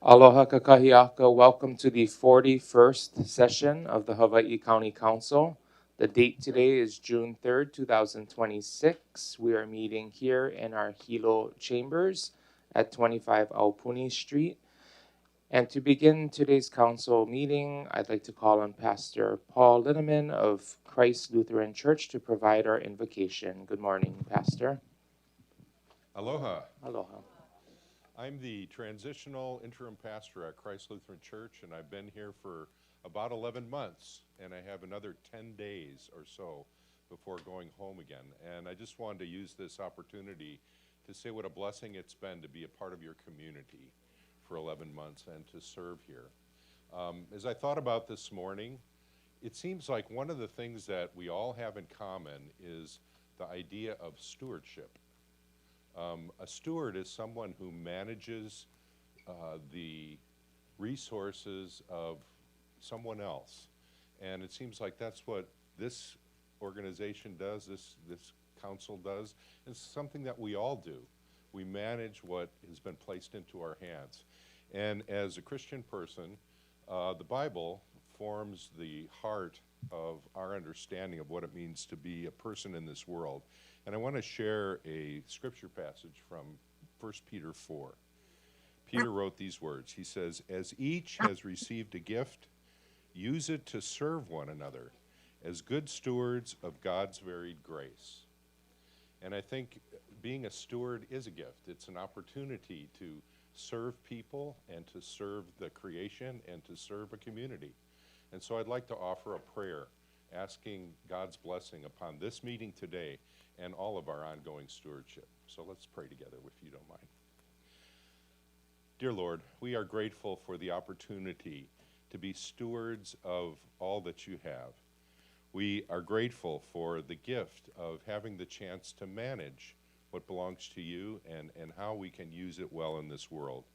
Aloha kakahiaka. Welcome to the 41st session of the Hawaii County Council. The date today is June 3rd, 2026. We are meeting here in our Hilo chambers at 25 Aupuni Street. And to begin today's council meeting, I'd like to call on Pastor Paul Linneman of Christ Lutheran Church to provide our invocation. Good morning, Pastor. Aloha. Aloha. I'm the transitional interim pastor at Christ Lutheran Church, and I've been here for about 11 months, and I have another 10 days or so before going home again. And I just wanted to use this opportunity to say what a blessing it's been to be a part of your community for 11 months and to serve here. As I thought about this morning, it seems like one of the things that we all have in common is the idea of stewardship. A steward is someone who manages the resources of someone else. And it seems like that's what this organization does, this council does. It's something that we all do. We manage what has been placed into our hands. And as a Christian person, the Bible forms the heart of our understanding of what it means to be a person in this world. And I want to share a scripture passage from 1 Peter 4. Peter wrote these words. He says, "As each has received a gift, use it to serve one another as good stewards of God's varied grace." And I think being a steward is a gift. It's an opportunity to serve people and to serve the creation and to serve a community. And so I'd like to offer a prayer asking God's blessing upon this meeting today and all of our ongoing stewardship. So let's pray together, if you don't mind. Dear Lord, we are grateful for the opportunity to be stewards of all that you have. We are grateful for the gift of having the chance to manage what belongs to you and how we can use it well in this world.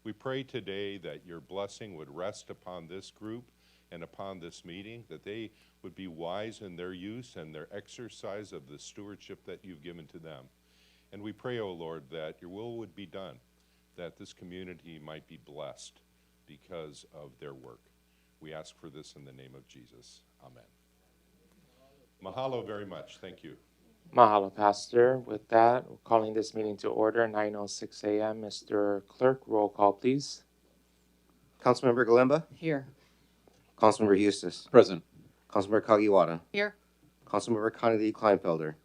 We pray today that your blessing would rest upon this group and upon this meeting, that they would be wise in their use and their exercise of the stewardship that you've given to them. And we pray, O Lord, that your will would be done, that this community might be blessed because of their work. We ask for this in the name of Jesus. Amen. Mahalo very much. Thank you. Mahalo, Pastor. With that, we're calling this meeting to order, 9:06 a.m. Mr. Clerk, roll call, please. Councilmember Galemba, Here. Councilmember Eustace, Present. Councilmember Kagiwara, Here. Councilmember Kennedy Kleinfelder,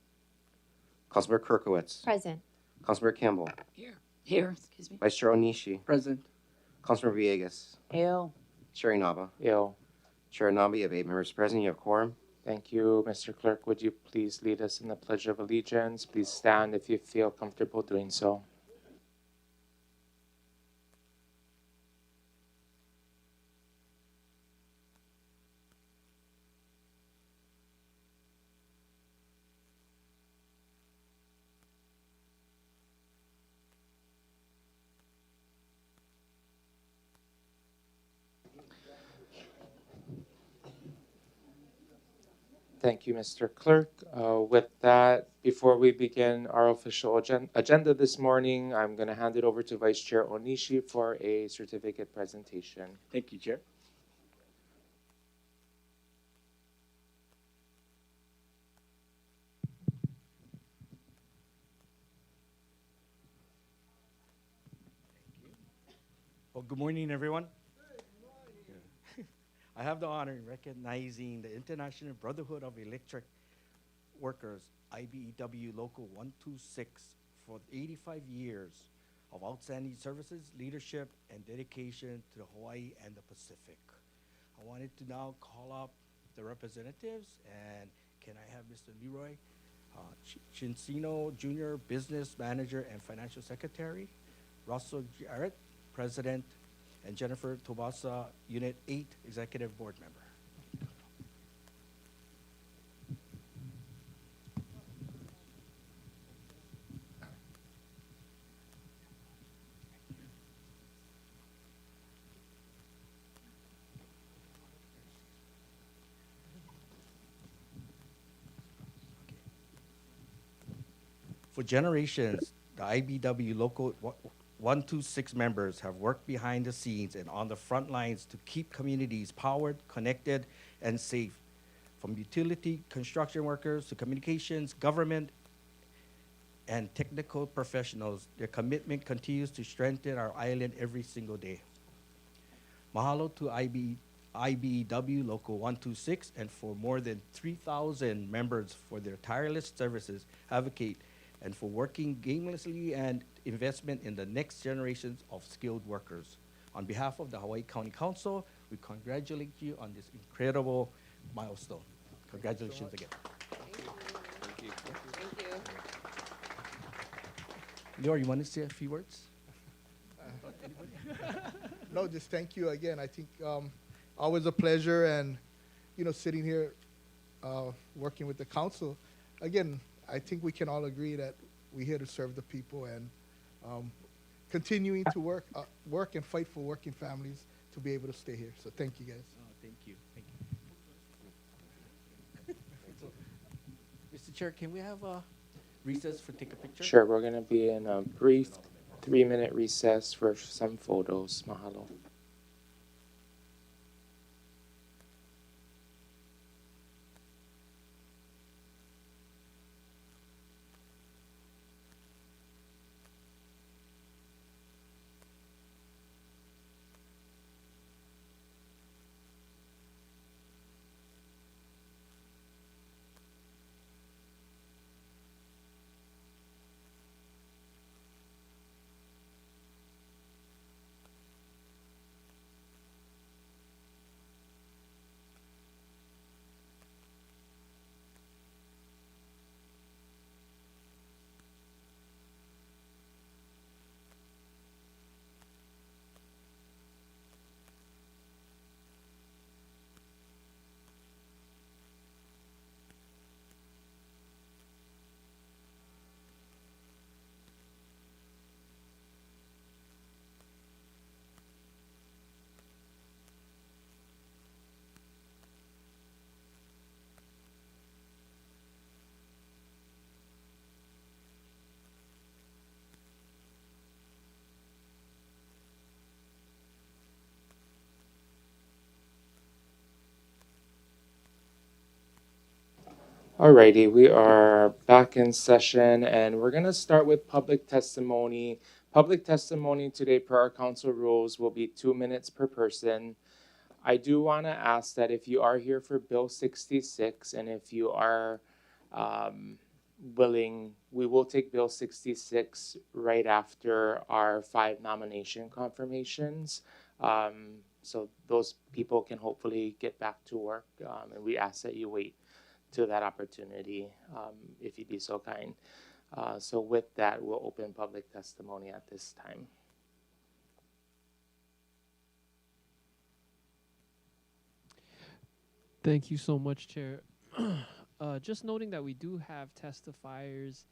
Councilmember Kirkowitz, Present. Councilmember Campbell, Here. Excuse me. Vice Chair Onishi, Present. Councilmember Villegas, Ew. Chair Inaba, Yo. Chair Inaba, you have 8 members present, you have quorum. Thank you, Mr. Clerk. Would you please lead us in the Pledge of Allegiance? Please stand if you feel comfortable doing so. Thank you, Mr. Clerk. With that, before we begin our official agenda this morning, I'm going to hand it over to Vice Chair Onishi for a certificate presentation. Thank you, Chair. Well, good morning, everyone. I have the honor in recognizing the International Brotherhood of Electric Workers, IBEW Local 126, for 85 years of outstanding services, leadership, and dedication to Hawaii and the Pacific. I wanted to now call up the representatives, and can I have Mr. Leroy Chincino Jr., Business Manager and Financial Secretary, Russell Jarrett, President, and Jennifer Tobasa, Unit 8 Executive Board Member. For generations, the IBW Local 126 members have worked behind the scenes and on the front lines to keep communities powered, connected, and safe. From utility construction workers to communications, government, and technical professionals, their commitment continues to strengthen our island every single day. Mahalo to IBEW Local 126 and for more than 3,000 members for their tireless services, advocate, and for working gamelessly and investment in the next generations of skilled workers. On behalf of the Hawaii County Council, we congratulate you on this incredible milestone. Congratulations again. Thank you. Thank you. Leora, you want to say a few words? No, just thank you again. I think always a pleasure, and sitting here working with the council. Again, I think we can all agree that we're here to serve the people and continuing to work and fight for working families to be able to stay here. So thank you, guys. Oh, thank you. Thank you. Mr. Chair, can we have a recess for take a picture? Sure, we're going to be in a brief 3-minute recess for some photos. Mahalo. Alrighty, we are back in session and we're going to start with public testimony. Public testimony today per our council rules will be 2 minutes per person. I do want to ask that if you are here for Bill 66 and if you are willing, we will take Bill 66 right after our 5 nomination confirmations. So those people can hopefully get back to work, and we ask that you wait to that opportunity, if you'd be so kind. So with that, we'll open public testimony at this time. Thank you so much, Chair. Just noting that we do have testifiers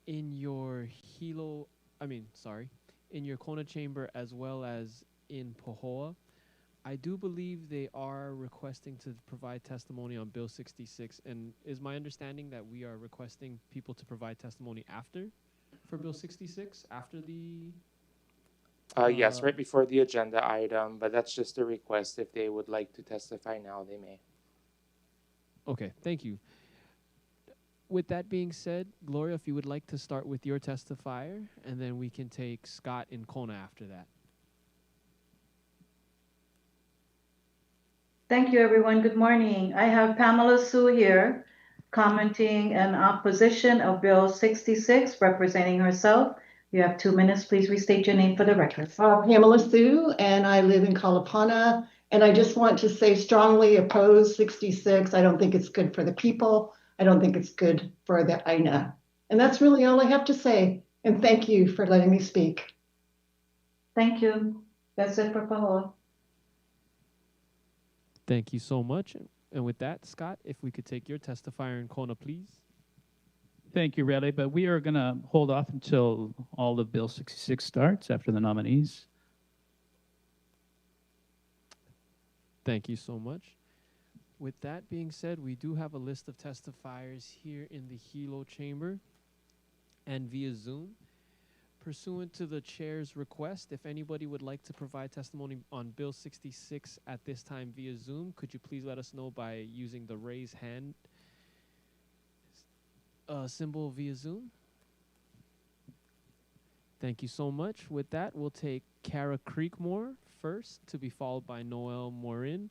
in your in your Kona chamber as well as in Pohoa. I do believe they are requesting to provide testimony on Bill 66, and is my understanding that we are requesting people to provide testimony after for Bill 66, after the... Yes, right before the agenda item, but that's just a request. If they would like to testify now, they may. Okay, thank you. With that being said, Gloria, if you would like to start with your testifier, and then we can take Scott and Kona after that. Thank you, everyone. Good morning. I have Pamela Sue here commenting in opposition of Bill 66, representing herself. You have 2 minutes. Please restate your name for the record. Pamela Sue, and I live in Kalapana. And I just want to say strongly oppose 66. I don't think it's good for the people. I don't think it's good for the AINA. And that's really all I have to say. And thank you for letting me speak. Thank you. That's it for Pahoa. Thank you so much. And with that, Scott, if we could take your testifier in Kona, please. Thank you, Riley, but we are going to hold off until all of Bill 66 starts after the nominees. Thank you so much. With that being said, we do have a list of testifiers here in the Hilo chamber and via Zoom. Pursuant to the chair's request, if anybody would like to provide testimony on Bill 66 at this time via Zoom, could you please let us know by using the raise hand symbol via Zoom? Thank you so much. With that, we'll take Kara Creekmore first, to be followed by Noel Morin,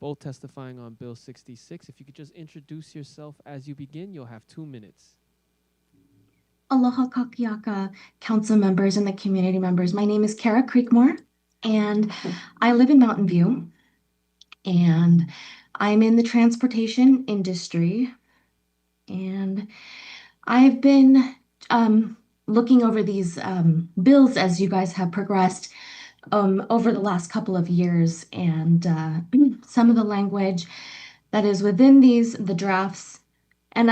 both testifying on Bill 66. If you could just introduce yourself as you begin, you'll have 2 minutes. Aloha kakiaka, council members and the community members. My name is Kara Creekmore, and I live in Mountain View, and I'm in the transportation industry, and I've been looking over these bills as you guys have progressed over the last couple of years, and some of the language that is within the drafts, and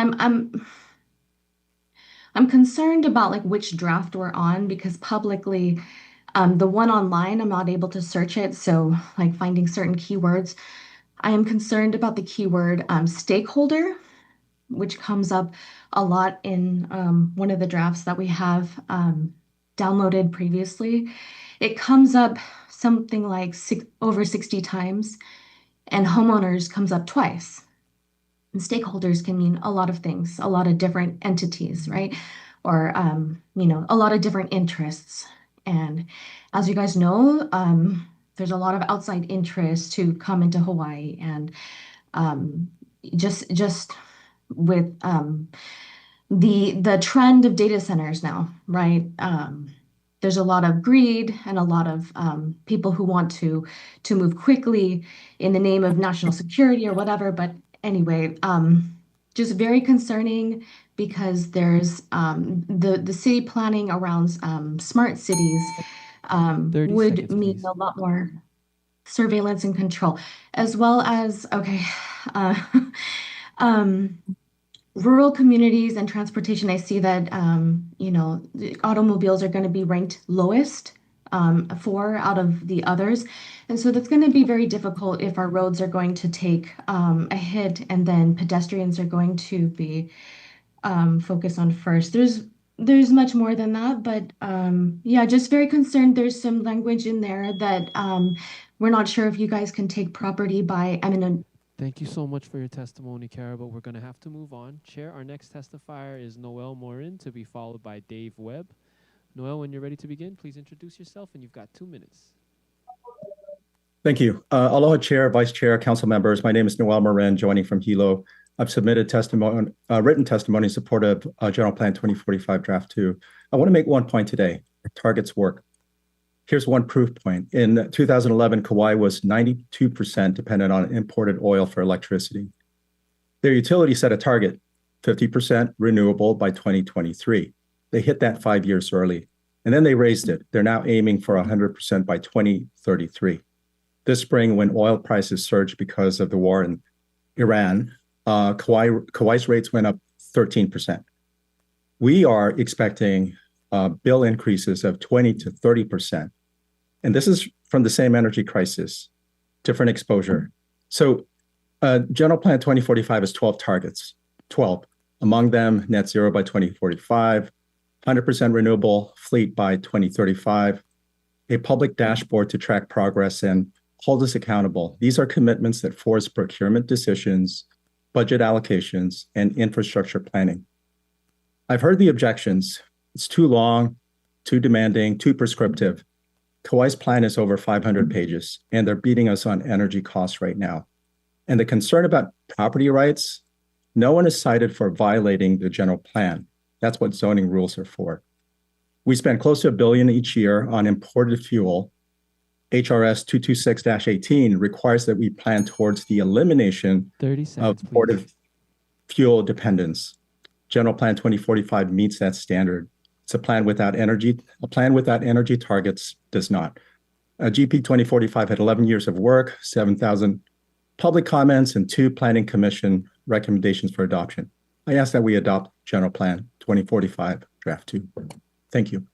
I'm concerned about like which draft we're on, because publicly, the one online, I'm not able to search it. So like finding certain keywords, I am concerned about the keyword stakeholder, which comes up a lot in one of the drafts that we have downloaded previously. It comes up something like over 60 times, and homeowners comes up twice. And stakeholders can mean a lot of things, a lot of different entities, right? Or, a lot of different interests. And as you guys know, there's a lot of outside interest to come into Hawaii, and just with the trend of data centers now, right? There's a lot of greed and a lot of people who want to move quickly in the name of national security or whatever. But anyway, just very concerning, because there's the city planning around smart cities 30 would seconds, mean please. a lot more surveillance and control, as well as, okay, rural communities and transportation. I see that, the automobiles are going to be ranked lowest, 4 out of the others. And so that's going to be very difficult if our roads are going to take a hit, and then pedestrians are going to be focused on first. There's much more than that, but yeah, just very concerned. There's some language in there that we're not sure if you guys can take property by eminent. Thank you so much for your testimony, Kara, but we're going to have to move on. Chair, our next testifier is Noel Morin, to be followed by Dave Webb. Noel, when you're ready to begin, please introduce yourself, and you've got 2 minutes. Thank you. Aloha Chair, Vice Chair, Council members. My name is Noel Morin, joining from Hilo. I've submitted testimony, written testimony in support of General Plan 2045 Draft 2. I want to make one point today. Targets work. Here's one proof point. In 2011, Kauai was 92% dependent on imported oil for electricity. Their utility set a target, 50% renewable by 2023. They hit that 5 years early, and then they raised it. They're now aiming for 100% by 2033. This spring, when oil prices surged because of the war in Iran, Kauai's rates went up 13%. We are expecting bill increases of 20 to 30%. And this is from the same energy crisis, different exposure. So General Plan 2045 has 12 targets, 12. Among them, net zero by 2045, 100% renewable fleet by 2035, a public dashboard to track progress and hold us accountable. These are commitments that force procurement decisions, budget allocations, and infrastructure planning. I've heard the objections. It's too long, too demanding, too prescriptive. Kauai's plan is over 500 pages, and they're beating us on energy costs right now. And the concern about property rights, no one is cited for violating the general plan. That's what zoning rules are for. We spend close to $1 billion each year on imported fuel. HRS 226-18 requires that we plan towards the elimination 30 of seconds, imported please. fuel dependence. General Plan 2045 meets that standard. It's a plan without energy. A plan without energy targets does not. GP 2045 had 11 years of work, 7,000 public comments, and 2 Planning Commission recommendations for adoption. I ask that we adopt General Plan 2045 Draft 2. Thank you.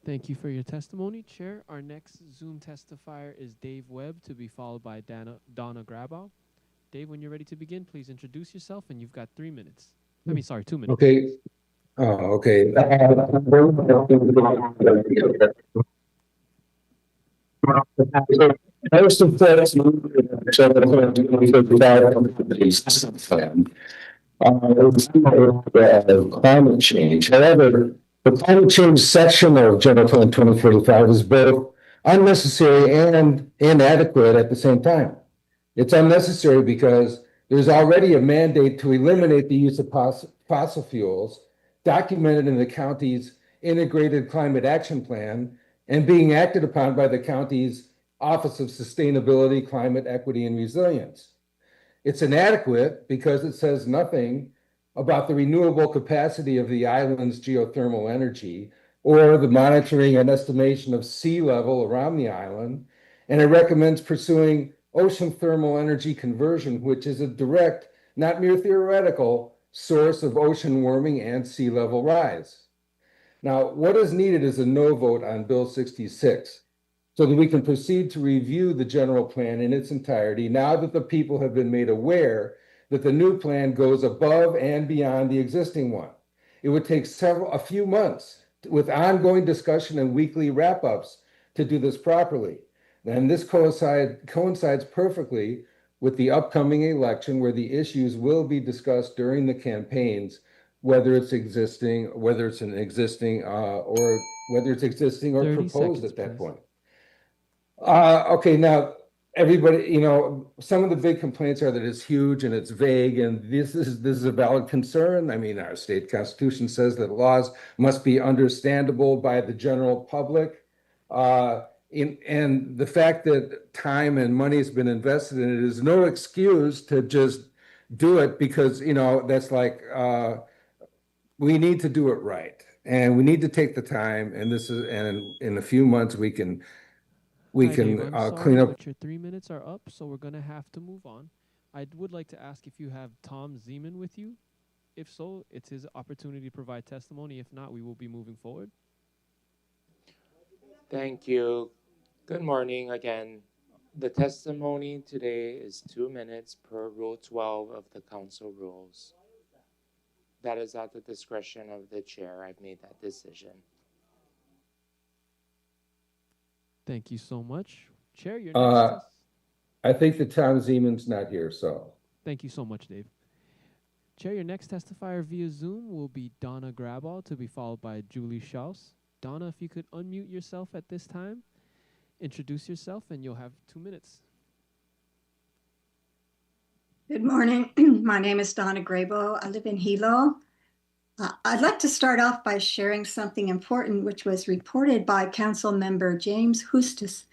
Thank you for your testimony, Chair. Our next Zoom testifier is Dave Webb, to be followed by Donna Grabow. Dave, when you're ready to begin, please introduce yourself, and you've got 3 minutes. 2 minutes. Okay. Oh, okay. Most of climate change. However, the climate change section of General Plan 2045 is both unnecessary and inadequate at the same time. It's unnecessary because there's already a mandate to eliminate the use of fossil fuels documented in the county's integrated climate action plan and being acted upon by the county's Office of Sustainability, Climate Equity, and Resilience. It's inadequate because it says nothing about the renewable capacity of the island's geothermal energy or the monitoring and estimation of sea level around the island. And it recommends pursuing ocean thermal energy conversion, which is a direct, not mere theoretical, source of ocean warming and sea level rise. Now, what is needed is a no vote on Bill 66 so that we can proceed to review the general plan in its entirety now that the people have been made aware that the new plan goes above and beyond the existing one. It would take a few months with ongoing discussion and weekly wrap-ups to do this properly. And this coincides perfectly with the upcoming election where the issues will be discussed during the campaigns, whether it's existing or whether it's existing or 30 proposed seconds, at that please. point. Okay, now everybody, some of the big complaints are that it's huge and it's vague, and this is a valid concern. I mean, our state constitution says that laws must be understandable by the general public. And the fact that time and money has been invested in it is no excuse to just do it because, that's like, we need to do it right. And we need to take the time, and in a few months we can Hi, Dave. I'm sorry, clean up. but your 3 minutes are up, so we're gonna have to move on. I would like to ask if you have Tom Zeman with you. If so, it's his opportunity to provide testimony. If not, we will be moving forward. Thank you. Good morning again. The testimony today is 2 minutes per Rule 12 of the Council Rules. That is at the discretion of the chair. I've made that decision. Thank you so much. Chair, your next. I think that Tom Zeman's not here, so. Thank you so much, Dave. Chair, your next testifier via Zoom will be Donna Graball, to be followed by Julie Schaus. Donna, if you could unmute yourself at this time, introduce yourself, and you'll have 2 minutes. Good morning. My name is Donna Grabo. I live in Hilo. I'd like to start off by sharing something important which was reported by Council Member James Hustis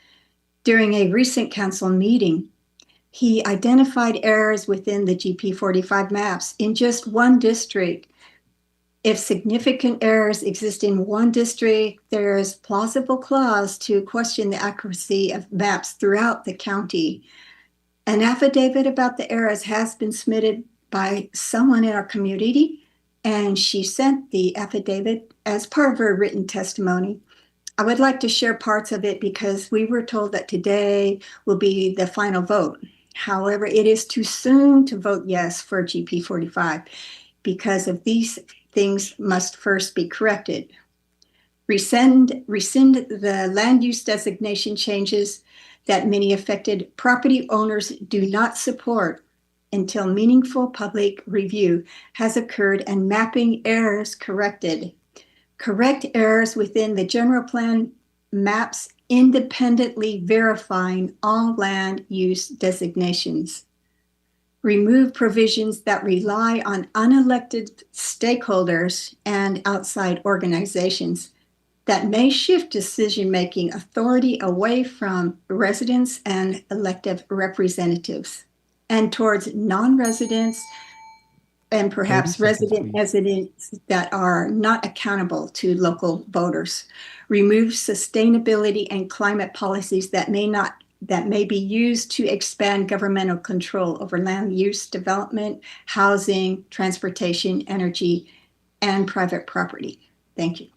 during a recent council meeting. He identified errors within the GP45 maps in just one district. If significant errors exist in one district, there is plausible cause to question the accuracy of maps throughout the county. An affidavit about the errors has been submitted by someone in our community, and she sent the affidavit as part of her written testimony. I would like to share parts of it because we were told that today will be the final vote. However, it is too soon to vote yes for GP45 because of these things must first be corrected. Rescind the land use designation changes that many affected property owners do not support until meaningful public review has occurred and mapping errors corrected. Correct errors within the general plan maps independently verifying all land use designations. Remove provisions that rely on unelected stakeholders and outside organizations that may shift decision-making authority away from residents and elected representatives and towards non-residents and perhaps residents that are not accountable to local voters. Remove sustainability and climate policies that may be used to expand governmental control over land use, development, housing, transportation, energy, and private property. Thank you.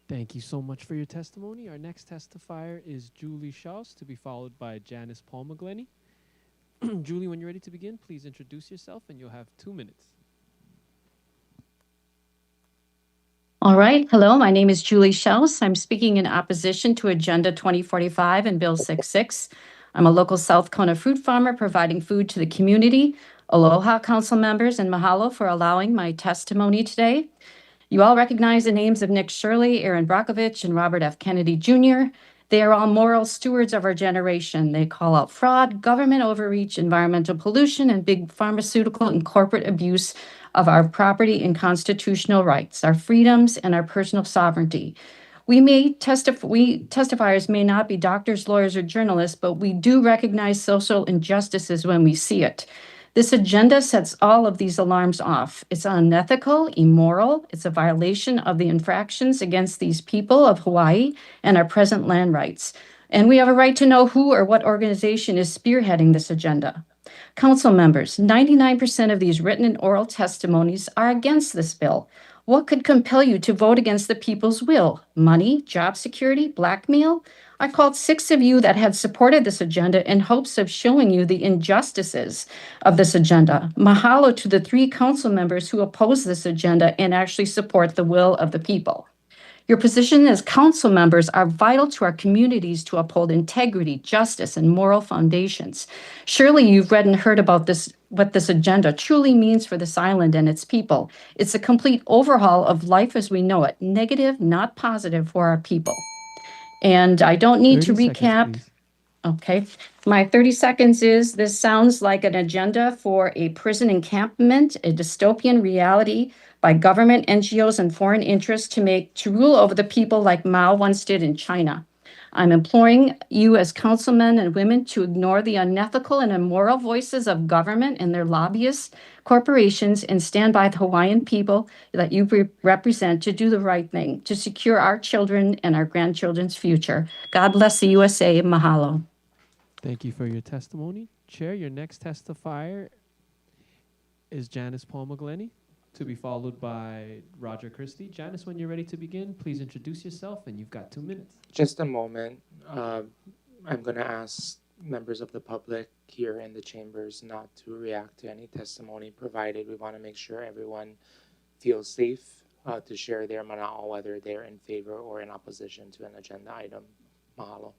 Thank you so much for your testimony. Our next testifier is Julie Schaus, to be followed by Janice Palmaglenny. Julie, when you're ready to begin, please introduce yourself and you'll have 2 minutes. All right. Hello, my name is Julie Schaus. I'm speaking in opposition to Agenda 2045 and Bill 66. I'm a local South Kona fruit farmer providing food to the community. Aloha, council members, and mahalo for allowing my testimony today. You all recognize the names of Nick Shirley, Aaron Brockovich, and Robert F. Kennedy Jr. They are all moral stewards of our generation. They call out fraud, government overreach, environmental pollution, and big pharmaceutical and corporate abuse of our property and constitutional rights, our freedoms, and our personal sovereignty. We testifiers may not be doctors, lawyers, or journalists, but we do recognize social injustices when we see it. This agenda sets all of these alarms off. It's unethical, immoral. It's a violation of the infractions against these people of Hawaii and our present land rights. And we have a right to know who or what organization is spearheading this agenda. Council members, 99% of these written and oral testimonies are against this bill. What could compel you to vote against the people's will? Money, job security, blackmail? I called 6 of you that had supported this agenda in hopes of showing you the injustices of this agenda. Mahalo to the 3 council members who oppose this agenda and actually support the will of the people. Your position as council members are vital to our communities to uphold integrity, justice, and moral foundations. Surely you've read and heard about this, what this agenda truly means for this island and its people. It's a complete overhaul of life as we know it, negative, not positive for our people. And I don't need to recap. Okay, my 30 seconds is, this sounds like an agenda for a prison encampment, a dystopian reality by government, NGOs, and foreign interests to rule over the people like Mao once did in China. I'm imploring you as councilmen and women to ignore the unethical and immoral voices of government and their lobbyists, corporations, and stand by the Hawaiian people that you represent to do the right thing, to secure our children and our grandchildren's future. God bless the USA. Mahalo. Thank you for your testimony. Chair, your next testifier is Janice Palma-Glenny, to be followed by Roger Christie. Janice, when you're ready to begin, please introduce yourself, and you've got 2 minutes. Just a moment. I'm going to ask members of the public here in the chambers not to react to any testimony provided. We want to make sure everyone feels safe to share their mana'o, whether they're in favor or in opposition to an agenda item. Mahalo.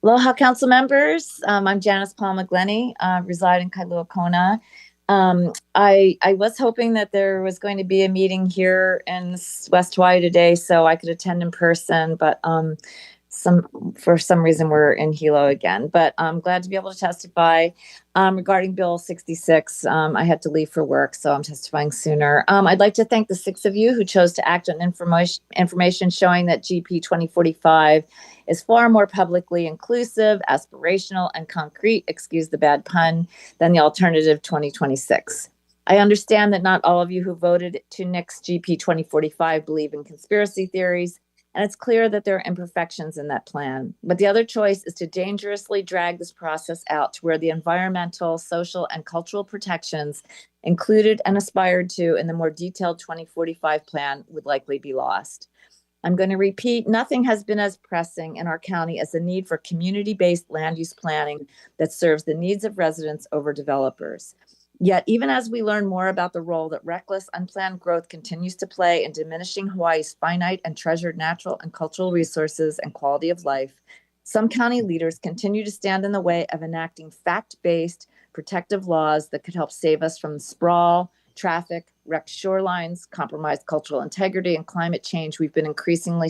Aloha, council members. I'm Janice Palma-Glenny, reside in Kailua Kona. I was hoping that there was going to be a meeting here in West Hawaii today so I could attend in person, but for some reason we're in Hilo again. But I'm glad to be able to testify regarding Bill 66. I had to leave for work, so I'm testifying sooner. I'd like to thank the 6 of you who chose to act on information showing that GP 2045 is far more publicly inclusive, aspirational, and concrete, excuse the bad pun, than the alternative 2026. I understand that not all of you who voted to nix GP 2045 believe in conspiracy theories, and it's clear that there are imperfections in that plan. But the other choice is to dangerously drag this process out to where the environmental, social, and cultural protections included and aspired to in the more detailed 2045 plan would likely be lost. I'm going to repeat, nothing has been as pressing in our county as the need for community-based land use planning that serves the needs of residents over developers. Yet, even as we learn more about the role that reckless, unplanned growth continues to play in diminishing Hawaii's finite and treasured natural and cultural resources and quality of life, some county leaders continue to stand in the way of enacting fact-based protective laws that could help save us from sprawl, traffic, wrecked shorelines, compromised cultural integrity, and climate change we've been increasingly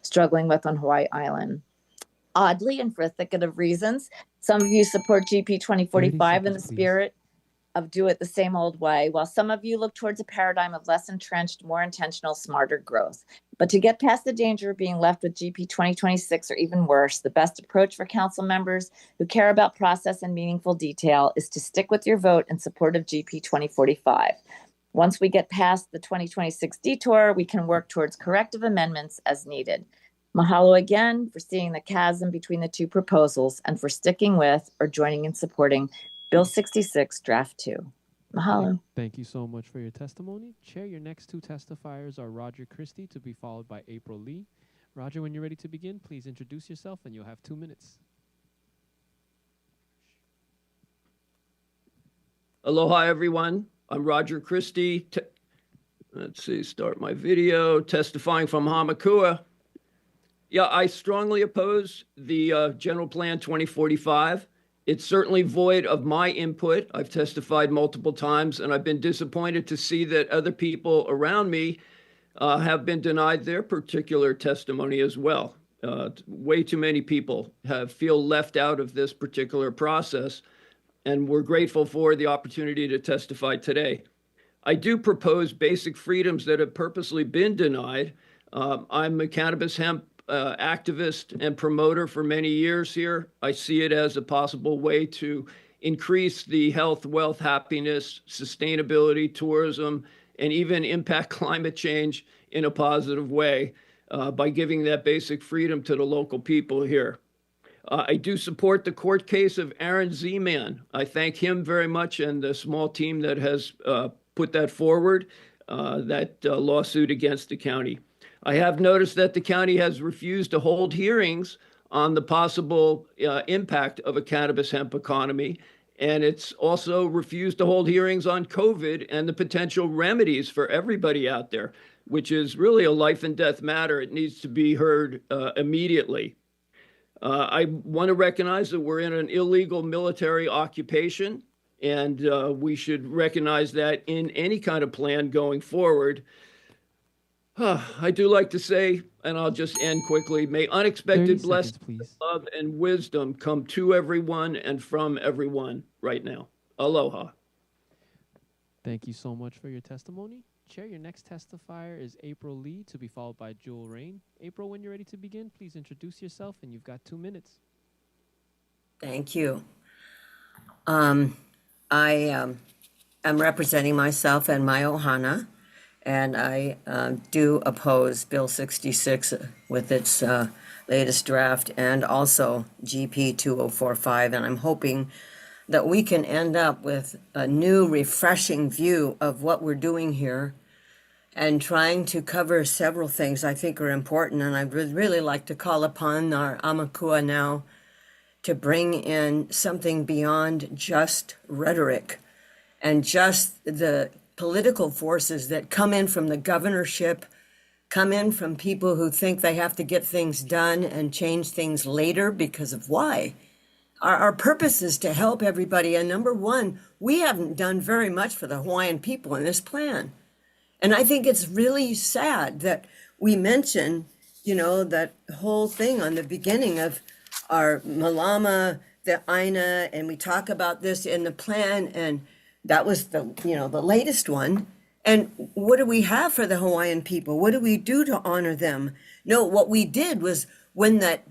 struggling with on Hawaii Island. Oddly, and for a thicket of reasons, some of you support GP 2045 in the spirit of do it the same old way, while some of you look towards a paradigm of less entrenched, more intentional, smarter growth. But to get past the danger of being left with GP 2026 or even worse, the best approach for council members who care about process and meaningful detail is to stick with your vote in support of GP 2045. Once we get past the 2026 detour, we can work towards corrective amendments as needed. Mahalo again for seeing the chasm between the 2 proposals and for sticking with or joining in supporting Bill 66, Draft 2. Mahalo. Thank you so much for your testimony. Chair, your next 2 testifiers are Roger Christie, to be followed by April Lee. Roger, when you're ready to begin, please introduce yourself and you'll have 2 minutes. Aloha, everyone. I'm Roger Christie, Let's see, start my video, testifying from Hamakua. Yeah, I strongly oppose the General Plan 2045. It's certainly void of my input. I've testified multiple times, and I've been disappointed to see that other people around me have been denied their particular testimony as well. Way too many people feel left out of this particular process, and we're grateful for the opportunity to testify today. I do propose basic freedoms that have purposely been denied. I'm a cannabis hemp activist and promoter for many years here. I see it as a possible way to increase the health, wealth, happiness, sustainability, tourism, and even impact climate change in a positive way by giving that basic freedom to the local people here. I do support the court case of Aaron Z-Man. I thank him very much and the small team that has put that forward, that lawsuit against the county. I have noticed that the county has refused to hold hearings on the possible impact of a cannabis hemp economy. And it's also refused to hold hearings on COVID and the potential remedies for everybody out there, which is really a life and death matter. It needs to be heard immediately. I want to recognize that we're in an illegal military occupation, and we should recognize that in any kind of plan going forward. I do like to say, and I'll just end quickly, may unexpected blessings, love, and wisdom come to everyone and from everyone right now. Aloha. Thank you so much for your testimony. Chair, your next testifier is April Lee, to be followed by Jewel Rain. April, when you're ready to begin, please introduce yourself, and you've got 2 minutes. Thank you. I am representing myself and my ohana, and I do oppose Bill 66 with its latest draft and also GP 2045, and I'm hoping that we can end up with a new, refreshing view of what we're doing here and trying to cover several things I think are important. And I would really like to call upon our Amakua now to bring in something beyond just rhetoric and just the political forces that come in from the governorship, come in from people who think they have to get things done and change things later because of why. Our purpose is to help everybody. And number one, we haven't done very much for the Hawaiian people in this plan. And I think it's really sad that we mention, that whole thing on the beginning of our Malama, the Aina, and we talk about this in the plan, and that was the latest one. And what do we have for the Hawaiian people? What do we do to honor them? No, what we did was when that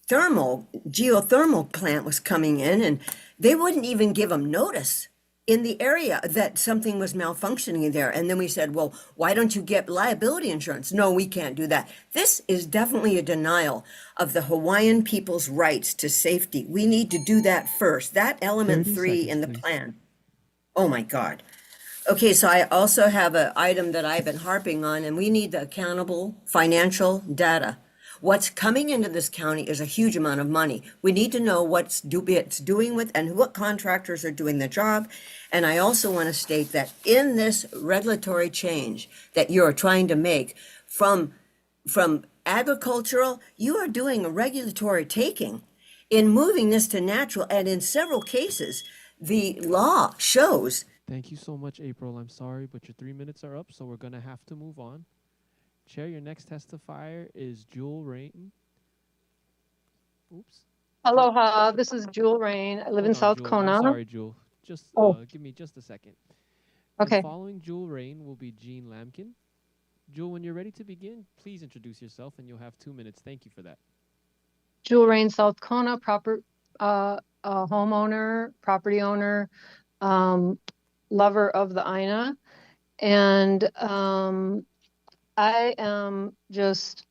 geothermal plant was coming in, and they wouldn't even give them notice in the area that something was malfunctioning there. And then we said, well, why don't you get liability insurance? No, we can't do that. This is definitely a denial of the Hawaiian people's rights to safety. We need to do that first. That element 3 in the plan. Oh my God. Okay, so I also have an item that I've been harping on, and we need the accountable financial data. What's coming into this county is a huge amount of money. We need to know what it's doing with and what contractors are doing the job. And I also want to state that in this regulatory change that you're trying to make from agricultural, you are doing a regulatory taking in moving this to natural. And in several cases, the law shows. Thank you so much, April. I'm sorry, but your 3 minutes are up, so we're going to have to move on. Chair, your next testifier is Jewel Rain. Oops. Aloha, this is Jewel Rain. I live in South Kona. I'm sorry, Jewel. Just give me just a second. Okay. And following Jewel Rain will be Jean Lampkin. Jewel, when you're ready to begin, please introduce yourself, and you'll have 2 minutes. Thank you for that. Jewel Rain, South Kona, homeowner, property owner, lover of the Aina. And I am just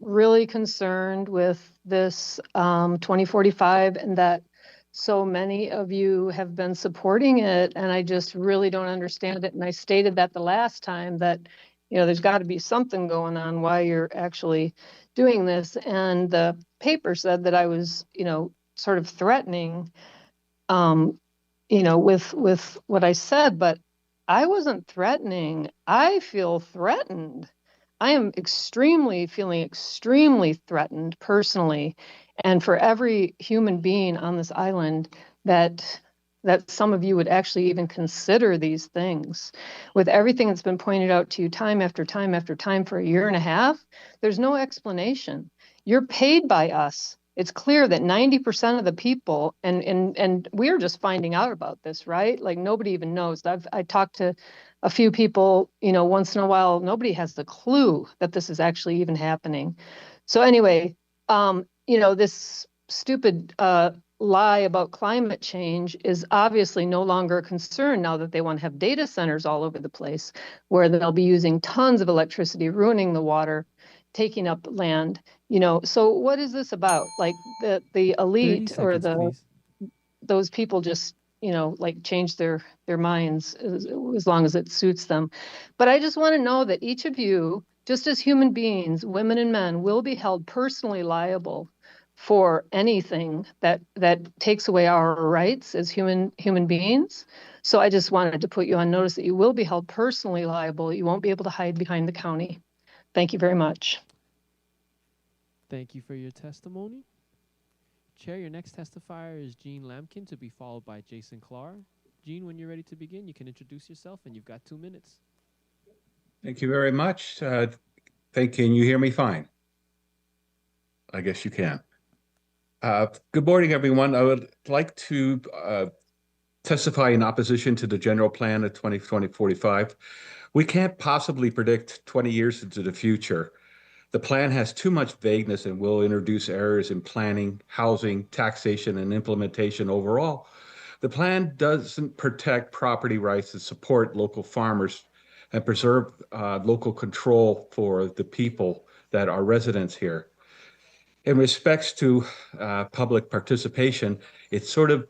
really concerned with this 2045 and that so many of you have been supporting it, and I just really don't understand it. And I stated that the last time that, there's got to be something going on why you're actually doing this. And the paper said that I was, sort of threatening, with what I said, but I wasn't threatening. I feel threatened. I am feeling extremely threatened personally, and for every human being on this island that some of you would actually even consider these things. With everything that's been pointed out to you time after time after time for a year and a half, there's no explanation. You're paid by us. It's clear that 90% of the people, and we're just finding out about this, right? Like nobody even knows. I talked to a few people, once in a while. Nobody has the clue that this is actually even happening. So anyway, this stupid lie about climate change is obviously no longer a concern now that they want to have data centers all over the place where they'll be using tons of electricity, ruining the water, taking up land. So what is this about? Like the elite or those people just like change their minds as long as it suits them. But I just want to know that each of you, just as human beings, women and men, will be held personally liable for anything that takes away our rights as human beings. So I just wanted to put you on notice that you will be held personally liable. You won't be able to hide behind the county. Thank you very much. Thank you for your testimony. Chair, your next testifier is Jean Lampkin, to be followed by Jason Clark. Jean, when you're ready to begin, you can introduce yourself, and you've got 2 minutes. Thank you very much. Can you hear me fine? I guess you can. Good morning, everyone. I would like to testify in opposition to the general plan of 2045. We can't possibly predict 20 years into the future. The plan has too much vagueness and will introduce errors in planning, housing, taxation, and implementation overall. The plan doesn't protect property rights and support local farmers and preserve local control for the people that are residents here. In respects to public participation, it sort of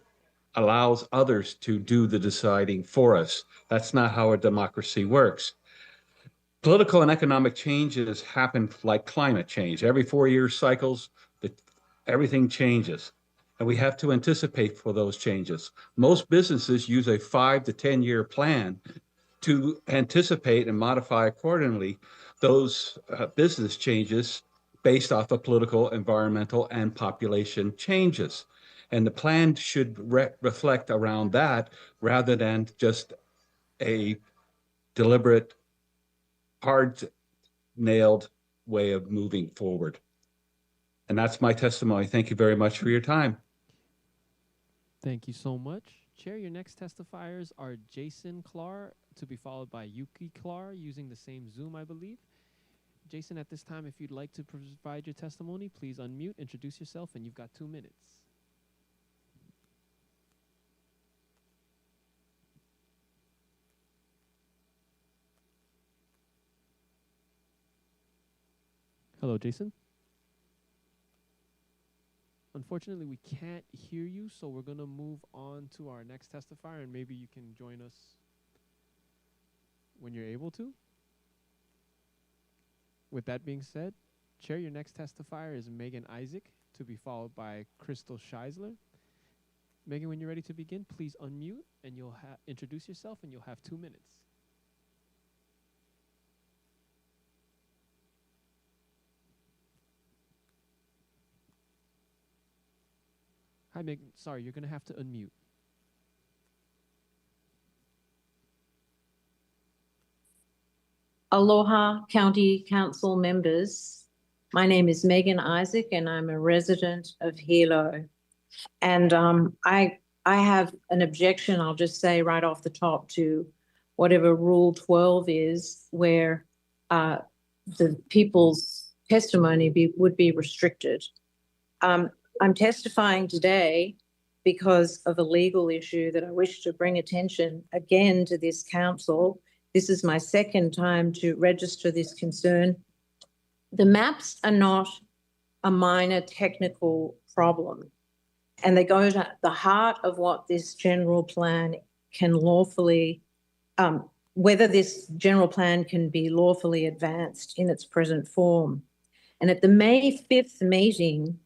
allows others to do the deciding for us. That's not how a democracy works. Political and economic changes happen like climate change. Every 4-year cycles, everything changes, and we have to anticipate for those changes. Most businesses use a 5 to 10-year plan to anticipate and modify accordingly those business changes based off of political, environmental, and population changes. And the plan should reflect around that rather than just a deliberate, hard-nailed way of moving forward. And that's my testimony. Thank you very much for your time. Thank you so much. Chair, your next testifiers are Jason Clark, to be followed by Yuki Clark, using the same Zoom, I believe. Jason, at this time, if you'd like to provide your testimony, please unmute, introduce yourself, and you've got 2 minutes. Hello, Jason. Unfortunately, we can't hear you, so we're going to move on to our next testifier, and maybe you can join us when you're able to. With that being said, Chair, your next testifier is Megan Isaac, to be followed by Crystal Scheisler. Megan, when you're ready to begin, please unmute, and you'll introduce yourself, and you'll have 2 minutes. Hi, Megan. Sorry, you're going to have to unmute. Aloha County Council members. My name is Megan Isaac, and I'm a resident of Hilo. And I have an objection, I'll just say right off the top, to whatever Rule 12 is, where the people's testimony would be restricted. I'm testifying today because of a legal issue that I wish to bring attention again to this council. This is my second time to register this concern. The maps are not a minor technical problem, and they go to the heart of what this general plan can lawfully, whether this general plan can be lawfully advanced in its present form. And at the May 5th meeting,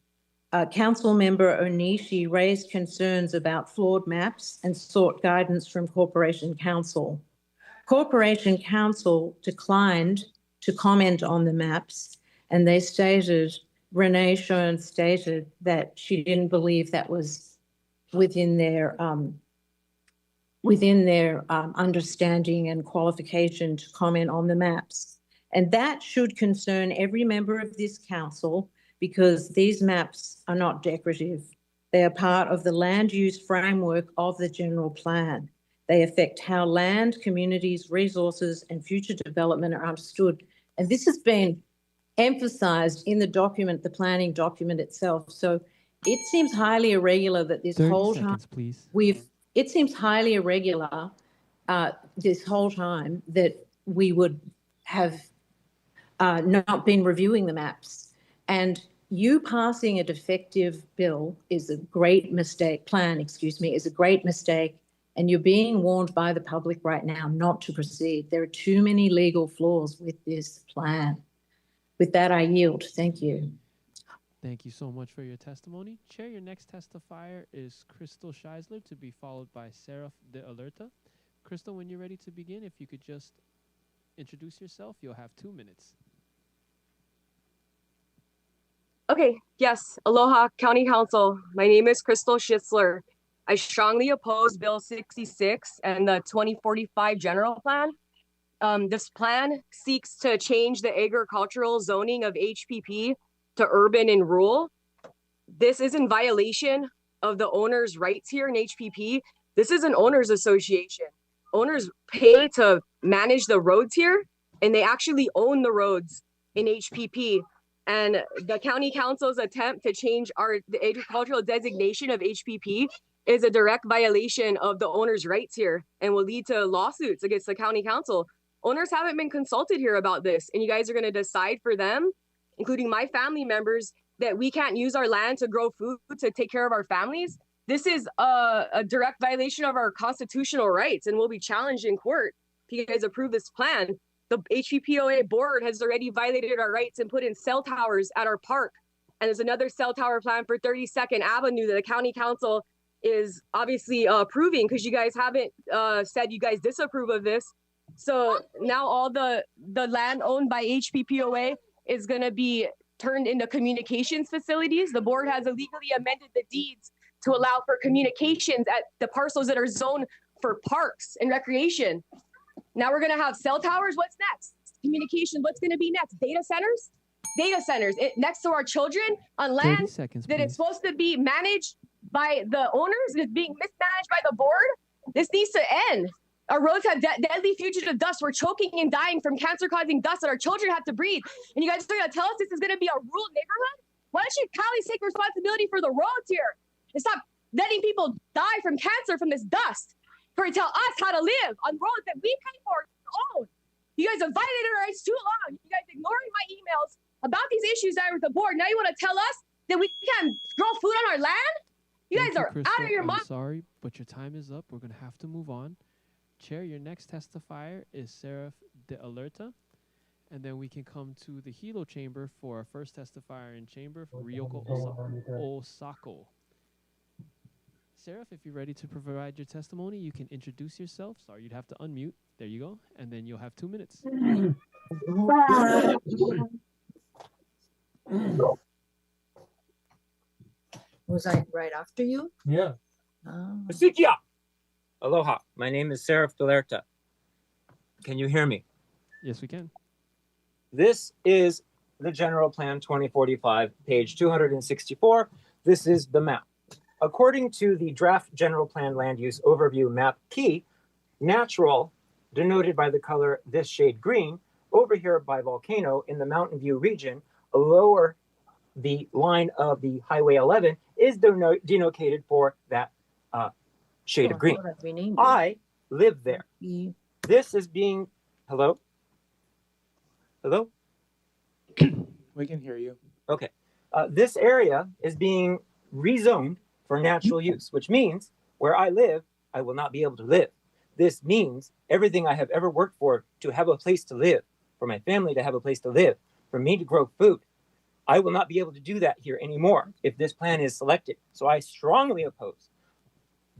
Council Member Onishi raised concerns about flawed maps and sought guidance from Corporation Counsel. Corporation Council declined to comment on the maps, and they stated, Renee Schoen stated that she didn't believe that was within their understanding and qualification to comment on the maps. And that should concern every member of this council, because these maps are not decorative. They are part of the land use framework of the general plan. They affect how land, communities, resources, and future development are understood. And this has been emphasized in the document, the planning document itself. So it seems highly irregular that this 30 whole seconds, time please. it seems highly irregular this whole time that we would have not been reviewing the maps. And you passing a defective bill is a great mistake, is a great mistake. And you're being warned by the public right now not to proceed. There are too many legal flaws with this plan. With that, I yield. Thank you. Thank you so much for your testimony. Chair, your next testifier is Crystal Scheisler, to be followed by Seraph de Alerta. Crystal, when you're ready to begin, if you could just introduce yourself, you'll have 2 minutes. Okay, yes, aloha, County Council. My name is Crystal Schitzler. I strongly oppose Bill 66 and the 2045 general plan. This plan seeks to change the agricultural zoning of HPP to urban and rural. This is in violation of the owners' rights here in HPP. This is an owners association. Owners pay to manage the roads here, and they actually own the roads in HPP. And the county council's attempt to change the agricultural designation of HPP is a direct violation of the owners' rights here and will lead to lawsuits against the county council. Owners haven't been consulted here about this, and you guys are going to decide for them, including my family members, that we can't use our land to grow food to take care of our families. This is a direct violation of our constitutional rights, and will be challenged in court if you guys approve this plan. The HPPOA board has already violated our rights and put in cell towers at our park. And there's another cell tower plan for 32nd Avenue that the county council is obviously approving, because you guys haven't said you guys disapprove of this. So now all the land owned by HPPOA is going to be turned into communications facilities. The board has illegally amended the deeds to allow for communications at the parcels that are zoned for parks and recreation. Now we're going to have cell towers. What's next? Communication. What's going to be next? Data centers? Data centers next to our children on land that it's supposed to be managed by the owners, is being mismanaged by the board. This needs to end. Our roads have deadly fugitive dust. We're choking and dying from cancer-causing dust that our children have to breathe. And you guys are going to tell us this is going to be a rural neighborhood? Why don't you Cali take responsibility for the roads here and stop letting people die from cancer from this dust? For to tell us how to live on roads that we pay for own. You guys have violated our rights too long. You guys ignoring my emails about these issues that are with the board. Now you want to tell us that we can't grow food on our land? You guys are out of your mind. I'm sorry, but your time is up. We're going to have to move on. Chair, your next testifier is Seraph de Alerta. And then we can come to the Hilo chamber for our first testifier in chamber, Ryoko Osako. Seraph, if you're ready to provide your testimony, you can introduce yourself. Sorry, you'd have to unmute. There you go. And then you'll have 2 minutes. Was I right after you? Yeah. Oh. Aloha. My name is Seraph Delerta. Can you hear me? Yes, we can. This is the General Plan 2045, page 264. This is the map. According to the draft General Plan Land Use Overview Map Key, natural, denoted by the color this shade green, over here by Volcano in the Mountain View region, lower the line of the Highway 11, is denoted for that shade of green. I live there. This is being, hello? Hello? We can hear you. Okay. This area is being rezoned for natural use, which means where I live, I will not be able to live. This means everything I have ever worked for to have a place to live, for my family to have a place to live, for me to grow food, I will not be able to do that here anymore if this plan is selected. So I strongly oppose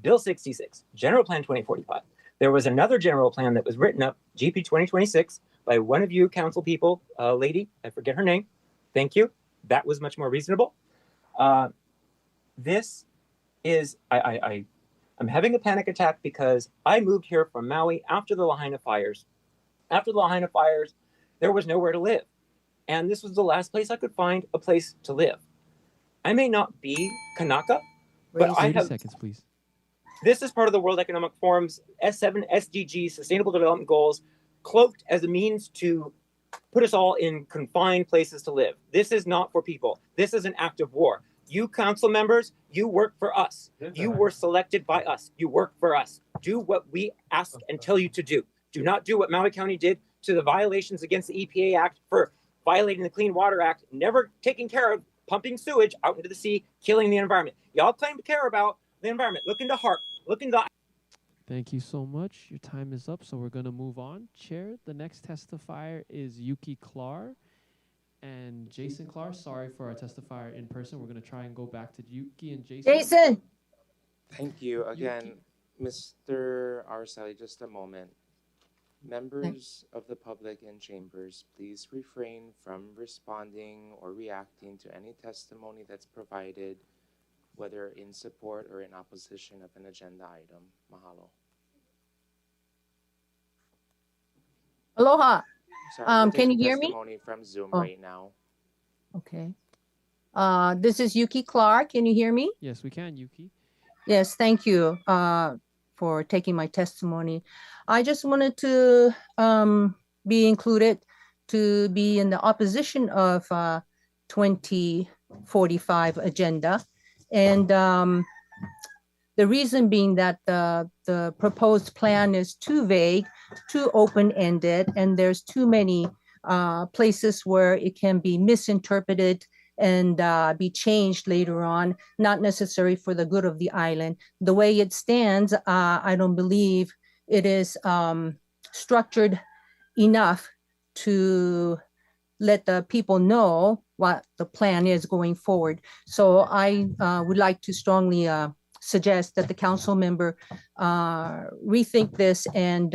Bill 66, General Plan 2045. There was another general plan that was written up, GP 2026, by one of you council people, a lady, I forget her name. Thank you. That was much more reasonable. This is, I'm having a panic attack because I moved here from Maui after the Lahaina fires. After the Lahaina fires, there was nowhere to live. And this was the last place I could find a place to live. I may not be Kanaka, but I 30 have... seconds, please. This is part of the World Economic Forum's S7 SDG Sustainable Development Goals, cloaked as a means to put us all in confined places to live. This is not for people. This is an act of war. You council members, you work for us. You were selected by us. You work for us. Do what we ask and tell you to do. Do not do what Maui County did to the violations against the EPA Act for violating the Clean Water Act, never taking care of pumping sewage out into the sea, killing the environment. Y'all claim to care about the environment. Look into HARP. Look into... Thank you so much. Your time is up, so we're going to move on. Chair, the next testifier is Yuki Clark and Jason Clark. Sorry for our testifier in person. We're going to try and go back to Yuki and Jason. Jason! Thank you. Again, Mr. Arceli, just a moment. Members of the public in chambers, please refrain from responding or reacting to any testimony that's provided, whether in support or in opposition of an agenda item. Mahalo. Aloha. Sorry, we're can you taking hear me? testimony from Zoom right now. Okay. This is Yuki Clark. Can you hear me? Yes, we can, Yuki. Yes, thank you for taking my testimony. I just wanted to be included to be in the opposition of 2045 agenda. And the reason being that the proposed plan is too vague, too open-ended, and there's too many places where it can be misinterpreted and be changed later on, not necessary for the good of the island. The way it stands, I don't believe it is structured enough to let the people know what the plan is going forward. So I would like to strongly suggest that the council member rethink this and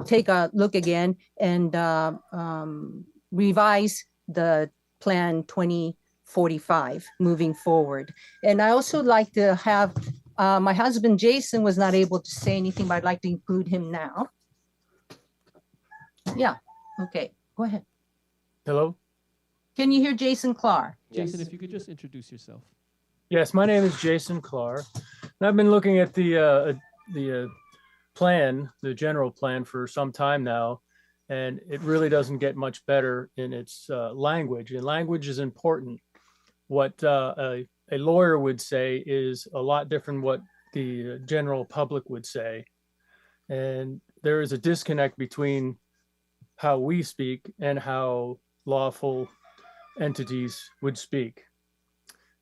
take a look again and revise the Plan 2045 moving forward. And I also like to have, my husband Jason was not able to say anything, but I'd like to include him now. Yeah, okay, go ahead. Hello? Can you hear Jason Clark? Jason, if you could just introduce yourself. Yes, my name is Jason Clark. And I've been looking at the plan, the general plan, for some time now, and it really doesn't get much better in its language. And language is important. What a lawyer would say is a lot different what the general public would say. And there is a disconnect between how we speak and how lawful entities would speak.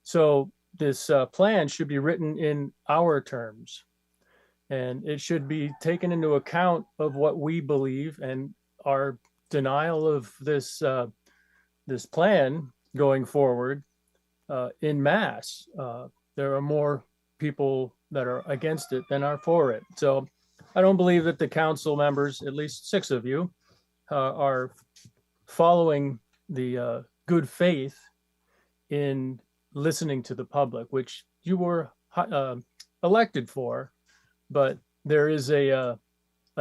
So this plan should be written in our terms, and it should be taken into account of what we believe, and our denial of this this plan going forward in mass. There are more people that are against it than are for it. So I don't believe that the council members, at least 6 of you, are following the good faith in listening to the public, which you were elected for, but there is a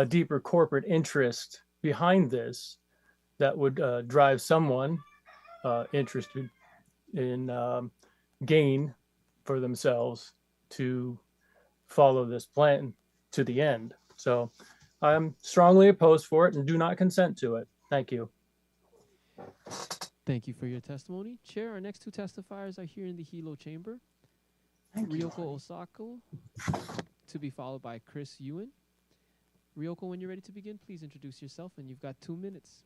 deeper corporate interest behind this that would drive someone interested in gain for themselves to follow this plan to the end. So I'm strongly opposed for it and do not consent to it. Thank you. Thank you for your testimony. Chair, our next 2 testifiers are here in the Hilo chamber. Ryoko Osako, to be followed by Chris Ewan. Ryoko, when you're ready to begin, please introduce yourself, and you've got 2 minutes.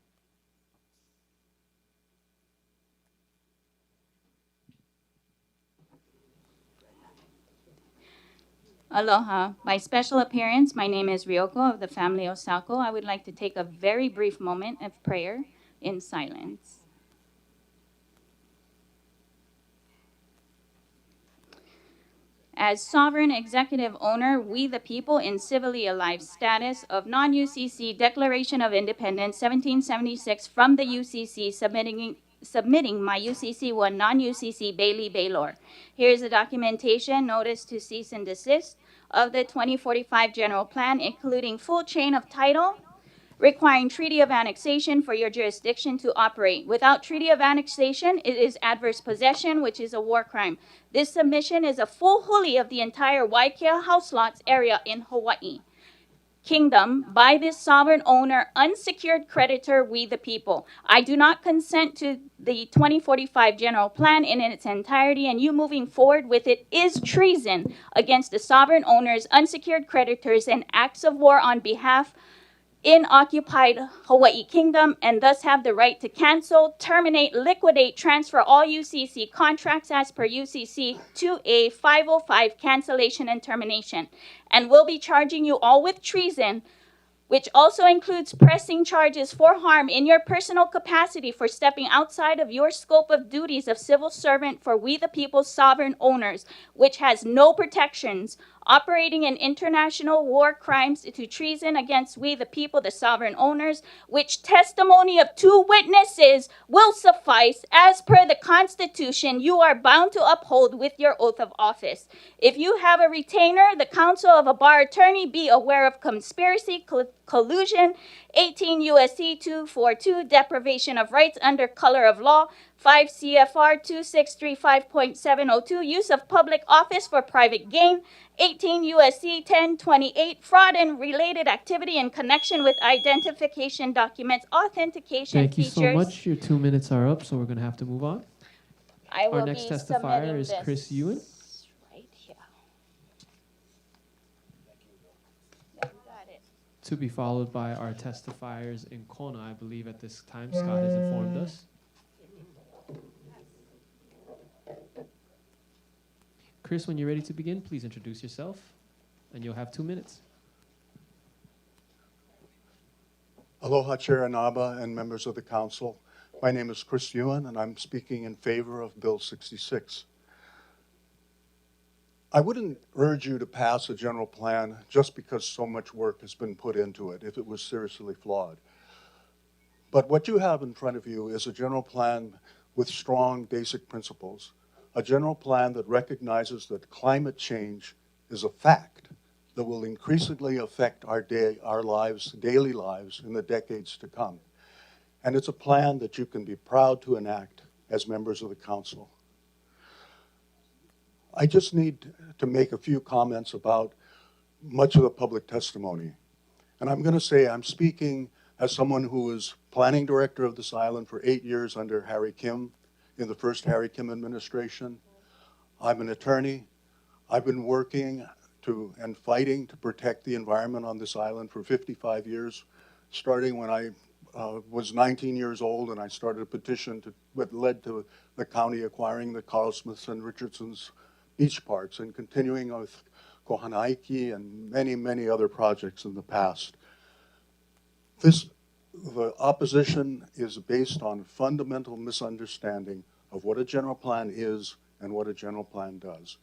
Aloha. By special appearance, my name is Ryoko of the family Osako. I would like to take a very brief moment of prayer in silence. as sovereign executive owner, we the people in civilly alive status of non-UCC Declaration of Independence 1776 from the UCC submitting my UCC 1 non-UCC Bailey Baylor. Here's the documentation notice to cease and desist of the 2045 general plan, including full chain of title, requiring treaty of annexation for your jurisdiction to operate. Without treaty of annexation, it is adverse possession, which is a war crime. This submission is a full huli of the entire Waikia house lots area in Hawaii Kingdom by this sovereign owner, unsecured creditor, we the people. I do not consent to the 2045 general plan in its entirety, and you moving forward with it is treason against the sovereign owners, unsecured creditors, and acts of war on behalf in occupied Hawaii Kingdom, and thus have the right to cancel, terminate, liquidate, transfer all UCC contracts as per UCC 2A 505 cancellation and termination, and will be charging you all with treason, which also includes pressing charges for harm in your personal capacity for stepping outside of your scope of duties of civil servant for we the people's sovereign owners, which has no protections, operating in international war crimes to treason against we the people, the sovereign owners, which testimony of 2 witnesses will suffice as per the Constitution you are bound to uphold with your oath of office. If you have a retainer, the counsel of a bar attorney, be aware of conspiracy, collusion, 18 U.S.C. 242, deprivation of rights under color of law, 5 CFR 2635.702, use of public office for private gain, 18 U.S.C. 1028, fraud and related activity in connection with identification documents, authentication Thank you features. so much. Your 2 minutes are up, so we're going to have to move on. I will Our next be testifier submitting is this Chris Ewan. right here. Yeah, got it. To be followed by our testifiers in Kona, I believe at this time. Scott has informed us. Chris, when you're ready to begin, please introduce yourself, and you'll have 2 minutes. Aloha, Chair Inaba and members of the council. My name is Chris Ewan, and I'm speaking in favor of Bill 66. I wouldn't urge you to pass a general plan just because so much work has been put into it, if it was seriously flawed. But what you have in front of you is a general plan with strong basic principles, a general plan that recognizes that climate change is a fact that will increasingly affect our daily lives in the decades to come. And it's a plan that you can be proud to enact as members of the council. I just need to make a few comments about much of the public testimony. And I'm going to say I'm speaking as someone who was planning director of this island for 8 years under Harry Kim in the first Harry Kim administration. I'm an attorney. I've been working and fighting to protect the environment on this island for 55 years, starting when I was 19 years old and I started a petition that led to the county acquiring the Carl Smiths and Richardson's beach parks, and continuing with Kohanaiki and many, many other projects in the past. The opposition is based on fundamental misunderstanding of what a general plan is and what a general plan does.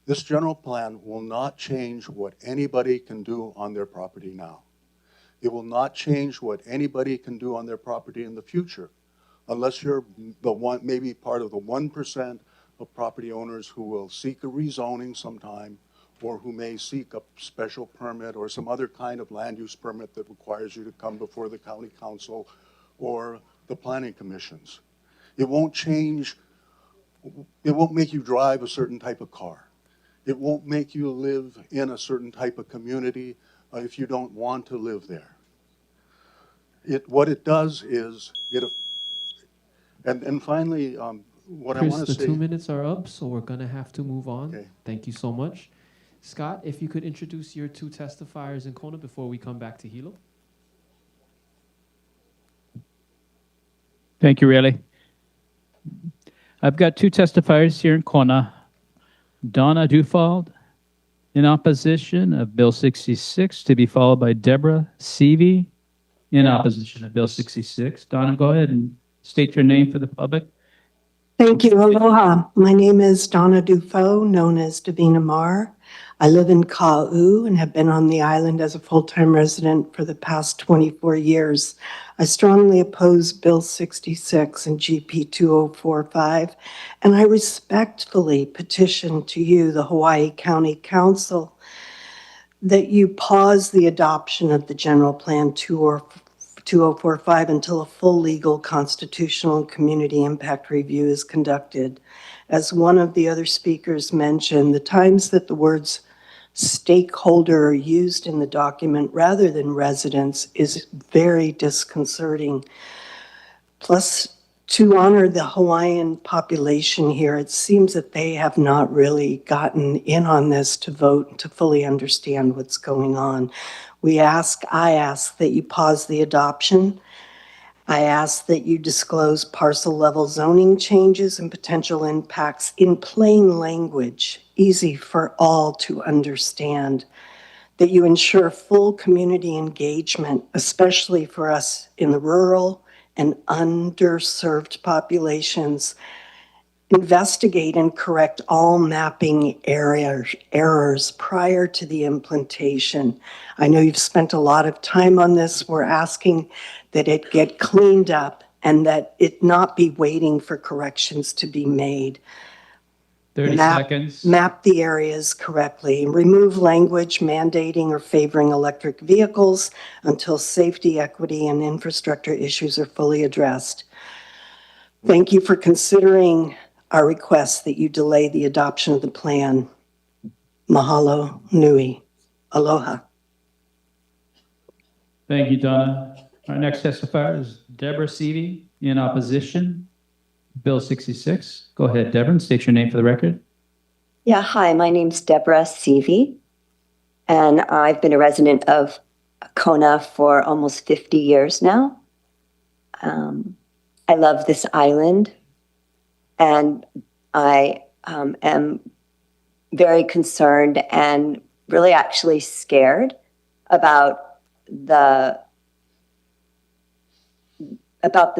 This general plan will not change what anybody can do on their property now. It will not change what anybody can do on their property in the future, unless you're maybe part of the 1% of property owners who will seek a rezoning sometime, or who may seek a special permit or some other kind of land use permit that requires you to come before the county council or the planning commissions. It won't change, it won't make you drive a certain type of car. It won't make you live in a certain type of community if you don't want to live there. What it does is, and finally, what Chris, I want to say— the 2 minutes are up, so we're going to have to move on. Okay. Thank you so much. Scott, if you could introduce your 2 testifiers in Kona before we come back to Hilo. Thank you, Riley. I've got 2 testifiers here in Kona. Donna Dufald in opposition of Bill 66, to be followed by Deborah Seavey in opposition of Bill 66. Donna, go ahead and state your name for the public. Thank you. Aloha. My name is Donna Dufault, known as Davina Marr. I live in Ka'u and have been on the island as a full-time resident for the past 24 years. I strongly oppose Bill 66 and GP 2045, and I respectfully petition to you, the Hawaii County Council, that you pause the adoption of the General Plan 2045 until a full legal, constitutional, and community impact review is conducted. As one of the other speakers mentioned, the times that the words stakeholder are used in the document rather than residents is very disconcerting. Plus, to honor the Hawaiian population here, it seems that they have not really gotten in on this to vote to fully understand what's going on. I ask that you pause the adoption. I ask that you disclose parcel level zoning changes and potential impacts in plain language, easy for all to understand. That you ensure full community engagement, especially for us in the rural and underserved populations. Investigate and correct all mapping errors prior to the implementation. I know you've spent a lot of time on this. We're asking that it get cleaned up and that it not be waiting for corrections to be made. 30 seconds. Map the areas correctly. Remove language mandating or favoring electric vehicles until safety, equity, and infrastructure issues are fully addressed. Thank you for considering our request that you delay the adoption of the plan. Mahalo nui. Aloha. Thank you, Donna. Our next testifier is Deborah Seavey in opposition. Bill 66. Go ahead, Deborah, and state your name for the record. Yeah, hi, my name's Deborah Seavey, and I've been a resident of Kona for almost 50 years now. I love this island, and I am very concerned and really actually scared about the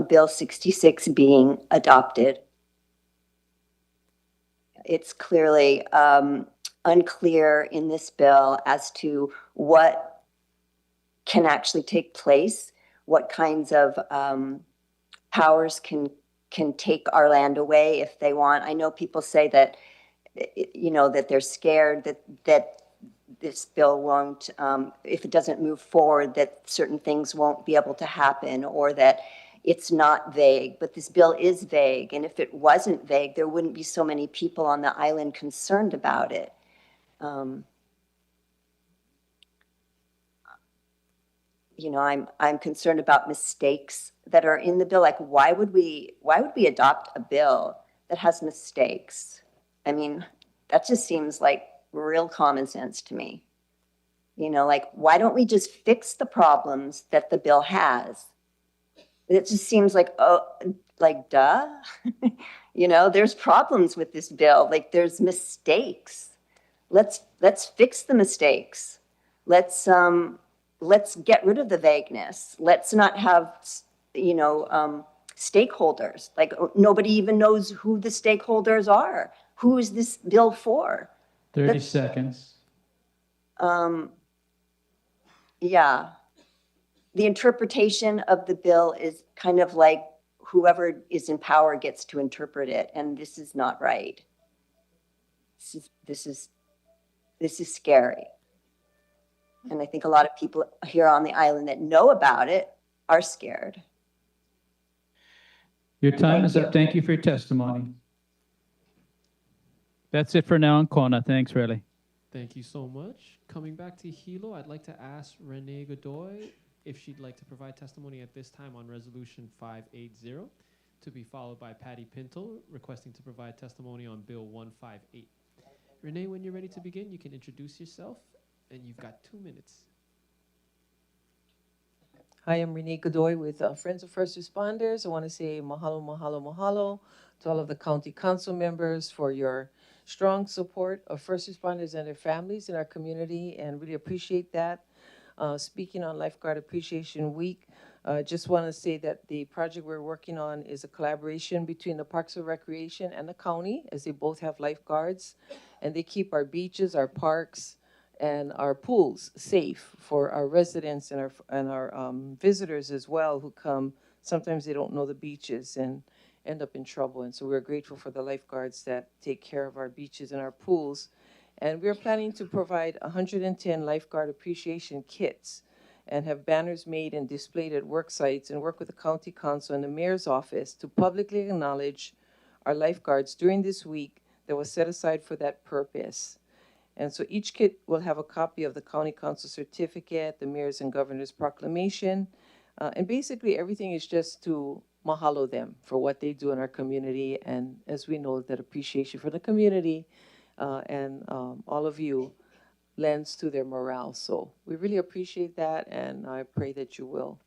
Bill 66 being adopted. It's clearly unclear in this bill as to what can actually take place, what kinds of powers can take our land away if they want. I know people say that, you know, that they're scared that this bill won't, if it doesn't move forward, that certain things won't be able to happen, or that it's not vague, but this bill is vague. And if it wasn't vague, there wouldn't be so many people on the island concerned about it. You know, I'm concerned about mistakes that are in the bill. Like, why would we adopt a bill that has mistakes? I mean, that just seems like real common sense to me. You know, like, why don't we just fix the problems that the bill has? It just seems like, oh, like, duh. You know, there's problems with this bill. Like, there's mistakes. Let's fix the mistakes. Let's get rid of the vagueness. Let's not have, you know, stakeholders. Like, nobody even knows who the stakeholders are. Who is this bill for? 30 seconds. Yeah. The interpretation of the bill is kind of like whoever is in power gets to interpret it, and this is not right. This is scary. And I think a lot of people here on the island that know about it are scared. Your time is up. Thank you for your testimony. That's it for now in Kona. Thanks, Riley. Thank you so much. Coming back to Hilo, I'd like to ask Renee Godoy if she'd like to provide testimony at this time on Resolution 580, to be followed by Patty Pinto requesting to provide testimony on Bill 158. Renee, when you're ready to begin, you can introduce yourself, and you've got 2 minutes. Hi, I'm Renee Godoy with Friends of First Responders. I want to say mahalo, mahalo, mahalo to all of the county council members for your strong support of first responders and their families in our community, and really appreciate that. Speaking on Lifeguard Appreciation Week, Just want to say that the project we're working on is a collaboration between the Parks and Recreation and the county, as they both have lifeguards, and they keep our beaches, our parks, and our pools safe for our residents and our visitors as well who come. Sometimes they don't know the beaches and end up in trouble, and so we're grateful for the lifeguards that take care of our beaches and our pools. And we're planning to provide 110 lifeguard appreciation kits and have banners made and displayed at work sites and work with the county council and the mayor's office to publicly acknowledge our lifeguards during this week that was set aside for that purpose. And so each kit will have a copy of the county council certificate, the mayor's and governor's proclamation, and basically everything is just to mahalo them for what they do in our community. And as we know, that appreciation for the community and all of you lends to their morale. So we really appreciate that, and I pray that you will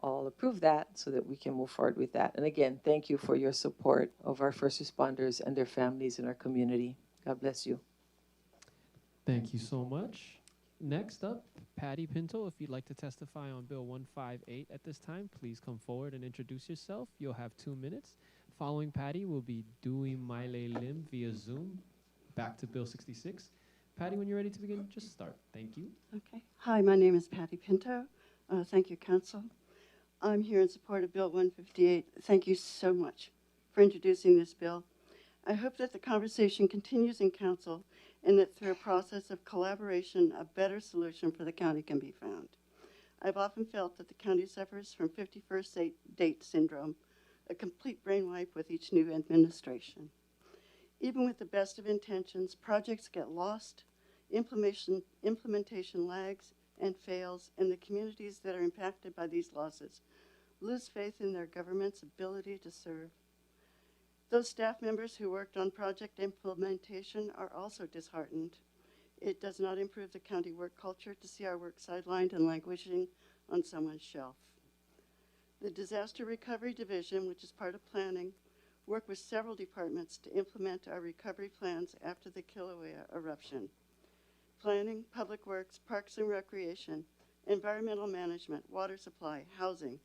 all approve that so that we can move forward with that. And again, thank you for your support of our first responders and their families in our community. God bless you. Thank you so much. Next up, Patty Pinto, if you'd like to testify on Bill 158 at this time, please come forward and introduce yourself. You'll have 2 minutes. Following Patty will be Dewey Miley Lim via Zoom. Back to Bill 66. Patty, when you're ready to begin, just start. Thank you. Okay. Hi, my name is Patty Pinto. Thank you, Council. I'm here in support of Bill 158. Thank you so much for introducing this bill. I hope that the conversation continues in Council and that through a process of collaboration, a better solution for the county can be found. I've often felt that the county suffers from 51st date syndrome, a complete brain wipe with each new administration. Even with the best of intentions, projects get lost, implementation lags and fails, and the communities that are impacted by these losses lose faith in their government's ability to serve. Those staff members who worked on project implementation are also disheartened. It does not improve the county work culture to see our work sidelined and languishing on someone's shelf. The Disaster Recovery Division, which is part of planning, worked with several departments to implement our recovery plans after the Kilauea eruption. Planning, Public Works, Parks and Recreation, Environmental Management, Water Supply, Housing,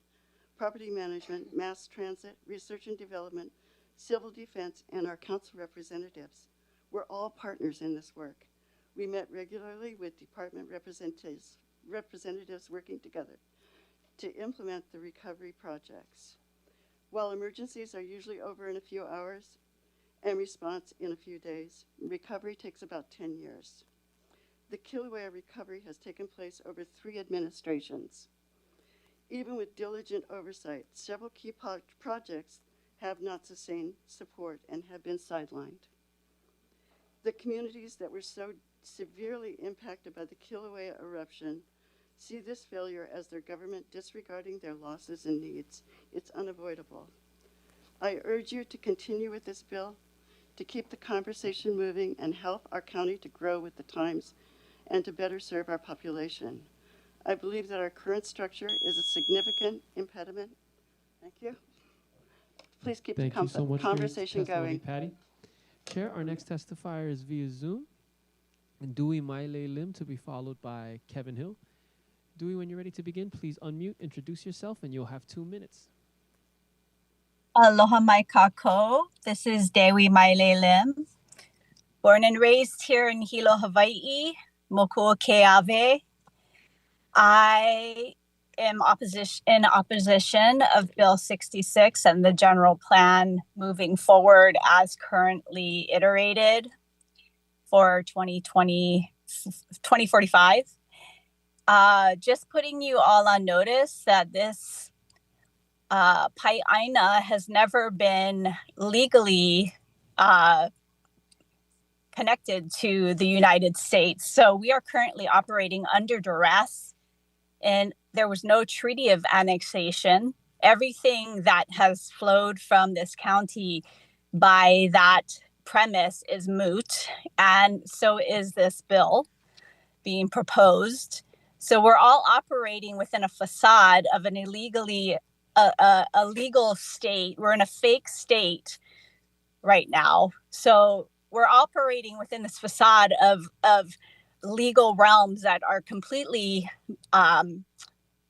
Property Management, Mass Transit, Research and Development, Civil Defense, and our council representatives. We're all partners in this work. We met regularly with department representatives working together to implement the recovery projects. While emergencies are usually over in a few hours and response in a few days, recovery takes about 10 years. The Kilauea recovery has taken place over 3 administrations. Even with diligent oversight, several key projects have not sustained support and have been sidelined. The communities that were so severely impacted by the Kilauea eruption see this failure as their government disregarding their losses and needs. It's unavoidable. I urge you to continue with this bill, to keep the conversation moving and help our county to grow with the times and to better serve our population. I believe that our current structure is a significant impediment. Thank you. Please keep the conversation going. Patty. Chair, our next testifier is via Zoom. And Dewey Miley Lim to be followed by Kevin Hill. Dewey, when you're ready to begin, please unmute, introduce yourself, and you'll have 2 minutes. Aloha mai kako. This is Dewi Miley Lim. Born and raised here in Hilo, Hawaii, Mokuo Keawe. I am in opposition of Bill 66 and the general plan moving forward as currently iterated for 2045. Just putting you all on notice that this Pai'aina has never been legally connected to the United States. So we are currently operating under duress, and there was no treaty of annexation. Everything that has flowed from this county by that premise is moot, and so is this bill being proposed. So we're all operating within a facade of an a legal state. We're in a fake state right now. So we're operating within this facade of legal realms that are completely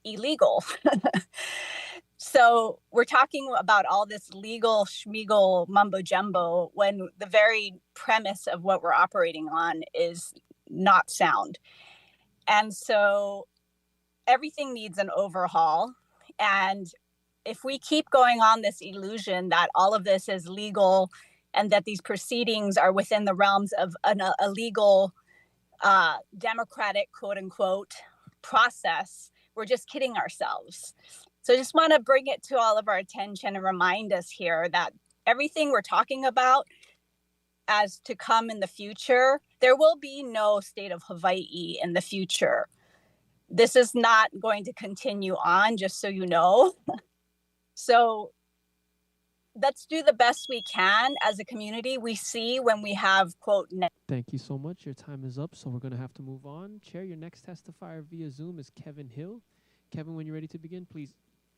illegal. So we're talking about all this legal schmiegel mumbo jumbo when the very premise of what we're operating on is not sound. And so everything needs an overhaul. And if we keep going on this illusion that all of this is legal and that these proceedings are within the realms of a legal, democratic, quote unquote, process, we're just kidding ourselves. So I just want to bring it to all of our attention and remind us here that everything we're talking about as to come in the future, there will be no state of Hawaii in the future. This is not going to continue on, just so you know. So let's do the best we can as a community. We see when we have, quote, Thank you so much. Your time is up, so we're going to have to move on. Chair, your next testifier via Zoom is Kevin Hill. Kevin, when you're ready to begin, please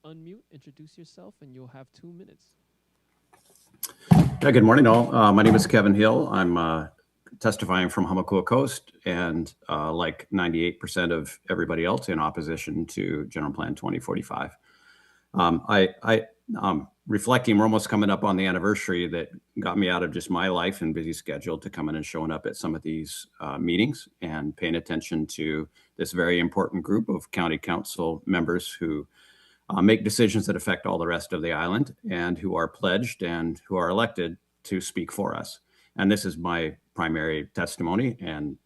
unmute, introduce yourself, and you'll have 2 minutes. Yeah, good morning, all. My name is Kevin Hill. I'm testifying from Hamakua Coast, and like 98% of everybody else, in opposition to General Plan 2045. Reflecting, we're almost coming up on the anniversary that got me out of just my life and busy schedule to coming and showing up at some of these meetings and paying attention to this very important group of county council members who make decisions that affect all the rest of the island and who are pledged and who are elected to speak for us. And this is my primary testimony, and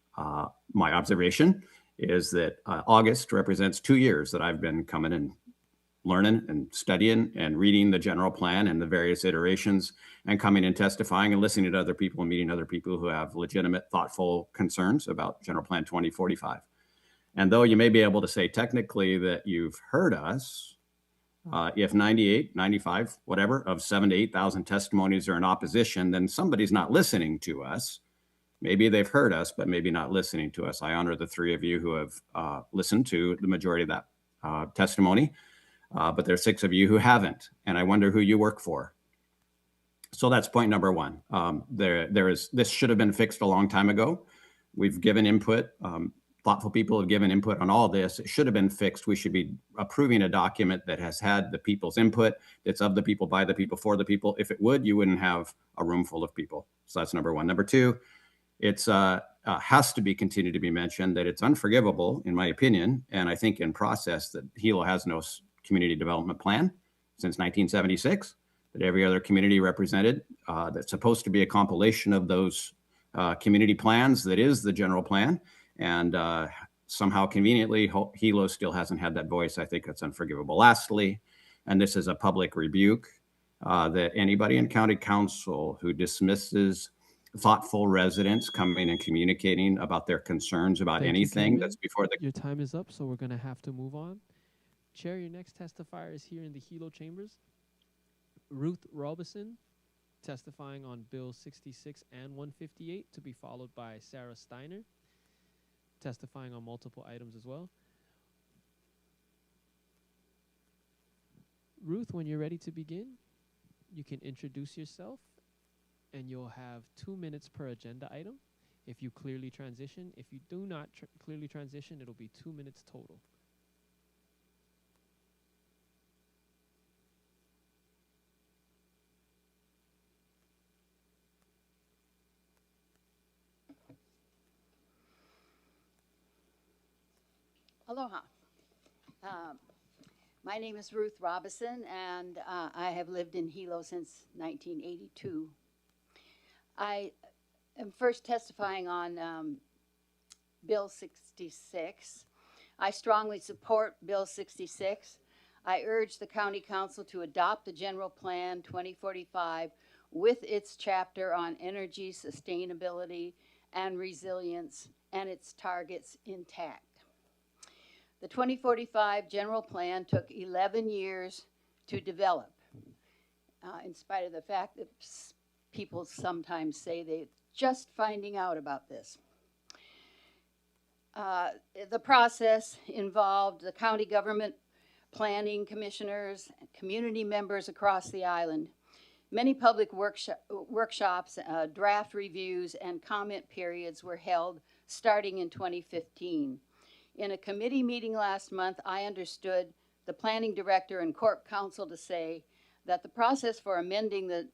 my observation is that August represents 2 years that I've been coming and learning and studying and reading the general plan and the various iterations and coming and testifying and listening to other people and meeting other people who have legitimate, thoughtful concerns about General Plan 2045. And though you may be able to say technically that you've heard us, if 98, 95, whatever, of 7,000 to 8,000 testimonies are in opposition, then somebody's not listening to us. Maybe they've heard us, but maybe not listening to us. I honor the 3 of you who have listened to the majority of that testimony. But there are 6 of you who haven't, and I wonder who you work for. So that's point number 1. This should have been fixed a long time ago. We've given input. Thoughtful people have given input on all this. It should have been fixed. We should be approving a document that has had the people's input, that's of the people, by the people, for the people. If it would, you wouldn't have a room full of people. So that's number 1. Number 2, it's has to be continued to be mentioned that it's unforgivable, in my opinion, and I think in process, that Hilo has no community development plan since 1976, that every other community represented that's supposed to be a compilation of those community plans that is the general plan, and somehow conveniently Hilo still hasn't had that voice. I think that's unforgivable. Lastly, and this is a public rebuke, that anybody in county council who dismisses thoughtful residents coming and communicating about their concerns about anything that's before the... Your time is up, so we're going to have to move on. Chair, your next testifier is here in the Hilo chambers. Ruth Robison, testifying on Bill 66 and 158, to be followed by Sarah Steiner, testifying on multiple items as well. Ruth, when you're ready to begin, you can introduce yourself, and you'll have 2 minutes per agenda item. If you clearly transition, if you do not clearly transition, it'll be 2 minutes total. Aloha. My name is Ruth Robison, and I have lived in Hilo since 1982. I am first testifying on Bill 66. I strongly support Bill 66. I urge the County Council to adopt the General Plan 2045 with its chapter on energy, sustainability, and resilience, and its targets intact. The 2045 General Plan took 11 years to develop, in spite of the fact that people sometimes say they're just finding out about this. The process involved the county government, planning commissioners, community members across the island. Many public workshops, draft reviews, and comment periods were held starting in 2015. In a committee meeting last month, I understood the planning director and corp counsel to say that the process for amending the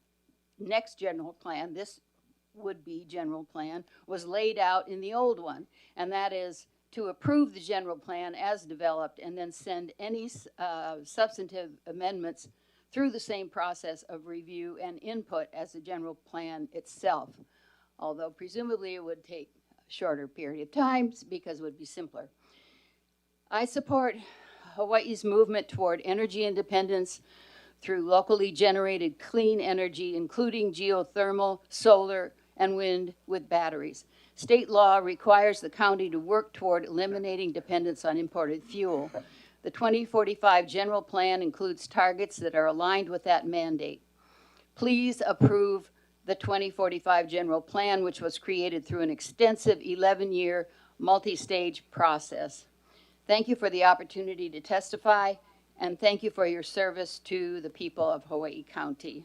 next general plan, this would-be general plan, was laid out in the old one, and that is to approve the general plan as developed and then send any substantive amendments through the same process of review and input as the general plan itself, although presumably it would take a shorter period of time because it would be simpler. I support Hawaii's movement toward energy independence through locally generated clean energy, including geothermal, solar, and wind with batteries. State law requires the county to work toward eliminating dependence on imported fuel. The 2045 general plan includes targets that are aligned with that mandate. Please approve the 2045 general plan, which was created through an extensive 11-year multi-stage process. Thank you for the opportunity to testify, and thank you for your service to the people of Hawaii County.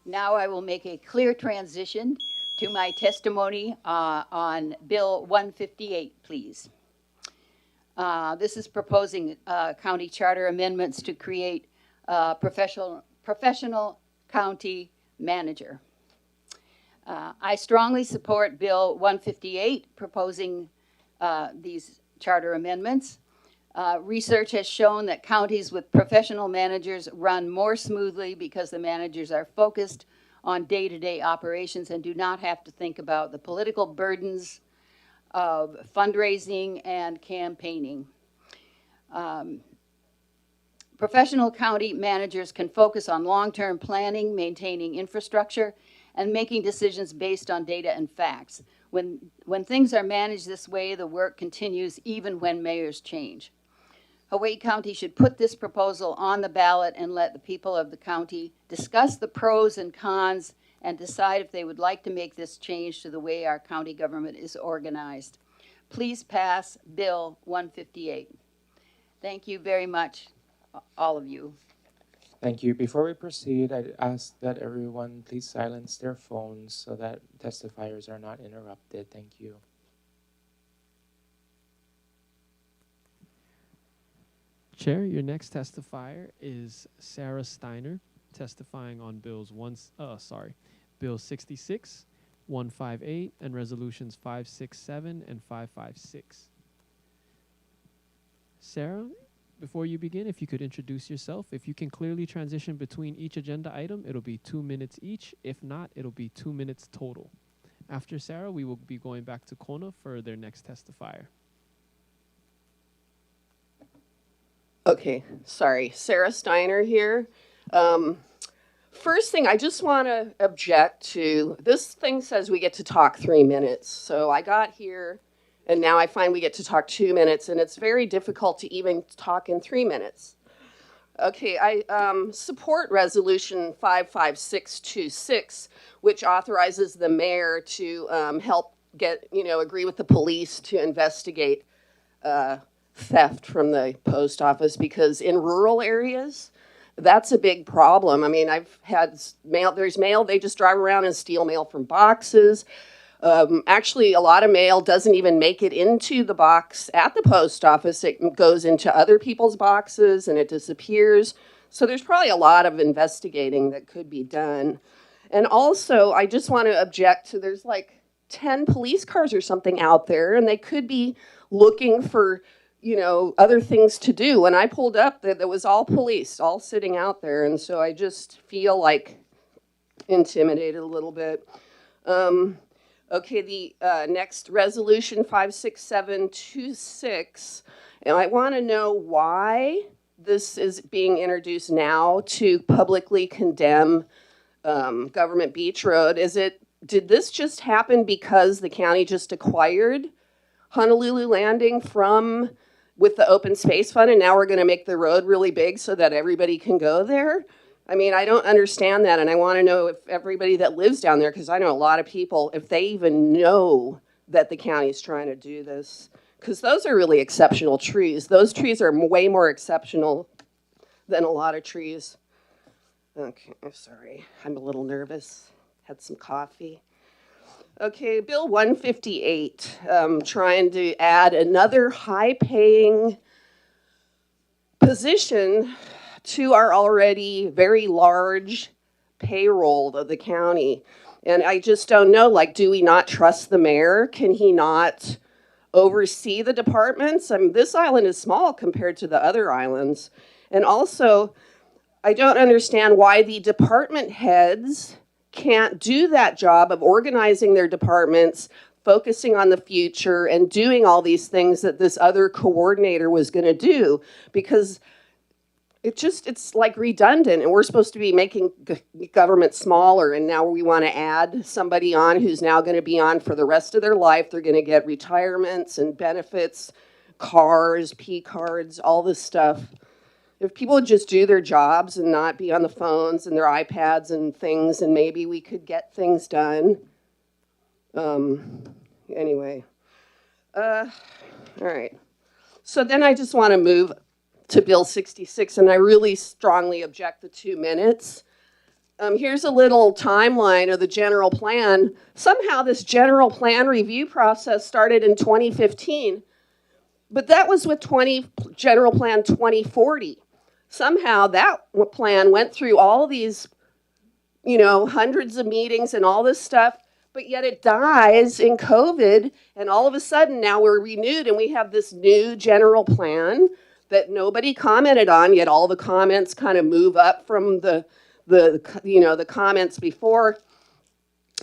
Now I will make a clear transition to my testimony on Bill 158, please. This is proposing county charter amendments to create a professional county manager. I strongly support Bill 158, proposing these charter amendments. Research has shown that counties with professional managers run more smoothly because the managers are focused on day-to-day operations and do not have to think about the political burdens of fundraising and campaigning. Professional county managers can focus on long-term planning, maintaining infrastructure, and making decisions based on data and facts. When things are managed this way, the work continues even when mayors change. Hawaii County should put this proposal on the ballot and let the people of the county discuss the pros and cons and decide if they would like to make this change to the way our county government is organized. Please pass Bill 158. Thank you very much, all of you. Thank you. Before we proceed, I'd ask that everyone please silence their phones so that testifiers are not interrupted. Thank you. Chair, your next testifier is Sarah Steiner, testifying on Bill 66, 158, and Resolutions 567 and 556. Sarah, before you begin, if you could introduce yourself. If you can clearly transition between each agenda item, it'll be 2 minutes each. If not, it'll be 2 minutes total. After Sarah, we will be going back to Kona for their next testifier. Okay, sorry, Sarah Steiner here. First thing, I just want to object to, this thing says we get to talk 3 minutes. So I got here and now I find we get to talk 2 minutes, and it's very difficult to even talk in 3 minutes. Okay, I support Resolution 55626, which authorizes the mayor to help agree with the police to investigate theft from the post office, because in rural areas, that's a big problem. I mean, I've had mail, there's mail, they just drive around and steal mail from boxes. Actually, a lot of mail doesn't even make it into the box at the post office. It goes into other people's boxes and it disappears. So there's probably a lot of investigating that could be done. And also, I just want to object to, there's like 10 police cars or something out there, and they could be looking for, other things to do. When I pulled up, there was all police, all sitting out there. And so I just feel like intimidated a little bit. Okay, the next resolution, 56726, and I want to know why this is being introduced now to publicly condemn Government Beach Road. Did this just happen because the county just acquired Honolulu Landing with the Open Space Fund, and now we're going to make the road really big so that everybody can go there? I mean, I don't understand that, and I want to know if everybody that lives down there, because I know a lot of people, if they even know that the county is trying to do this, because those are really exceptional trees. Those trees are way more exceptional than a lot of trees. Okay, I'm sorry. I'm a little nervous. Had some coffee. Okay, Bill 158, trying to add another high-paying position to our already very large payroll of the county. And I just don't know, like, do we not trust the mayor? Can he not oversee the departments? I mean, this island is small compared to the other islands. And also, I don't understand why the department heads can't do that job of organizing their departments, focusing on the future, and doing all these things that this other coordinator was going to do, because it's like redundant, and we're supposed to be making government smaller, and now we want to add somebody on who's now going to be on for the rest of their life. They're going to get retirements and benefits, cars, P cards, all this stuff. If people would just do their jobs and not be on the phones and their iPads and things, and maybe we could get things done. Anyway. All right. So then I just want to move to Bill 66, and I really strongly object the 2 minutes. Here's a little timeline of the general plan. Somehow this general plan review process started in 2015, but that was with General Plan 2040. Somehow that plan went through all these, hundreds of meetings and all this stuff, but yet it dies in COVID, and all of a sudden now we're renewed and we have this new general plan that nobody commented on, yet all the comments kind of move up from the comments before.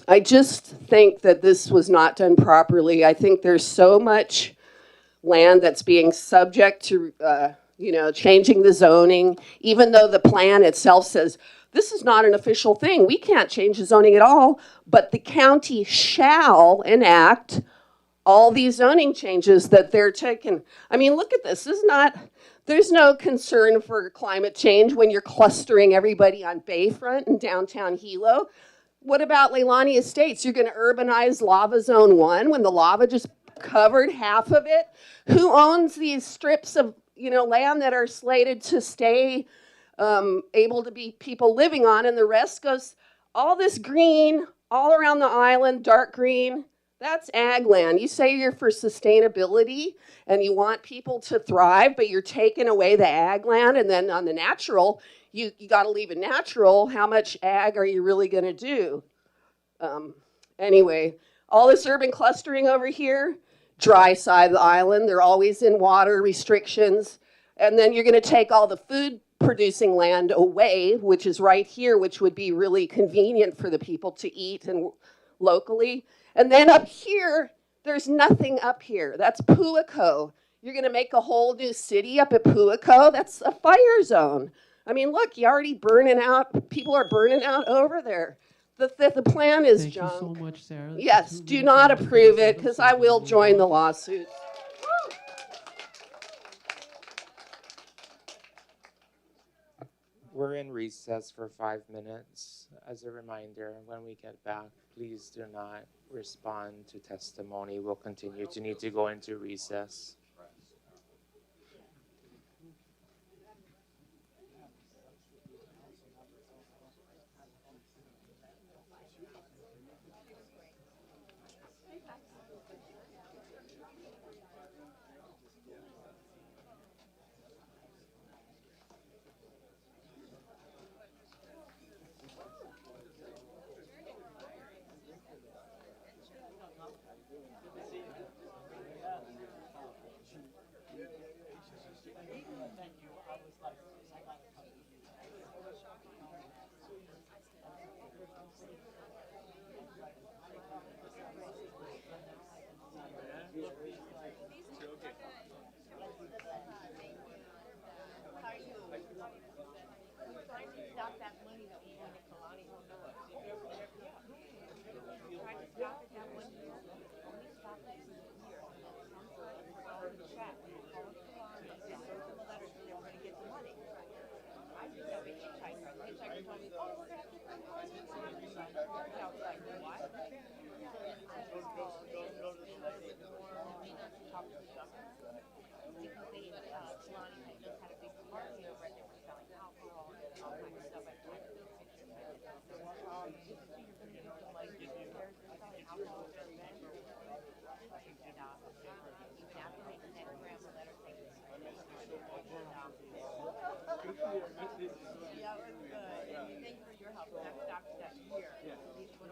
I just think that this was not done properly. I think there's so much land that's being subject to, changing the zoning, even though the plan itself says, this is not an official thing. We can't change the zoning at all, but the county shall enact all these zoning changes that they're taking. I mean, look at this. There's no concern for climate change when you're clustering everybody on Bayfront in downtown Hilo. What about Leilani Estates? You're going to urbanize Lava Zone 1 when the lava just covered half of it? Who owns these strips of land that are slated to stay able to be people living on, and the rest goes, all this green all around the island, dark green, that's ag land. You say you're for sustainability and you want people to thrive, but you're taking away the ag land, and then on the natural, you got to leave it natural. How much ag are you really going to do? Anyway, all this urban clustering over here, dry side of the island, they're always in water restrictions. And then you're going to take all the food producing land away, which is right here, which would be really convenient for the people to eat and locally. And then up here, there's nothing up here. That's Puaco. You're going to make a whole new city up at Puaco? That's a fire zone. I mean, look, you're already burning out. People are burning out over there. The plan is junk. Thank you so much, Sarah. Yes, do not approve it, because I will join the lawsuit. We're in recess for 5 minutes. As a reminder, when we get back, please do not respond to testimony. We'll continue to need to go into recess.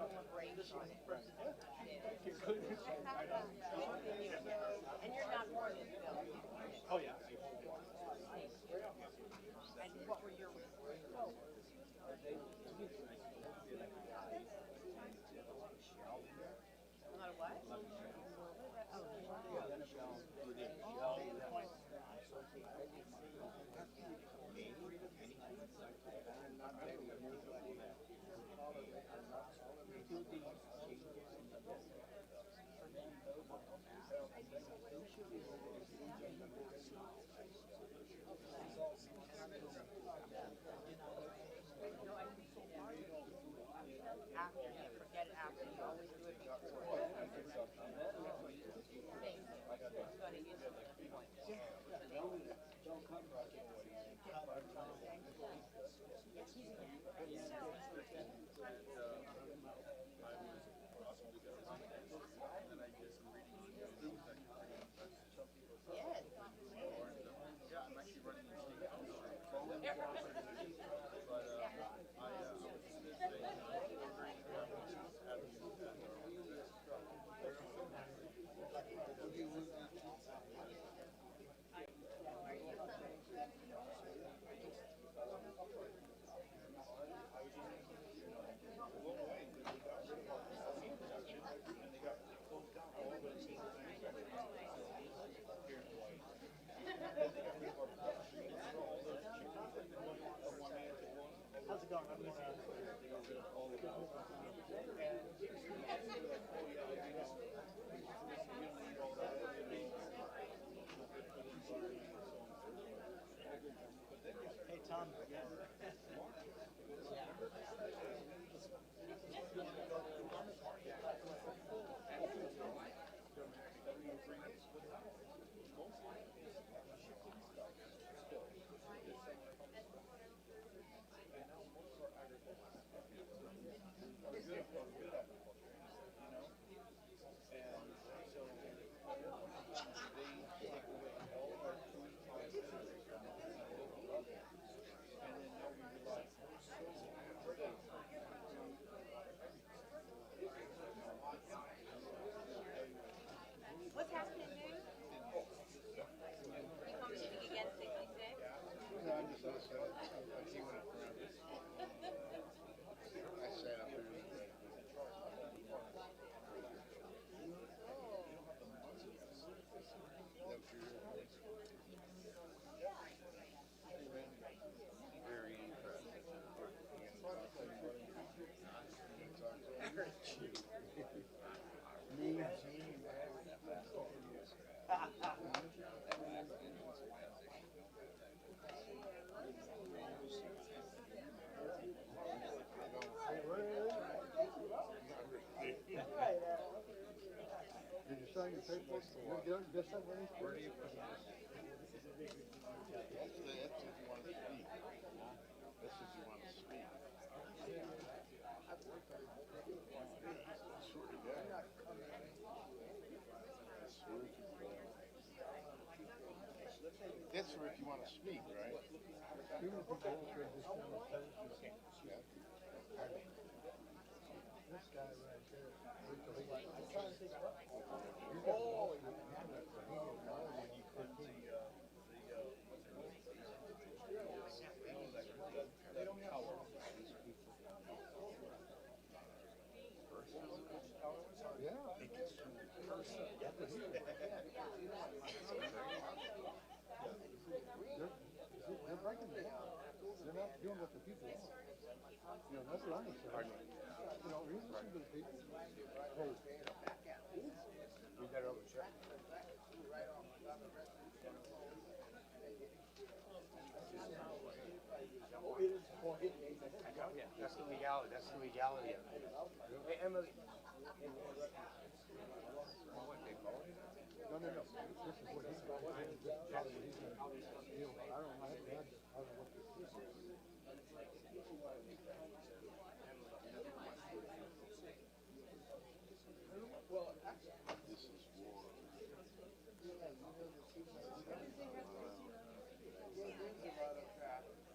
deliberation. And you're not more than Bill. Oh, yeah. And what were your not a what? After you forget it after, you always do it before. How's it going? Hey, Tom. What's happening, dude? You want me to speak again 66? No, I'm just listening. He went around. I sat up there. Very impressive. Did you sign your paperwork? Get somebody? Where do you put this? That's if you want to speak. This is you want to speak. Swear to God. I swear to God. That's for if you want to speak, right? Even if you go through this this guy right there. I'm trying to think what. Oh, when you put the they don't have yeah. They're breaking it down. They're not doing what the people want. You know, that's what I'm saying. You know, you listen to the people. Hey, we got over check. Yeah, that's the legality. That's the legality of it. Hey, Emily. No. This is what he's going to do. This is probably what he's going to deal with. I don't know. I don't know what this is. Well, this is war.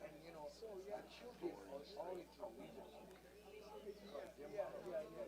And you know, so yeah, children always always tell me. Yeah.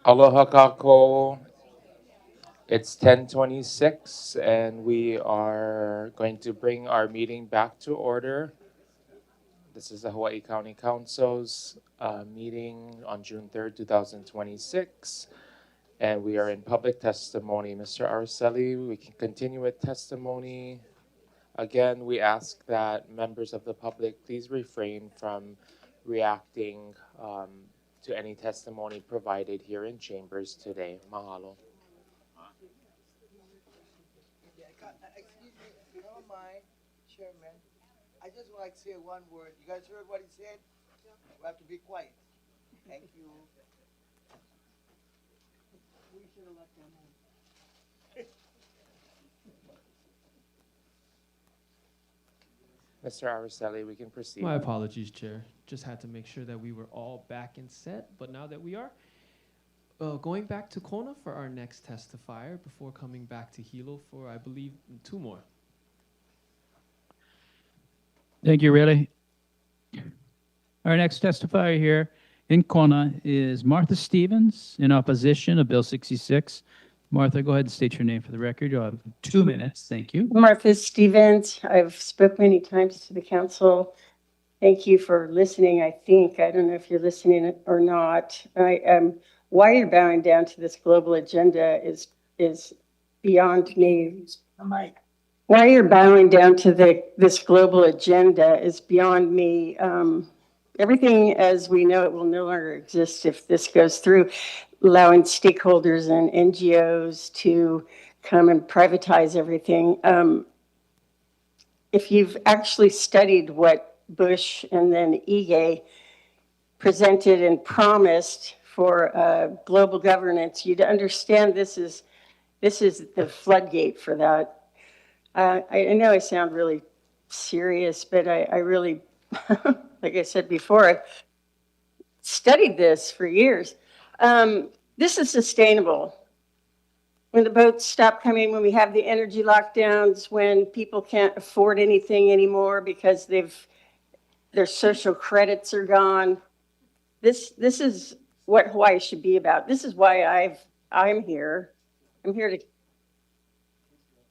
Aloha kako. It's 10:26 and we are going to bring our meeting back to order. This is the Hawaii County Council's meeting on June 3rd, 2026. And we are in public testimony. Mr. Araceli, we can continue with testimony. Again, we ask that members of the public please refrain from reacting to any testimony provided here in chambers today. Mahalo. Excuse me, if you don't mind, Chairman, I just would like to say one word. You guys heard what he said? We have to be quiet. Thank you. We should have let them in. Mr. Araceli, we can proceed. My apologies, Chair. Just had to make sure that we were all back in set, but now that we are, going back to Kona for our next testifier before coming back to Hilo for, I believe, 2 more. Thank you, Riley. Our next testifier here in Kona is Martha Stevens in opposition of Bill 66. Martha, go ahead and state your name for the record. You'll have 2 minutes. Thank you. Martha Stevens. I've spoke many times to the council. Thank you for listening, I think. I don't know if you're listening or not. Why you're bowing down to this global agenda is beyond me. Why you're bowing down to this global agenda is beyond me. Everything as we know it will no longer exist if this goes through, allowing stakeholders and NGOs to come and privatize everything. If you've actually studied what Bush and then Ige presented and promised for global governance, you'd understand this is the floodgate for that. I know I sound really serious, but I really, like I said before, I've studied this for years. This is sustainable. When the boats stop coming, when we have the energy lockdowns, when people can't afford anything anymore because their social credits are gone. This is what Hawaii should be about. This is why I'm here. I'm here to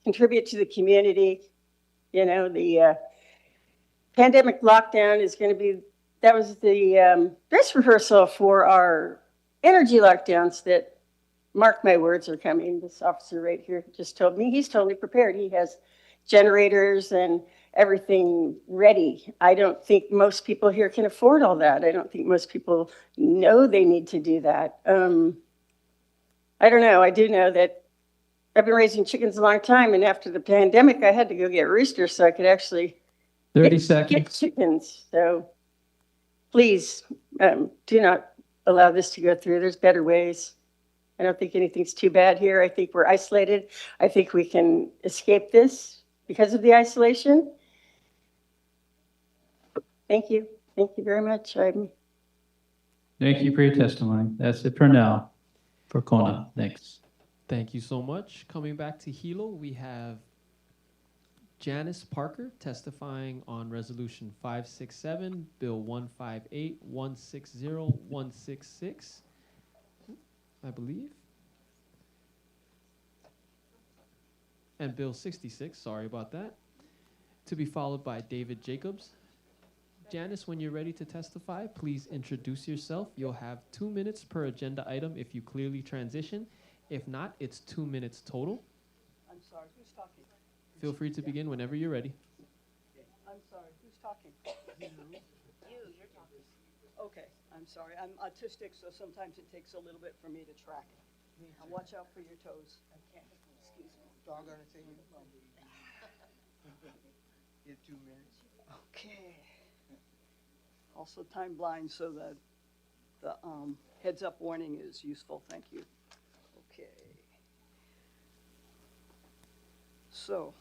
contribute to the community. You know, the pandemic lockdown is going to be, that was the dress rehearsal for our energy lockdowns that, mark my words, are coming. This officer right here just told me he's totally prepared. He has generators and everything ready. I don't think most people here can afford all that. I don't think most people know they need to do that. I don't know. I do know that I've been raising chickens a long time, and after the pandemic, I had to go get roosters so I could actually 30 get seconds. chickens. So please do not allow this to go through. There's better ways. I don't think anything's too bad here. I think we're isolated. I think we can escape this because of the isolation. Thank you. Thank you very much. Thank you for your testimony. That's it for now. For Kona. Thanks. Thank you so much. Coming back to Hilo, we have Janice Parker testifying on Resolution 567, Bill 158, 160, 166, I believe. And Bill 66, sorry about that. To be followed by David Jacobs. Janice, when you're ready to testify, please introduce yourself. You'll have 2 minutes per agenda item if you clearly transition. If not, it's 2 minutes total. I'm sorry, who's talking? Feel free to begin whenever you're ready. I'm sorry, who's talking? You're talking. Okay, I'm sorry. I'm autistic, so sometimes it takes a little bit for me to track. Now watch out for your toes. I can't, excuse me. Dog on the thing. You have 2 minutes. Okay. Also time blind, so that the heads up warning is useful. Thank you. Okay. So,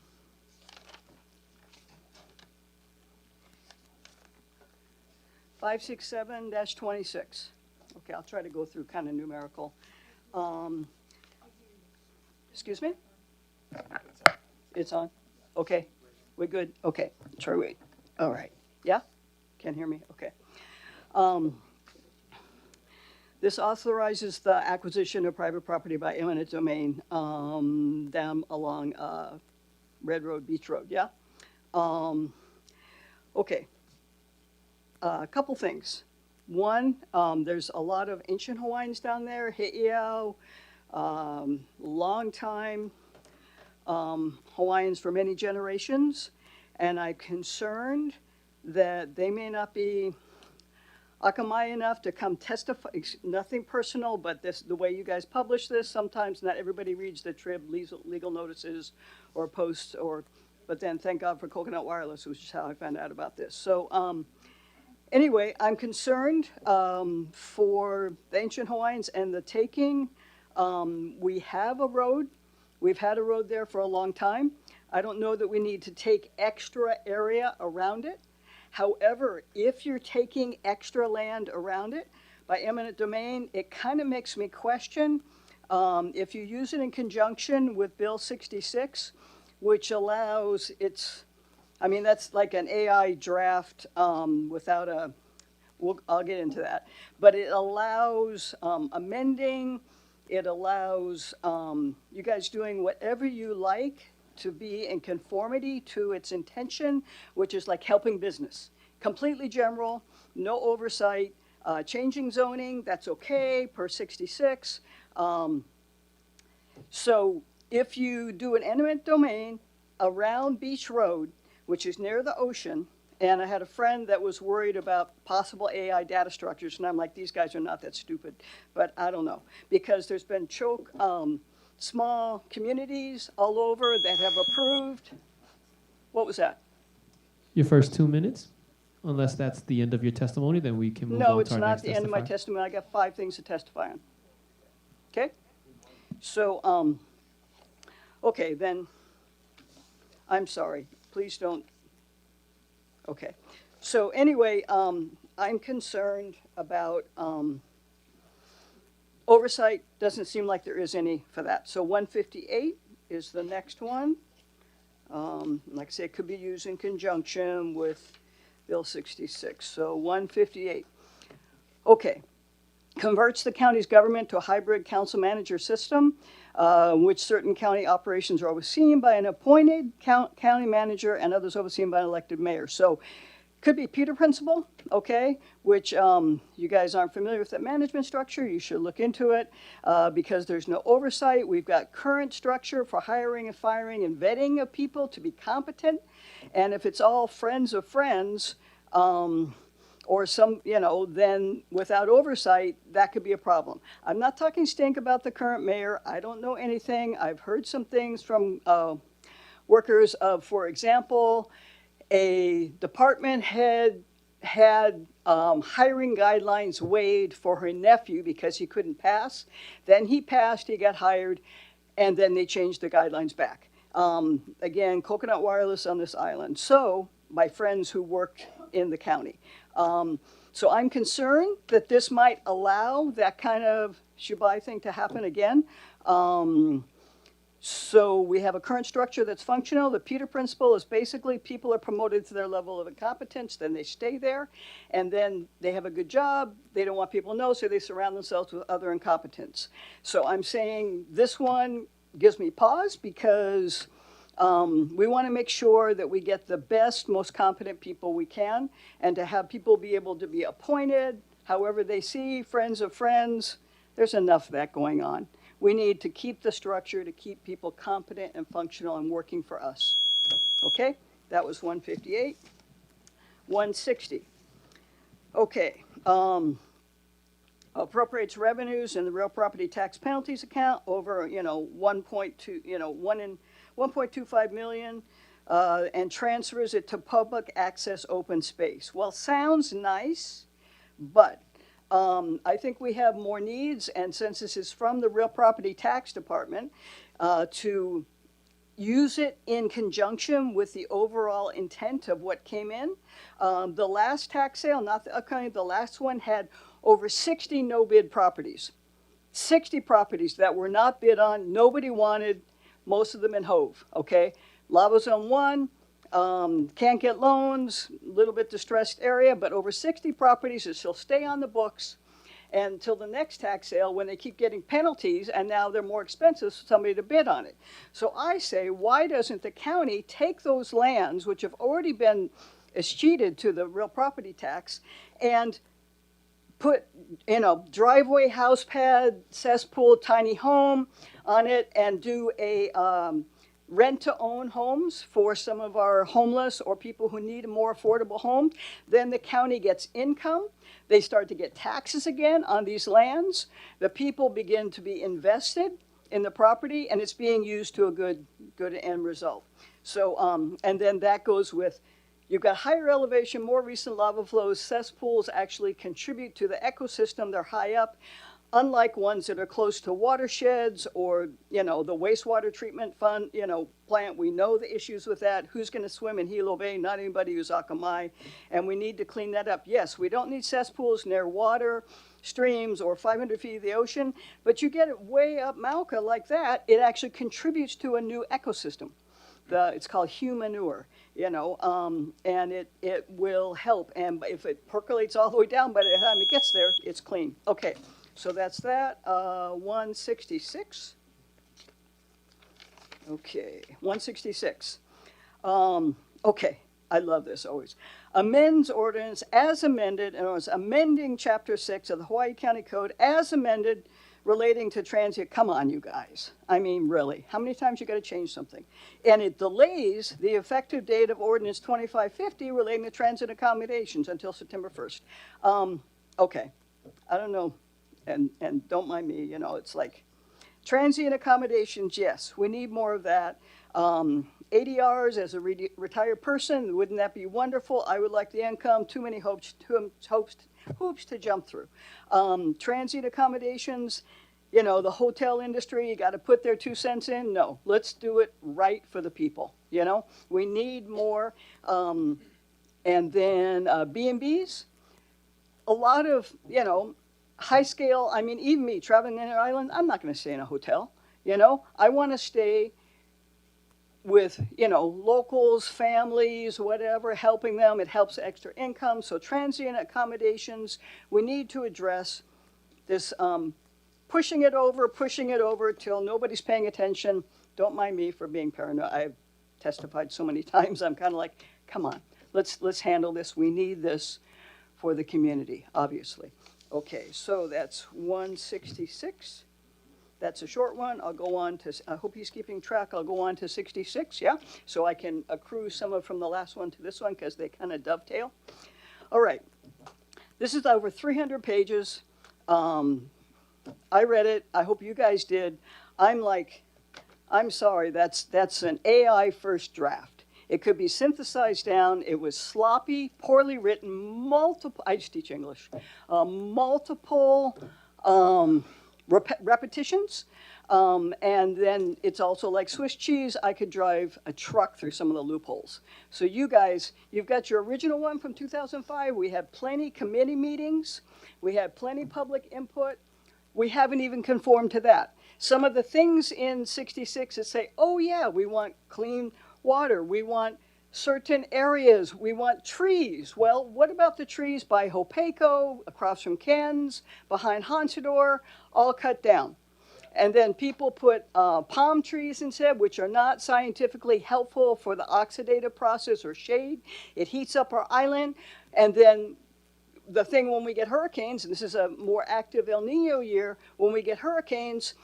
(567-26). Okay, I'll try to go through kind of numerical. Excuse me? It's on? Okay. We're good? Okay. Try wait. All right. Yeah? Can't hear me? Okay. This authorizes the acquisition of private property by eminent domain down along Red Road, Beach Road, yeah? Okay. A couple things. One, there's a lot of ancient Hawaiians down there, Heiau, long time Hawaiians for many generations, and I'm concerned that they may not be akamai enough to come testify. Nothing personal, but this, the way you guys publish this, sometimes not everybody reads the trib legal notices or posts, but then thank God for Coconut Wireless, which is how I found out about this. So anyway, I'm concerned for the ancient Hawaiians and the taking. We have a road. We've had a road there for a long time. I don't know that we need to take extra area around it. However, if you're taking extra land around it by eminent domain, it kind of makes me question if you use it in conjunction with Bill 66, which allows that's like an AI draft without I'll get into that. But it allows amending, it allows you guys doing whatever you like to be in conformity to its intention, which is like helping business. Completely general, no oversight, changing zoning, that's okay, per 66. So if you do an eminent domain around Beach Road, which is near the ocean, and I had a friend that was worried about possible AI data structures, and I'm like, these guys are not that stupid, but I don't know. Because there's been small communities all over that have approved. What was that? Your first 2 minutes, unless that's the end of your testimony, then we can move on to our next No, it's not the end of my testimony. I got 5 things to testify on. Okay? So, okay, then, I'm sorry. Please don't. Okay. So anyway, I'm concerned about oversight. Doesn't seem like there is any for that. So 158 is the next one. Like I say, it could be used in conjunction with Bill 66. So 158. Okay. Converts the county's government to a hybrid council manager system, which certain county operations are overseen by an appointed county manager and others overseen by an elected mayor. So could be Peter Principle, okay, which you guys aren't familiar with that management structure. You should look into it because there's no oversight. We've got current structure for hiring and firing and vetting of people to be competent. And if it's all friends of friends, or some, then without oversight, that could be a problem. I'm not talking stink about the current mayor. I don't know anything. I've heard some things from workers of, for example, a department head had hiring guidelines waived for her nephew because he couldn't pass. Then he passed, he got hired, and then they changed the guidelines back. Again, Coconut Wireless on this island. So, my friends who worked in the county. So I'm concerned that this might allow that kind of Shubai thing to happen again. So we have a current structure that's functional. The Peter principle is basically people are promoted to their level of incompetence, then they stay there, and then they have a good job. They don't want people to know, so they surround themselves with other incompetents. So I'm saying this one gives me pause because we want to make sure that we get the best, most competent people we can, and to have people be able to be appointed however they see, friends of friends. There's enough of that going on. We need to keep the structure to keep people competent and functional and working for us. Okay, that was 158. 160. Okay, appropriates revenues in the real property tax penalties account over 1.25 million, and transfers it to public access open space. Well, sounds nice, but I think we have more needs, and since this is from the Real Property Tax Department, to use it in conjunction with the overall intent of what came in. The last tax sale, not the upcoming, the last one had over 60 no-bid properties. 60 properties that were not bid on, nobody wanted, most of them in Hove, okay? Lava Zone 1, can't get loans, a little bit distressed area, but over 60 properties that shall stay on the books until the next tax sale when they keep getting penalties and now they're more expensive for somebody to bid on it. So I say, why doesn't the county take those lands, which have already been escheated to the real property tax, and put, driveway, house pad, cesspool, tiny home on it, and do a rent-to-own homes for some of our homeless or people who need a more affordable home. Then the county gets income. They start to get taxes again on these lands. The people begin to be invested in the property, and it's being used to a good end result. So, and then that goes with, you've got higher elevation, more recent lava flows. Cesspools actually contribute to the ecosystem. They're high up. Unlike ones that are close to watersheds or, the wastewater treatment plant, we know the issues with that. Who's going to swim in Hilo Bay? Not anybody who's Akamai. And we need to clean that up. Yes, we don't need cesspools near water, streams, or 500 feet of the ocean, but you get it way up Mauka like that, it actually contributes to a new ecosystem. It's called humanure, and it will help. And if it percolates all the way down, by the time it gets there, it's clean. Okay. So that's that, 166. Okay, 166. Okay, I love this always. Amends ordinance as amended, and it was amending Chapter 6 of the Hawaii County Code as amended relating to transient. Come on, you guys. I mean, really, how many times you got to change something? And it delays the effective date of Ordinance 2550 relating to transit accommodations until September 1st. Okay, I don't know. And don't mind me, it's like transient accommodations, yes, we need more of that. ADRs as a retired person, wouldn't that be wonderful? I would like the income, too many hoops to jump through. Transient accommodations, the hotel industry, you got to put their 2 cents in. No, let's do it right for the people, We need more. And then B&Bs, a lot of, high scale, I mean, even me traveling in an island, I'm not going to stay in a hotel. I want to stay with, locals, families, whatever, helping them. It helps extra income. So transient accommodations, we need to address this pushing it over till nobody's paying attention. Don't mind me for being paranoid. I've testified so many times. I'm kind of like, come on, let's handle this. We need this for the community, obviously. Okay, so that's 166. That's a short one. I'll go on to, I hope he's keeping track. I'll go on to 66, yeah? So I can accrue some of from the last one to this one because they kind of dovetail. All right, This is over 300 pages. I read it. I hope you guys did. I'm sorry, that's an AI first draft. It could be synthesized down. It was sloppy, poorly written, multiple, I just teach English, multiple repetitions. And then it's also like Swiss cheese. I could drive a truck through some of the loopholes. So you guys, you've got your original one from 2005. We had plenty committee meetings. We had plenty public input. We haven't even conformed to that. Some of the things in 66 that say, oh yeah, we want clean water, we want certain areas, we want trees. Well, what about the trees by Hopeco, across from Ken's, behind Hansador, all cut down? And then people put palm trees instead, which are not scientifically helpful for the oxidative process or shade. It heats up our island. And then the thing when we get hurricanes, and this is a more active El Nino year, when we get hurricanes,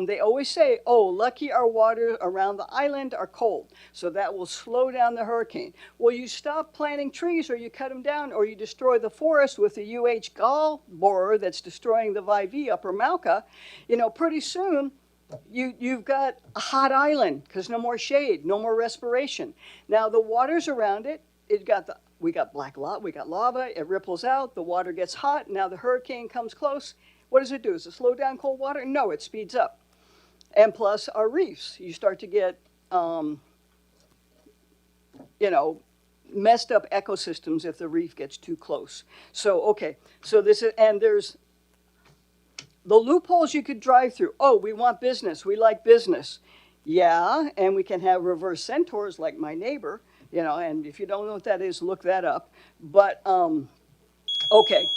they always say, oh, lucky our waters around the island are cold. So that will slow down the hurricane. Well, you stop planting trees or you cut them down or you destroy the forest with the gall borer that's destroying the Vivi upper Malca, you know, pretty soon you've got a hot island because no more shade, no more respiration. Now the waters around it, we got we got lava, it ripples out, the water gets hot, now the hurricane comes close. What does it do? Does it slow down cold water? No, it speeds up. And plus our reefs, you start to get, you know, messed up ecosystems if the reef gets too close. So, okay, so this is, and there's the loopholes you could drive through. Oh, we want business, we like business. Yeah, and we can have reverse centaurs like my neighbor, you know, and if you don't know what that is, look that up. But, okay.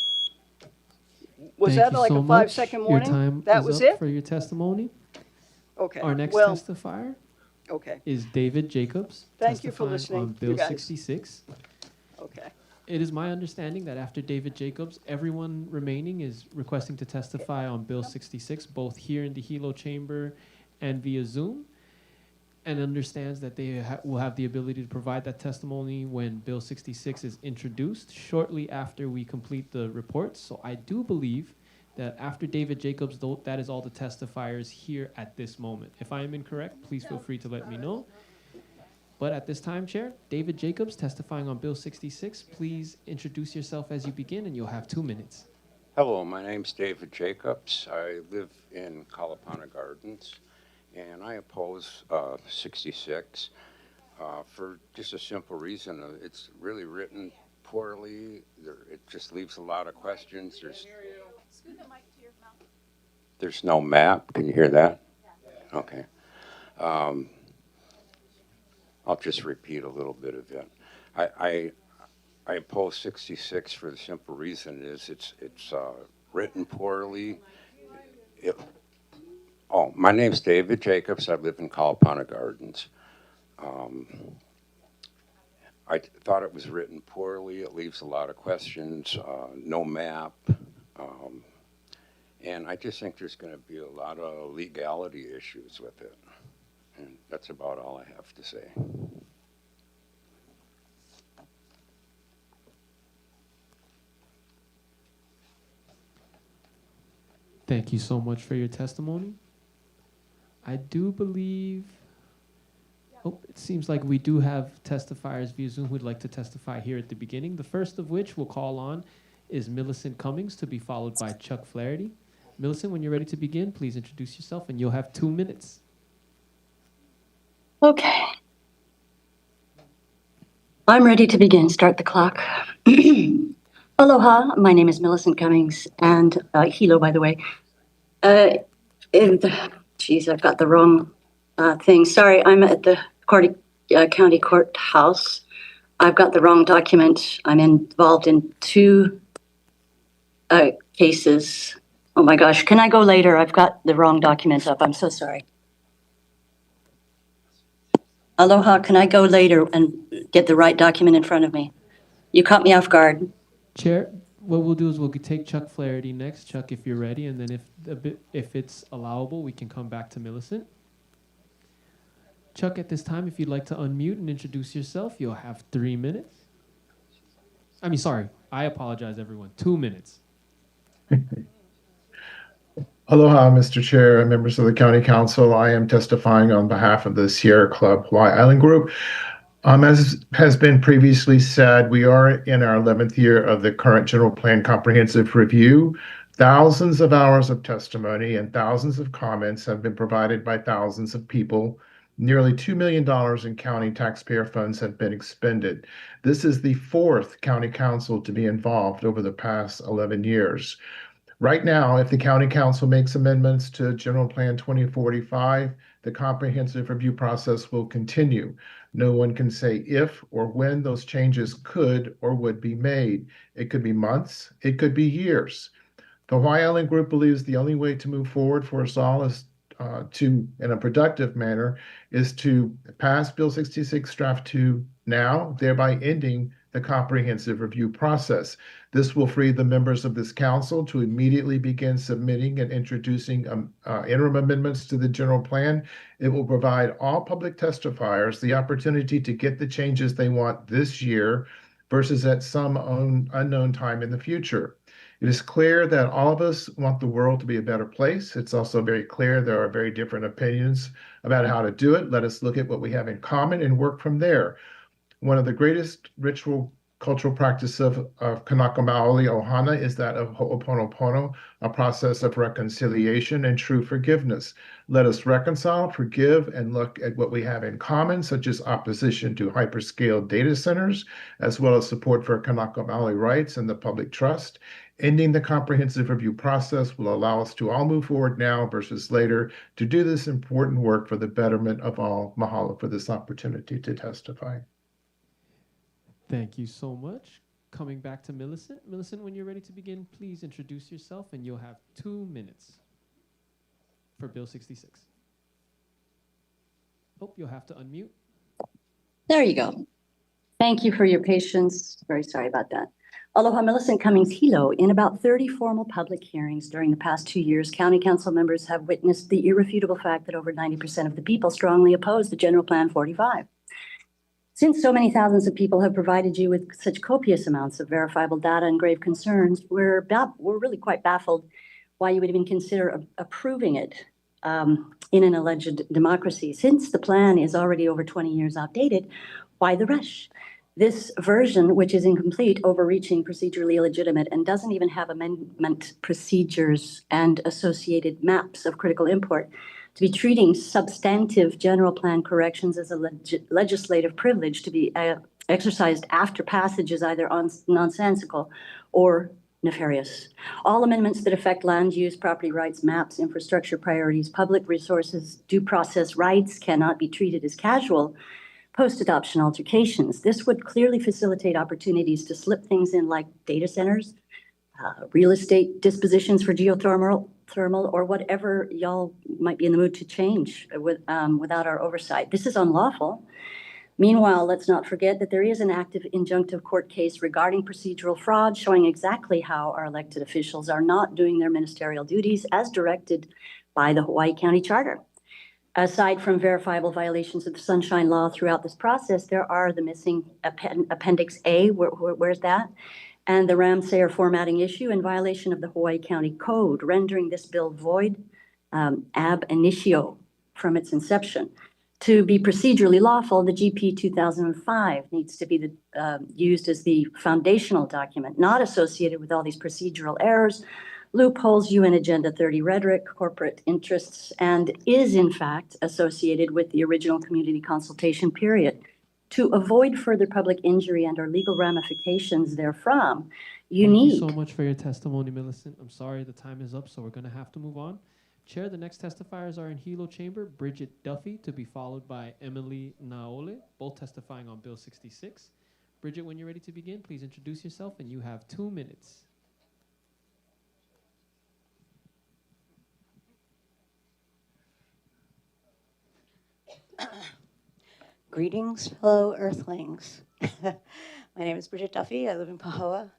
Was Thank that you like so a much. 5-second Your warning? time That is was up it? for your testimony. Okay. Our next well, testifier okay. is David Jacobs. Thank you for testifying listening, on you Bill guys. 66. Okay. It is my understanding that after David Jacobs, everyone remaining is requesting to testify on Bill 66, both here in the Hilo chamber and via Zoom, and understands that they will have the ability to provide that testimony when Bill 66 is introduced shortly after we complete the reports. So I do believe that after David Jacobs, that is all the testifiers here at this moment. If I am incorrect, please feel free to let me know. But at this time, Chair, David Jacobs testifying on Bill 66. Please introduce yourself as you begin, and you'll have 2 minutes. Hello, my name's David Jacobs. I live in Kalapana Gardens, and I oppose 66 for just a simple reason. It's really written poorly. It just leaves a lot of questions. There's no map. Can you hear that? Okay. I'll just repeat a little bit of it. I oppose 66 for the simple reason is it's written poorly. My name's David Jacobs. I live in Kalapana Gardens. I thought it was written poorly. It leaves a lot of questions, no map. And I just think there's going to be a lot of legality issues with it. And that's about all I have to say. Thank you so much for your testimony. I do believe, it seems like we do have testifiers via Zoom who'd like to testify here at the beginning. The first of which we'll call on is Millicent Cummings, to be followed by Chuck Flaherty. Millicent, when you're ready to begin, please introduce yourself and you'll have 2 minutes. Okay. I'm ready to begin. Start the clock. Aloha, my name is Millicent Cummings, and Hilo, by the way. Geez, I've got the wrong thing. Sorry, I'm at the county courthouse. I've got the wrong document. I'm involved in 2 cases. Oh my gosh, can I go later? I've got the wrong document up. I'm so sorry. Aloha, can I go later and get the right document in front of me? You caught me off guard. Chair, what we'll do is we'll take Chuck Flaherty next. Chuck, if you're ready, and then if it's allowable, we can come back to Millicent. Chuck, at this time, if you'd like to unmute and introduce yourself, you'll have 3 minutes. I apologize, everyone. 2 minutes. Aloha, Mr. Chair and members of the County Council. I am testifying on behalf of the Sierra Club Hawaii Island Group. As has been previously said, we are in our 11th year of the current General Plan Comprehensive Review. Thousands of hours of testimony and thousands of comments have been provided by thousands of people. Nearly $2 million in county taxpayer funds have been expended. This is the fourth county council to be involved over the past 11 years. Right now, if the county council makes amendments to General Plan 2045, the comprehensive review process will continue. No one can say if or when those changes could or would be made. It could be months, it could be years. The Hawaii Island Group believes the only way to move forward for us all is in a productive manner, is to pass Bill 66 Draft 2 now, thereby ending the comprehensive review process. This will free the members of this council to immediately begin submitting and introducing interim amendments to the general plan. It will provide all public testifiers the opportunity to get the changes they want this year versus at some unknown time in the future. It is clear that all of us want the world to be a better place. It's also very clear there are very different opinions about how to do it. Let us look at what we have in common and work from there. One of the greatest ritual cultural practice of Kanaka Maoli Ohana is that of Ho'oponopono, a process of reconciliation and true forgiveness. Let us reconcile, forgive, and look at what we have in common, such as opposition to hyperscale data centers, as well as support for Kanaka Maoli rights and the public trust. Ending the comprehensive review process will allow us to all move forward now versus later to do this important work for the betterment of all. Mahalo for this opportunity to testify. Thank you so much. Coming back to Millicent. Millicent, when you're ready to begin, please introduce yourself and you'll have 2 minutes for Bill 66. Oh, you'll have to unmute. There you go. Thank you for your patience. Very sorry about that. Aloha, Millicent Cummings Hilo. In about 30 formal public hearings during the past 2 years, County Council members have witnessed the irrefutable fact that over 90% of the people strongly oppose the General Plan 45. Since so many thousands of people have provided you with such copious amounts of verifiable data and grave concerns, we're really quite baffled why you would even consider approving it in an alleged democracy. Since the plan is already over 20 years outdated, why the rush? This version, which is incomplete, overreaching, procedurally illegitimate, and doesn't even have amendment procedures and associated maps of critical import, to be treating substantive general plan corrections as a legislative privilege to be exercised after passage is either nonsensical or nefarious. All amendments that affect land use, property rights, maps, infrastructure priorities, public resources, due process rights cannot be treated as casual post-adoption altercations. This would clearly facilitate opportunities to slip things in like data centers, real estate dispositions for geothermal, or whatever y'all might be in the mood to change without our oversight. This is unlawful. Meanwhile, let's not forget that there is an active injunctive court case regarding procedural fraud showing exactly how our elected officials are not doing their ministerial duties as directed by the Hawaii County Charter. Aside from verifiable violations of the Sunshine Law throughout this process, there are the missing Appendix A, where's that? And the Ramsayer formatting issue in violation of the Hawaii County Code, rendering this bill void ab initio from its inception. To be procedurally lawful, the GP 2005 needs to be used as the foundational document, not associated with all these procedural errors, loopholes, UN Agenda 30 rhetoric, corporate interests, and is in fact associated with the original community consultation period. To avoid further public injury and or legal ramifications therefrom, Thank you so much for your testimony, Millicent. I'm sorry the time is up, so we're going to have to move on. Chair, the next testifiers are in Hilo Chamber, Bridget Duffy, to be followed by Emily Naole, both testifying on Bill 66. Bridget, when you're ready to begin, please introduce yourself, and you have 2 minutes. Greetings, fellow Earthlings. My name is Bridget Duffy. I live in Pahoa.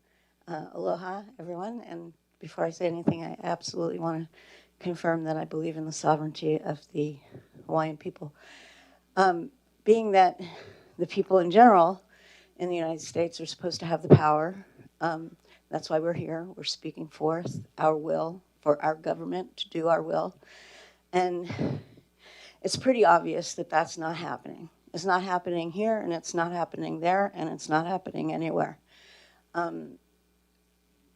Aloha, everyone. And before I say anything, I absolutely want to confirm that I believe in the sovereignty of the Hawaiian people. Being that the people in general in the United States are supposed to have the power That's why we're here. We're speaking forth our will for our government to do our will. And it's pretty obvious that that's not happening. It's not happening here, and it's not happening there, and it's not happening anywhere.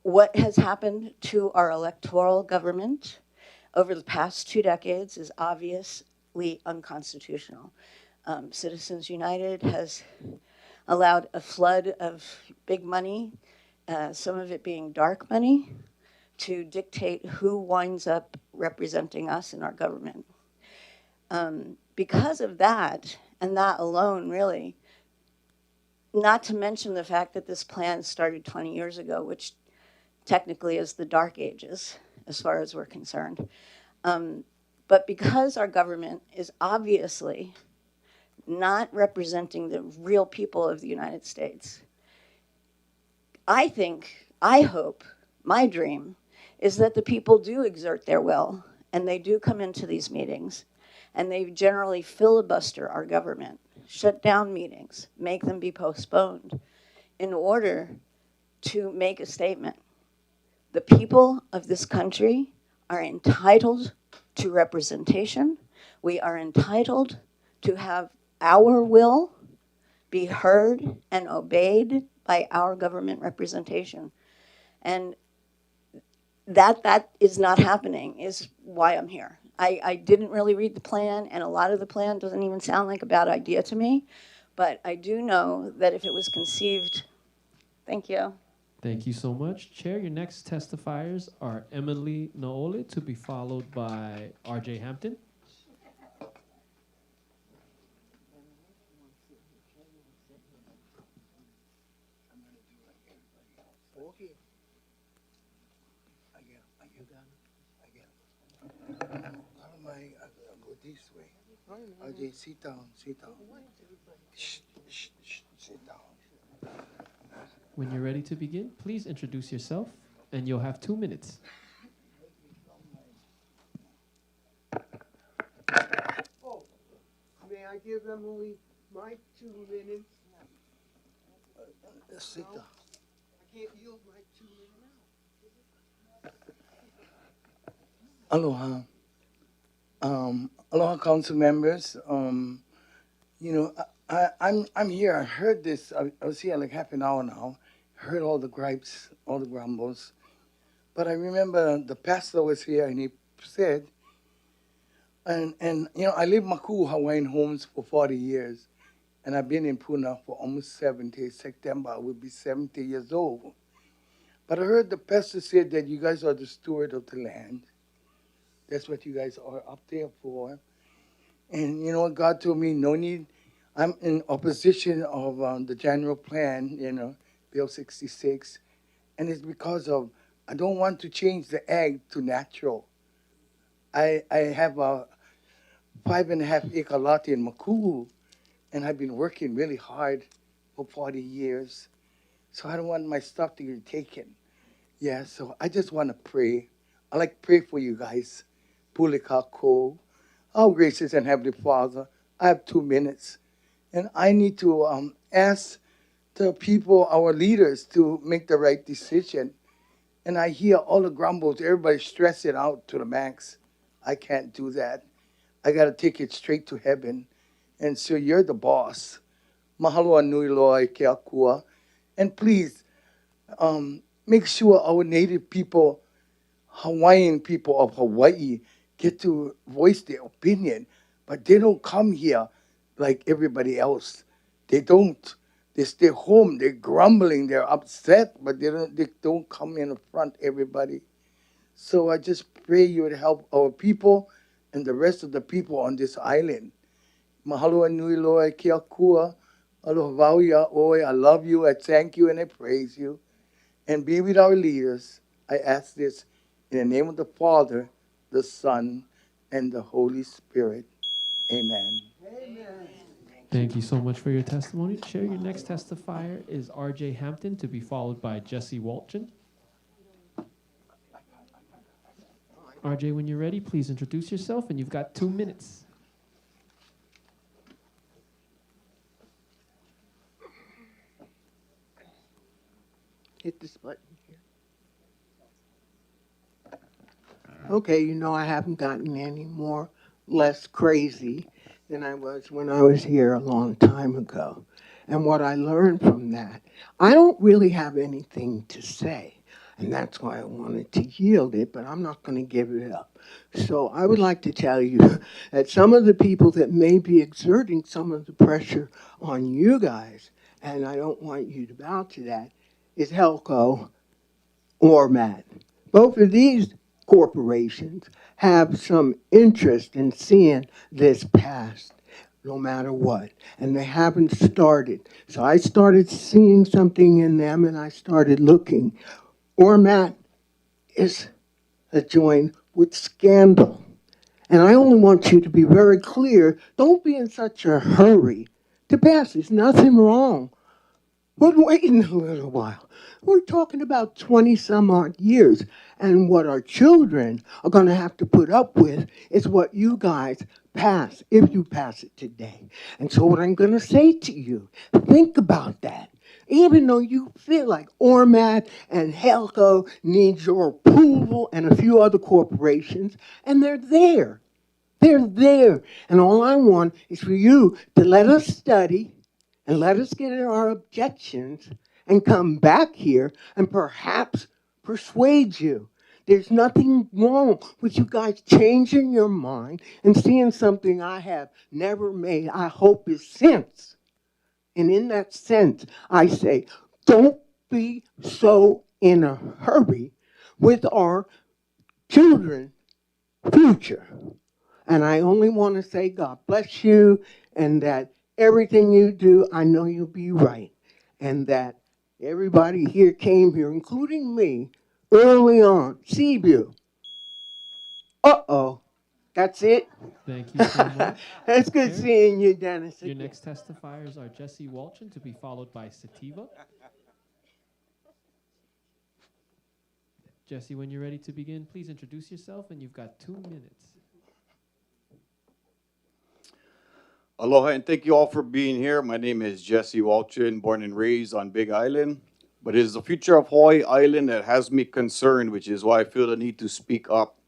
What has happened to our electoral government over the past 2 decades is obviously unconstitutional. Citizens United has allowed a flood of big money, some of it being dark money, to dictate who winds up representing us in our government. Because of that, and that alone really, not to mention the fact that this plan started 20 years ago, which technically is the dark ages, as far as we're concerned. But because our government is obviously not representing the real people of the United States, I hope, my dream is that the people do exert their will and they do come into these meetings and they generally filibuster our government, shut down meetings, make them be postponed in order to make a statement. The people of this country are entitled to representation. We are entitled to have our will be heard and obeyed by our government representation. And that is not happening, is why I'm here. I didn't really read the plan, and a lot of the plan doesn't even sound like a bad idea to me, but I do know that if it was conceived, thank you. Thank you so much. Chair, your next testifiers are Emily Naole, to be followed by RJ Hampton. I'll go this way. RJ, sit down, sit down. Shh, shh, shh, sit down. When you're ready to begin, please introduce yourself, and you'll have 2 minutes. Oh, may I give them only my 2 minutes? Sit down. I can't yield my 2 minutes. Aloha. Aloha, council members. I'm here. I heard this. I was here like half an hour now. Heard all the gripes, all the grumbles. But I remember the pastor was here and he said, and I lived Maku Hawaiian homes for 40 years. And I've been in Puna for almost 70. September, I will be 70 years old. But I heard the pastor say that you guys are the steward of the land. That's what you guys are up there for. And you know what God told me? No need. I'm in opposition of the general plan, Bill 66. And it's because of, I don't want to change the ag to natural. I have a 5.5 acre lot in Maku, and I've been working really hard for 40 years. So I don't want my stuff to get taken. Yeah, so I just want to pray. I like to pray for you guys. Pulikako, our gracious and Heavenly Father, I have 2 minutes. And I need to ask the people, our leaders, to make the right decision. And I hear all the grumbles, everybody stress it out to the max. I can't do that. I got to take it straight to heaven. And so you're the boss. Mahalo anui loa ke akua. And please, make sure our native people, Hawaiian people of Hawaii, get to voice their opinion. But they don't come here like everybody else. They don't. They stay home. They're grumbling. They're upset, but they don't come in front of everybody. So I just pray you would help our people and the rest of the people on this island. Mahalo nui loa ke akua. Aloha wauia oe. I love you. I thank you and I praise you. And be with our leaders. I ask this in the name of the Father, the Son, and the Holy Spirit. Amen. Thank you so much for your testimony. Chair, your next testifier is RJ Hampton, to be followed by Jesse Walton. RJ, when you're ready, please introduce yourself, and you've got 2 minutes. hit this button here. Okay, you know, I haven't gotten any more less crazy than I was when I was here a long time ago. And what I learned from that, I don't really have anything to say. And that's why I wanted to yield it, but I'm not going to give it up. So I would like to tell you that some of the people that may be exerting some of the pressure on you guys, and I don't want you to bow to that, is Helco or Matt. Both of these corporations have some interest in seeing this passed, no matter what. And they haven't started. So I started seeing something in them and I started looking. Ormat is adjoined with scandal. And I only want you to be very clear. Don't be in such a hurry to pass. There's nothing wrong. We're waiting a little while. We're talking about 20 some odd years. And what our children are going to have to put up with is what you guys pass, if you pass it today. And so what I'm going to say to you, think about that. Even though you feel like Ormat and Helco need your approval and a few other corporations, and they're there. They're there. And all I want is for you to let us study and let us get our objections and come back here and perhaps persuade you. There's nothing wrong with you guys changing your mind and seeing something I have never made, I hope, is sense. And in that sense, I say, don't be so in a hurry with our children's future. And I only want to say God bless you, and that everything you do, I know you'll be right. And that everybody here came here, including me, early on. Seaview. Uh-oh. That's it. Thank you so much. It's good seeing you, Dennis. Your again. next testifiers are Jesse Walchin, to be followed by Sativa. Jesse, when you're ready to begin, please introduce yourself, and you've got 2 minutes. Aloha, and thank you all for being here. My name is Jesse Walchin, born and raised on Big Island. But it is the future of Hawaiʻi Island that has me concerned, which is why I feel the need to speak up.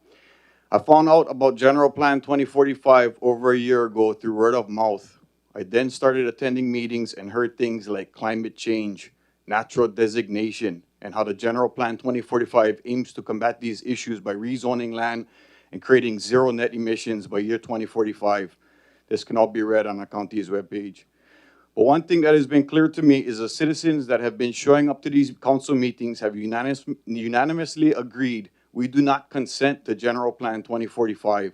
I found out about General Plan 2045 over a year ago through word of mouth. I then started attending meetings and heard things like climate change, natural designation, and how the General Plan 2045 aims to combat these issues by rezoning land and creating zero net emissions by year 2045. This can all be read on the county's webpage. But one thing that has been clear to me is the citizens that have been showing up to these council meetings have unanimously agreed we do not consent to General Plan 2045.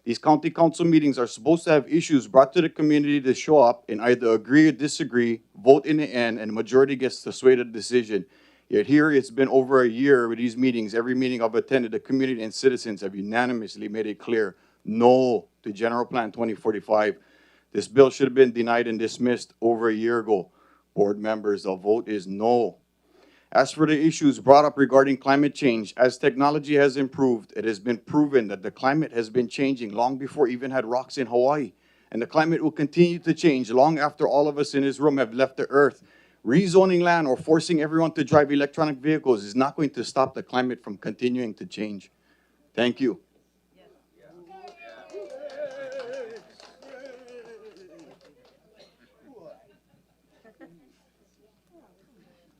These county council meetings are supposed to have issues brought to the community to show up and either agree or disagree, vote in the end, and the majority gets to sway the decision. Yet here it's been over a year with these meetings. Every meeting I've attended, the community and citizens have unanimously made it clear, no to General Plan 2045. This bill should have been denied and dismissed over a year ago. Board members, the vote is no. As for the issues brought up regarding climate change, as technology has improved, it has been proven that the climate has been changing long before even had rocks in Hawaii. And the climate will continue to change long after all of us in this room have left the earth. Rezoning land or forcing everyone to drive electronic vehicles is not going to stop the climate from continuing to change. Thank you.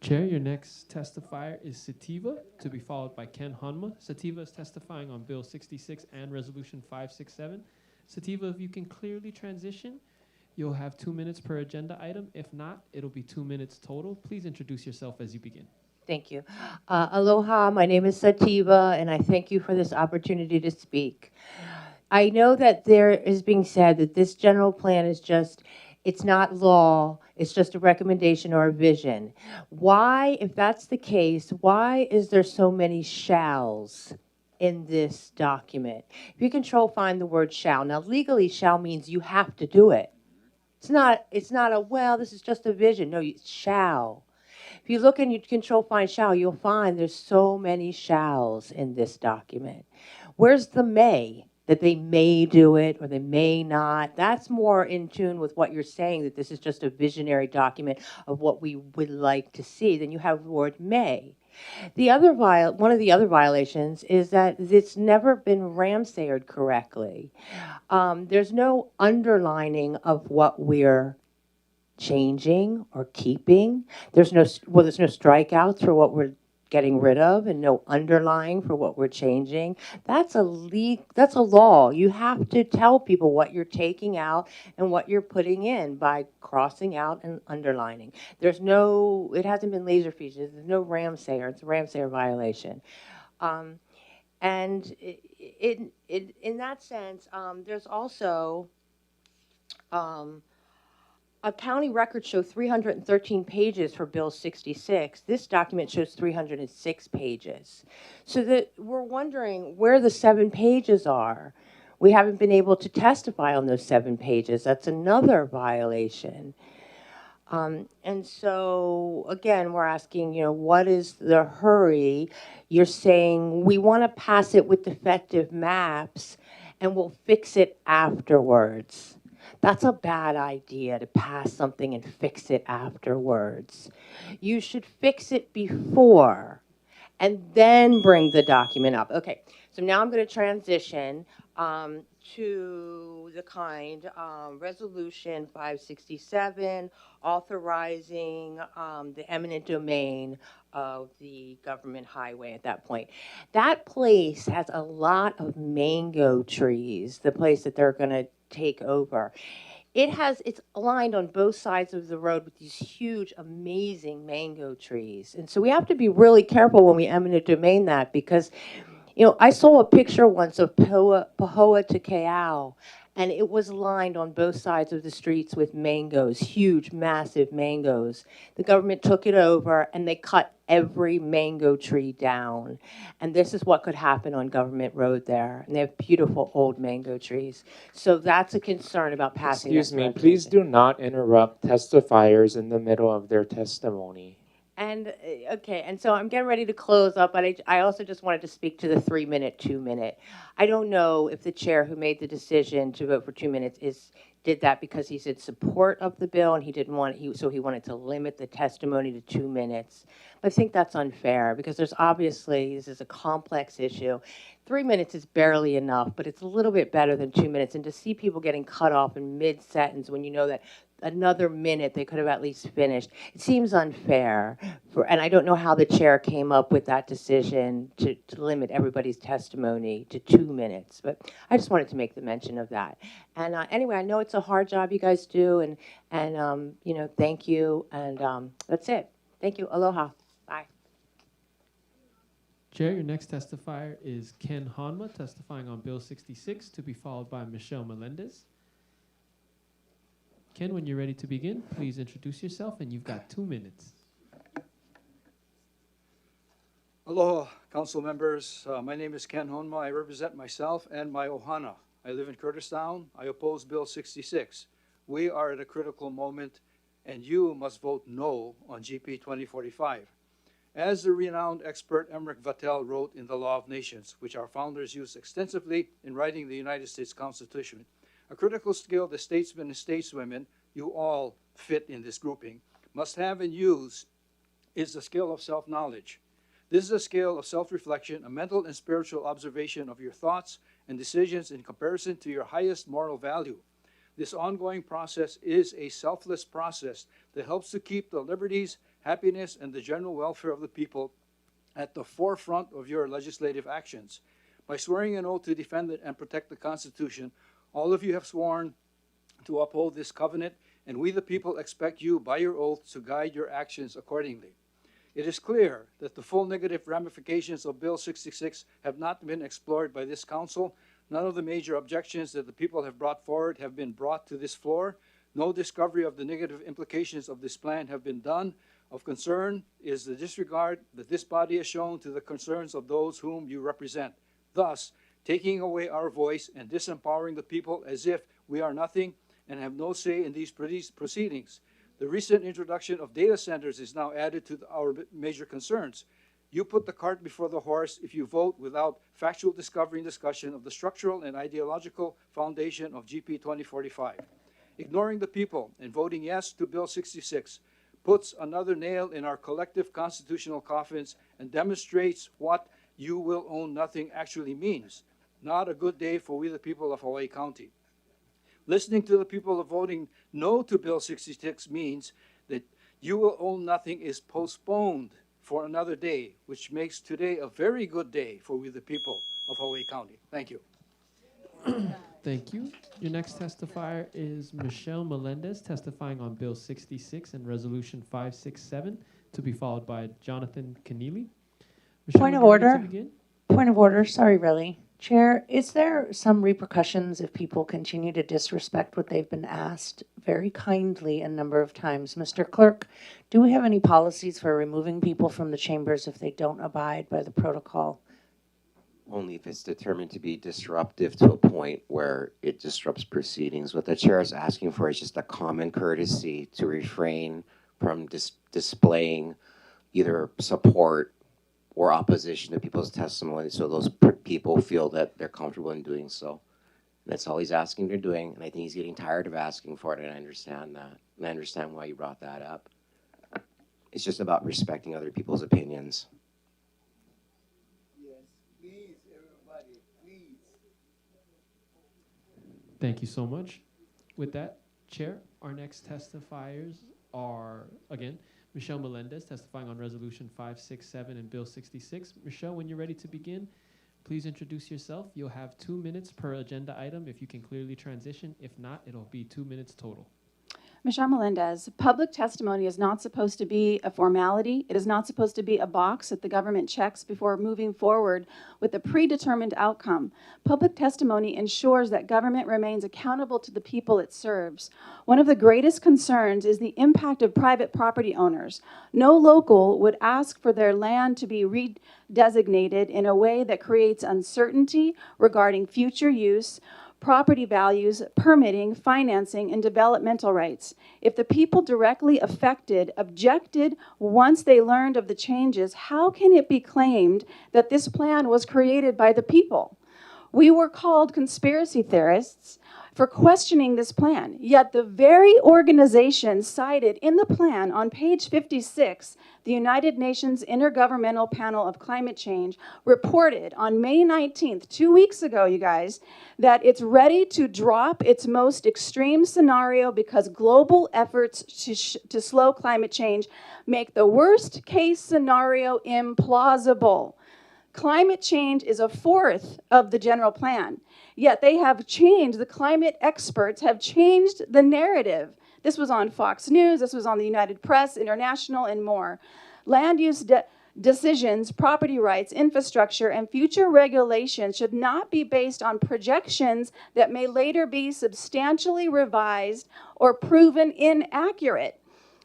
Chair, your next testifier is Sativa, to be followed by Ken Hanma. Sativa is testifying on Bill 66 and Resolution 567. Sativa, if you can clearly transition, you'll have 2 minutes per agenda item. If not, it'll be 2 minutes total. Please introduce yourself as you begin. Thank you. Aloha, my name is Sativa, and I thank you for this opportunity to speak. I know that there is being said that this general plan is just, it's not law, it's just a recommendation or a vision. Why, if that's the case, why is there so many shalls in this document? If you control find the word shall. Now legally shall means you have to do it. It's not a, well, this is just a vision. No, it's shall. If you look and you control find shall, you'll find there's so many shalls in this document. Where's the may that they may do it or they may not. That's more in tune with what you're saying, that this is just a visionary document of what we would like to see. Then you have the word may. One of the other violations is that it's never been Ramsayered correctly. There's no underlining of what we're changing or keeping. There's no strikeouts for what we're getting rid of, and no underlying for what we're changing. That's a law. You have to tell people what you're taking out and what you're putting in by crossing out and underlining. It hasn't been laser features. There's no Ramsayer. It's a Ramsayer violation. And in that sense, there's also a county record show 313 pages for Bill 66. This document shows 306 pages. So that we're wondering where the 7 pages are. We haven't been able to testify on those 7 pages. That's another violation. And so, again, we're asking, what is the hurry? You're saying we want to pass it with defective maps and we'll fix it afterwards. That's a bad idea, to pass something and fix it afterwards. You should fix it before and then bring the document up. Okay, so now I'm going to transition to the Resolution 567, authorizing the eminent domain of the government highway at that point. That place has a lot of mango trees, the place that they're going to take over. It's aligned on both sides of the road with these huge, amazing mango trees. And so we have to be really careful when we eminent domain that, because I saw a picture once of Pahoa to Ka'au, and it was lined on both sides of the streets with mangoes, huge, massive mangoes. The government took it over, and they cut every mango tree down. And this is what could happen on Government Road there. And they have beautiful old mango trees. So that's a concern about passing. Excuse me, please do not interrupt testifiers in the middle of their testimony. And, okay, and so I'm getting ready to close up, but I also just wanted to speak to the 3-minute, 2-minute. I don't know if the chair who made the decision to vote for 2 minutes did that because he's in support of the bill and so he wanted to limit the testimony to 2 minutes. But I think that's unfair because this is a complex issue. 3 minutes is barely enough, but it's a little bit better than 2 minutes. And to see people getting cut off in mid-sentence when you know that another minute they could have at least finished, it seems unfair. And I don't know how the chair came up with that decision to limit everybody's testimony to 2 minutes, but I just wanted to make the mention of that. And anyway, I know it's a hard job you guys do, and thank you, and that's it. Thank you. Aloha. Bye. Chair, your next testifier is Ken Hanma, testifying on Bill 66, to be followed by Michelle Melendez. Ken, when you're ready to begin, please introduce yourself, and you've got 2 minutes. Aloha, council members. My name is Ken Honma. I represent myself and my ohana. I live in Kurtistown. I oppose Bill 66. We are at a critical moment, and you must vote no on GP 2045. As the renowned expert Emmerich Vattel wrote in The Law of Nations, which our founders used extensively in writing the United States Constitution, a critical skill the statesmen and stateswomen, you all fit in this grouping, must have and use is the skill of self-knowledge. This is a skill of self-reflection, a mental and spiritual observation of your thoughts and decisions in comparison to your highest moral value. This ongoing process is a selfless process that helps to keep the liberties, happiness, and the general welfare of the people at the forefront of your legislative actions. By swearing an oath to defend and protect the Constitution, all of you have sworn to uphold this covenant, and we the people expect you by your oath to guide your actions accordingly. It is clear that the full negative ramifications of Bill 66 have not been explored by this council. None of the major objections that the people have brought forward have been brought to this floor. No discovery of the negative implications of this plan have been done. Of concern is the disregard that this body has shown to the concerns of those whom you represent, thus taking away our voice and disempowering the people as if we are nothing and have no say in these proceedings. The recent introduction of data centers is now added to our major concerns. You put the cart before the horse if you vote without factual discovery and discussion of the structural and ideological foundation of GP 2045. Ignoring the people and voting yes to Bill 66 puts another nail in our collective constitutional coffins and demonstrates what "you will own nothing" actually means. Not a good day for we the people of Hawaii County. Listening to the people voting no to Bill 66 means that "you will own nothing" is postponed for another day, which makes today a very good day for we the people of Hawaii County. Thank you. Thank you. Your next testifier is Michelle Melendez, testifying on Bill 66 and Resolution 567, to be followed by Jonathan Keneally. Michelle, Point of when you're ready to order. begin. Point of order. Sorry, really. Chair, is there some repercussions if people continue to disrespect what they've been asked very kindly a number of times? Mr. Clerk, do we have any policies for removing people from the chambers if they don't abide by the protocol? Only if it's determined to be disruptive to a point where it disrupts proceedings. What the chair is asking for is just a common courtesy to refrain from displaying either support or opposition to people's testimony, so those people feel that they're comfortable in doing so. And that's all he's asking they're doing, and I think he's getting tired of asking for it, and I understand that. And I understand why you brought that up. It's just about respecting other people's opinions. Thank you so much. With that, Chair, our next testifiers are, again, Michelle Melendez, testifying on Resolution 567 and Bill 66. Michelle, when you're ready to begin, please introduce yourself. You'll have 2 minutes per agenda item if you can clearly transition. If not, it'll be 2 minutes total. Michelle Melendez, public testimony is not supposed to be a formality. It is not supposed to be a box that the government checks before moving forward with a predetermined outcome. Public testimony ensures that government remains accountable to the people it serves. One of the greatest concerns is the impact of private property owners. No local would ask for their land to be redesignated in a way that creates uncertainty regarding future use, property values, permitting, financing, and developmental rights. If the people directly affected objected once they learned of the changes, how can it be claimed that this plan was created by the people? We were called conspiracy theorists for questioning this plan, yet the very organization cited in the plan on page 56, the United Nations Intergovernmental Panel of Climate Change, reported on May 19th, 2 weeks ago, you guys, that it's ready to drop its most extreme scenario because global efforts to slow climate change make the worst case scenario implausible. Climate change is a fourth of the general plan, yet they have changed, the climate experts have changed the narrative. This was on Fox News, this was on the United Press, International, and more. Land use decisions, property rights, infrastructure, and future regulations should not be based on projections that may later be substantially revised or proven inaccurate.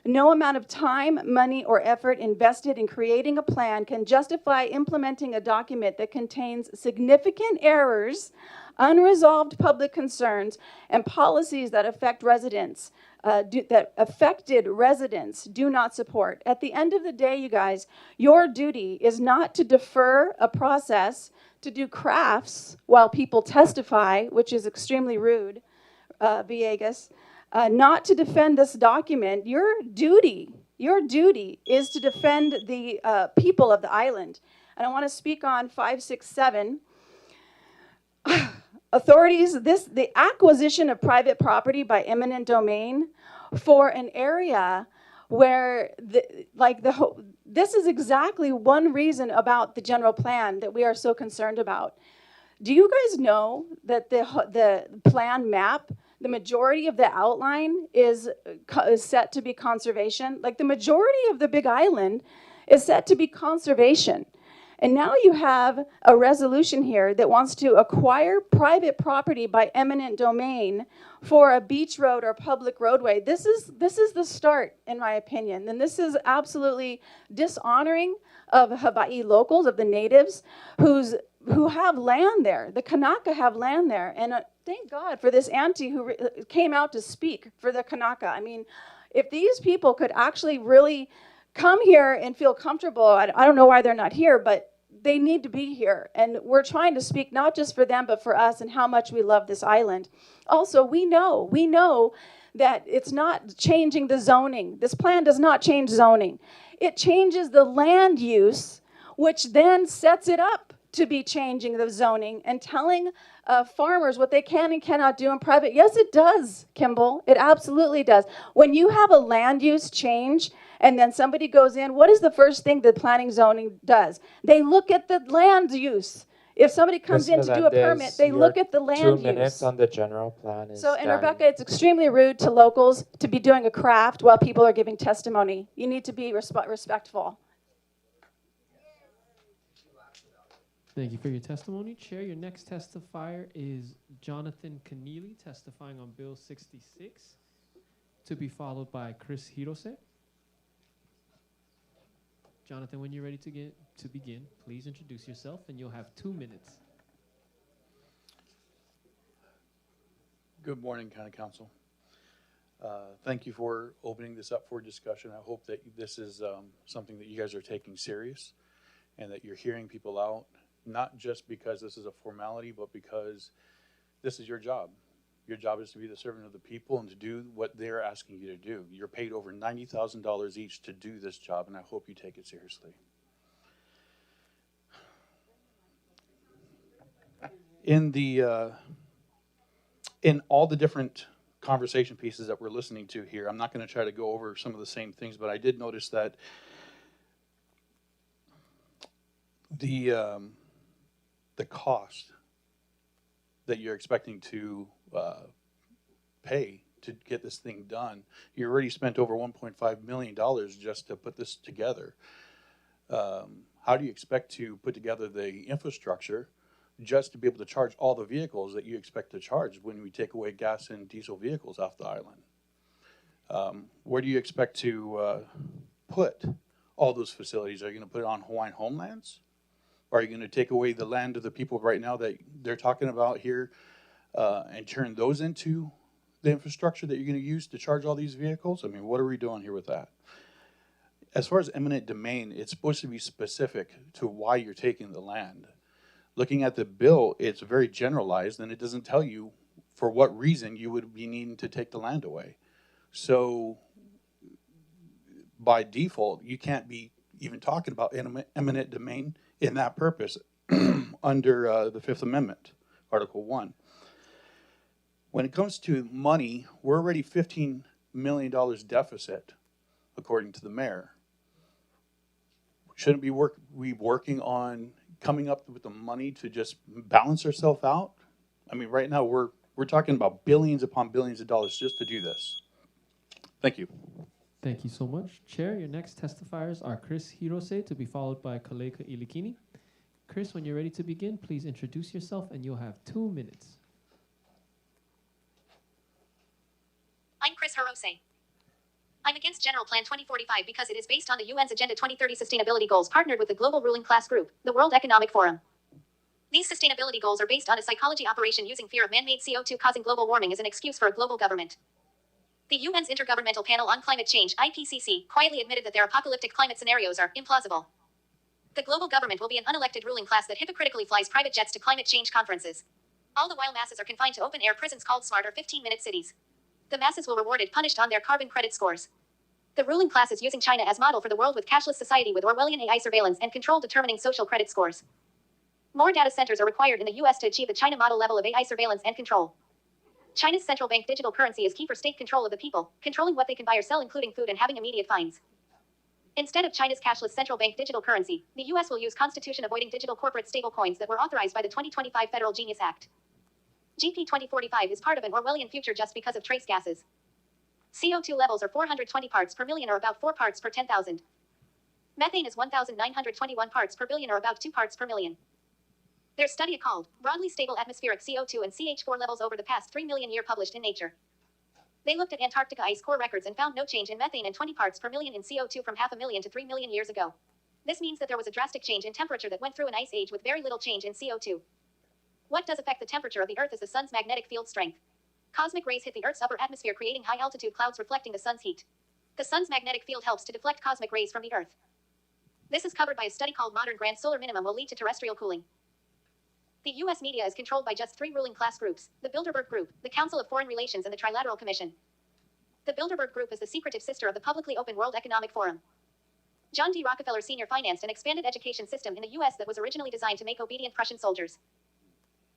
No amount of time, money, or effort invested in creating a plan can justify implementing a document that contains significant errors, unresolved public concerns, and policies that affect residents, that affected residents do not support. At the end of the day, you guys, your duty is not to defer a process, to do crafts while people testify, which is extremely rude, Villegas. Not to defend this document. Your duty is to defend the people of the island. And I want to speak on 567. Authorities, the acquisition of private property by eminent domain for an area where this is exactly one reason about the general plan that we are so concerned about. Do you guys know that the plan map, the majority of the outline is set to be conservation? Like the majority of the Big Island is set to be conservation. And now you have a resolution here that wants to acquire private property by eminent domain for a beach road or public roadway. This is the start, in my opinion. And this is absolutely dishonoring of Hawaii locals, of the natives who have land there. The Kanaka have land there. And thank God for this auntie who came out to speak for the Kanaka. I mean, if these people could actually really come here and feel comfortable. I don't know why they're not here, but they need to be here. And we're trying to speak not just for them, but for us and how much we love this island. Also, we know that it's not changing the zoning. This plan does not change zoning. It changes the land use, which then sets it up to be changing the zoning and telling farmers what they can and cannot do in private. Yes, it does, Kimball. It absolutely does. When you have a land use change and then somebody goes in, what is the first thing the planning zoning does? They look at the land use. If somebody comes in to do a permit, they look at the land 2 use. minutes on the general plan is So, and done. Rebecca, it's extremely rude to locals to be doing a craft while people are giving testimony. You need to be respectful. Thank you for your testimony. Chair, your next testifier is Jonathan Keneally, testifying on Bill 66, to be followed by Chris Hirose. Jonathan, when you're ready to begin, please introduce yourself, and you'll have 2 minutes. Good morning, County Council. Thank you for opening this up for discussion. I hope that this is something that you guys are taking serious and that you're hearing people out, not just because this is a formality, but because this is your job. Your job is to be the servant of the people and to do what they're asking you to do. You're paid over $90,000 each to do this job, and I hope you take it seriously. In all the different conversation pieces that we're listening to here, I'm not going to try to go over some of the same things, but I did notice that the cost that you're expecting to pay to get this thing done, you already spent over $1.5 million just to put this together. How do you expect to put together the infrastructure just to be able to charge all the vehicles that you expect to charge when we take away gas and diesel vehicles off the island? Where do you expect to put all those facilities? Are you going to put it on Hawaiian homelands? Are you going to take away the land of the people right now that they're talking about here and turn those into the infrastructure that you're going to use to charge all these vehicles? I mean, what are we doing here with that? As far as eminent domain, it's supposed to be specific to why you're taking the land. Looking at the bill, it's very generalized, and it doesn't tell you for what reason you would be needing to take the land away. So by default, you can't be even talking about eminent domain in that purpose under the Fifth Amendment, Article 1. When it comes to money, we're already $15 million deficit, according to the mayor. Shouldn't we be working on coming up with the money to just balance ourselves out? I mean, right now we're talking about billions upon billions of dollars just to do this. Thank you. Thank you so much. Chair, your next testifiers are Chris Hirose, to be followed by Kaleka Ilikini. Chris, when you're ready to begin, please introduce yourself, and you'll have 2 minutes. I'm Chris Hirose. I'm against General Plan 2045 because it is based on the UN's Agenda 2030 sustainability goals partnered with the global ruling class group, the World Economic Forum. These sustainability goals are based on a psychology operation using fear of man-made CO2 causing global warming as an excuse for a global government. The UN's Intergovernmental Panel on Climate Change, IPCC, quietly admitted that their apocalyptic climate scenarios are implausible. The global government will be an unelected ruling class that hypocritically flies private jets to climate change conferences. All the while masses are confined to open-air prisons called smart or 15-minute cities. The masses will rewarded punished on their carbon credit scores. The ruling class is using China as model for the world with cashless society with Orwellian AI surveillance and control determining social credit scores. More data centers are required in the US to achieve the China model level of AI surveillance and control. China's central bank digital currency is key for state control of the people, controlling what they can buy or sell including food and having immediate fines. Instead of China's cashless central bank digital currency, the US will use constitution-avoiding digital corporate stablecoins that were authorized by the 2025 Federal Genius Act. GP 2045 is part of an Orwellian future just because of trace gases. CO2 levels are 420 parts per million or about 4 parts per 10,000. Methane is 1,921 parts per billion or about 2 parts per million. Their study called Broadly Stable Atmospheric CO2 and CH4 Levels over the past 3 million year published in Nature. They looked at Antarctica ice core records and found no change in methane and 20 parts per million in CO2 from 500,000 to 3 million years ago. This means that there was a drastic change in temperature that went through an ice age with very little change in CO2. What does affect the temperature of the Earth is the sun's magnetic field strength. Cosmic rays hit the Earth's upper atmosphere creating high-altitude clouds reflecting the sun's heat. The sun's magnetic field helps to deflect cosmic rays from the Earth. This is covered by a study called Modern Grand Solar Minimum will lead to terrestrial cooling. The U.S. media is controlled by just three ruling class groups: the Bilderberg Group, the Council of Foreign Relations, and the Trilateral Commission. The Bilderberg Group is the secretive sister of the publicly open World Economic Forum. John D. Rockefeller Sr. financed an expanded education system in the U.S. that was originally designed to make obedient Prussian soldiers.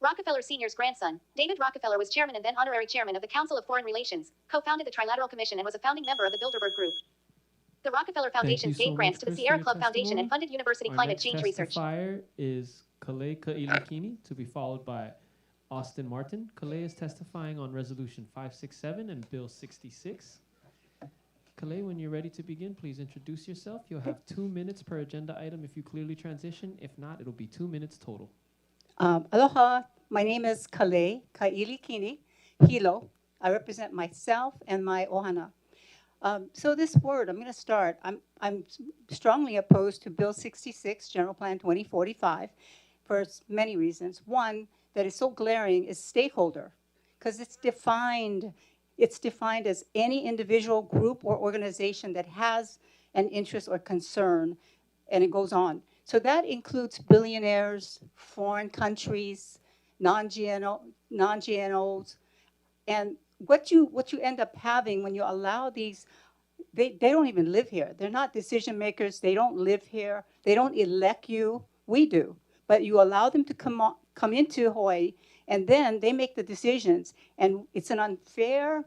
Rockefeller Sr.'s grandson, David Rockefeller, was chairman and then honorary chairman of the Council of Foreign Relations, co-founded the Trilateral Commission, and was a founding member of the Bilderberg Group. The Rockefeller Foundations gave grants to the Sierra Club Foundation and funded university climate change research. Our next testifier is Kale Ka'ilikini, to be followed by Austin Martin. Kale is testifying on Resolution 567 and Bill 66. Kale, when you're ready to begin, please introduce yourself. You'll have 2 minutes per agenda item if you clearly transition. If not, it'll be 2 minutes total. Aloha, my name is Kale Ka'ilikini Hilo. I represent myself and my ohana. So this word, I'm going to start. I'm strongly opposed to Bill 66, General Plan 2045, for many reasons. One that is so glaring is stakeholder, because it's defined as any individual, group, or organization that has an interest or concern, and it goes on. So that includes billionaires, foreign countries, non-GNOs, and what you end up having when you allow these, they don't even live here. They're not decision makers. They don't live here. They don't elect you. We do. But you allow them to come into Hawaii, and then they make the decisions. And it's an unfair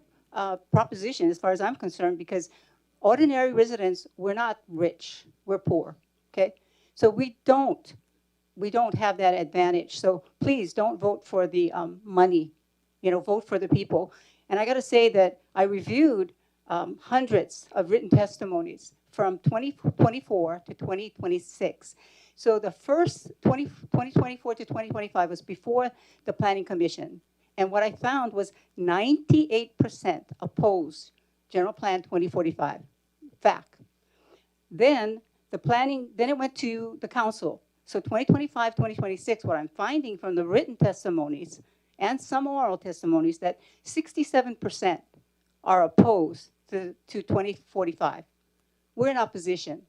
proposition as far as I'm concerned, because ordinary residents, we're not rich. We're poor, okay? So we don't have that advantage. So please don't vote for the money, vote for the people. And I got to say that I reviewed hundreds of written testimonies from 2024 to 2026. So the first 2024 to 2025 was before the Planning Commission. And what I found was 98% opposed General Plan 2045. Fact. Then it went to the council. So 2025, 2026, what I'm finding from the written testimonies and some oral testimonies, that 67% are opposed to 2045. We're in opposition.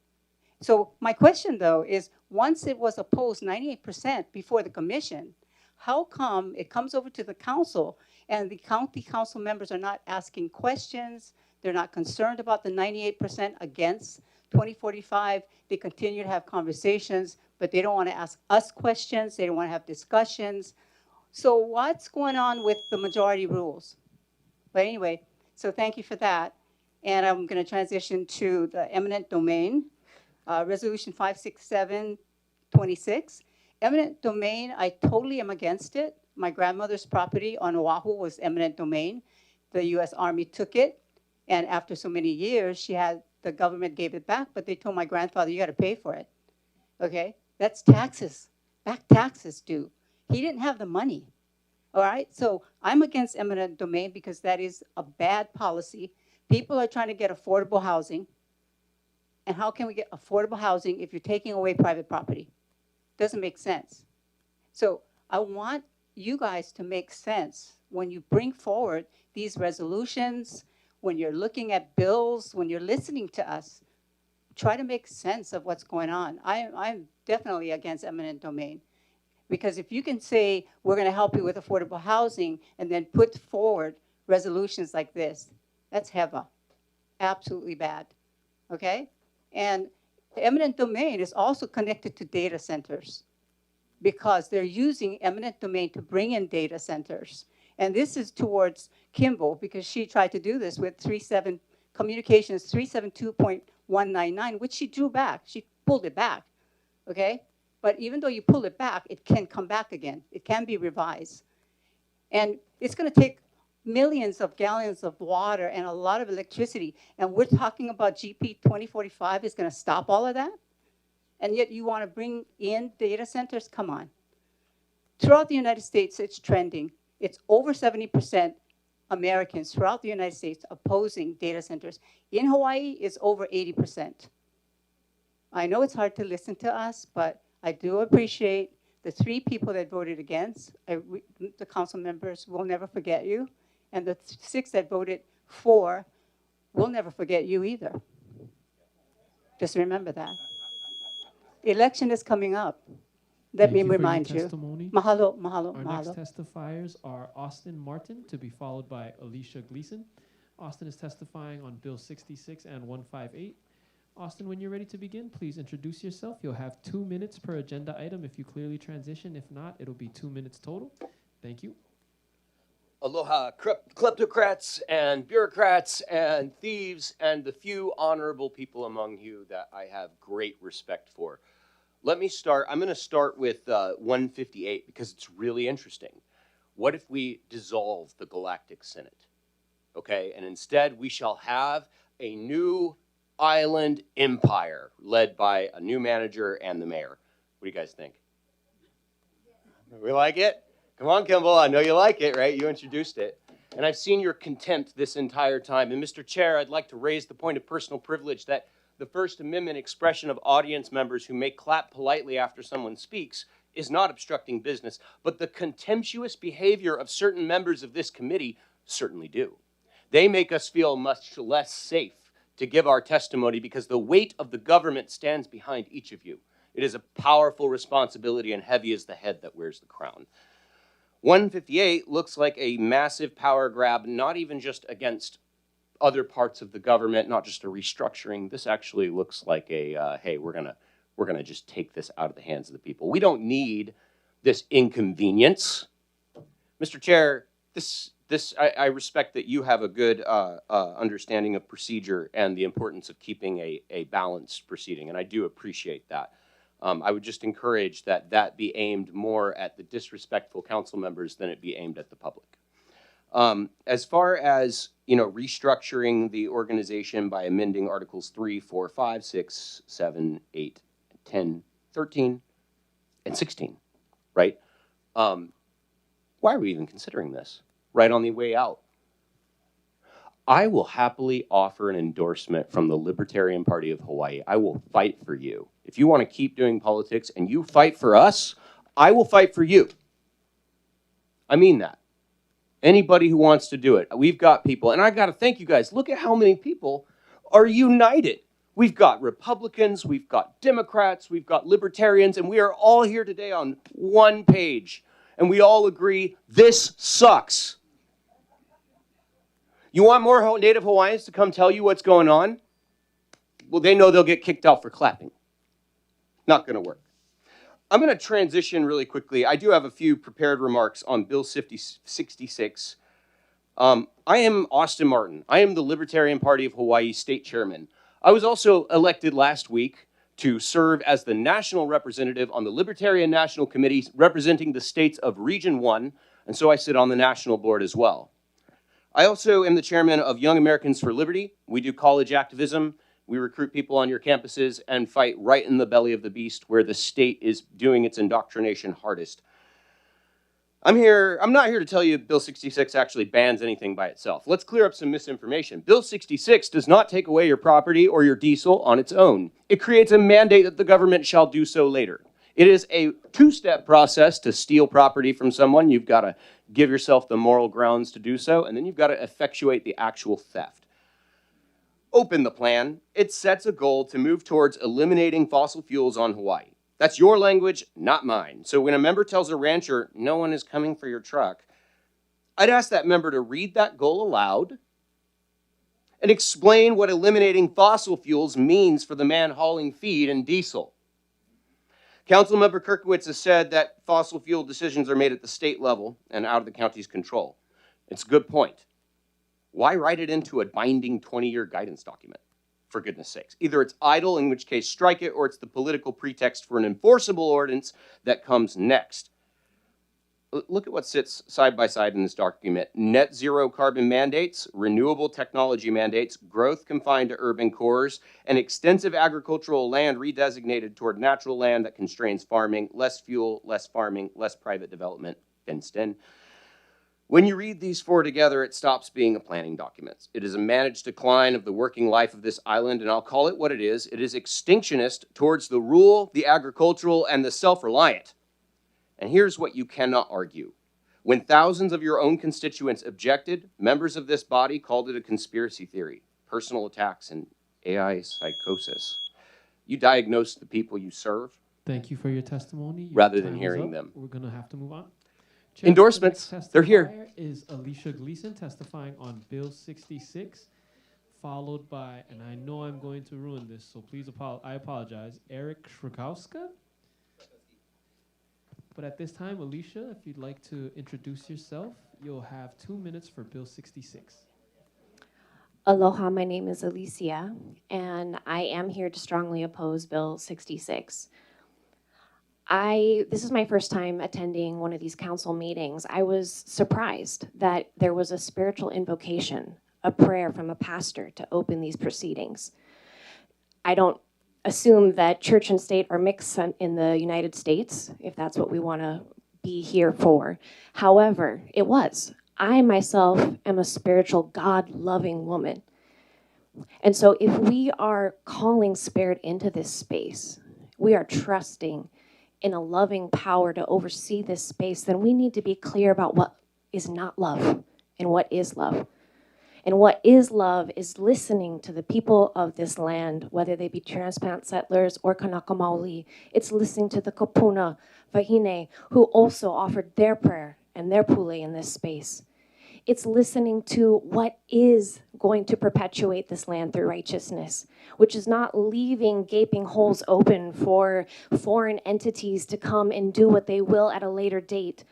So my question, though, is once it was opposed 98% before the commission, how come it comes over to the council and the county council members are not asking questions? They're not concerned about the 98% against 2045. They continue to have conversations, but they don't want to ask us questions. They don't want to have discussions. So what's going on with the majority rules? But anyway, so thank you for that. And I'm going to transition to the eminent domain, Resolution 56726. Eminent domain, I totally am against it. My grandmother's property on Oahu was eminent domain. The U.S. Army took it, and after so many years, the government gave it back, but they told my grandfather, you got to pay for it. Okay, that's taxes, back taxes due. He didn't have the money. All right, so I'm against eminent domain because that is a bad policy. People are trying to get affordable housing. And how can we get affordable housing if you're taking away private property? Doesn't make sense. So I want you guys to make sense when you bring forward these resolutions, when you're looking at bills, when you're listening to us. Try to make sense of what's going on. I'm definitely against eminent domain. Because if you can say, we're going to help you with affordable housing, and then put forward resolutions like this, that's heva. Absolutely bad. Okay? And eminent domain is also connected to data centers, because they're using eminent domain to bring in data centers. And this is towards Kimball, because she tried to do this with communications 372.199, which she drew back. She pulled it back. Okay? But even though you pull it back, it can come back again. It can be revised. And it's going to take millions of gallons of water and a lot of electricity. And we're talking about GP 2045 is going to stop all of that? And yet you want to bring in data centers? Come on. Throughout the United States, it's trending. It's over 70% Americans throughout the United States opposing data centers. In Hawaii, it's over 80%. I know it's hard to listen to us, but I do appreciate the 3 people that voted against. The council members will never forget you. And the 6 that voted for, we'll never forget you either. Just remember that. The election is coming up. Let Thank me you for your remind you. testimony. Mahalo, mahalo, Our mahalo. next testifiers are Austin Martin, to be followed by Alicia Gleason. Austin is testifying on Bill 66 and 158. Austin, when you're ready to begin, please introduce yourself. You'll have 2 minutes per agenda item if you clearly transition. If not, it'll be 2 minutes total. Thank you. Aloha, kleptocrats and bureaucrats and thieves and the few honorable people among you that I have great respect for. Let me start. I'm going to start with 158 because it's really interesting. What if we dissolve the Galactic Senate? Okay, and instead we shall have a new island empire led by a new manager and the mayor. What do you guys think? We like it? Come on, Kimball. I know you like it, right? You introduced it. And I've seen your contempt this entire time. And Mr. Chair, I'd like to raise the point of personal privilege that the First Amendment expression of audience members who may clap politely after someone speaks is not obstructing business, but the contemptuous behavior of certain members of this committee certainly do. They make us feel much less safe to give our testimony because the weight of the government stands behind each of you. It is a powerful responsibility, and heavy is the head that wears the crown. 158 looks like a massive power grab, not even just against other parts of the government, not just a restructuring. This actually looks like a, hey, we're gonna just take this out of the hands of the people. We don't need this inconvenience. Mr. Chair, I respect that you have a good understanding of procedure and the importance of keeping a balanced proceeding, and I do appreciate that. I would just encourage that be aimed more at the disrespectful council members than it be aimed at the public. As far as restructuring the organization by amending Articles 3, 4, 5, 6, 7, 8, 10, 13, and 16, right? Why are we even considering this? Right on the way out. I will happily offer an endorsement from the Libertarian Party of Hawaii. I will fight for you. If you want to keep doing politics and you fight for us, I will fight for you. I mean that. Anybody who wants to do it. We've got people, and I got to thank you guys. Look at how many people are united. We've got Republicans, we've got Democrats, we've got Libertarians, and we are all here today on one page. And we all agree, this sucks. You want more Native Hawaiians to come tell you what's going on? Well, they know they'll get kicked out for clapping. Not going to work. I'm going to transition really quickly. I do have a few prepared remarks on Bill 66. I am Austin Martin. I am the Libertarian Party of Hawaii State Chairman. I was also elected last week to serve as the national representative on the Libertarian National Committee representing the states of Region 1, and so I sit on the national board as well. I also am the chairman of Young Americans for Liberty. We do college activism. We recruit people on your campuses and fight right in the belly of the beast where the state is doing its indoctrination hardest. I'm not here to tell you Bill 66 actually bans anything by itself. Let's clear up some misinformation. Bill 66 does not take away your property or your diesel on its own. It creates a mandate that the government shall do so later. It is a two-step process to steal property from someone. You've got to give yourself the moral grounds to do so, and then you've got to effectuate the actual theft. Open the plan. It sets a goal to move towards eliminating fossil fuels on Hawaii. That's your language, not mine. So when a member tells a rancher, no one is coming for your truck, I'd ask that member to read that goal aloud and explain what eliminating fossil fuels means for the man hauling feed and diesel. Councilmember Kirkowitz has said that fossil fuel decisions are made at the state level and out of the county's control. It's a good point. Why write it into a binding 20-year guidance document? For goodness sakes. Either it's idle, in which case strike it, or it's the political pretext for an enforceable ordinance that comes next. Look at what sits side by side in this document. Net zero carbon mandates, renewable technology mandates, growth confined to urban cores, and extensive agricultural land redesignated toward natural land that constrains farming, less fuel, less farming, less private development, fenced in. When you read these four together, it stops being a planning document. It is a managed decline of the working life of this island, and I'll call it what it is. It is extinctionist towards the rural, the agricultural, and the self-reliant. And here's what you cannot argue. When thousands of your own constituents objected, members of this body called it a conspiracy theory. personal attacks, and AI psychosis. You diagnose the people you serve. Thank you for your testimony. Your Rather than time is hearing up. them. We're going to have to move on. Chair, Endorsements, the next they're here. testifier is Alicia Gleason testifying on Bill 66, followed by, and I know I'm going to ruin this, so please I apologize, Eric Shrikowska. But at this time, Alicia, if you'd like to introduce yourself, you'll have 2 minutes for Bill 66. Aloha, my name is Alicia, and I am here to strongly oppose Bill 66. This is my first time attending one of these council meetings. I was surprised that there was a spiritual invocation, a prayer from a pastor to open these proceedings. I don't assume that church and state are mixed in the United States, if that's what we want to be here for. However, it was. I myself am a spiritual, God-loving woman. And so if we are calling spirit into this space, we are trusting in a loving power to oversee this space, then we need to be clear about what is not love and what is love. And what is love is listening to the people of this land, whether they be transplant settlers or Kanaka Maoli. It's listening to the Kapuna, Wahine, who also offered their prayer and their pule in this space. It's listening to what is going to perpetuate this land through righteousness, which is not leaving gaping holes open for foreign entities to come and do what they will at a later date.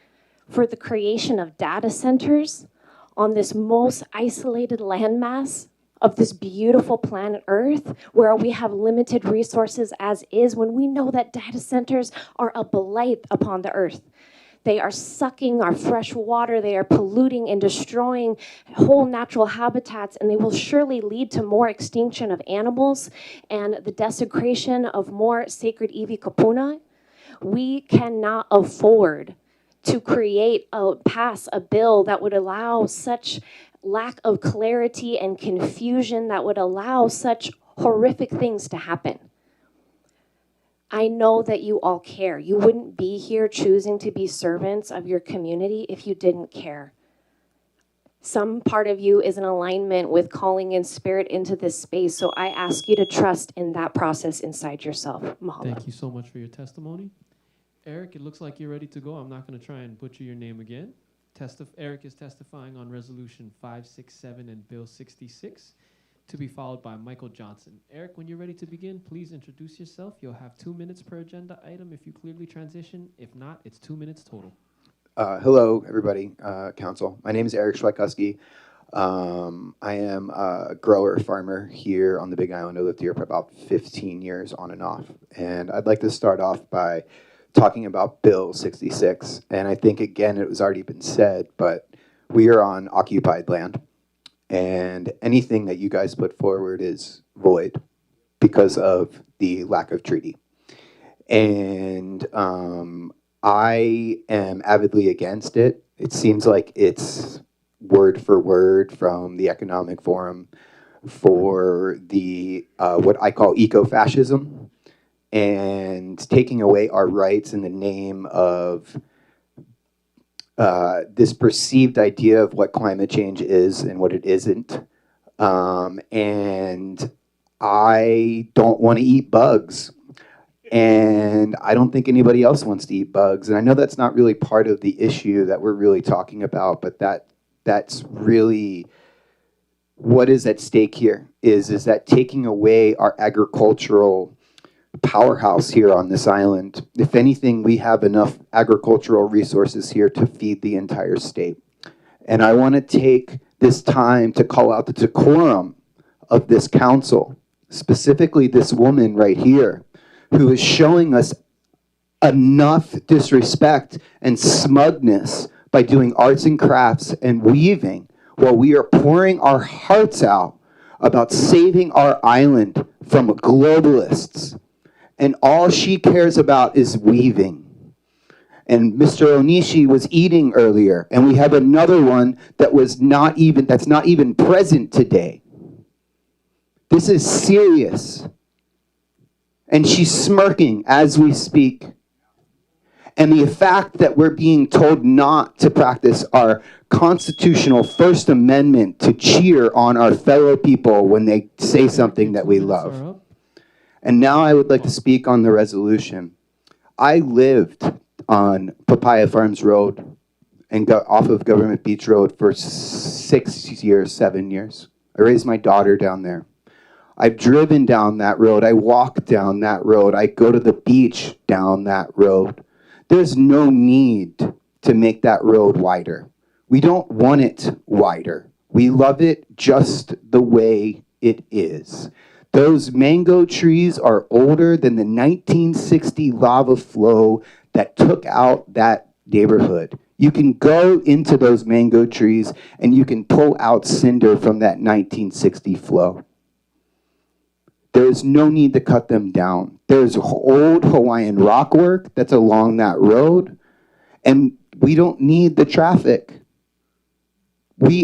For the creation of data centers on this most isolated landmass of this beautiful planet Earth, where we have limited resources as is, when we know that data centers are a blight upon the Earth. They are sucking our fresh water, they are polluting and destroying whole natural habitats, and they will surely lead to more extinction of animals and the desecration of more sacred iwi kapuna. We cannot afford to pass a bill that would allow such lack of clarity and confusion, that would allow such horrific things to happen. I know that you all care. You wouldn't be here choosing to be servants of your community if you didn't care. Some part of you is in alignment with calling in spirit into this space, so I ask you to trust in that process inside yourself. Mahalo. Thank you so much for your testimony. Eric, it looks like you're ready to go. I'm not going to try and butcher your name again. Eric is testifying on Resolution 567 and Bill 66. To be followed by Michael Johnson. Eric, when you're ready to begin, please introduce yourself. You'll have 2 minutes per agenda item if you clearly transition. If not, it's 2 minutes total. Hello, everybody, council. My name is Eric Schweikowski. I am a grower farmer here on the Big Island. I lived here for about 15 years on and off. And I'd like to start off by talking about Bill 66. And I think, again, it was already been said, but we are on occupied land. And anything that you guys put forward is void because of the lack of treaty. And I am avidly against it. It seems like it's word for word from the Economic Forum for the what I call eco-fascism, and taking away our rights in the name of this perceived idea of what climate change is and what it isn't. And I don't want to eat bugs. And I don't think anybody else wants to eat bugs. And I know that's not really part of the issue that we're really talking about, but that's really what is at stake here, is that taking away our agricultural powerhouse here on this island. If anything, we have enough agricultural resources here to feed the entire state. And I want to take this time to call out the decorum of this council, specifically this woman right here, who is showing us enough disrespect and smugness by doing arts and crafts and weaving while we are pouring our hearts out about saving our island from globalists. And all she cares about is weaving. And Mr. Onishi was eating earlier, and we have another one that's not even present today. This is serious. And she's smirking as we speak. And the fact that we're being told not to practice our constitutional First Amendment to cheer on our fellow people when they say something that we love. And now I would like to speak on the resolution. I lived on Papaya Farms Road and got off of Government Beach Road for 6 years, 7 years. I raised my daughter down there. I've driven down that road. I walk down that road. I go to the beach down that road. There's no need to make that road wider. We don't want it wider. We love it just the way it is. Those mango trees are older than the 1960 lava flow that took out that neighborhood. You can go into those mango trees and you can pull out cinder from that 1960 flow. There's no need to cut them down. There's old Hawaiian rockwork that's along that road, and we don't need the traffic.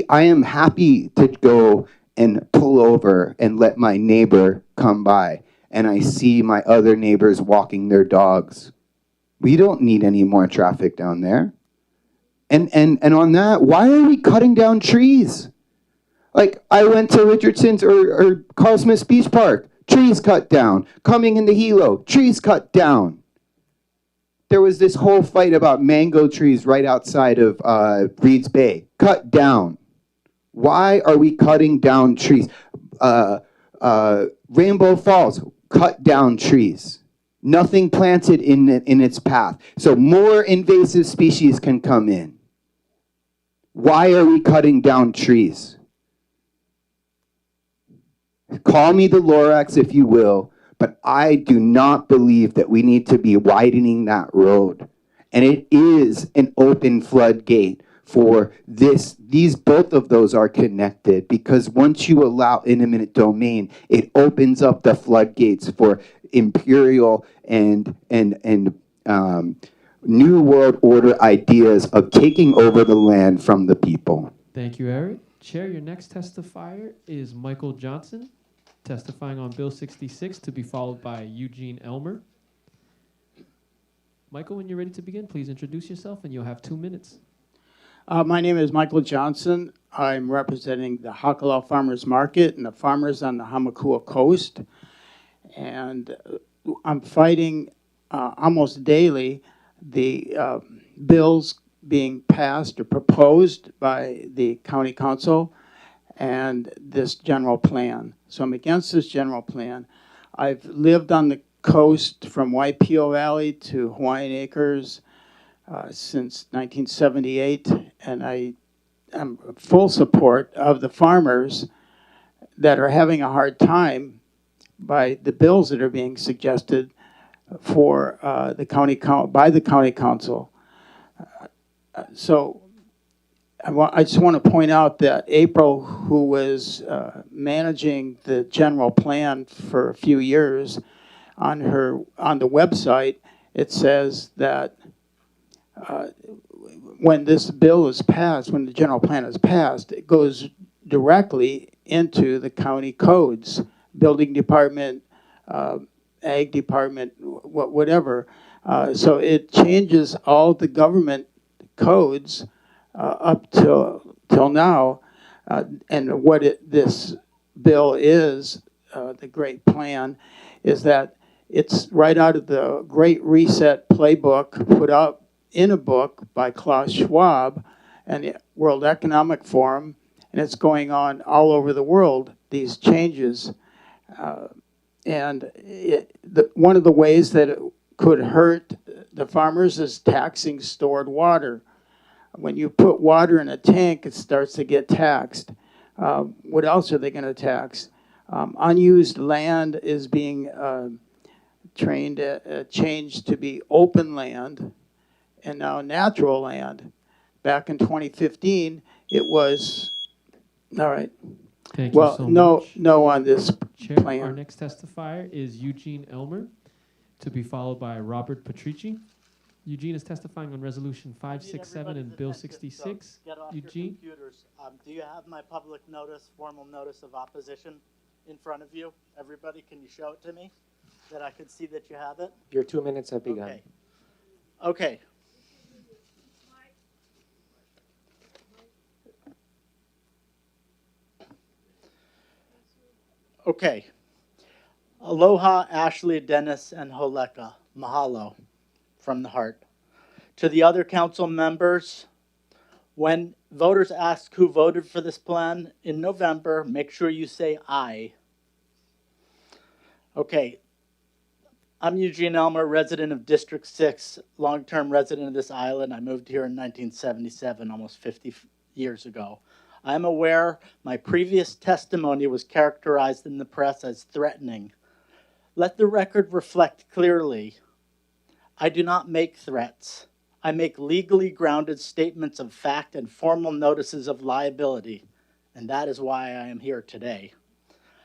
I am happy to go and pull over and let my neighbor come by, and I see my other neighbors walking their dogs. We don't need any more traffic down there. And on that, why are we cutting down trees? Like, I went to Richardson's or Carl Smith's Beach Park. Trees cut down. Coming into Hilo, trees cut down. There was this whole fight about mango trees right outside of Reed's Bay. Cut down. Why are we cutting down trees? Rainbow Falls, cut down trees. Nothing planted in its path. So more invasive species can come in. Why are we cutting down trees? Call me the Lorax if you will, but I do not believe that we need to be widening that road. And it is an open floodgate for this. Both of those are connected, because once you allow eminent domain, it opens up the floodgates for imperial and New World Order ideas of taking over the land from the people. Thank you, Eric. Chair, your next testifier is Michael Johnson, testifying on Bill 66, to be followed by Eugene Elmer. Michael, when you're ready to begin, please introduce yourself, and you'll have 2 minutes. My name is Michael Johnson. I'm representing the Hakalau Farmers Market and the farmers on the Hamakua Coast. And I'm fighting almost daily the bills being passed or proposed by the county council and this general plan. So I'm against this general plan. I've lived on the coast from Waipio Valley to Hawaiian Acres since 1978, and I am full support of the farmers that are having a hard time by the bills that are being suggested for by the county council. So I just want to point out that April, who was managing the general plan for a few years, on the website, it says that when this bill is passed, when the general plan is passed, it goes directly into the county codes, building department, ag department, whatever. So it changes all the government codes up till now, and what this bill is, the Great Plan, is that it's right out of the Great Reset playbook put out in a book by Klaus Schwab and the World Economic Forum, and it's going on all over the world, these changes. And one of the ways that it could hurt the farmers is taxing stored water. When you put water in a tank, it starts to get taxed. What else are they going to tax? Unused land is being changed to be open land, and now natural land. Back in 2015, it was, all right. Thank you so much. No on this Chair, plan. our next testifier is Eugene Elmer, to be followed by Robert Patrici. Eugene is testifying on Resolution 567 and Bill 66. Get off Eugene? your computers. Do you have my public notice, formal notice of opposition in front of you? Everybody, can you show it to me that I could see that you have it? Your 2 minutes have begun. Okay. Okay. Okay. Aloha, Ashley, Dennis, and Holeka. Mahalo from the heart. To the other council members, when voters ask who voted for this plan in November, make sure you say aye. Okay. I'm Eugene Elmer, resident of District 6, long-term resident of this island. I moved here in 1977, almost 50 years ago. I'm aware my previous testimony was characterized in the press as threatening. Let the record reflect clearly. I do not make threats. I make legally grounded statements of fact and formal notices of liability, and that is why I am here today.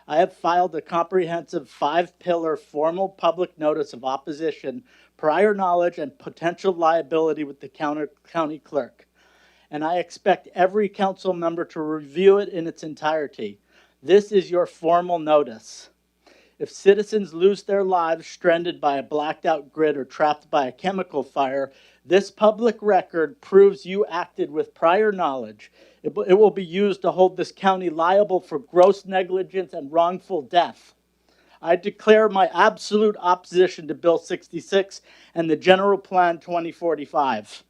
I have filed a comprehensive 5-pillar formal public notice of opposition, prior knowledge, and potential liability with the county clerk. And I expect every council member to review it in its entirety. This is your formal notice. If citizens lose their lives stranded by a blacked out grid or trapped by a chemical fire, this public record proves you acted with prior knowledge. It will be used to hold this county liable for gross negligence and wrongful death. I declare my absolute opposition to Bill 66 and the General Plan 2045.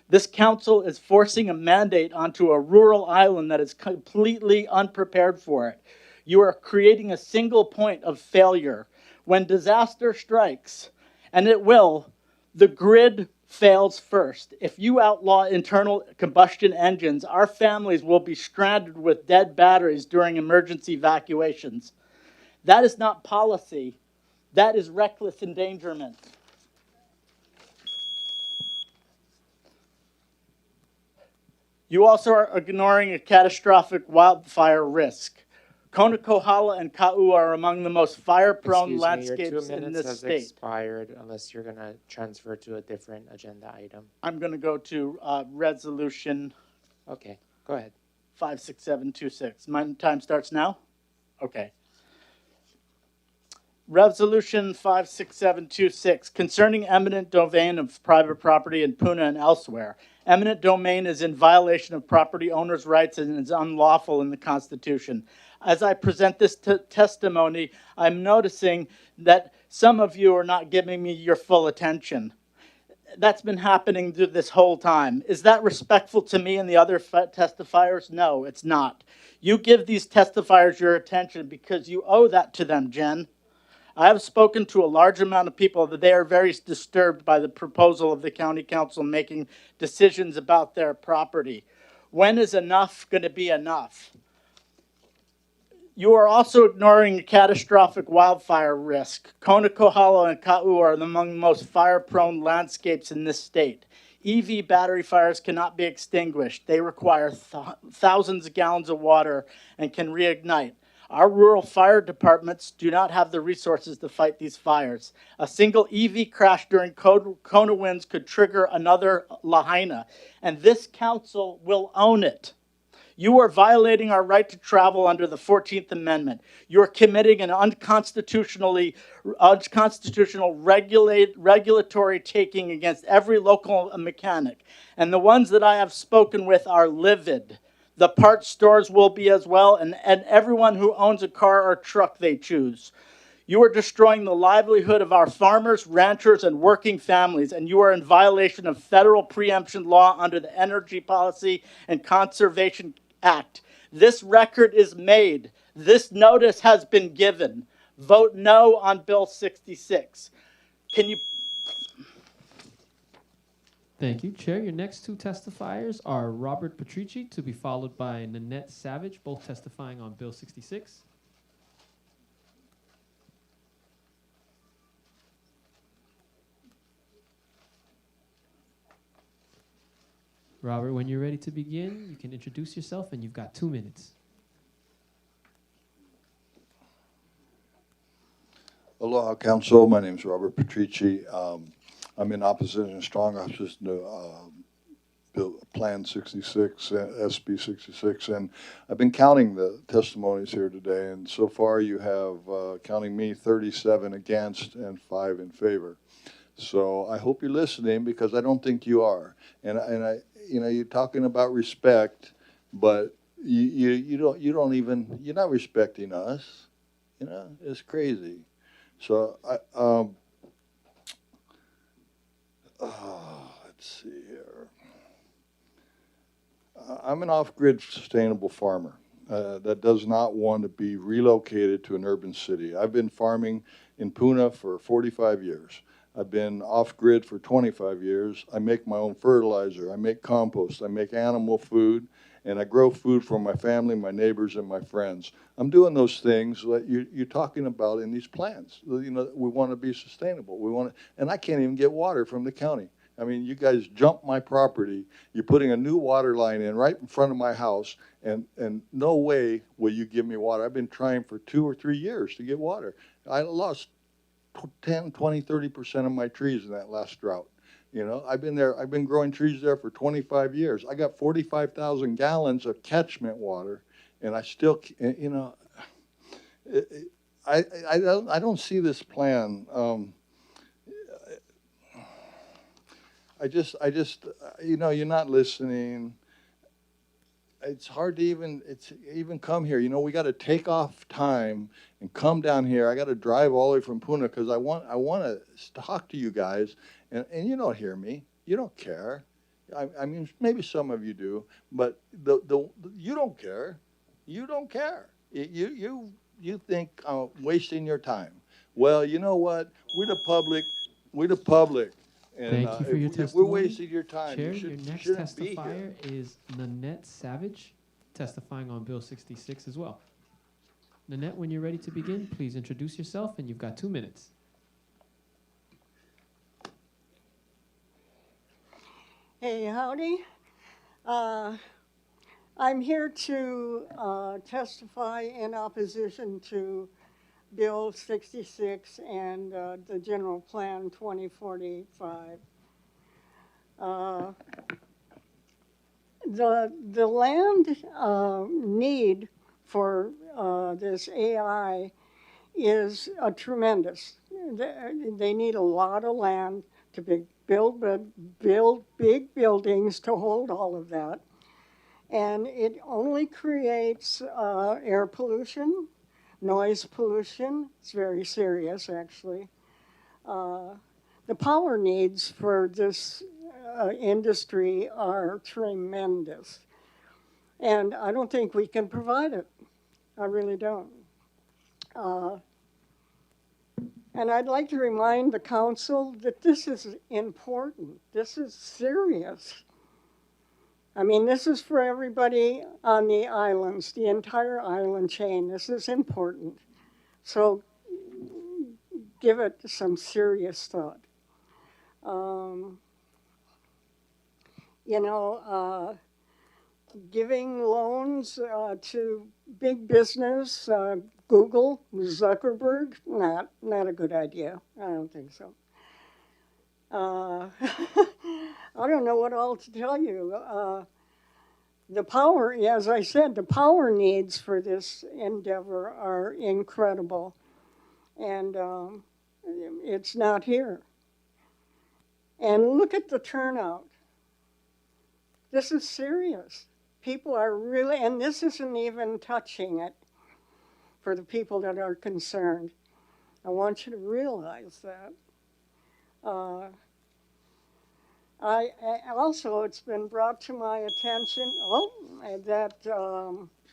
This council is forcing a mandate onto a rural island that is completely unprepared for it. You are creating a single point of failure. When disaster strikes, and it will, the grid fails first. If you outlaw internal combustion engines, our families will be stranded with dead batteries during emergency evacuations. That is not policy. That is reckless endangerment. You also are ignoring a catastrophic wildfire risk. Kona, Kohala, and Ka'u are among the most fire-prone landscapes your 2 in minutes this has state. expired unless you're going to transfer to a different agenda item. I'm going to go to resolution. Okay, go ahead. 56726. My time starts now? Okay. Resolution 56726, concerning eminent domain of private property in Puna and elsewhere. Eminent domain is in violation of property owners' rights and is unlawful in the Constitution. As I present this testimony, I'm noticing that some of you are not giving me your full attention. That's been happening through this whole time. Is that respectful to me and the other testifiers? No, it's not. You give these testifiers your attention because you owe that to them, Jen. I have spoken to a large amount of people that they are very disturbed by the proposal of the county council making decisions about their property. When is enough going to be enough? You are also ignoring catastrophic wildfire risk. Kona, Kohala, and Ka'u are among the most fire-prone landscapes in this state. EV battery fires cannot be extinguished. They require thousands of gallons of water and can reignite. Our rural fire departments do not have the resources to fight these fires. A single EV crash during Kona winds could trigger another Lahaina, and this council will own it. You are violating our right to travel under the 14th Amendment. You're committing an unconstitutional regulatory taking against every local mechanic. And the ones that I have spoken with are livid. The parts stores will be as well, and everyone who owns a car or truck they choose. You are destroying the livelihood of our farmers, ranchers, and working families, and you are in violation of federal preemption law under the Energy Policy and Conservation Act. This record is made. This notice has been given. Vote no on Bill 66. Can you... Thank you, Chair. Your next two testifiers are Robert Patrici, to be followed by Nanette Savage, both testifying on Bill 66. Robert, when you're ready to begin, you can introduce yourself, and you've got 2 minutes. Aloha, Council. My name is Robert Patrici. I'm in opposition, strong opposition to Bill Plan 66, SB 66, and I've been counting the testimonies here today, and so far you have, counting me, 37 against and 5 in favor. So I hope you're listening, because I don't think you are. And I, you know, you're talking about respect, but you don't even, you're not respecting us. You know, it's crazy. So let's see here. I'm an off-grid sustainable farmer that does not want to be relocated to an urban city. I've been farming in Puna for 45 years. I've been off-grid for 25 years. I make my own fertilizer. I make compost. I make animal food. And I grow food for my family, my neighbors, and my friends. I'm doing those things that you're talking about in these plans. You know, we want to be sustainable. We want to, and I can't even get water from the county. I mean, you guys jumped my property. You're putting a new water line in right in front of my house, and no way will you give me water. I've been trying for 2 or 3 years to get water. I lost 10, 20, 30% of my trees in that last drought. You know, I've been growing trees there for 25 years. I got 45,000 gallons of catchment water, and I still, you know, I don't see this plan. I just, you know, you're not listening. It's hard to even come here. You know, we got to take off time and come down here. I got to drive all the way from Puna because I want to talk to you guys, and you don't hear me. You don't care. I mean, maybe some of you do, but you don't care. You don't care. You think I'm wasting your time. Well, you know what? We're the public. We're the public. And Thank you for your if testimony. we're wasting your time, Chair, you your next shouldn't be here. testifier is Nanette Savage, testifying on Bill 66 as well. Nanette, when you're ready to begin, please introduce yourself, and you've got 2 minutes. Hey, howdy. I'm here to testify in opposition to Bill 66 and the General Plan 2045. The land need for this AI is tremendous. They need a lot of land to build big buildings to hold all of that. And it only creates air pollution, noise pollution. It's very serious, actually. The power needs for this industry are tremendous. And I don't think we can provide it. I really don't. And I'd like to remind the council that this is important. This is serious. I mean, this is for everybody on the islands, the entire island chain. This is important. So give it some serious thought. You know, giving loans to big business, Google, Zuckerberg, not a good idea. I don't think so. I don't know what all to tell you. The power, as I said, the power needs for this endeavor are incredible. And it's not here. And look at the turnout. This is serious. People are really, and this isn't even touching it for the people that are concerned. I want you to realize that. I also, it's been brought to my attention, that...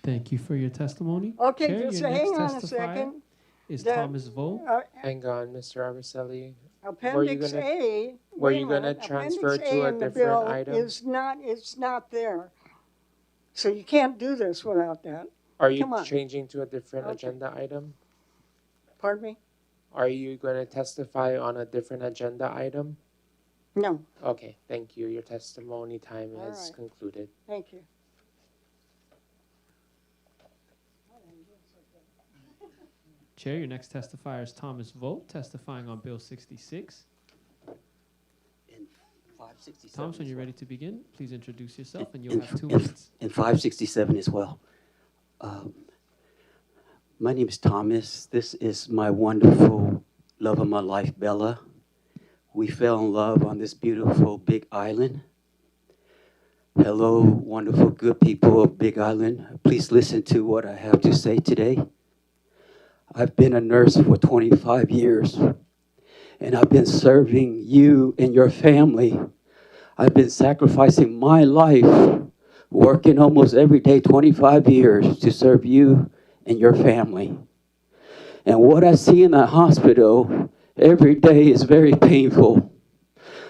Thank you for your testimony. Okay, Chair, just your hang next on a testifier second. is That, Thomas Vo. Hang on, Mr. Armacelli. Appendix A. Were you wait a going to minute, transfer Appendix to A a in the different bill item? it's not there. So you can't do this without that. Are you Come on. changing to a different Okay. agenda item? Pardon me? Are you going to testify on a different agenda item? No. Okay, thank you. Your testimony time All has right. concluded. Thank you. Chair, your next testifier is Thomas Vo, testifying on Bill 66. In 567. Thomas, when as you're well. ready to begin, please introduce yourself, and you'll In- have 2 in- minutes. In 567 as well. My name is Thomas. This is my wonderful love of my life, Bella. we fell in love on this beautiful big island. Hello, wonderful, good people of Big Island. Please listen to what I have to say today. I've been a nurse for 25 years, and I've been serving you and your family. I've been sacrificing my life, working almost every day, 25 years, to serve you and your family. And what I see in that hospital every day is very painful.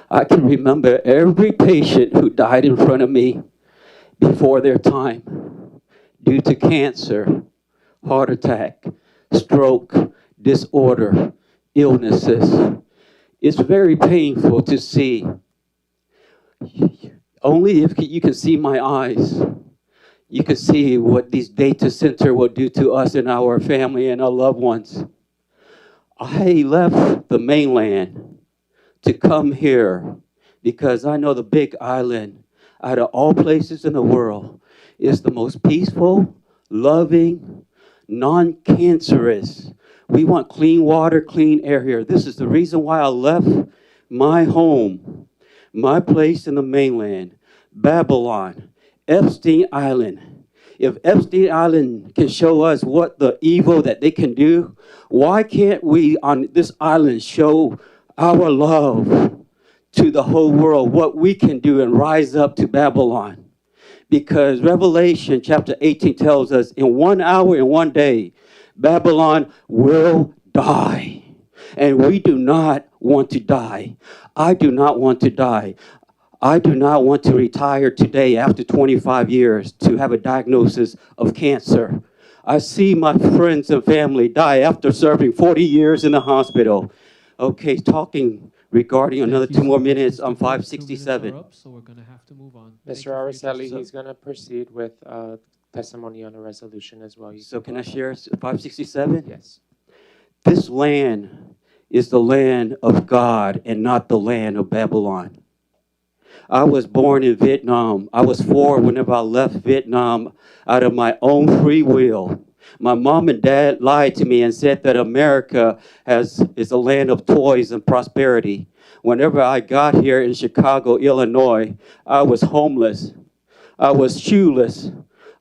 I can remember every patient who died in front of me before their time due to cancer, heart attack, stroke, disorder, illnesses. It's very painful to see. Only if you can see my eyes, you can see what these data center will do to us and our family and our loved ones. I left the mainland to come here because I know the Big Island, out of all places in the world, is the most peaceful, loving, non-cancerous. We want clean water, clean air here. This is the reason why I left my home, my place in the mainland, Babylon, Epstein Island. If Epstein Island can show us what the evil that they can do, why can't we on this island show our love to the whole world, what we can do and rise up to Babylon? Because Revelation chapter 18 tells us in 1 hour and 1 day, Babylon will die. And we do not want to die. I do not want to die. I do not want to retire today after 25 years to have a diagnosis of cancer. I see my friends and family die after serving 40 years in the hospital. Okay, talking regarding another 2 more minutes on 567. Up, so we're going to have to move on. Mr. Araceli, he's going to proceed with testimony on a resolution as well. So can I share 567? Yes. This land is the land of God and not the land of Babylon. I was born in Vietnam. I was 4 whenever I left Vietnam out of my own free will. My mom and dad lied to me and said that America is a land of toys and prosperity. Whenever I got here in Chicago, Illinois, I was homeless. I was shoeless.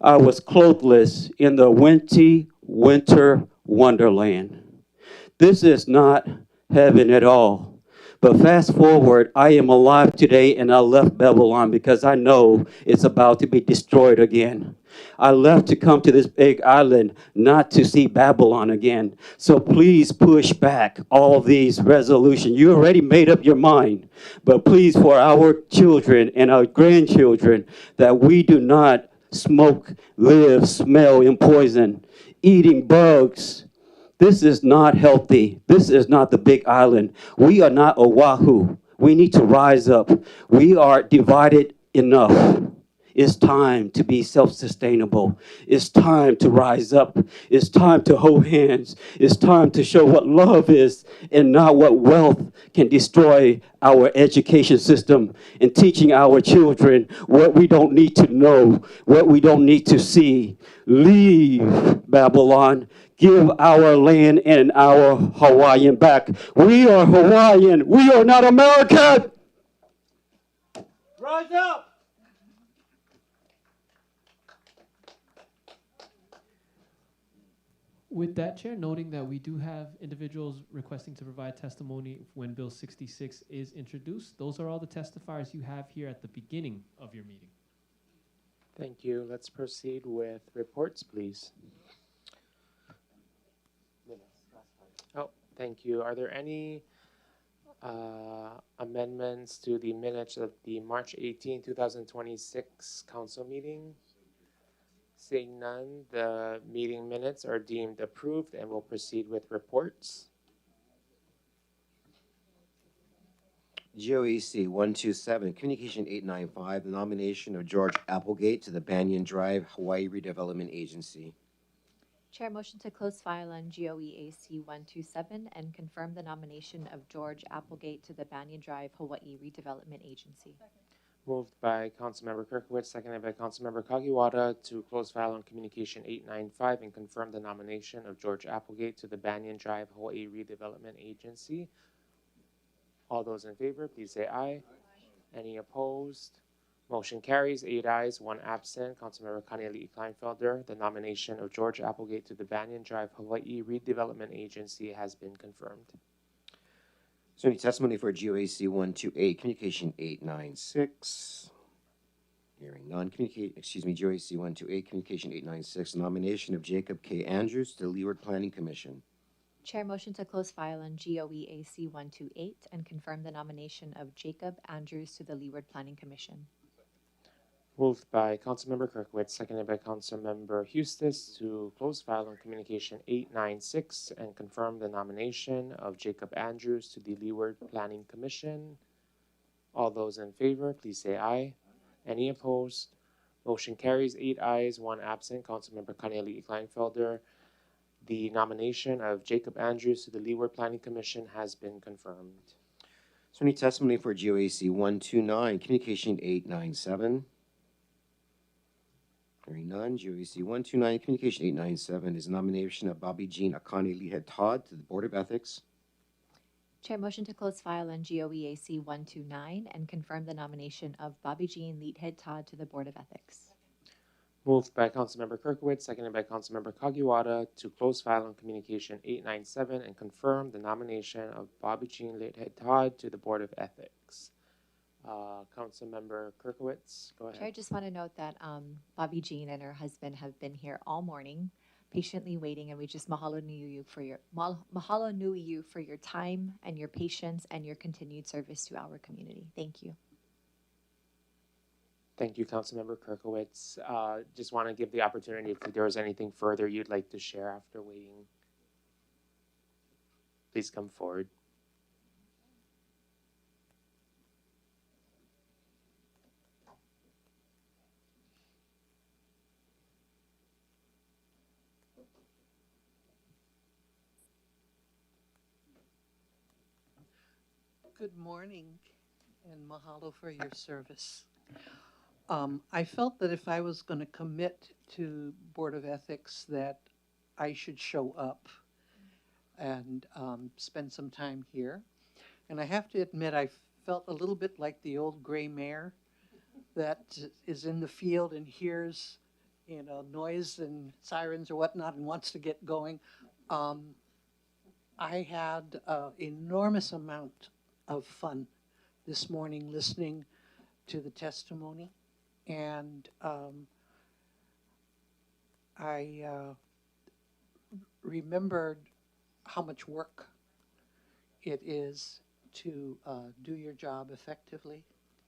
I was clothless in the winter wonderland. This is not heaven at all. But fast forward, I am alive today and I left Babylon because I know it's about to be destroyed again. I left to come to this big island, not to see Babylon again. So please push back all these resolutions. You already made up your mind. But please, for our children and our grandchildren, that we do not smoke, live, smell, and poison, eating bugs. This is not healthy. This is not the Big Island. We are not Oahu. We need to rise up. We are divided enough. It's time to be self-sustainable. It's time to rise up. It's time to hold hands. It's time to show what love is and not what wealth can destroy our education system and teaching our children what we don't need to know, what we don't need to see. Leave Babylon. Give our land and our Hawaiian back. We are Hawaiian. We are not American. Rise up! With that, Chair, noting that we do have individuals requesting to provide testimony when Bill 66 is introduced. Those are all the testifiers you have here at the beginning of your meeting. Thank you. Let's proceed with reports, please. Oh, thank you. Are there any amendments to the minutes of the March 18, 2026 council meeting? Seeing none, the meeting minutes are deemed approved and we'll proceed with reports. GOEC 127, Communication 895, the nomination of George Applegate to the Banyan Drive Hawaii Redevelopment Agency. Chair, motion to close file on GOEAC 127 and confirm the nomination of George Applegate to the Banyan Drive Hawaii Redevelopment Agency. Moved by Councilmember Kirkowitz, seconded by Councilmember Kagiwara to close file on Communication 895 and confirm the nomination of George Applegate to the Banyan Drive Hawaii Redevelopment Agency. All those in favor, please say aye. Any opposed? Motion carries, 8 ayes, 1 absent. Councilmember Kaneali'i Kleinfelder, the nomination of George Applegate to the Banyan Drive Hawaiʻi Redevelopment Agency has been confirmed. So any testimony for GOAC 128, Communication 896? Hearing none. GOAC 128, Communication 896, nomination of Jacob K. Andrews to the Leeward Planning Commission. Chair motion to close file on GOEAC 128 and confirm the nomination of Jacob Andrews to the Leeward Planning Commission. Moved by Councilmember Kirkowitz, seconded by Councilmember Eustis to close file on Communication 896 and confirm the nomination of Jacob Andrews to the Leeward Planning Commission. All those in favor, please say aye. Any opposed? Motion carries, 8 ayes, 1 absent. Councilmember Kaneali'i Kleinfelder, the nomination of Jacob Andrews to the Leeward Planning Commission has been confirmed. So any testimony for GOAC 129, Communication 897? Hearing none. GOAC 129, Communication 897 is nomination of Bobby Jean Akane Lihead Todd to the Board of Ethics. Chair motion to close file on GOEAC 129 and confirm the nomination of Bobby Jean Leadhead Todd to the Board of Ethics. Moved by Councilmember Kirkowitz, seconded by Councilmember Kagiwara to close file on Communication 897 and confirm the nomination of Bobby Jean Leadhead Todd to the Board of Ethics. Councilmember Kirkowitz, go ahead. Chair, I just want to note that Bobby Jean and her husband have been here all morning, patiently waiting, and we just mahalo nui you for your time and your patience and your continued service to our community. Thank you. Thank you, Councilmember Kirkowitz. Just want to give the opportunity if there was anything further you'd like to share after waiting. Please come forward. Good morning and mahalo for your service. I felt that if I was going to commit to Board of Ethics that I should show up and spend some time here. And I have to admit I felt a little bit like the old gray mare that is in the field and hears, you know, noise and sirens or whatnot and wants to get going. I had an enormous amount of fun this morning listening to the testimony, and I remembered how much work it is to do your job effectively,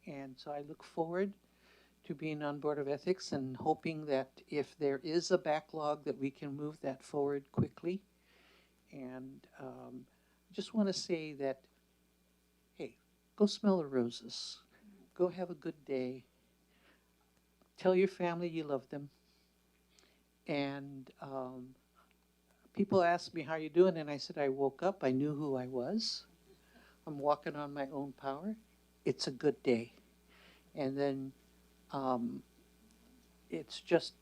and so I look forward to being on Board of Ethics and hoping that if there is a backlog that we can move that forward quickly. And just want to say that, hey, go smell the roses. Go have a good day. Tell your family you love them. And people ask me, how you doing? And I said, I woke up. I knew who I was. I'm walking on my own power. It's a good day. And then it's just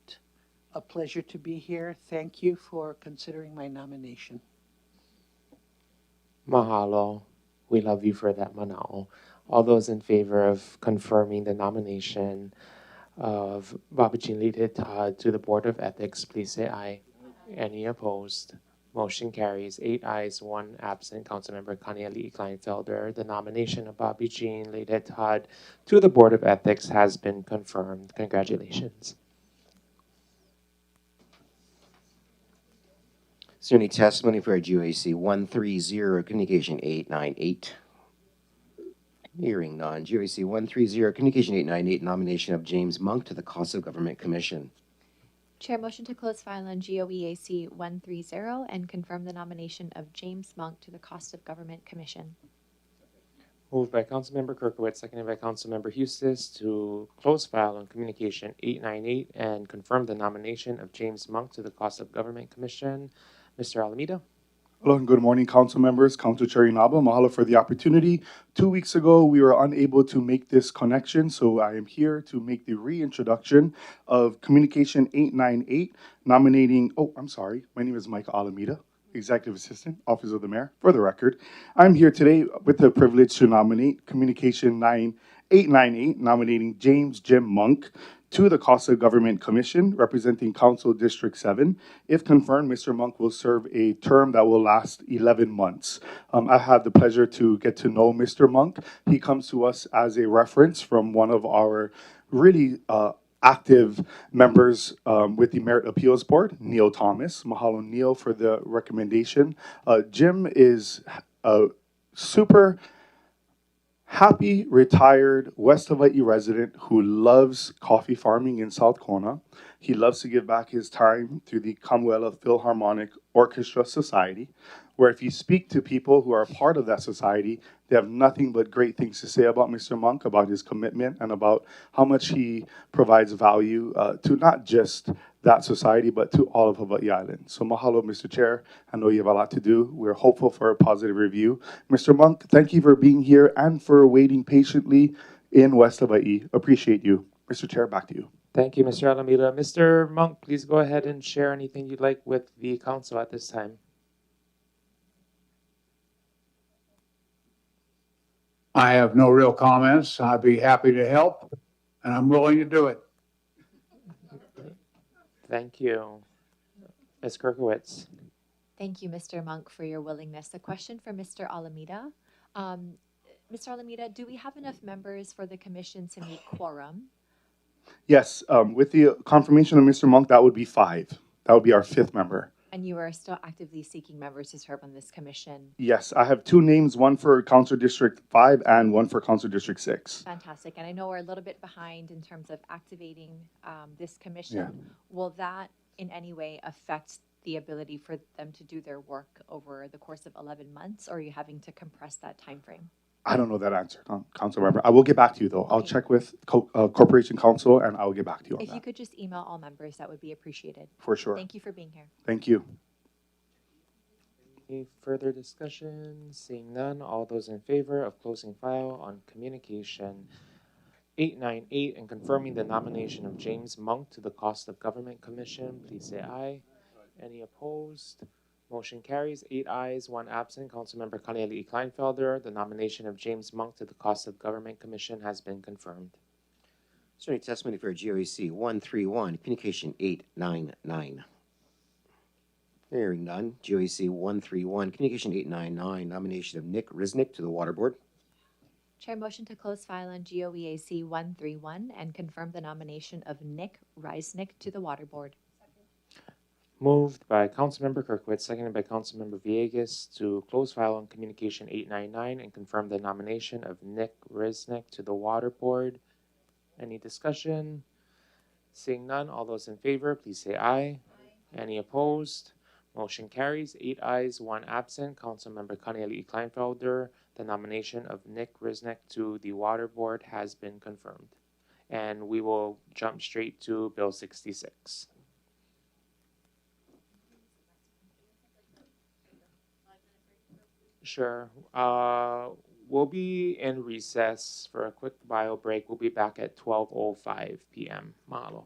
a pleasure to be here. Thank you for considering my nomination. Mahalo. We love you for that, Manao. All those in favor of confirming the nomination of Bobby Jean Leadhead Todd to the Board of Ethics, please say aye. Any opposed? Motion carries, 8 ayes, 1 absent. Councilmember Kaneali'i Kleinfelder, the nomination of Bobby Jean Leadhead Todd to the Board of Ethics has been confirmed. Congratulations. Is there any testimony for GOAC 130, Communication 898? Hearing none. GOAC 130, Communication 898, nomination of James Monk to the Cost of Government Commission. Chair motion to close file on GOEAC 130 and confirm the nomination of James Monk to the Cost of Government Commission. Moved by Councilmember Kirkowitz, seconded by Councilmember Eustis to close file on Communication 898 and confirm the nomination of James Monk to the Cost of Government Commission. Mr. Alameda. Hello and good morning, council members. Council Chair Inaba, mahalo for the opportunity. 2 weeks ago, we were unable to make this connection, so I am here to make the reintroduction of Communication 898, nominating, my name is Micah Alameda. Executive Assistant, Office of the Mayor. For the record, I'm here today with the privilege to nominate Communication 9898, nominating James Jim Monk to the Cost of Government Commission, representing Council District 7. If confirmed, Mr. Monk will serve a term that will last 11 months. I had the pleasure to get to know Mr. Monk. He comes to us as a reference from one of our really active members with the Merit Appeals Board, Neil Thomas. Mahalo, Neil, for the recommendation. Jim is a super happy, retired West Hawaiʻi resident who loves coffee farming in South Kona. He loves to give back his time through the Kamuela Philharmonic Orchestra Society, where if you speak to people who are a part of that society, they have nothing but great things to say about Mr. Monk, about his commitment, and about how much he provides value to not just that society, but to all of Hawaii Island. So mahalo, Mr. Chair. I know you have a lot to do. We're hopeful for a positive review. Mr. Monk, thank you for being here and for waiting patiently in West Hawaii. Appreciate you. Mr. Chair, back to you. Thank you, Mr. Alameda. Mr. Monk, please go ahead and share anything you'd like with the council at this time. I have no real comments. I'd be happy to help, and I'm willing to do it. Thank you. Ms. Kirkowitz. Thank you, Mr. Monk, for your willingness. A question for Mr. Alameda. Mr. Alameda, do we have enough members for the commission to meet quorum? Yes, with the confirmation of Mr. Monk, that would be 5. That would be our 5th member. And you are still actively seeking members to serve on this commission? Yes, I have 2 names, one for Council District 5 and one for Council District 6. Fantastic. And I know we're a little bit behind in terms of activating this commission. Yeah. Will that in any way affect the ability for them to do their work over the course of 11 months, or are you having to compress that time frame? I don't know that answer, Council Member. I will get back to you, though. I'll check with Corporation Council, and I will get back to you on If that. you could just email all members, that would be appreciated. For sure. Thank you for being here. Thank you. Any further discussion? Seeing none, all those in favor of closing file on Communication 898 and confirming the nomination of James Monk to the Cost of Government Commission, please say aye. Any opposed? Motion carries. 8 ayes, 1 absent. Councilmember Kaniali'i Kleinfelder, the nomination of James Monk to the Cost of Government Commission has been confirmed. Is there any testimony for GOEC 131, Communication 899? Hearing none. GOEC 131, Communication 899, nomination of Nick Risnick to the Water Board. Chair, motion to close file on GOEAC 131 and confirm the nomination of Nick Reisnick to the Water Board. Moved by Councilmember Kirkwood, seconded by Councilmember Villegas to close file on Communication 899 and confirm the nomination of Nick Risnick to the Water Board. Any discussion? Seeing none, all those in favor, please say aye. Any opposed? Motion carries. 8 ayes, 1 absent. Councilmember Kaniali'i Kleinfelder, the nomination of Nick Risnick to the Water Board has been confirmed. And we will jump straight to Bill 66. Sure. We'll be in recess for a quick bio break. We'll be back at 12:05 p.m. Mahalo.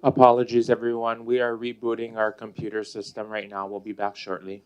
Apologies, everyone. We are rebooting our computer system right now. We'll be back shortly.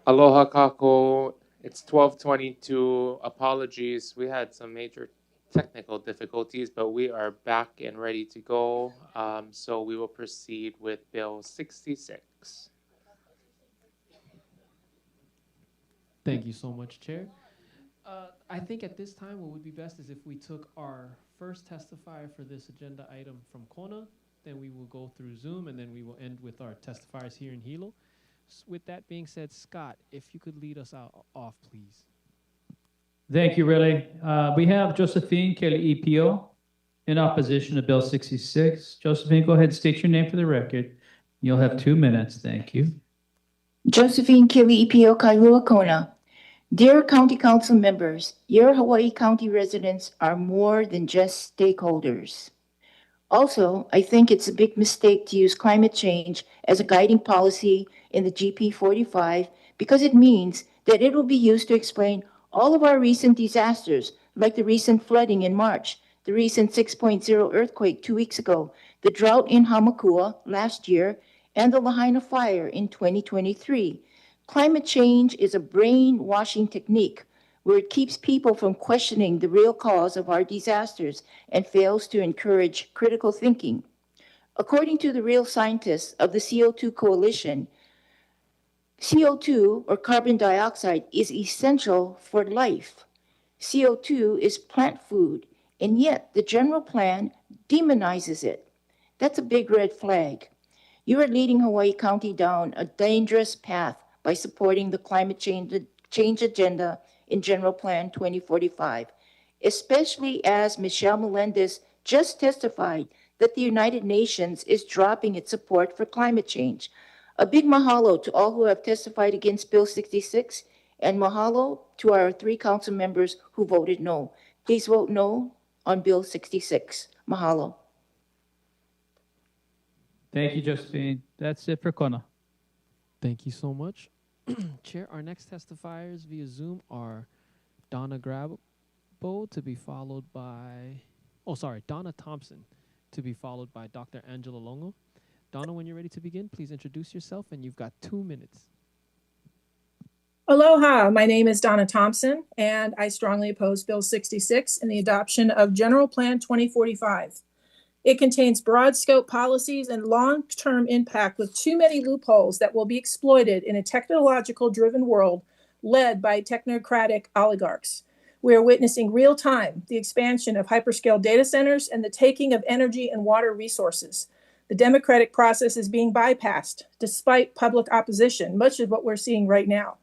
Aloha kako. It's 12:22. Apologies. We had some major technical difficulties, but we are back and ready to go. So we will proceed with Bill 66. Thank you so much, Chair. I think at this time, what would be best is if we took our first testifier for this agenda item from Kona, then we will go through Zoom, and then we will end with our testifiers here in Hilo. With that being said, Scott, if you could lead us off, please. Thank you, Riley. We have Josephine Kelly EPO in opposition to Bill 66. Josephine, go ahead and state your name for the record. You'll have 2 minutes. Thank you. Josephine Kelly EPO Kailua Kona. Dear County Council members, your Hawaii County residents are more than just stakeholders. Also, I think it's a big mistake to use climate change as a guiding policy in the GP 45 because it means that it will be used to explain all of our recent disasters, like the recent flooding in March, the recent 6.0 earthquake 2 weeks ago, the drought in Hamakua last year, and the Lahaina fire in 2023. Climate change is a brainwashing technique where it keeps people from questioning the real cause of our disasters and fails to encourage critical thinking. According to the real scientists of the CO2 Coalition, CO2, or carbon dioxide, is essential for life. CO2 is plant food, and yet the general plan demonizes it. That's a big red flag. You are leading Hawaii County down a dangerous path by supporting the climate change agenda in General Plan 2045, especially as Michelle Melendez just testified that the United Nations is dropping its support for climate change. A big mahalo to all who have testified against Bill 66, and mahalo to our 3 council members who voted no. Please vote no on Bill 66. Mahalo. Thank you, Josephine. That's it for Kona. Thank you so much. Chair, our next testifiers via Zoom are Donna Grabo to be followed by, Donna Thompson to be followed by Dr. Angela Longo. Donna, when you're ready to begin, please introduce yourself, and you've got 2 minutes. Aloha, my name is Donna Thompson, and I strongly oppose Bill 66 and the adoption of General Plan 2045. It contains broad scope policies and long-term impact with too many loopholes that will be exploited in a technological-driven world led by technocratic oligarchs. We are witnessing real-time the expansion of hyperscale data centers and the taking of energy and water resources. The democratic process is being bypassed despite public opposition, much of what we're seeing right now.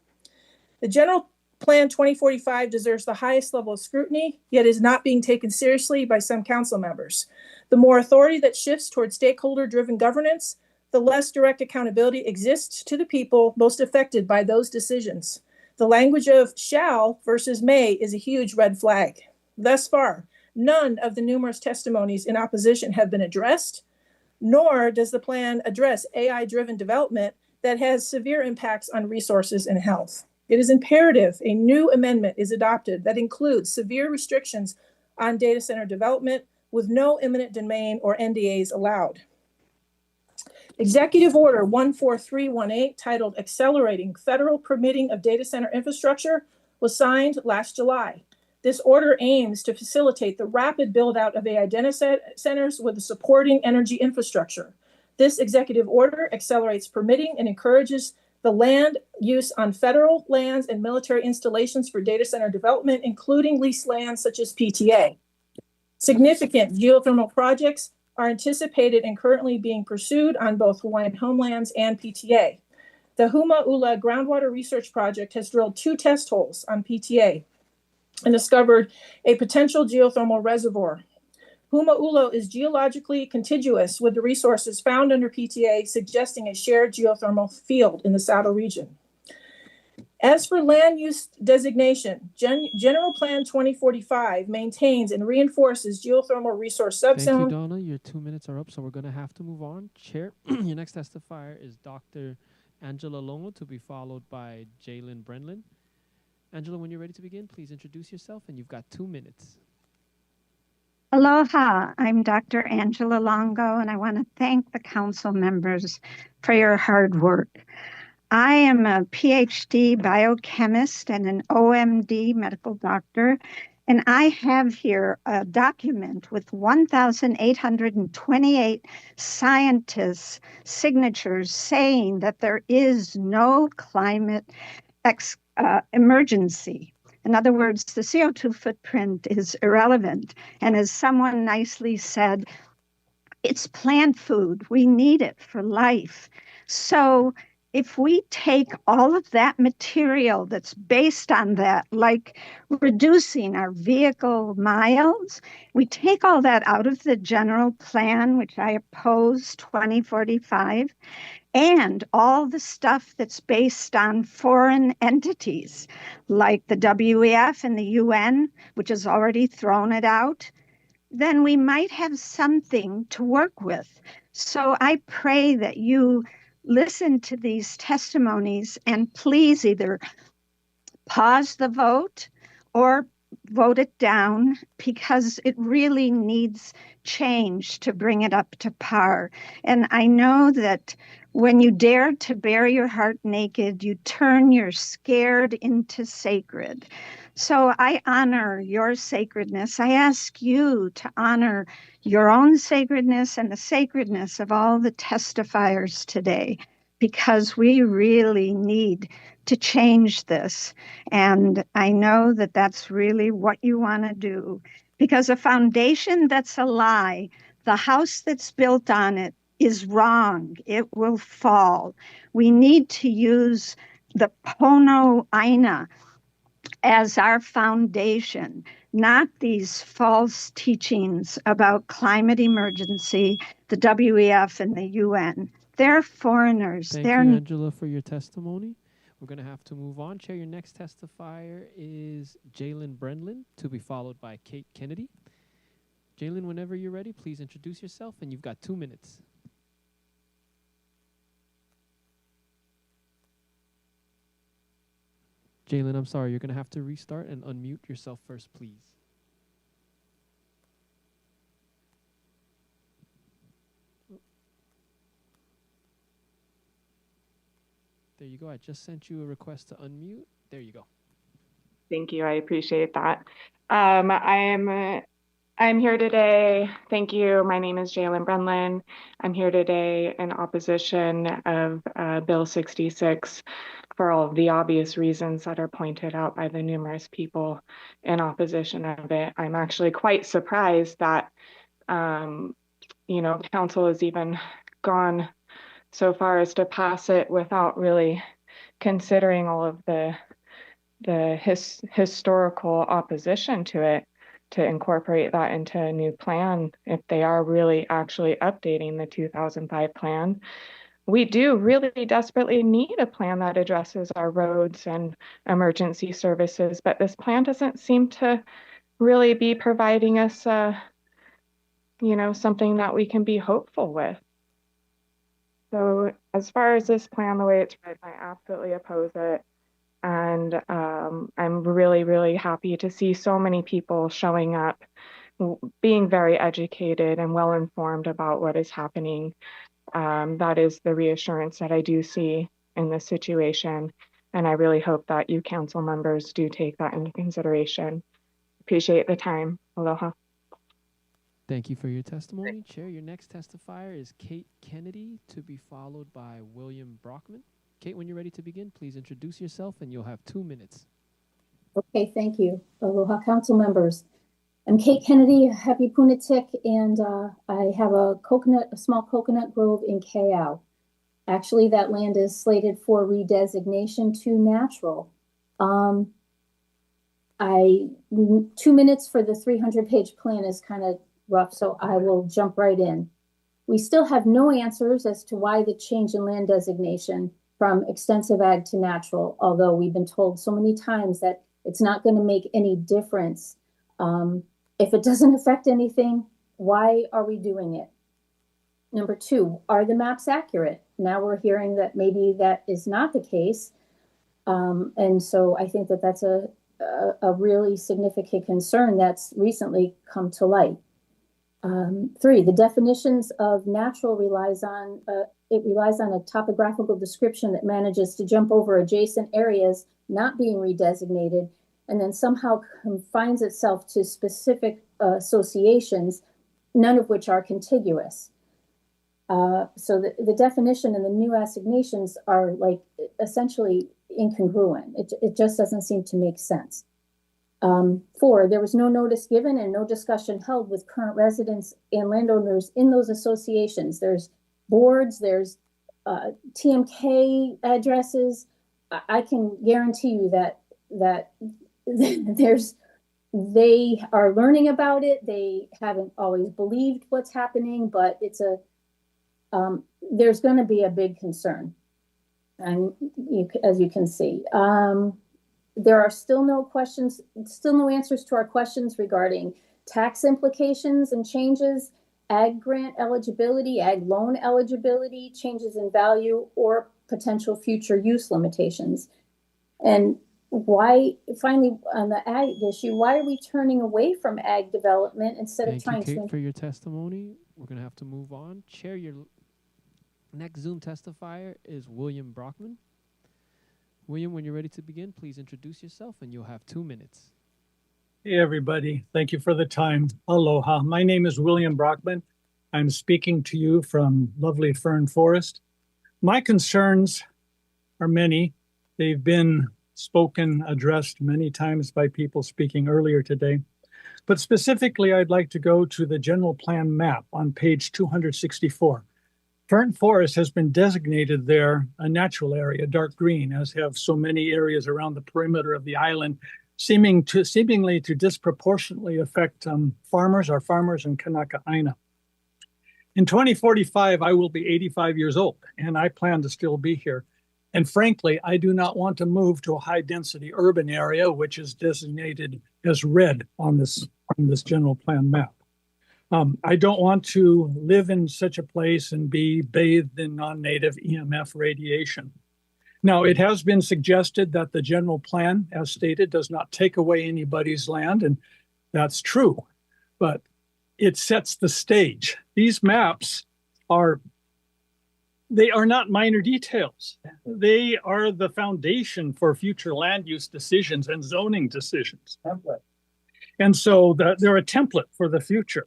The General Plan 2045 deserves the highest level of scrutiny, yet is not being taken seriously by some council members. The more authority that shifts toward stakeholder-driven governance, the less direct accountability exists to the people most affected by those decisions. The language of shall versus may is a huge red flag. Thus far, none of the numerous testimonies in opposition have been addressed, nor does the plan address AI-driven development that has severe impacts on resources and health. It is imperative a new amendment is adopted that includes severe restrictions on data center development with no eminent domain or NDAs allowed. Executive Order 14318, titled Accelerating Federal Permitting of Data Center Infrastructure, was signed last July. This order aims to facilitate the rapid build-out of AI data centers with the supporting energy infrastructure. This executive order accelerates permitting and encourages the land use on federal lands and military installations for data center development, including leased lands such as PTA. Significant geothermal projects are anticipated and currently being pursued on both Hawaiian homelands and PTA. The Huma-Ula Groundwater Research Project has drilled 2 test holes on PTA and discovered a potential geothermal reservoir. Huma-Ula is geologically contiguous with the resources found under PTA, suggesting a shared geothermal field in the Saddle region. As for land use designation, General Plan 2045 maintains and reinforces geothermal resource subzone. Thank you, Donna. Your 2 minutes are up, so we're going to have to move on. Chair, your next testifier is Dr. Angela Longo to be followed by Jalen Brenlin. Angela, when you're ready to begin, please introduce yourself, and you've got 2 minutes. Aloha, I'm Dr. Angela Longo, and I want to thank the council members for your hard work. I am a PhD biochemist and an OMD medical doctor, and I have here a document with 1,828 scientists' signatures saying that there is no climate emergency. In other words, the CO2 footprint is irrelevant. And as someone nicely said, it's plant food. We need it for life. So if we take all of that material that's based on that, like reducing our vehicle miles, we take all that out of the general plan, which I oppose 2045, and all the stuff that's based on foreign entities, like the WEF and the UN, which has already thrown it out, then we might have something to work with. So I pray that you listen to these testimonies and please either pause the vote or vote it down, because it really needs change to bring it up to par. And I know that when you dare to bare your heart naked, you turn your scared into sacred. So I honor your sacredness. I ask you to honor your own sacredness and the sacredness of all the testifiers today, because we really need to change this. And I know that that's really what you want to do, because a foundation that's a lie, the house that's built on it is wrong. It will fall. We need to use the Pono Aina as our foundation, not these false teachings about climate emergency, the WEF and the UN. They're foreigners. Thank you, Angela, for your testimony. We're going to have to move on. Chair, your next testifier is Jalen Brenlin, to be followed by Kate Kennedy. Jalen, whenever you're ready, please introduce yourself, and you've got 2 minutes. Jalen, I'm sorry, you're going to have to restart and unmute yourself first, please. There you go. I just sent you a request to unmute. There you go. Thank you. I appreciate that. I'm here today. Thank you. My name is Jalen Brenlin. I'm here today in opposition of Bill 66 for all of the obvious reasons that are pointed out by the numerous people in opposition of it. I'm actually quite surprised that, council has even gone so far as to pass it without really considering all of the historical opposition to it, to incorporate that into a new plan if they are really actually updating the 2005 plan. We do really desperately need a plan that addresses our roads and emergency services, but this plan doesn't seem to really be providing us, something that we can be hopeful with. So as far as this plan, the way it's written, I absolutely oppose it. And I'm really, really happy to see so many people showing up, being very educated and well-informed about what is happening. That is the reassurance that I do see in this situation. And I really hope that you council members do take that into consideration. Appreciate the time. Aloha. Thank you for your testimony. Chair, your next testifier is Kate Kennedy, to be followed by William Brockman. Kate, when you're ready to begin, please introduce yourself and you'll have 2 minutes. Okay, thank you. Aloha, council members. I'm Kate Kennedy, Happy Punatik, and I have a small coconut grove in Kayau. Actually, that land is slated for redesignation to natural. 2 minutes for the 300-page plan is kind of rough, so I will jump right in. We still have no answers as to why the change in land designation from extensive ag to natural, although we've been told so many times that it's not going to make any difference. If it doesn't affect anything, why are we doing it? Number 2, are the maps accurate? Now we're hearing that maybe that is not the case. And so I think that that's a really significant concern that's recently come to light. 3, the definitions of natural relies on it relies on a topographical description that manages to jump over adjacent areas not being redesignated, and then somehow confines itself to specific associations, none of which are contiguous. So the definition and the new assignations are like essentially incongruent. It just doesn't seem to make sense. 4, there was no notice given and no discussion held with current residents and landowners in those associations. There's boards, there's TMK addresses. I can guarantee you that they are learning about it. They haven't always believed what's happening, but it's there's going to be a big concern, and as you can see. There are still no answers to our questions regarding tax implications and changes, ag grant eligibility, ag loan eligibility, changes in value, or potential future use limitations. And why, finally, on the ag issue, why are we turning away from ag development instead of trying to... Thank you, Kate, for your testimony. We're going to have to move on. Chair, your next Zoom testifier is William Brockman. William, when you're ready to begin, please introduce yourself and you'll have 2 minutes. Hey, everybody. Thank you for the time. Aloha. My name is William Brockman. I'm speaking to you from lovely Fern Forest. My concerns are many. They've been addressed many times by people speaking earlier today. But specifically, I'd like to go to the general plan map on page 264. Fern Forest has been designated there a natural area, dark green, as have so many areas around the perimeter of the island, seemingly to disproportionately affect our farmers in Kanaka Aina. In 2045, I will be 85 years old, and I plan to still be here. And frankly, I do not want to move to a high-density urban area, which is designated as red on this general plan map. I don't want to live in such a place and be bathed in non-native EMF radiation. Now, it has been suggested that the general plan, as stated, does not take away anybody's land, and that's true, but it sets the stage. These maps are not minor details. They are the foundation for future land use decisions and zoning decisions. And so they're a template for the future.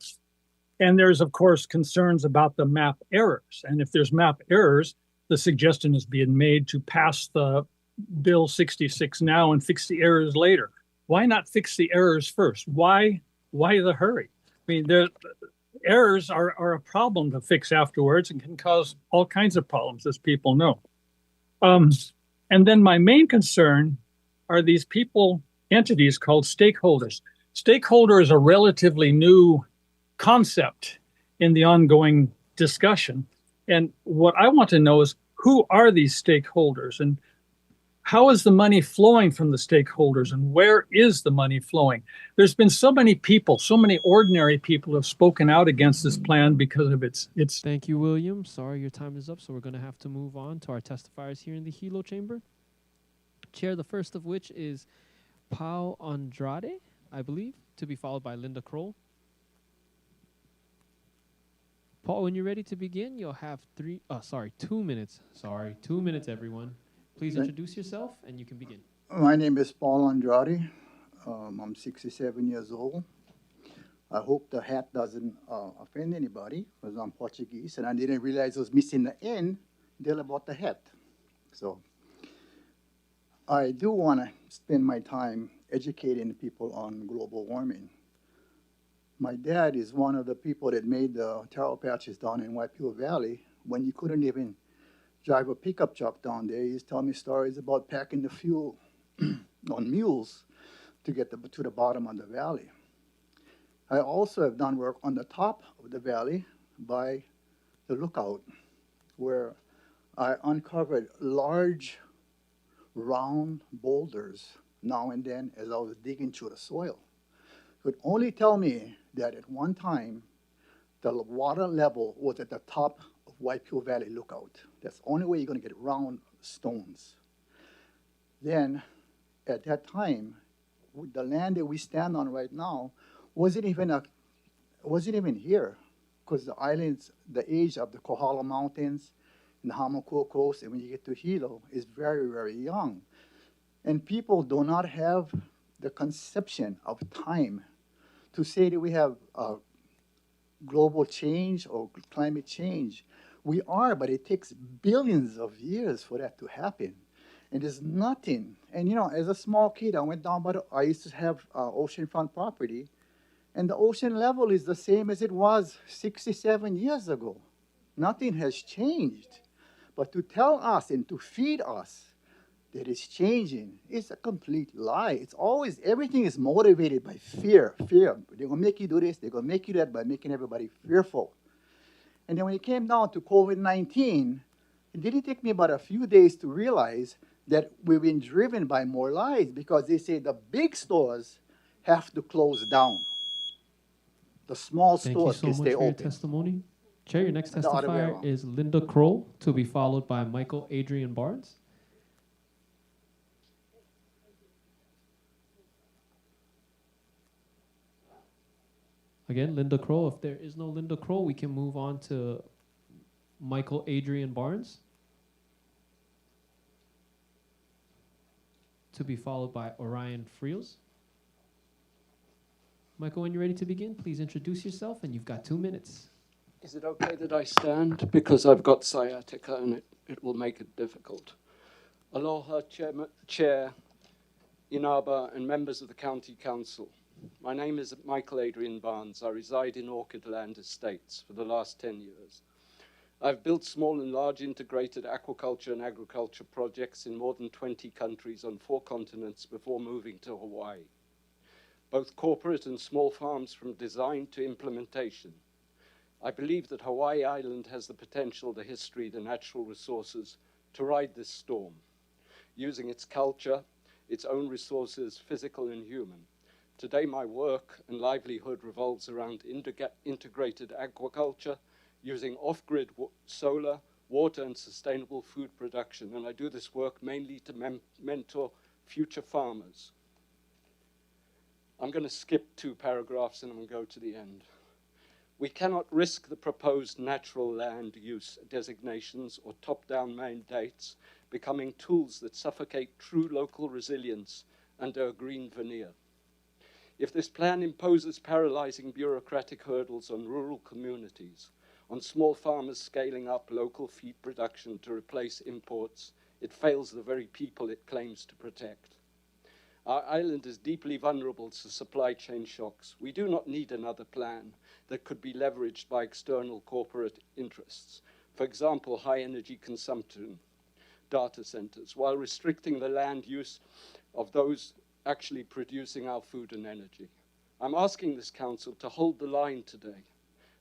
And there's, of course, concerns about the map errors. And if there's map errors, the suggestion is being made to pass the Bill 66 now and fix the errors later. Why not fix the errors first? Why the hurry? I mean, the errors are a problem to fix afterwards and can cause all kinds of problems, as people know. And then my main concern are these entities called stakeholders. Stakeholder is a relatively new concept in the ongoing discussion. And what I want to know is, who are these stakeholders and how is the money flowing from the stakeholders and where is the money flowing? There's been so many people, so many ordinary people have spoken out against this plan because of its... Thank you, William. Sorry, your time is up, so we're going to have to move on to our testifiers here in the Hilo chamber. Chair, the first of which is Pau Andrade, I believe, to be followed by Linda Kroll. Paul, when you're ready to begin, you'll have 2 minutes. Sorry, 2 minutes, everyone. Please introduce yourself and you can begin. My name is Paul Andrade. I'm 67 years old. I hope the hat doesn't offend anybody because I'm Portuguese and I didn't realize I was missing the N until about the hat. So I do want to spend my time educating people on global warming. My dad is one of the people that made the taro patches down in Waipiu Valley when you couldn't even drive a pickup truck down there. He used to tell me stories about packing the fuel on mules to get to the bottom of the valley. I also have done work on the top of the valley by the lookout, where I uncovered large, round boulders now and then as I was digging through the soil. It would only tell me that at one time, the water level was at the top of Waipiu Valley Lookout. That's the only way you're going to get round stones. Then, at that time, the land that we stand on right now wasn't even here, because the islands, the age of the Kohala Mountains the Hamakua Coast, and when you get to Hilo, is very, very young. And people do not have the conception of time to say that we have global change or climate change. We are, but it takes billions of years for that to happen. And there's nothing. And you know, as a small kid, I went down I used to have oceanfront property, and the ocean level is the same as it was 67 years ago. Nothing has changed. But to tell us and to feed us that it's changing is a complete lie. It's always, everything is motivated by fear. Fear. They're going to make you do this, they're going to make you that by making everybody fearful. And then when it came down to COVID-19, it didn't take me about a few days to realize that we've been driven by more lies, because they say the big stores have to close down. The small Thank you stores so can much stay for your open. testimony. Chair, your next The other way testifier around. is Linda Kroll, to be followed by Michael Adrian Barnes. Again, Linda Kroll. If there is no Linda Kroll, we can move on to Michael Adrian Barnes, to be followed by Orion Friels. Michael, when you're ready to begin, please introduce yourself, and you've got 2 minutes. Is it okay that I stand? Because I've got sciatica and it will make it difficult. Aloha, Chair, Inaba, and members of the County Council. My name is Michael Adrian Barnes. I reside in Orchid Land Estates for the last 10 years. I've built small and large integrated aquaculture and agriculture projects in more than 20 countries on 4 continents before moving to Hawaii. Both corporate and small farms from design to implementation. I believe that Hawaii Island has the potential, the history, the natural resources to ride this storm, using its culture, its own resources, physical and human. Today, my work and livelihood revolves around integrated aquaculture, using off-grid solar, water, and sustainable food production. And I do this work mainly to mentor future farmers. I'm going to skip 2 paragraphs and I'm going to go to the end. We cannot risk the proposed natural land use designations or top-down mandates becoming tools that suffocate true local resilience under a green veneer. If this plan imposes paralyzing bureaucratic hurdles on rural communities, on small farmers scaling up local feed production to replace imports, it fails the very people it claims to protect. Our island is deeply vulnerable to supply chain shocks. We do not need another plan that could be leveraged by external corporate interests. For example, high energy consumption data centers, while restricting the land use of those actually producing our food and energy. I'm asking this council to hold the line today.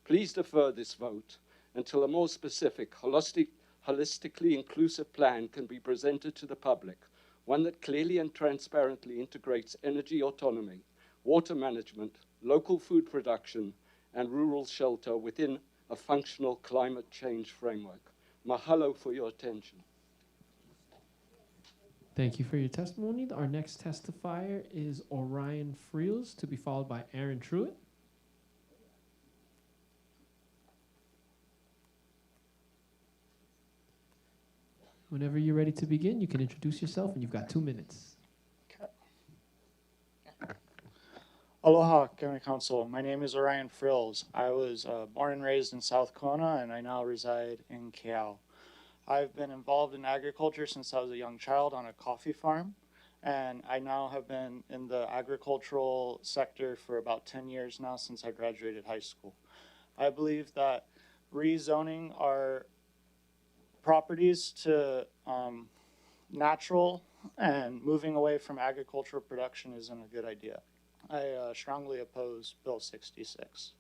Please defer this vote until a more specific, holistically inclusive plan can be presented to the public, one that clearly and transparently integrates energy autonomy, water management, local food production, and rural shelter within a functional climate change framework. Mahalo for your attention. Thank you for your testimony. Our next testifier is Orion Friels, to be followed by Aaron Truitt. Whenever you're ready to begin, you can introduce yourself, and you've got 2 minutes. Aloha, County Council. My name is Orion Frills. I was born and raised in South Kona, and I now reside in Keau. I've been involved in agriculture since I was a young child on a coffee farm, and I now have been in the agricultural sector for about 10 years now since I graduated high school. I believe that rezoning our properties to natural and moving away from agricultural production isn't a good idea. I strongly oppose Bill 66.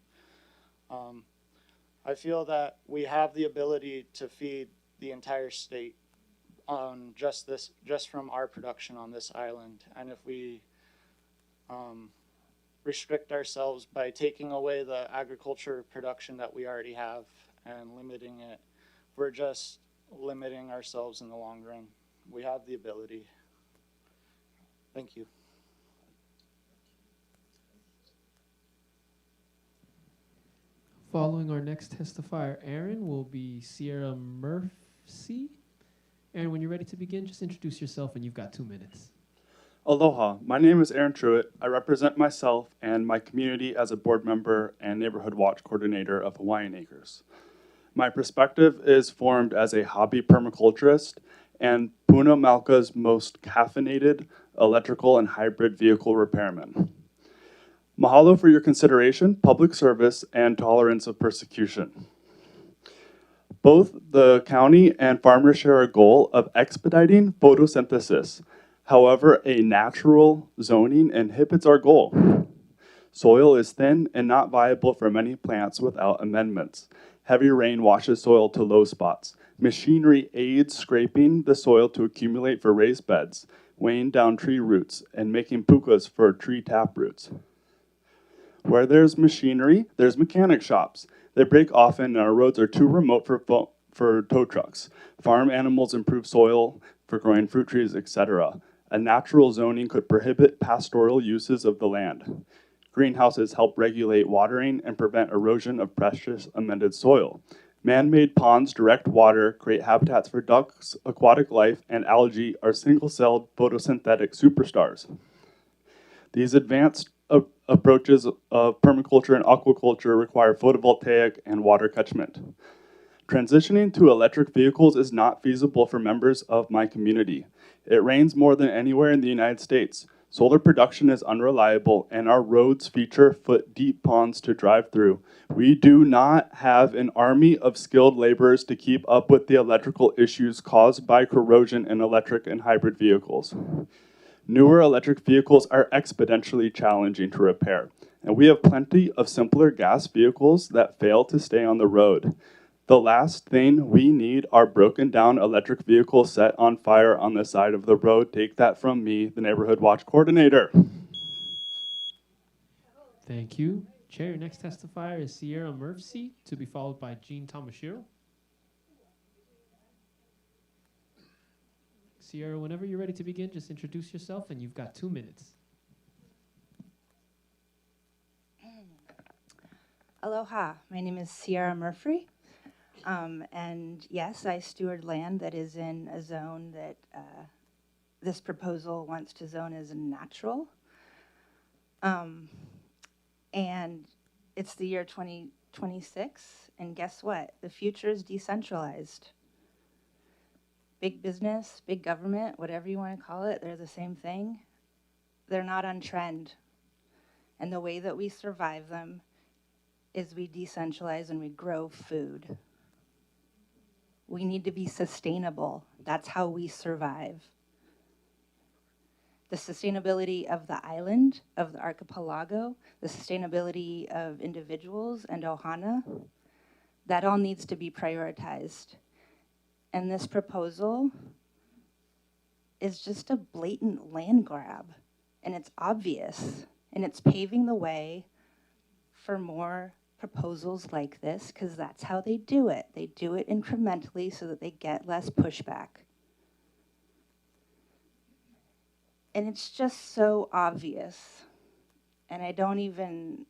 I feel that we have the ability to feed the entire state on just from our production on this island, and if we restrict ourselves by taking away the agriculture production that we already have and limiting it, we're just limiting ourselves in the long run. We have the ability. Thank you. Following our next testifier, Aaron, will be Sierra Murphy. Aaron, when you're ready to begin, just introduce yourself and you've got 2 minutes. Aloha, my name is Aaron Truitt. I represent myself and my community as a board member and neighborhood watch coordinator of Hawaiian Acres. My perspective is formed as a hobby permaculturist and Puna Malka's most caffeinated electrical and hybrid vehicle repairman. Mahalo for your consideration, public service, and tolerance of persecution. Both the county and farmers share a goal of expediting photosynthesis. However, a natural zoning inhibits our goal. Soil is thin and not viable for many plants without amendments. Heavy rain washes soil to low spots. Machinery aids scraping the soil to accumulate for raised beds, weighing down tree roots, and making pukas for tree taproots. Where there's machinery, there's mechanic shops. They break often and our roads are too remote for tow trucks. Farm animals improve soil for growing fruit trees, etc. A natural zoning could prohibit pastoral uses of the land. Greenhouses help regulate watering and prevent erosion of precious amended soil. Man-made ponds direct water, create habitats for ducks, aquatic life, and algae are single-celled photosynthetic superstars. These advanced approaches of permaculture and aquaculture require photovoltaic and water catchment. Transitioning to electric vehicles is not feasible for members of my community. It rains more than anywhere in the United States. Solar production is unreliable, and our roads feature foot-deep ponds to drive through. We do not have an army of skilled laborers to keep up with the electrical issues caused by corrosion in electric and hybrid vehicles. Newer electric vehicles are exponentially challenging to repair, and we have plenty of simpler gas vehicles that fail to stay on the road. The last thing we need are broken down electric vehicles set on fire on the side of the road. Take that from me, the neighborhood watch coordinator. Thank you. Chair, your next testifier is Sierra Murphy, to be followed by Jean Tamashiro. Sierra, whenever you're ready to begin, just introduce yourself and you've got 2 minutes. Aloha, my name is Sierra Murphy. And yes, I steward land that is in a zone that this proposal wants to zone as natural. And it's the year 2026, and guess what? The future is decentralized. Big business, big government, whatever you want to call it, they're the same thing. They're not on trend. And the way that we survive them is we decentralize and we grow food. We need to be sustainable. That's how we survive. The sustainability of the island, of the archipelago, the sustainability of individuals and Ohana, that all needs to be prioritized. And this proposal is just a blatant land grab, and it's obvious, and it's paving the way for more proposals like this, because that's how they do it. They do it incrementally so that they get less pushback. And it's just so obvious. And I don't even,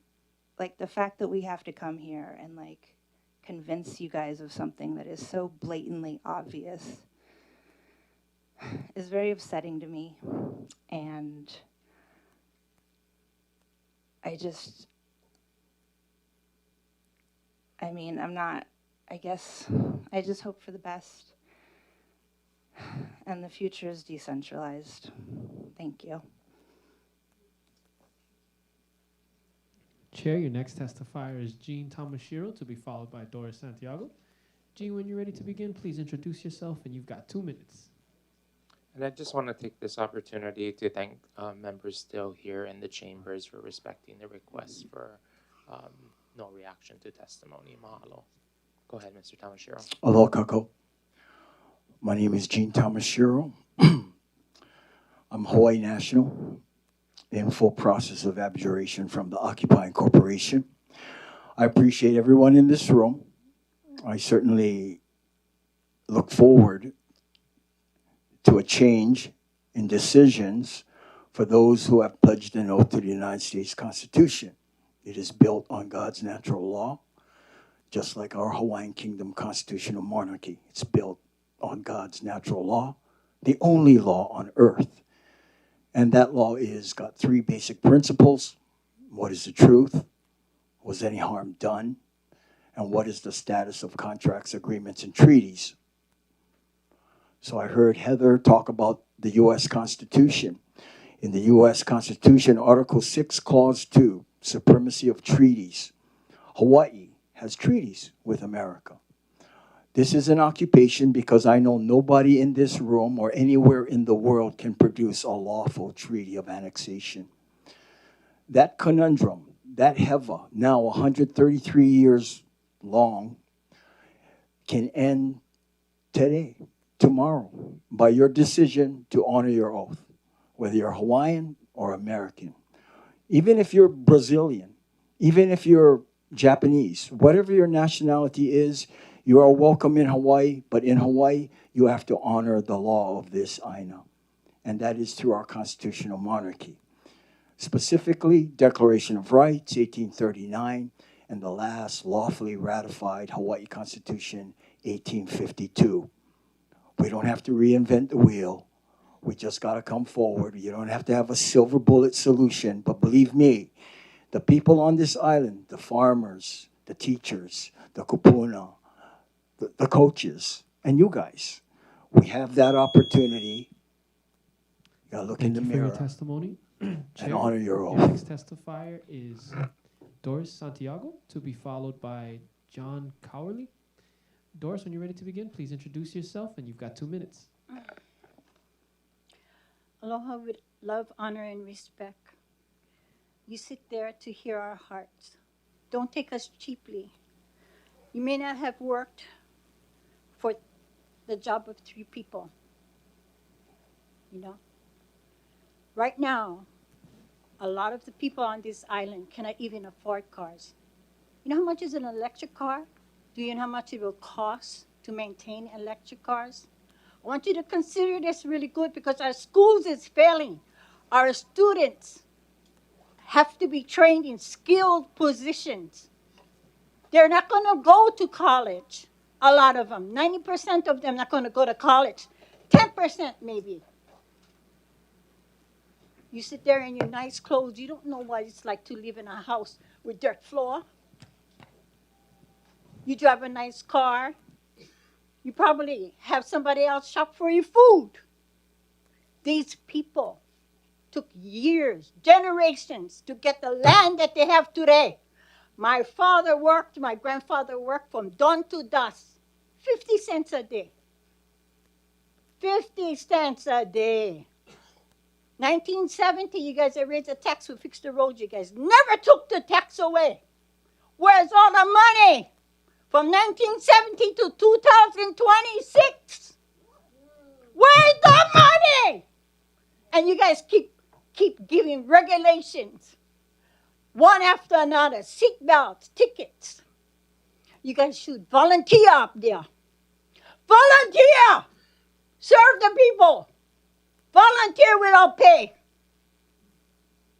like, the fact that we have to come here and, like, convince you guys of something that is so blatantly obvious is very upsetting to me. And I just, I mean, I just hope for the best. And the future is decentralized. Thank you. Chair, your next testifier is Jean Tamashiro, to be followed by Doris Santiago. Jean, when you're ready to begin, please introduce yourself, and you've got 2 minutes. And I just want to take this opportunity to thank members still here in the chambers for respecting the request for no reaction to testimony. Mahalo. Go ahead, Mr. Tamashiro. Aloha kako. My name is Jean Tamashiro. I'm Hawaii national in full process of abjuration from the occupying corporation. I appreciate everyone in this room. I certainly look forward to a change in decisions for those who have pledged an oath to the United States Constitution. It is built on God's natural law, just like our Hawaiian Kingdom constitutional monarchy. It's built on God's natural law, the only law on earth. And that law is got three basic principles. What is the truth? Was any harm done? And what is the status of contracts, agreements, and treaties? So I heard Heather talk about the U.S. Constitution. In the U.S. Constitution, Article 6, Clause 2, supremacy of treaties. Hawaii has treaties with America. This is an occupation because I know nobody in this room or anywhere in the world can produce a lawful treaty of annexation. That conundrum, that heva, now 133 years long, can end today, tomorrow, by your decision to honor your oath, whether you're Hawaiian or American. Even if you're Brazilian, even if you're Japanese, whatever your nationality is, you are welcome in Hawaii, but in Hawaii, you have to honor the law of this Aina, and that is through our constitutional monarchy. Specifically, Declaration of Rights, 1839, and the last lawfully ratified Hawaii Constitution, 1852. We don't have to reinvent the wheel. We just got to come forward. You don't have to have a silver bullet solution, but believe me, the people on this island, the farmers, the teachers, the kupuna, the coaches, and you guys, we have that opportunity. You got to look in the Thank you for mirror your testimony. and honor your oath. Your next testifier is Doris Santiago, to be followed by John Cowerly. Doris, when you're ready to begin, please introduce yourself, and you've got 2 minutes. Aloha with love, honor, and respect. You sit there to hear our hearts. Don't take us cheaply. You may not have worked for the job of 3 people. You know? Right now, a lot of the people on this island cannot even afford cars. You know how much is an electric car? Do you know how much it will cost to maintain electric cars? I want you to consider this really good because our schools is failing. Our students have to be trained in skilled positions. They're not going to go to college, a lot of them. 90% of them are not going to go to college. 10% maybe. You sit there in your nice clothes. You don't know what it's like to live in a house with dirt floor. You drive a nice car. You probably have somebody else shop for your food. These people took years, generations to get the land that they have today. My father worked, my grandfather worked from dawn to dusk, 50 cents a day. 50 cents a day. 1970, you guys have raised the tax, we fixed the road. You guys never took the tax away. Where's all the money? From 1970 to 2026. Where's the money? And you guys keep giving regulations. One after another. Seatbelts, tickets. You guys should volunteer up there. Volunteer! Serve the people. Volunteer without pay.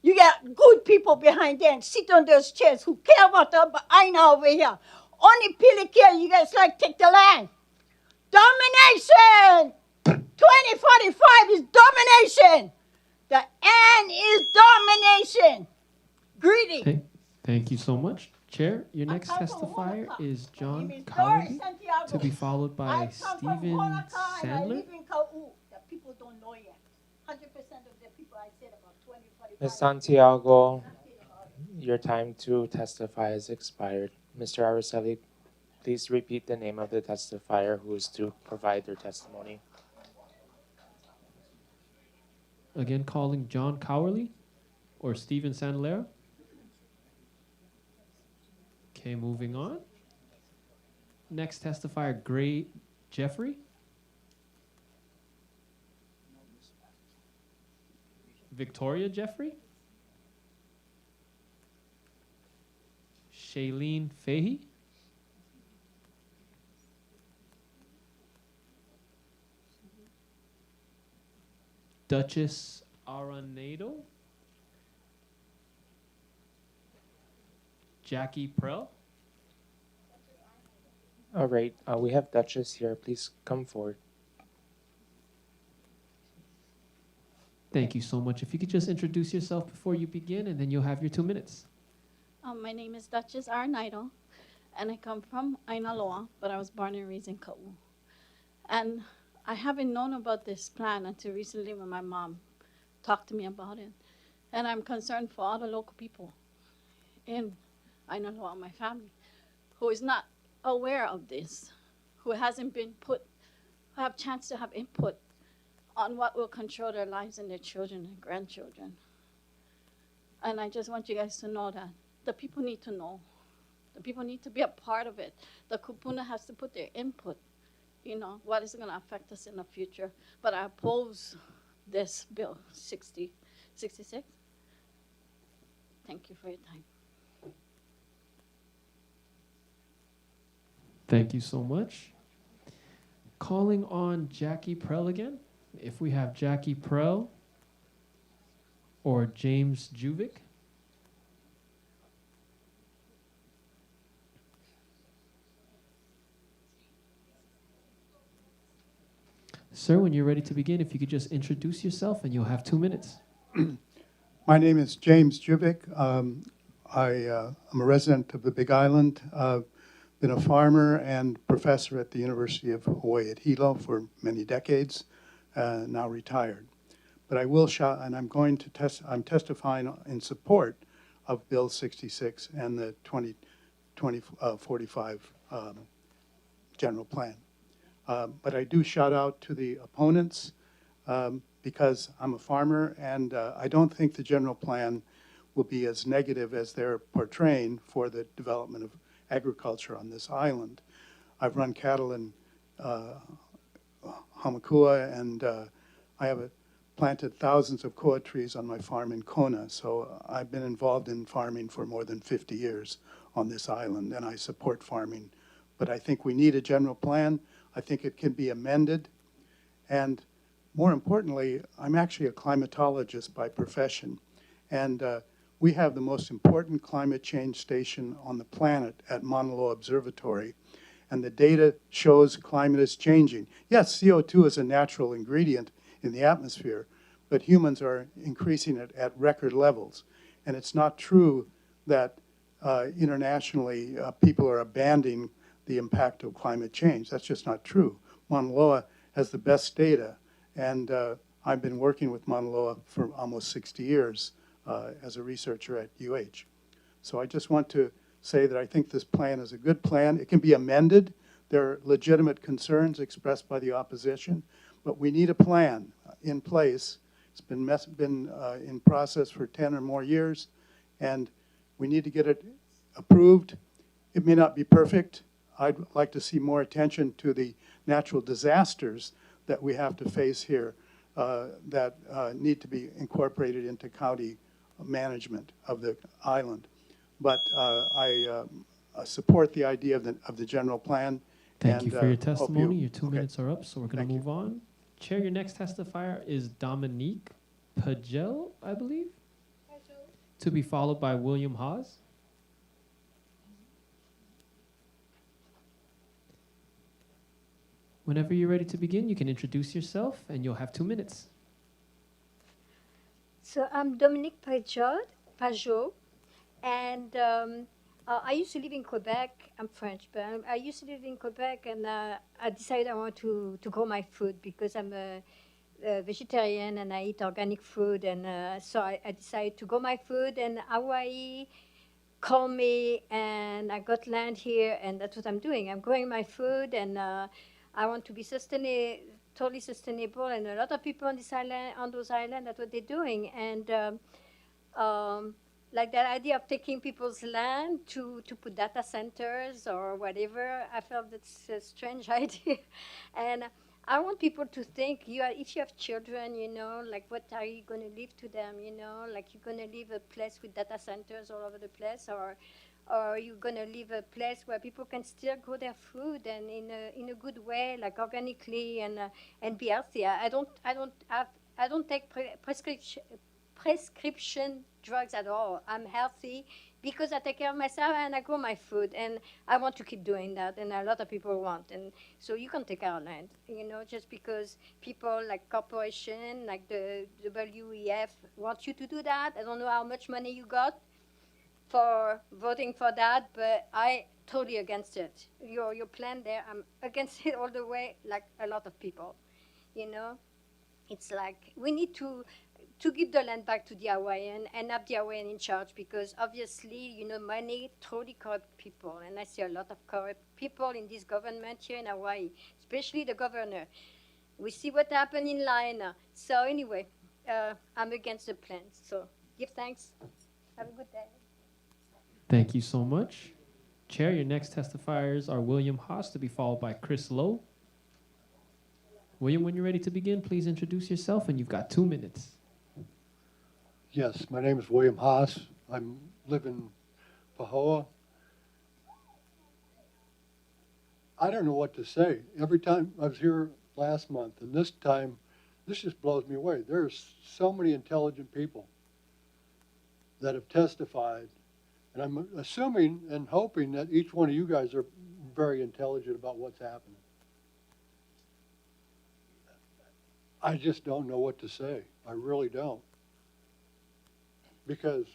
You got good people behind there and sit on those chairs who care about the Aina over here. Only Pili care, you guys like take the land. Domination! 2045 is domination. The N is domination. Greedy. Thank you so much. Chair, your next testifier is John Cowerly, to be followed by Stephen Sandler. That people don't know yet. 100% of the people I said about 2045. Ms. Santiago, your time to testify has expired. Mr. Araceli, please repeat the name of the testifier who is to provide their testimony. Again, calling John Cowerly or Stephen Sandler. Okay, moving on. Next testifier, Gray Jeffrey. Victoria Jeffrey. Shailene Fahey. Duchess Aranado. Jackie Prell. All right, we have Duchess here. Please come forward. Thank you so much. If you could just introduce yourself before you begin, and then you'll have your 2 minutes. My name is Duchess Arnaido, and I come from Ainaloa, but I was born and raised in Ka'u. And I haven't known about this plan until recently when my mom talked to me about it. And I'm concerned for all the local people in Ainaloa, my family, who is not aware of this, who hasn't been who have chance to have input on what will control their lives and their children and grandchildren. And I just want you guys to know that the people need to know. The people need to be a part of it. The kupuna has to put their input, what is going to affect us in the future. But I oppose this bill 66. Thank you for your time. Thank you so much. Calling on Jackie Prell again. If we have Jackie Prell or James Juvic. Sir, when you're ready to begin, if you could just introduce yourself and you'll have 2 minutes. My name is James Juvic. I'm a resident of the Big Island. Been a farmer and professor at the University of Hawaii at Hilo for many decades, now retired. But I will and I'm going to I'm testifying in support of Bill 66 and the 2045 general plan. But I do shout out to the opponents because I'm a farmer, and I don't think the general plan will be as negative as they're portraying for the development of agriculture on this island. I've run cattle in Hamakua, and I have planted thousands of koa trees on my farm in Kona, so I've been involved in farming for more than 50 years on this island, and I support farming. But I think we need a general plan. I think it can be amended, and more importantly, I'm actually a climatologist by profession, and we have the most important climate change station on the planet at Mauna Loa Observatory, and the data shows climate is changing. Yes, CO2 is a natural ingredient in the atmosphere, but humans are increasing it at record levels. And it's not true that internationally people are abandoning the impact of climate change. That's just not true. Mauna Loa has the best data, and I've been working with Mauna Loa for almost 60 years as a researcher at UH. So I just want to say that I think this plan is a good plan. It can be amended. There are legitimate concerns expressed by the opposition, but we need a plan in place. It's been in process for 10 or more years, and we need to get it approved. It may not be perfect. I'd like to see more attention to the natural disasters that we have to face here that need to be incorporated into county management of the island. But I support the idea of the general plan. Thank you for your testimony. Your 2 minutes are up, so we're going to move on. Chair, your next testifier is Dominique Pagel, I believe, to be followed by William Haas. Whenever you're ready to begin, you can introduce yourself, and you'll have 2 minutes. So I'm Dominique Pajot, and I used to live in Quebec. I'm French, but I used to live in Quebec, and I decided I want to grow my food because I'm a vegetarian and I eat organic food, and so I decided to grow my food. And Hawaii called me, and I got land here, and that's what I'm doing. I'm growing my food, and I want to be totally sustainable, and a lot of people on this island, on those islands, that's what they're doing. And like that idea of taking people's land to put data centers or whatever, I felt that's a strange idea. And I want people to think, if you have children, like what are you going to leave to them, like you're going to leave a place with data centers all over the place, or you're going to leave a place where people can still grow their food and in a good way, like organically, and be healthy. I don't take prescription drugs at all. I'm healthy because I take care of myself and I grow my food, and I want to keep doing that, and a lot of people want. And so you can take our land, just because people like corporation, like the WEF want you to do that. I don't know how much money you got for voting for that, but I totally against it. Your plan there, I'm against it all the way, like a lot of people. It's like we need to give the land back to the Hawaiian and have the Hawaiian in charge, because obviously, money totally corrupt people. And I see a lot of corrupt people in this government here in Hawaii, especially the governor. We see what happened in Lahaina. So anyway, I'm against the plan. So give thanks. Have a good day. Thank you so much. Chair, your next testifiers are William Haas, to be followed by Chris Lowe. William, when you're ready to begin, please introduce yourself, and you've got 2 minutes. Yes, my name is William Haas. I live in Pahoa. I don't know what to say. Every time I was here last month, and this time, this just blows me away. There's so many intelligent people that have testified, and I'm assuming and hoping that each one of you guys are very intelligent about what's happening. I just don't know what to say. I really don't. Because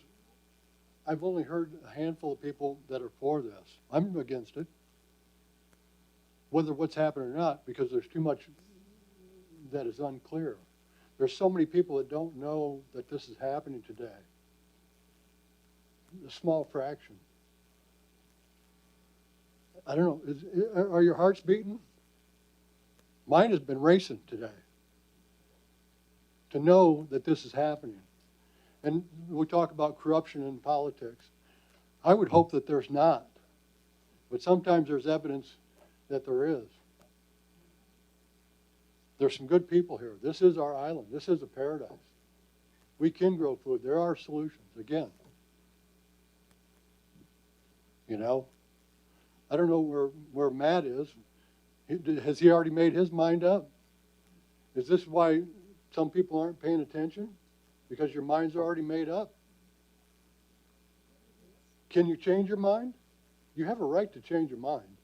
I've only heard a handful of people that are for this. I'm against it. Whether what's happened or not, because there's too much that is unclear. There's so many people that don't know that this is happening today. A small fraction. I don't know, are your hearts beating? Mine has been racing today. To know that this is happening. And we talk about corruption in politics. I would hope that there's not. But sometimes there's evidence that there is. There's some good people here. This is our island. This is a paradise. We can grow food. There are solutions, again. I don't know where Matt is. Has he already made his mind up? Is this why some people aren't paying attention? Because your minds are already made up. Can you change your mind? You have a right to change your mind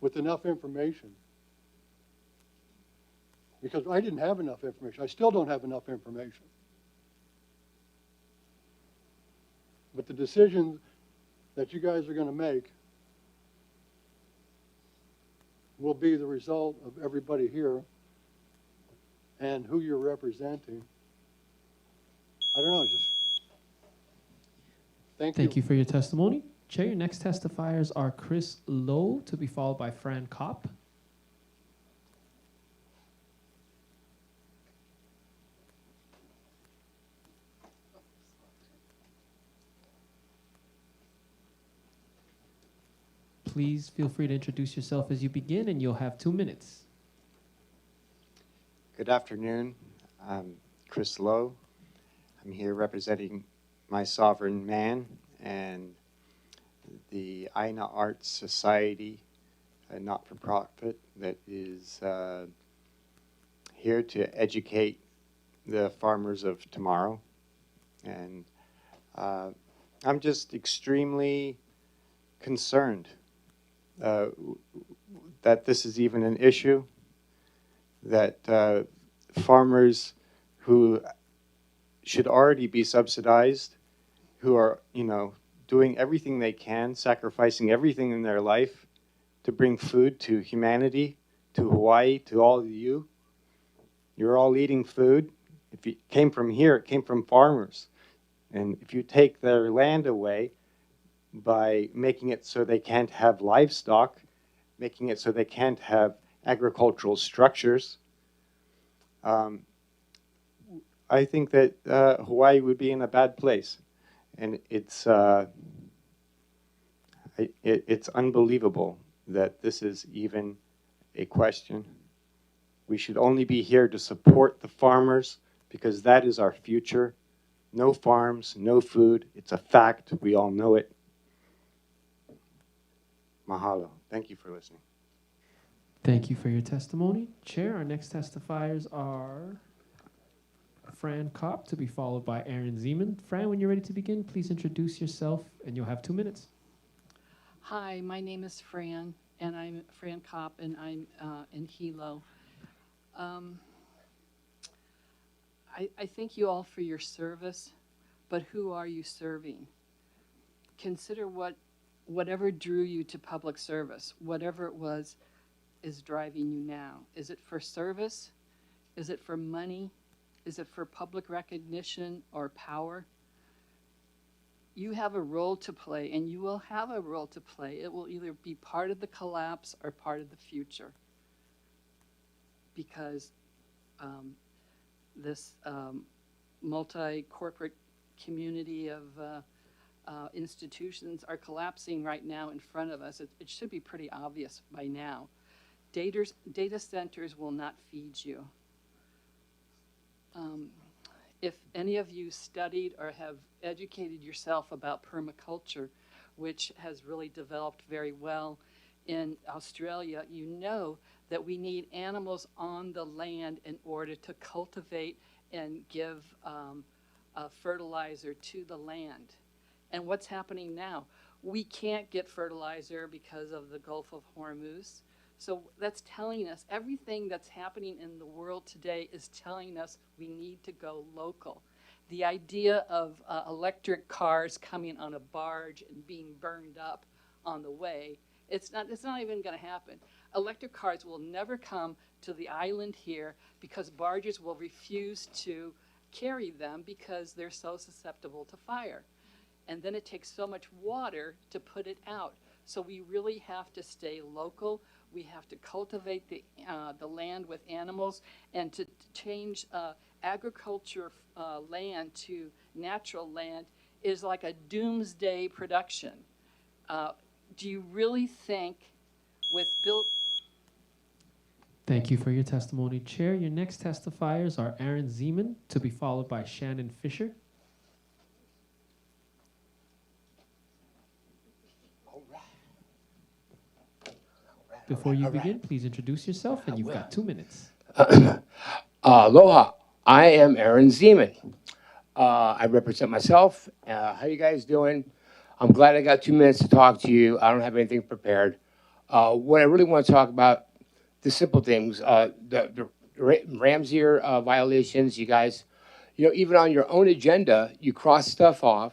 with enough information. Because I didn't have enough information. I still don't have enough information. But the decisions that you guys are going to make will be the result of everybody here and who you're representing. I don't know, just Thank you for your testimony. Chair, your next testifiers are Chris Lowe, to be followed by Fran Kopp. Please feel free to introduce yourself as you begin, and you'll have 2 minutes. Good afternoon. I'm Chris Lowe. I'm here representing my sovereign man and the Aina Arts Society, a not-for-profit that is here to educate the farmers of tomorrow. And I'm just extremely concerned that this is even an issue, that farmers who should already be subsidized, who are, doing everything they can, sacrificing everything in their life to bring food to humanity, to Hawaii, to all of you. You're all eating food. If it came from here, it came from farmers. And if you take their land away by making it so they can't have livestock, making it so they can't have agricultural structures, I think that Hawaii would be in a bad place. And it's unbelievable that this is even a question. We should only be here to support the farmers because that is our future. No farms, no food. It's a fact. We all know it. Mahalo. Thank you for listening. Thank you for your testimony. Chair, our next testifiers are Fran Kopp, to be followed by Aaron Zeman. Fran, when you're ready to begin, please introduce yourself, and you'll have 2 minutes. Hi, my name is Fran, and I'm Fran Kopp, and I'm in Hilo. I thank you all for your service, but who are you serving? Consider whatever drew you to public service, whatever it was, is driving you now. Is it for service? Is it for money? Is it for public recognition or power? You have a role to play, and you will have a role to play. It will either be part of the collapse or part of the future. Because this multi-corporate community of institutions are collapsing right now in front of us. It should be pretty obvious by now. Data centers will not feed you. If any of you studied or have educated yourself about permaculture, which has really developed very well in Australia, you know that we need animals on the land in order to cultivate and give fertilizer to the land. And what's happening now? We can't get fertilizer because of the Gulf of Hormuz. So that's telling us everything that's happening in the world today is telling us we need to go local. The idea of electric cars coming on a barge and being burned up on the way, it's not even going to happen. Electric cars will never come to the island here because barges will refuse to carry them because they're so susceptible to fire. And then it takes so much water to put it out. So we really have to stay local. We have to cultivate the land with animals, and to change agriculture land to natural land is like a doomsday production. Do you really think with Bill? Thank you for your testimony, Chair. Your next testifiers are Aaron Zeman, to be followed by Shannon Fisher. Before you begin, please introduce yourself, and you've got 2 minutes. Aloha. I am Aaron Zeman. I represent myself. How you guys doing? I'm glad I got 2 minutes to talk to you. I don't have anything prepared. What I really want to talk about, the simple things, the Ramsier violations, you guys, even on your own agenda, you cross stuff off,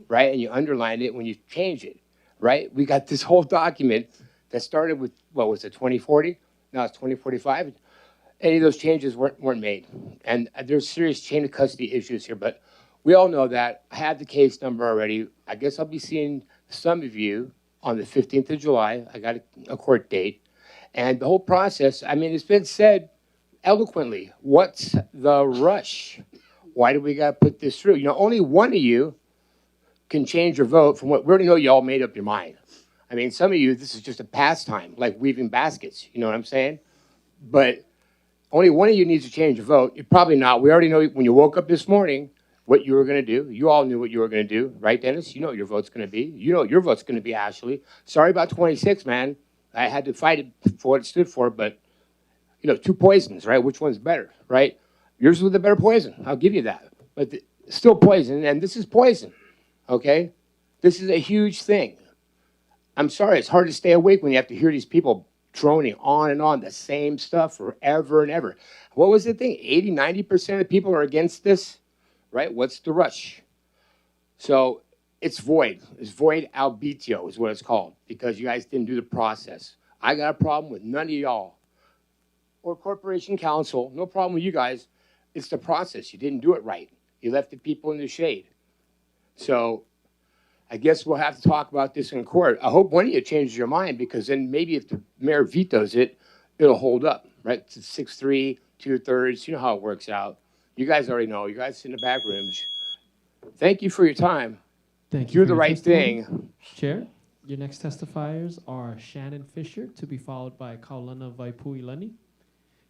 right? And you underline it when you change it, right? We got this whole document that started with, what was it, 2040? Now it's 2045. Any of those changes weren't made. And there's serious chain of custody issues here, but we all know that. I have the case number already. I guess I'll be seeing some of you on the 15th of July. I got a court date. And the whole process, I mean, it's been said eloquently. What's the rush? Why do we got to put this through? Only one of you can change your vote from what we already know you all made up your mind. I mean, some of you, this is just a pastime, like weaving baskets. You know what I'm saying? But only one of you needs to change your vote. You're probably not. We already know when you woke up this morning what you were going to do. You all knew what you were going to do, right, Dennis? You know what your vote's going to be. You know what your vote's going to be, Ashley. Sorry about 26, man. I had to fight it for what it stood for, but, 2 poisons, right? Which one's better, right? Yours was the better poison. I'll give you that. But still poison, and this is poison, okay? This is a huge thing. I'm sorry, it's hard to stay awake when you have to hear these people droning on and on the same stuff forever and ever. What was the thing? 80, 90% of the people are against this, right? What's the rush? So it's void. It's void albitio is what it's called, because you guys didn't do the process. I got a problem with none of y'all or corporation counsel. No problem with you guys. It's the process. You didn't do it right. You left the people in the shade. So I guess we'll have to talk about this in court. I hope one of you changes your mind, because then maybe if the mayor vetoes it, it'll hold up, right? It's 6-3, 2/3. You know how it works out. You guys already know. You guys sit in the back rooms. Thank you for your time. Thank you. You're the right thing. Chair, your next testifiers are Shannon Fisher, to be followed by Kaulana Vaipuilani.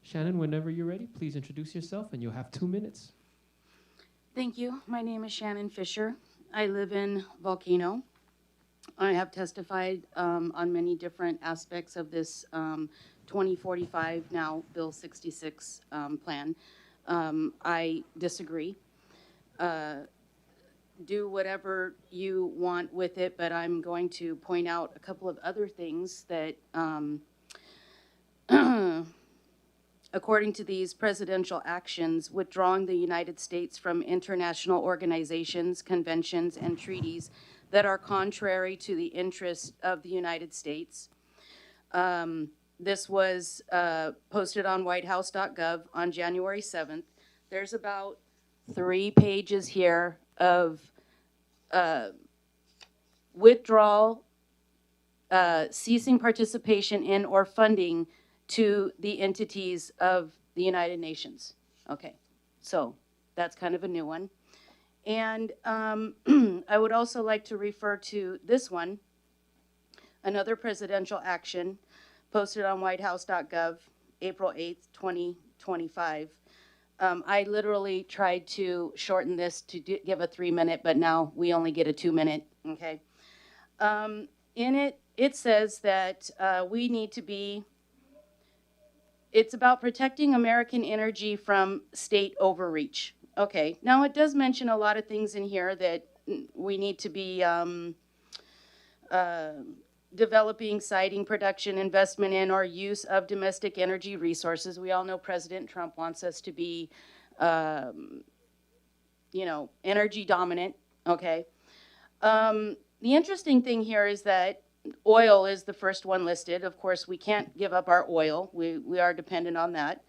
Shannon, whenever you're ready, please introduce yourself, and you'll have 2 minutes. Thank you. My name is Shannon Fisher. I live in Volcano. I have testified on many different aspects of this 2045, now Bill 66 plan. I disagree. Do whatever you want with it, but I'm going to point out a couple of other things that, according to these presidential actions, withdrawing the United States from international organizations, conventions, and treaties that are contrary to the interests of the United States. This was posted on whitehouse.gov on January 7th. There's about 3 pages here of withdrawal, ceasing participation in or funding to the entities of the United Nations. Okay, so that's kind of a new one. And I would also like to refer to this one, another presidential action posted on whitehouse.gov, April 8th, 2025. I literally tried to shorten this to give a 3-minute, but now we only get a 2-minute, okay? In it, it says that we need to be, it's about protecting American energy from state overreach. Okay, now it does mention a lot of things in here that we need to be developing, siting, production, investment in, or use of domestic energy resources. We all know President Trump wants us to be, you know, energy dominant, okay? The interesting thing here is that oil is the first one listed. Of course, we can't give up our oil. We are dependent on that.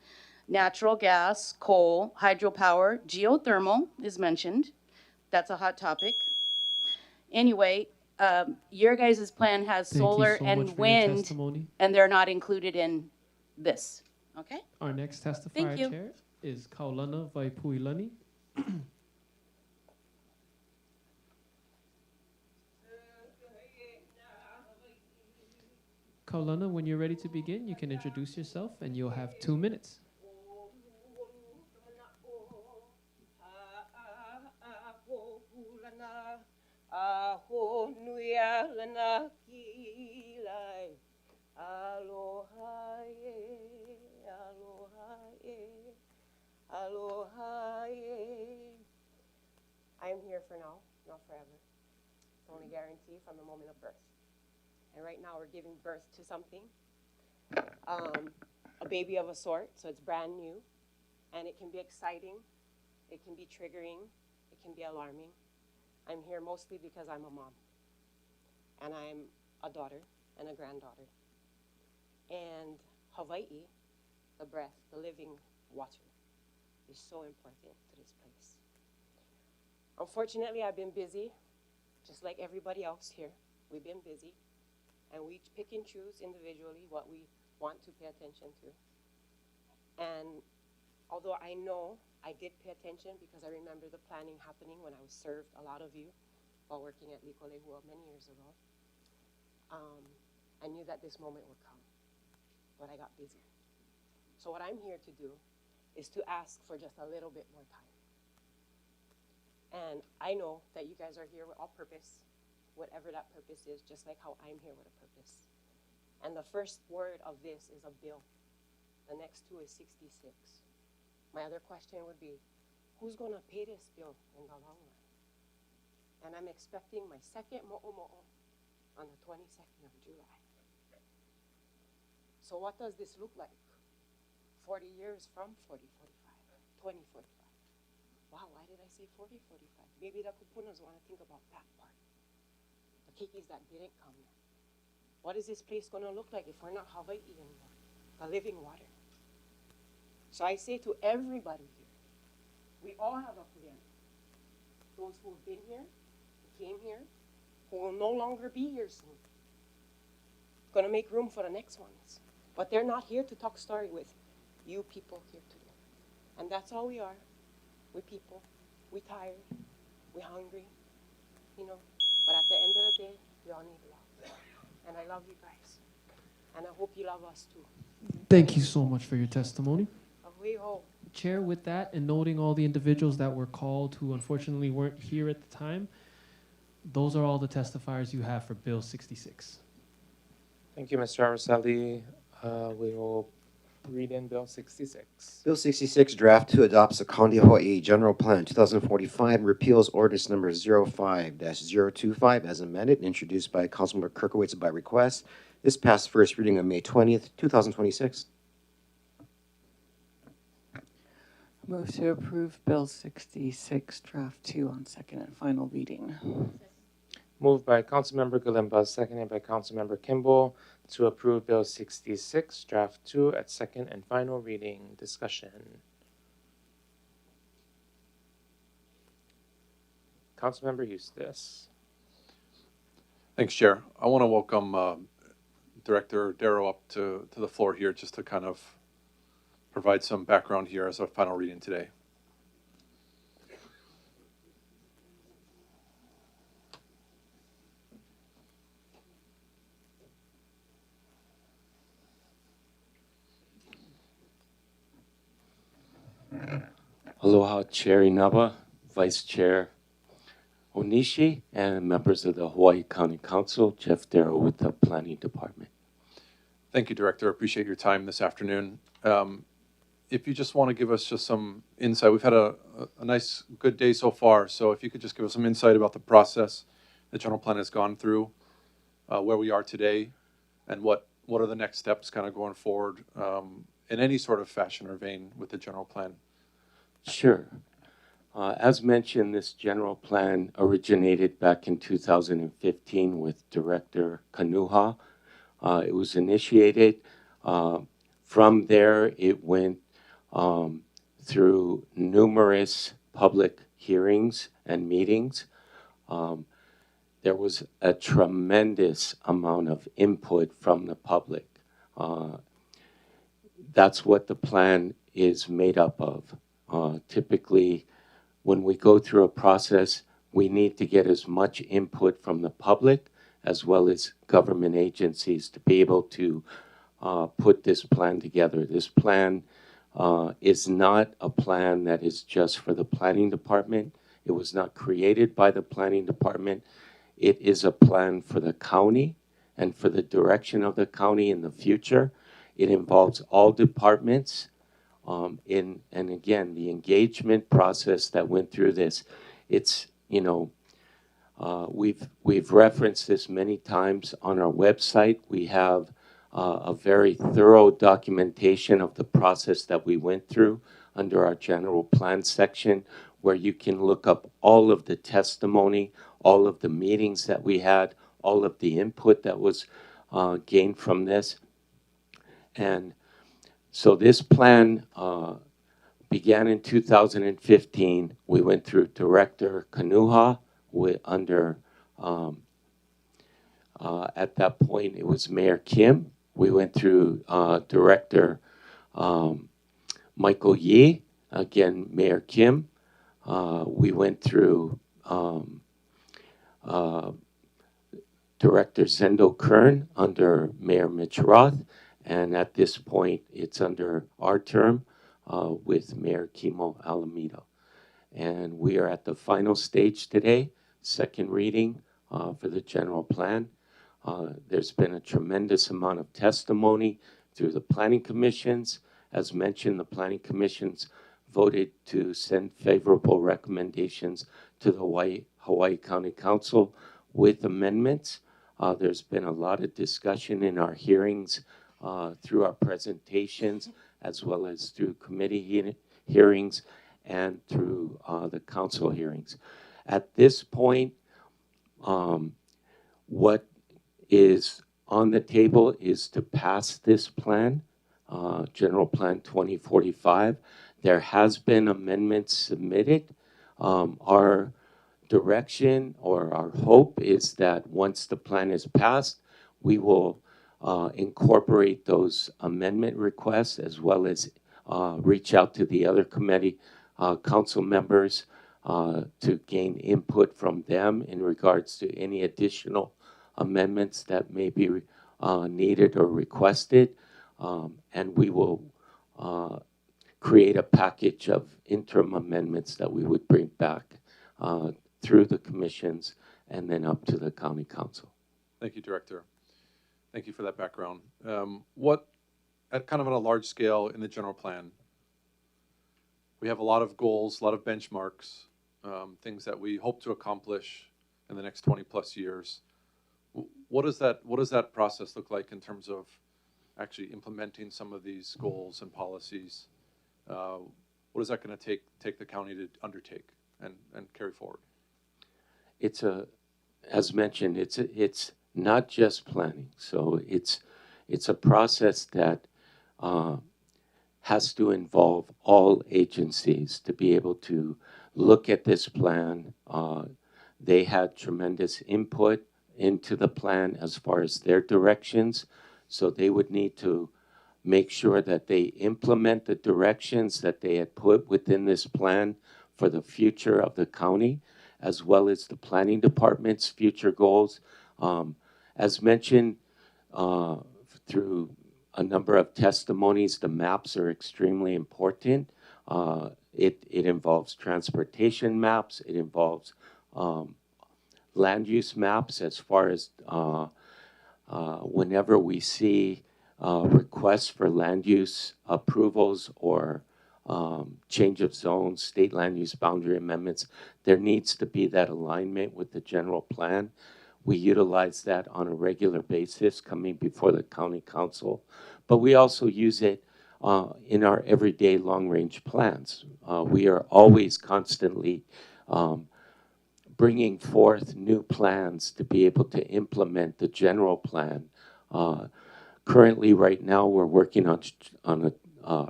Natural gas, coal, hydropower, geothermal is mentioned. That's a hot topic. Anyway, your guys' plan has solar and wind, and they're not included in this. Okay? Our next testifier Thank you. chair is Kaulana Vaipuilani. Kaulana, when you're ready to begin, you can introduce yourself and you'll have 2 minutes. Aho nuia lana kilai. Aloha e, aloha e, aloha e. I am here for now, not forever. It's only guaranteed from the moment of birth. And right now we're giving birth to something, a baby of a sort, so it's brand new. And it can be exciting, it can be triggering, it can be alarming. I'm here mostly because I'm a mom, and I'm a daughter and a granddaughter. And Hawaiʻi, the breath, the living water, is so important to this place. Unfortunately, I've been busy, just like everybody else here. We've been busy, and we pick and choose individually what we want to pay attention to. And although I know I did pay attention because I remember the planning happening when I was served a lot of you while working at Liko Lehua many years ago. I knew that this moment would come, but I got busy. So what I'm here to do is to ask for just a little bit more time. And I know that you guys are here with all purpose, whatever that purpose is, just like how I'm here with a purpose. And the first word of this is a bill. The next two is 66. My other question would be, who's going to pay this bill in the long run? And I'm expecting my second mo'omo'o on the 22nd of July. So what does this look like? 40 years from 2045. Wow, why did I say 40, 45? Maybe the kupunas want to think about that part. The kikis that didn't come yet. What is this place going to look like if we're not Hawaiʻi anymore? The living water. So I say to everybody here, we all have a plan. Those who have been here, who came here, who will no longer be here soon. Going to make room for the next ones. But they're not here to talk story with you people here today. And that's all we are. We people. We tired. We hungry. You know. But at the end of the day, we all need love. And I love you guys. And I hope you love us too. Thank you so much for your testimony. Ahuiho. Chair, with that and noting all the individuals that were called who unfortunately weren't here at the time, those are all the testifiers you have for Bill 66. Thank you, Mr. Araceli. We will read in Bill 66. Bill 66, Draft 2, adopts the County of Hawaii General Plan 2045 and repeals ordinance number 05-025 as amended, introduced by Councilmember Kirkowitz by request. This passed first reading on May 20th, 2026. Move to approve Bill 66, Draft 2 on second and final reading. Moved by Councilmember Galimba, seconded by Councilmember Kimball to approve Bill 66, Draft 2 at second and final reading. Discussion. Councilmember Eustace. Thanks, Chair. I want to welcome Director Darrow up to the floor here just to kind of provide some background here as our final reading today. Aloha, Chair Inaba, Vice Chair Onishi, and members of the Hawaii County Council, Jeff Darrow with the Planning Department. Thank you, Director. Appreciate your time this afternoon. If you just want to give us just some insight, we've had a nice, good day so far. So if you could just give us some insight about the process the general plan has gone through, where we are today, and what are the next steps kind of going forward in any sort of fashion or vein with the general plan. Sure. As mentioned, this general plan originated back in 2015 with Director Kanuha. It was initiated. From there, it went through numerous public hearings and meetings. There was a tremendous amount of input from the public. That's what the plan is made up of. Typically, when we go through a process, we need to get as much input from the public as well as government agencies to be able to put this plan together. This plan is not a plan that is just for the planning department. It was not created by the planning department. It is a plan for the county and for the direction of the county in the future. It involves all departments. And again, the engagement process that went through this, it's, you know, we've referenced this many times on our website. We have a very thorough documentation of the process that we went through under our general plan section, where you can look up all of the testimony, all of the meetings that we had, all of the input that was gained from this. And so this plan began in 2015. We went through Director Kanuha under, at that point, it was Mayor Kim. We went through Director Michael Yee, again, Mayor Kim. We went through Director Zendo Kern under Mayor Mitch Roth. And at this point, it's under our term with Mayor Kimo Alameda. And we are at the final stage today, second reading for the general plan. There's been a tremendous amount of testimony through the planning commissions. As mentioned, the planning commissions voted to send favorable recommendations to the Hawaii County Council with amendments. There's been a lot of discussion in our hearings through our presentations, as well as through committee hearings and through the council hearings. At this point, what is on the table is to pass this plan, General Plan 2045. There has been amendments submitted. Our direction or our hope is that once the plan is passed, we will incorporate those amendment requests, as well as reach out to the other committee council members to gain input from them in regards to any additional amendments that may be needed or requested. And we will create a package of interim amendments that we would bring back through the commissions and then up to the county council. Thank you, Director. Thank you for that background. What at kind of on a large scale in the general plan, we have a lot of goals, a lot of benchmarks, things that we hope to accomplish in the next 20 plus years. What does that process look like in terms of actually implementing some of these goals and policies? What is that going to take the county to undertake and carry forward? It's as mentioned, it's not just planning. So it's a process that has to involve all agencies to be able to look at this plan. They had tremendous input into the plan as far as their directions. So they would need to make sure that they implement the directions that they had put within this plan for the future of the county, as well as the planning department's future goals. As mentioned through a number of testimonies, the maps are extremely important. It involves transportation maps. It involves land use maps as far as whenever we see requests for land use approvals or change of zones, state land use boundary amendments, there needs to be that alignment with the general plan. We utilize that on a regular basis coming before the county council, but we also use it in our everyday long-range plans. We are always constantly bringing forth new plans to be able to implement the general plan. Currently, right now, we're working on a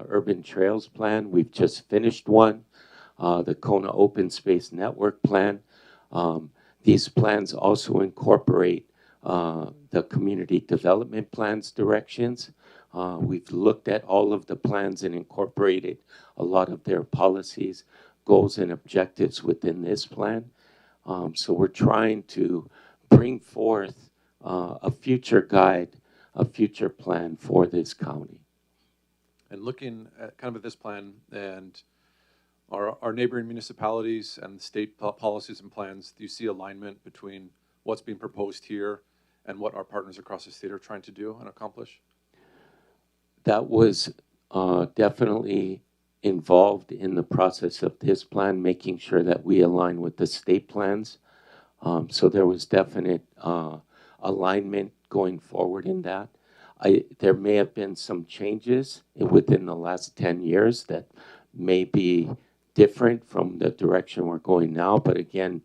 urban trails plan. We've just finished one, the Kona Open Space Network plan. These plans also incorporate the community development plans directions. We've looked at all of the plans and incorporated a lot of their policies, goals, and objectives within this plan. So we're trying to bring forth a future guide, a future plan for this county. And looking at kind of at this plan and our neighboring municipalities and state policies and plans, do you see alignment between what's being proposed here and what our partners across the state are trying to do and accomplish? That was definitely involved in the process of this plan, making sure that we align with the state plans. So there was definite alignment going forward in that. There may have been some changes within the last 10 years that may be different from the direction we're going now. But again,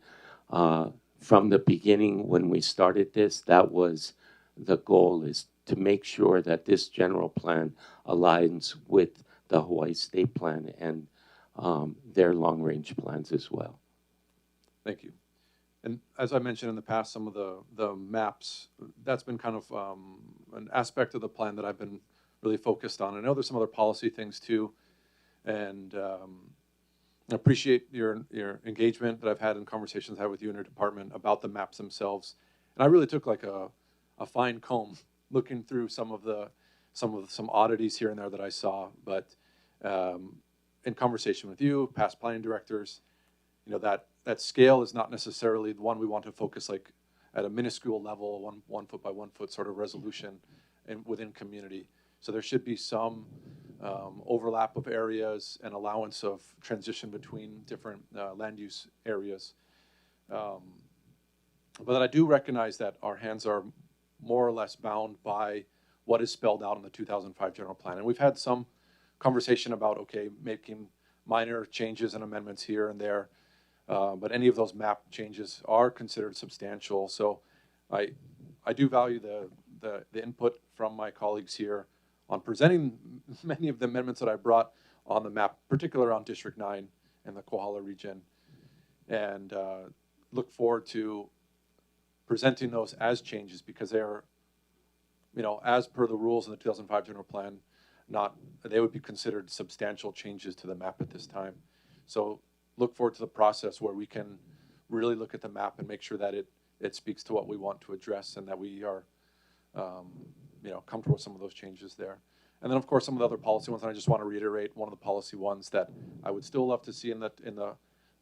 from the beginning when we started this, that was the goal, is to make sure that this general plan aligns with the Hawaii State Plan and their long-range plans as well. Thank you. And as I mentioned in the past, some of the maps, that's been kind of an aspect of the plan that I've been really focused on. I know there's some other policy things too, and I appreciate your engagement that I've had in conversations I had with you in your department about the maps themselves. And I really took like a fine comb looking through some oddities here and there that I saw, but in conversation with you, past planning directors, you know, that scale is not necessarily the one we want to focus like at a minuscule level, one foot by 1 foot sort of resolution within community. So there should be some overlap of areas and allowance of transition between different land use areas. But I do recognize that our hands are more or less bound by what is spelled out in the 2005 general plan. And we've had some conversation about, okay, making minor changes and amendments here and there. But any of those map changes are considered substantial. So I do value the input from my colleagues here on presenting many of the amendments that I brought on the map, particularly around District 9 and the Kohala region. And look forward to presenting those as changes, because they are, you know, as per the rules in the 2005 general plan, they would be considered substantial changes to the map at this time. So look forward to the process where we can really look at the map and make sure that it speaks to what we want to address, and that we are you know, comfortable with some of those changes there. And then of course some of the other policy ones, and I just want to reiterate one of the policy ones that I would still love to see in the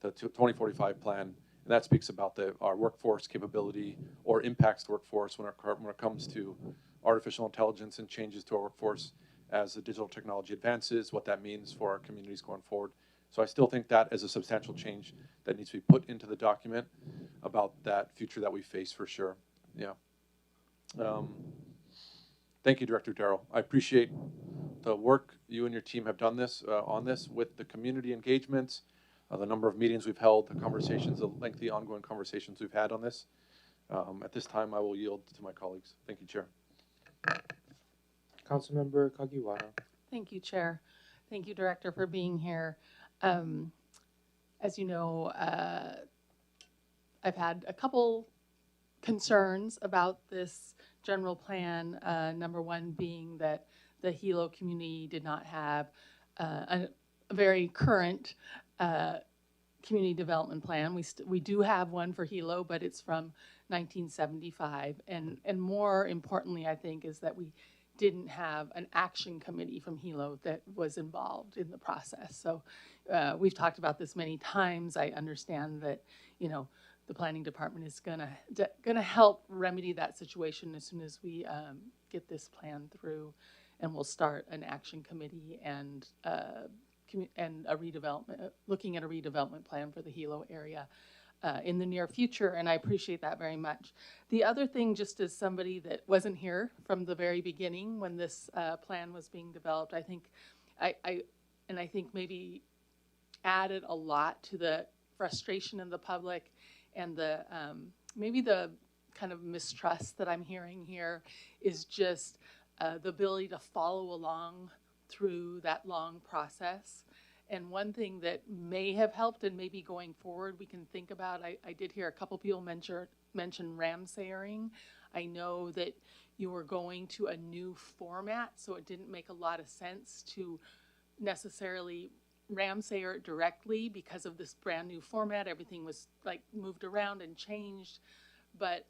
2045 plan, and that speaks about our workforce capability or impacts to workforce when it comes to artificial intelligence and changes to our workforce, as the digital technology advances, what that means for our communities going forward. So I still think that is a substantial change that needs to be put into the document about that future that we face for sure. Yeah. Thank you, Director Darrow. I appreciate the work you and your team have done on this with the community engagements, the number of meetings we've held, the conversations, the lengthy ongoing conversations we've had on this. At this time, I will yield to my colleagues. Thank you, Chair. Councilmember Kagiwara. Thank you, Chair. Thank you, Director, for being here. As you know, I've had a couple concerns about this general plan. Number one being that the Hilo community did not have a very current community development plan. We do have one for Hilo, but it's from 1975. And more importantly, I think, is that we didn't have an action committee from Hilo that was involved in the process. So we've talked about this many times. I understand that, you know, the planning department is gonna help remedy that situation as soon as we get this plan through, and we'll start an action committee and a redevelopment, looking at a redevelopment plan for the Hilo area in the near future, and I appreciate that very much. The other thing, just as somebody that wasn't here from the very beginning when this plan was being developed, I think I think maybe added a lot to the frustration in the public and the maybe the kind of mistrust that I'm hearing here is just the ability to follow along through that long process. And one thing that may have helped, and maybe going forward we can think about, I did hear a couple people mention ramsayering. I know that you were going to a new format, so it didn't make a lot of sense to necessarily ramsayer it directly because of this brand new format. Everything was like moved around and changed. But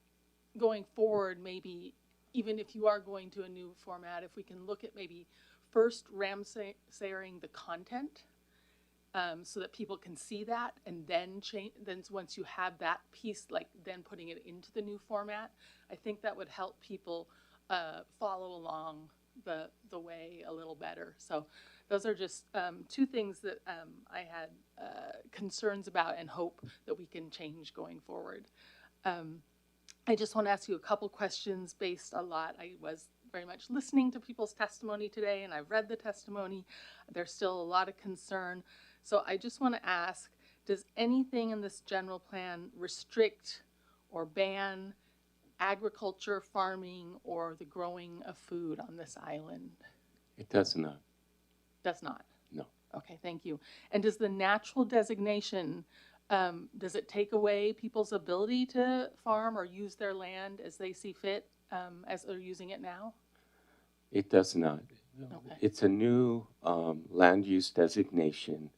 going forward, maybe even if you are going to a new format, if we can look at maybe first ramsayering the content, so that people can see that, and then change. Then once you have that piece, like then putting it into the new format, I think that would help people follow along the way a little better. So those are just two things that I had concerns about and hope that we can change going forward. I just want to ask you a couple questions based a lot. I was very much listening to people's testimony today, and I've read the testimony. There's still a lot of concern. So I just want to ask, does anything in this general plan restrict or ban agriculture, farming, or the growing of food on this island? It does not. Does not? No. Okay, thank you. And does the natural designation, does it take away people's ability to farm or use their land as they see fit, as they're using it now? It does not. Okay. It's a new land use designation.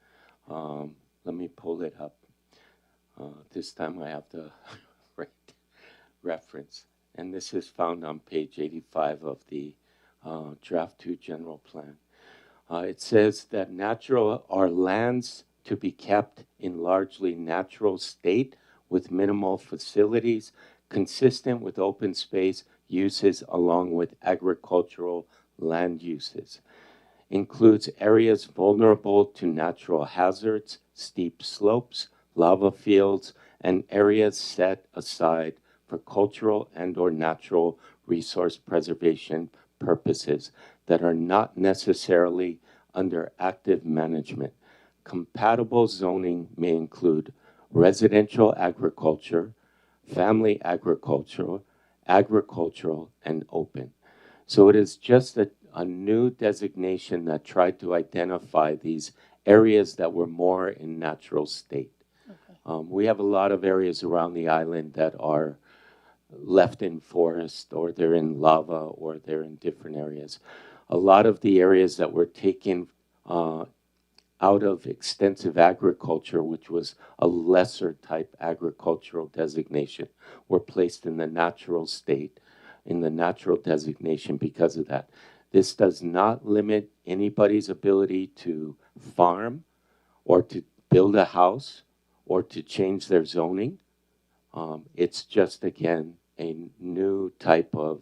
Let me pull it up. This time I have the right reference. And this is found on page 85 of the Draft 2 General Plan. It says that natural are lands to be kept in largely natural state with minimal facilities, consistent with open space uses along with agricultural land uses. Includes areas vulnerable to natural hazards, steep slopes, lava fields, and areas set aside for cultural and/or natural resource preservation purposes that are not necessarily under active management. Compatible zoning may include residential agriculture, family agricultural, and open. So it is just a new designation that tried to identify these areas that were more in natural state. Okay. We have a lot of areas around the island that are left in forest, or they're in lava, or they're in different areas. A lot of the areas that were taken out of extensive agriculture, which was a lesser type agricultural designation, were placed in the natural state, in the natural designation because of that. This does not limit anybody's ability to farm or to build a house or to change their zoning. It's just, again, a new type of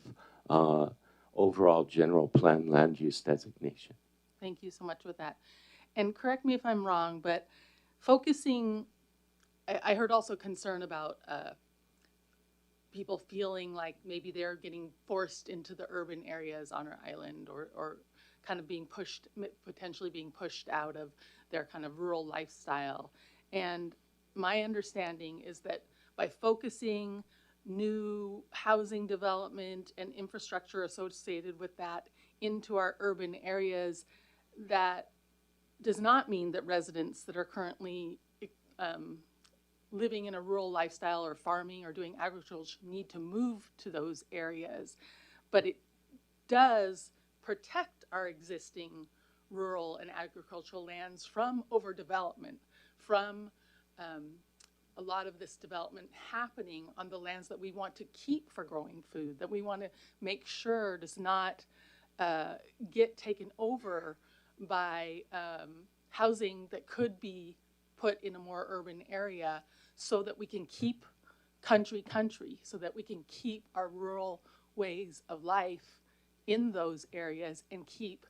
overall general plan land use designation. Thank you so much with that. And correct me if I'm wrong, but focusing, I heard also concern about people feeling like maybe they're getting forced into the urban areas on our island, or kind of being pushed, potentially being pushed out of their kind of rural lifestyle. And my understanding is that by focusing new housing development and infrastructure associated with that into our urban areas, that does not mean that residents that are currently living in a rural lifestyle or farming or doing agriculture need to move to those areas. But it does protect our existing rural and agricultural lands from overdevelopment, from a lot of this development happening on the lands that we want to keep for growing food, that we want to make sure does not get taken over by housing that could be put in a more urban area, so that we can keep country, so that we can keep our rural ways of life in those areas and keep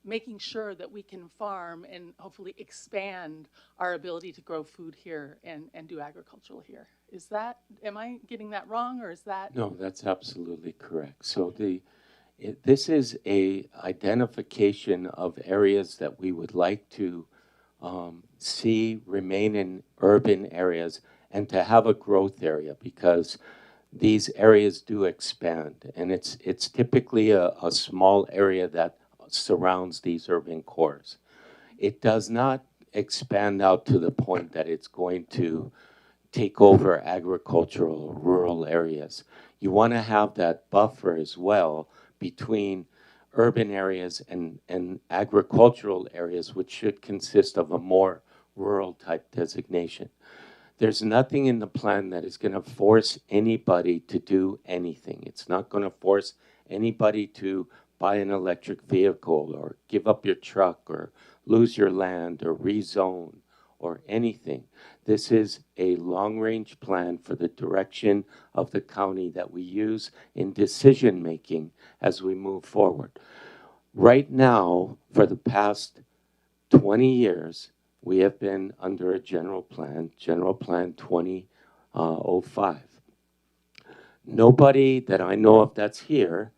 making sure that we can farm and hopefully expand our ability to grow food here and do agricultural here. Is that, am I getting that wrong, or is that? No, that's absolutely correct. So this is a identification of areas that we would like to see remain in urban areas and to have a growth area, because these areas do expand, and it's typically a small area that surrounds these urban cores. It does not expand out to the point that it's going to take over agricultural or rural areas. You want to have that buffer as well between urban areas and agricultural areas, which should consist of a more rural type designation. There's nothing in the plan that is going to force anybody to do anything. It's not going to force anybody to buy an electric vehicle or give up your truck or lose your land or rezone or anything. This is a long-range plan for the direction of the county that we use in decision-making as we move forward. Right now, for the past 20 years, we have been under a General Plan 2005. Nobody that I know of that's here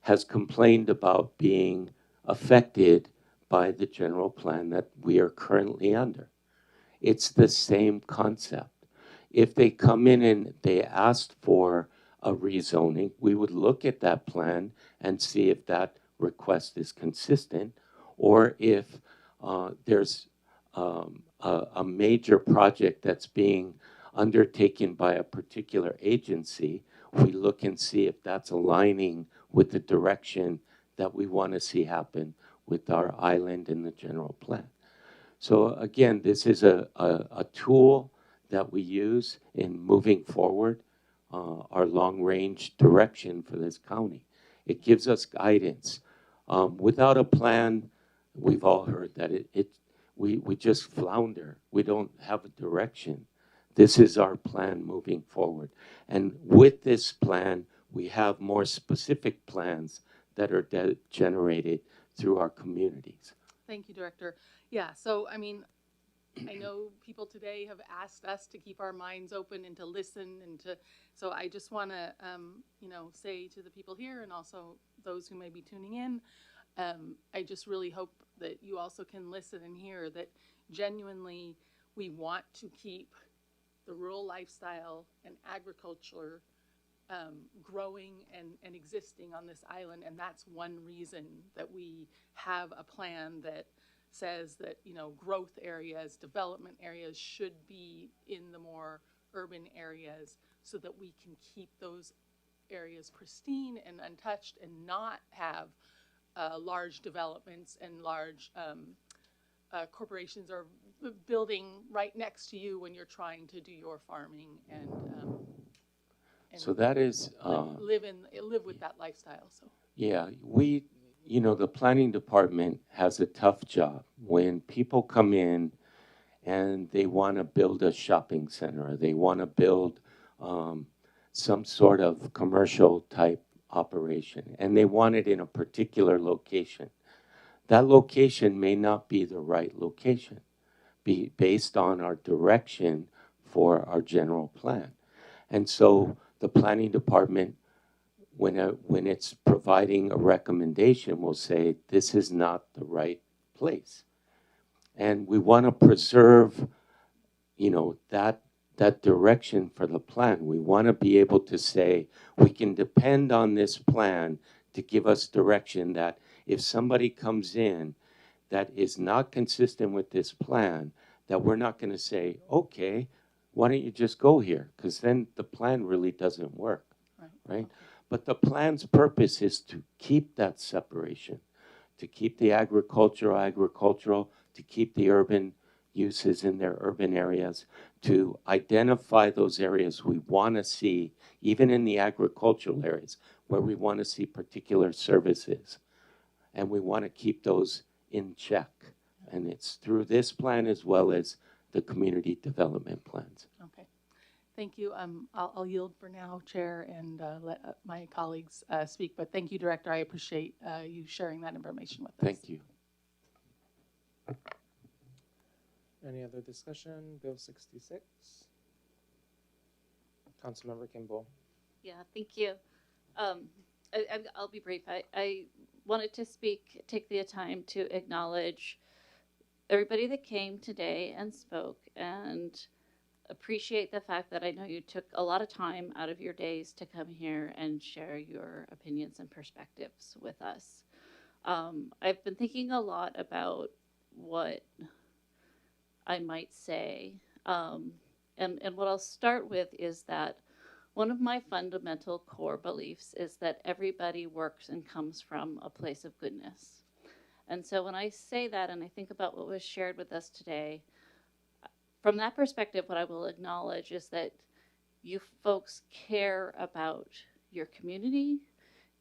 has complained about being affected by the general plan that we are currently under. It's the same concept. If they come in and they asked for a rezoning, we would look at that plan and see if that request is consistent, or if there's a major project that's being undertaken by a particular agency, we look and see if that's aligning with the direction that we want to see happen with our island in the general plan. So again, this is a tool that we use in moving forward our long-range direction for this county. It gives us guidance. Without a plan, we've all heard that we just flounder. We don't have a direction. This is our plan moving forward. And with this plan, we have more specific plans that are generated through our communities. Thank you, Director. Yeah, so I mean, I know people today have asked us to keep our minds open and to listen and to, so I just want to, say to the people here and also those who may be tuning in, I just really hope that you also can listen and hear that genuinely we want to keep the rural lifestyle and agriculture growing and existing on this island. And that's one reason that we have a plan that says that, growth areas, development areas should be in the more urban areas, so that we can keep those areas pristine and untouched and not have large developments and large corporations are building right next to you when you're trying to do your farming and so that is live with that lifestyle. So yeah, the planning department has a tough job when people come in and they want to build a shopping center, or they want to build some sort of commercial type operation, and they want it in a particular location. That location may not be the right location, be based on our direction for our general plan. And so the planning department, when it's providing a recommendation, will say, this is not the right place. And we want to preserve, you know, that direction for the plan. We want to be able to say, we can depend on this plan to give us direction that if somebody comes in that is not consistent with this plan, that we're not going to say, okay, why don't you just go here? Because then the plan really doesn't work, right? Okay. But the plan's purpose is to keep that separation, to keep the agricultural, to keep the urban uses in their urban areas, to identify those areas we want to see, even in the agricultural areas, where we want to see particular services. And we want to keep those in check. And it's through this plan as well as the community development plans. Okay. Thank you. I'll yield for now, Chair, and let my colleagues speak. But thank you, Director. I appreciate you sharing that information with us. Thank you. Any other discussion? Bill 66. Councilmember Kimball. Yeah, thank you. I'll be brief. I wanted to take the time to acknowledge everybody that came today and spoke, and appreciate the fact that I know you took a lot of time out of your days to come here and share your opinions and perspectives with us. I've been thinking a lot about what I might say, and what I'll start with is that one of my fundamental core beliefs is that everybody works and comes from a place of goodness. And so when I say that and I think about what was shared with us today, from that perspective, what I will acknowledge is that you folks care about your community,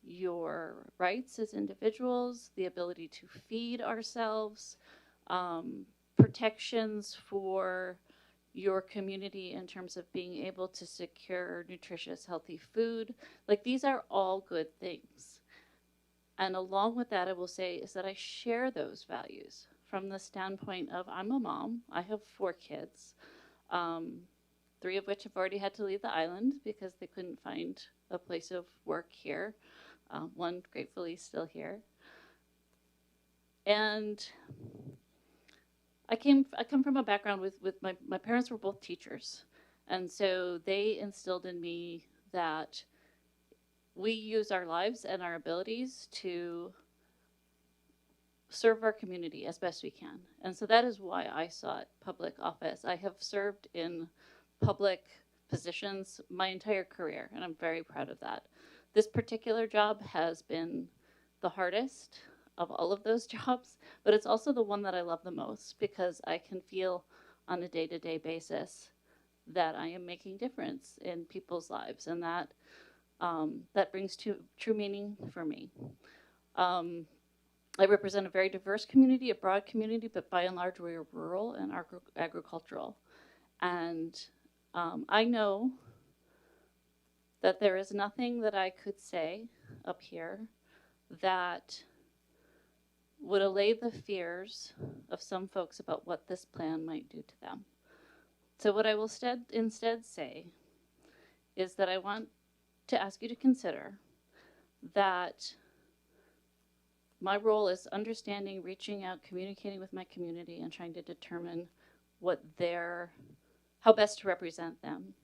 your rights as individuals, the ability to feed ourselves, protections for your community in terms of being able to secure nutritious, healthy food. Like, these are all good things. And along with that, I will say is that I share those values from the standpoint of I'm a mom. I have 4 kids, 3 of which have already had to leave the island because they couldn't find a place of work here. One gratefully still here. And I come from a background with my parents were both teachers. And so they instilled in me that we use our lives and our abilities to serve our community as best we can. And so that is why I sought public office. I have served in public positions my entire career, and I'm very proud of that. This particular job has been the hardest of all of those jobs, but it's also the one that I love the most because I can feel on a day-to-day basis that I am making difference in people's lives, and that that brings true meaning for me. I represent a very diverse community, a broad community, but by and large we are rural and agricultural. And I know that there is nothing that I could say up here that would allay the fears of some folks about what this plan might do to them. So what I will instead say is that I want to ask you to consider that my role is understanding, reaching out, communicating with my community, and trying to determine how best to represent them.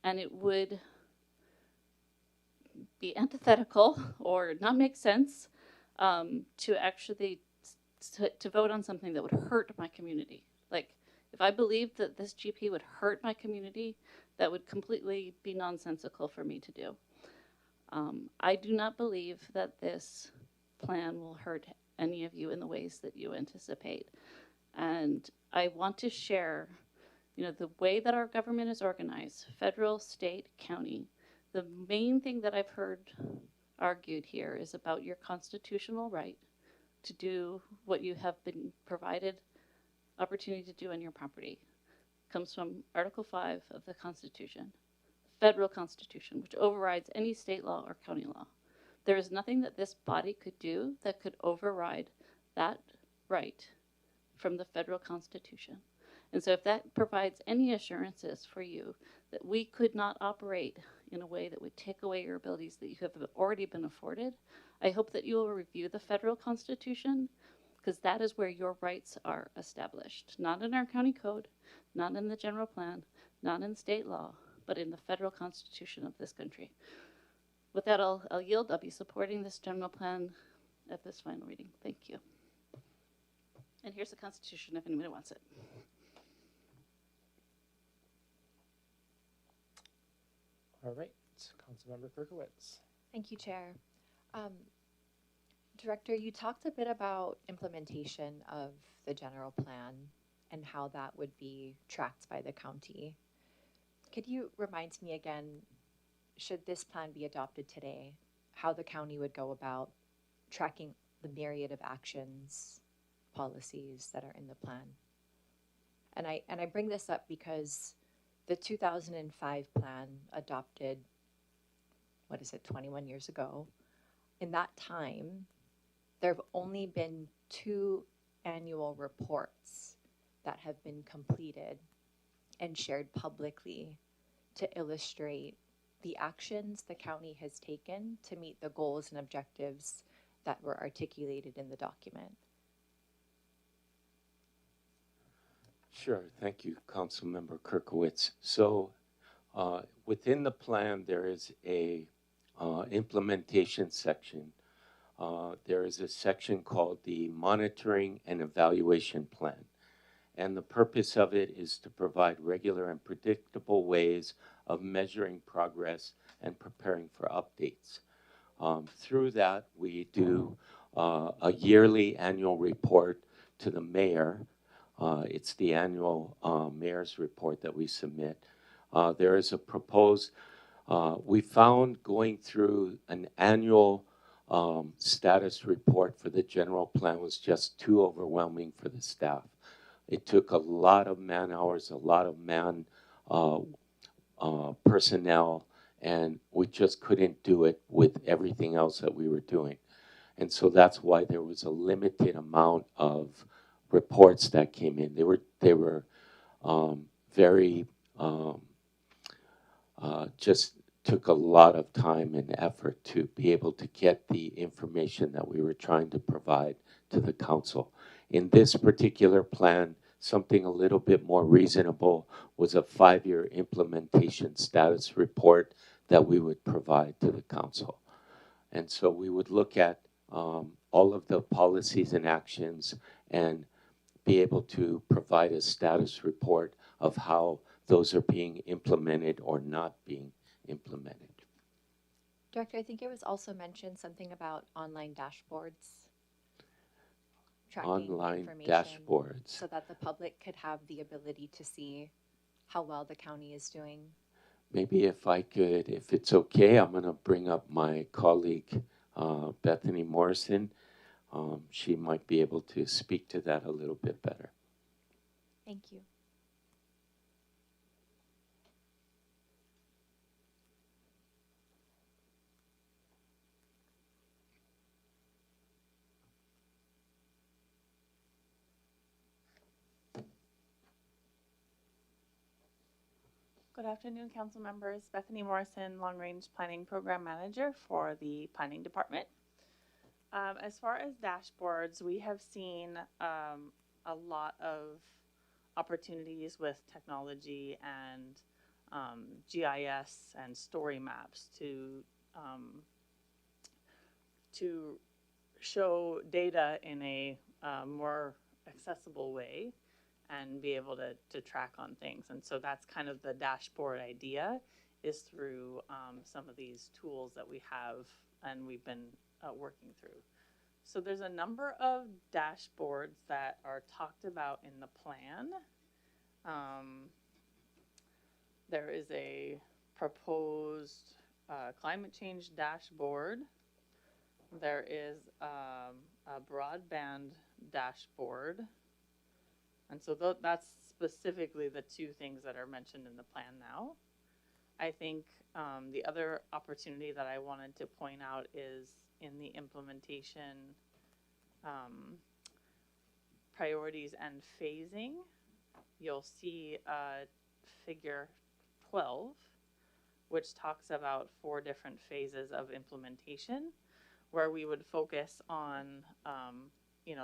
And it would be antithetical or not make sense to actually to vote on something that would hurt my community. Like, if I believed that this GP would hurt my community, that would completely be nonsensical for me to do. I do not believe that this plan will hurt any of you in the ways that you anticipate. And I want to share, the way that our government is organized, federal, state, county. The main thing that I've heard argued here is about your constitutional right to do what you have been provided opportunity to do on your property. It comes from Article 5 of the Constitution. federal constitution, which overrides any state law or county law. There is nothing that this body could do that could override that right from the federal constitution. And so if that provides any assurances for you that we could not operate in a way that would take away your abilities that you have already been afforded, I hope that you will review the federal constitution, because that is where your rights are established. Not in our county code, not in the general plan, not in state law, but in the federal constitution of this country. With that, I'll yield. I'll be supporting this general plan at this final reading. Thank you. And here's the Constitution if anybody wants it. All right, Councilmember Kirkowitz. Thank you, Chair. Director, you talked a bit about implementation of the general plan and how that would be tracked by the county. Could you remind me again, should this plan be adopted today, how the county would go about tracking the myriad of actions, policies that are in the plan? And I bring this up because the 2005 plan adopted, 21 years ago. In that time, there have only been 2 annual reports that have been completed and shared publicly to illustrate the actions the county has taken to meet the goals and objectives that were articulated in the document. Sure, thank you, Councilmember Kirkowitz. So within the plan, there is a implementation section. There is a section called the Monitoring and Evaluation Plan. And the purpose of it is to provide regular and predictable ways of measuring progress and preparing for updates. Through that, we do a yearly annual report to the mayor. It's the annual mayor's report that we submit. There is a proposed, we found going through an annual status report for the general plan was just too overwhelming for the staff. It took a lot of man hours, a lot of personnel, and we just couldn't do it with everything else that we were doing. And so that's why there was a limited amount of reports that came in. They were very, just took a lot of time and effort to be able to get the information that we were trying to provide to the council. In this particular plan, something a little bit more reasonable was a 5-year implementation status report that we would provide to the council. And so we would look at all of the policies and actions and be able to provide a status report of how those are being implemented or not being implemented. Director, I think it was also mentioned something about online dashboards. Tracking Online information dashboards. so that the public could have the ability to see how well the county is doing. Maybe if I could, if it's okay, I'm going to bring up my colleague, Bethany Morrison. She might be able to speak to that a little bit better. Thank you. Good afternoon, council members. Bethany Morrison, Long Range Planning Program Manager for the Planning Department. As far as dashboards, we have seen a lot of opportunities with technology and GIS and story maps to show data in a more accessible way and be able to track on things. And so that's kind of the dashboard idea, is through some of these tools that we have and we've been working through. So there's a number of dashboards that are talked about in the plan. There is a proposed climate change dashboard. There is a broadband dashboard. And so that's specifically the 2 things that are mentioned in the plan now. I think the other opportunity that I wanted to point out is in the implementation priorities and phasing. You'll see figure 12, which talks about 4 different phases of implementation, where we would focus on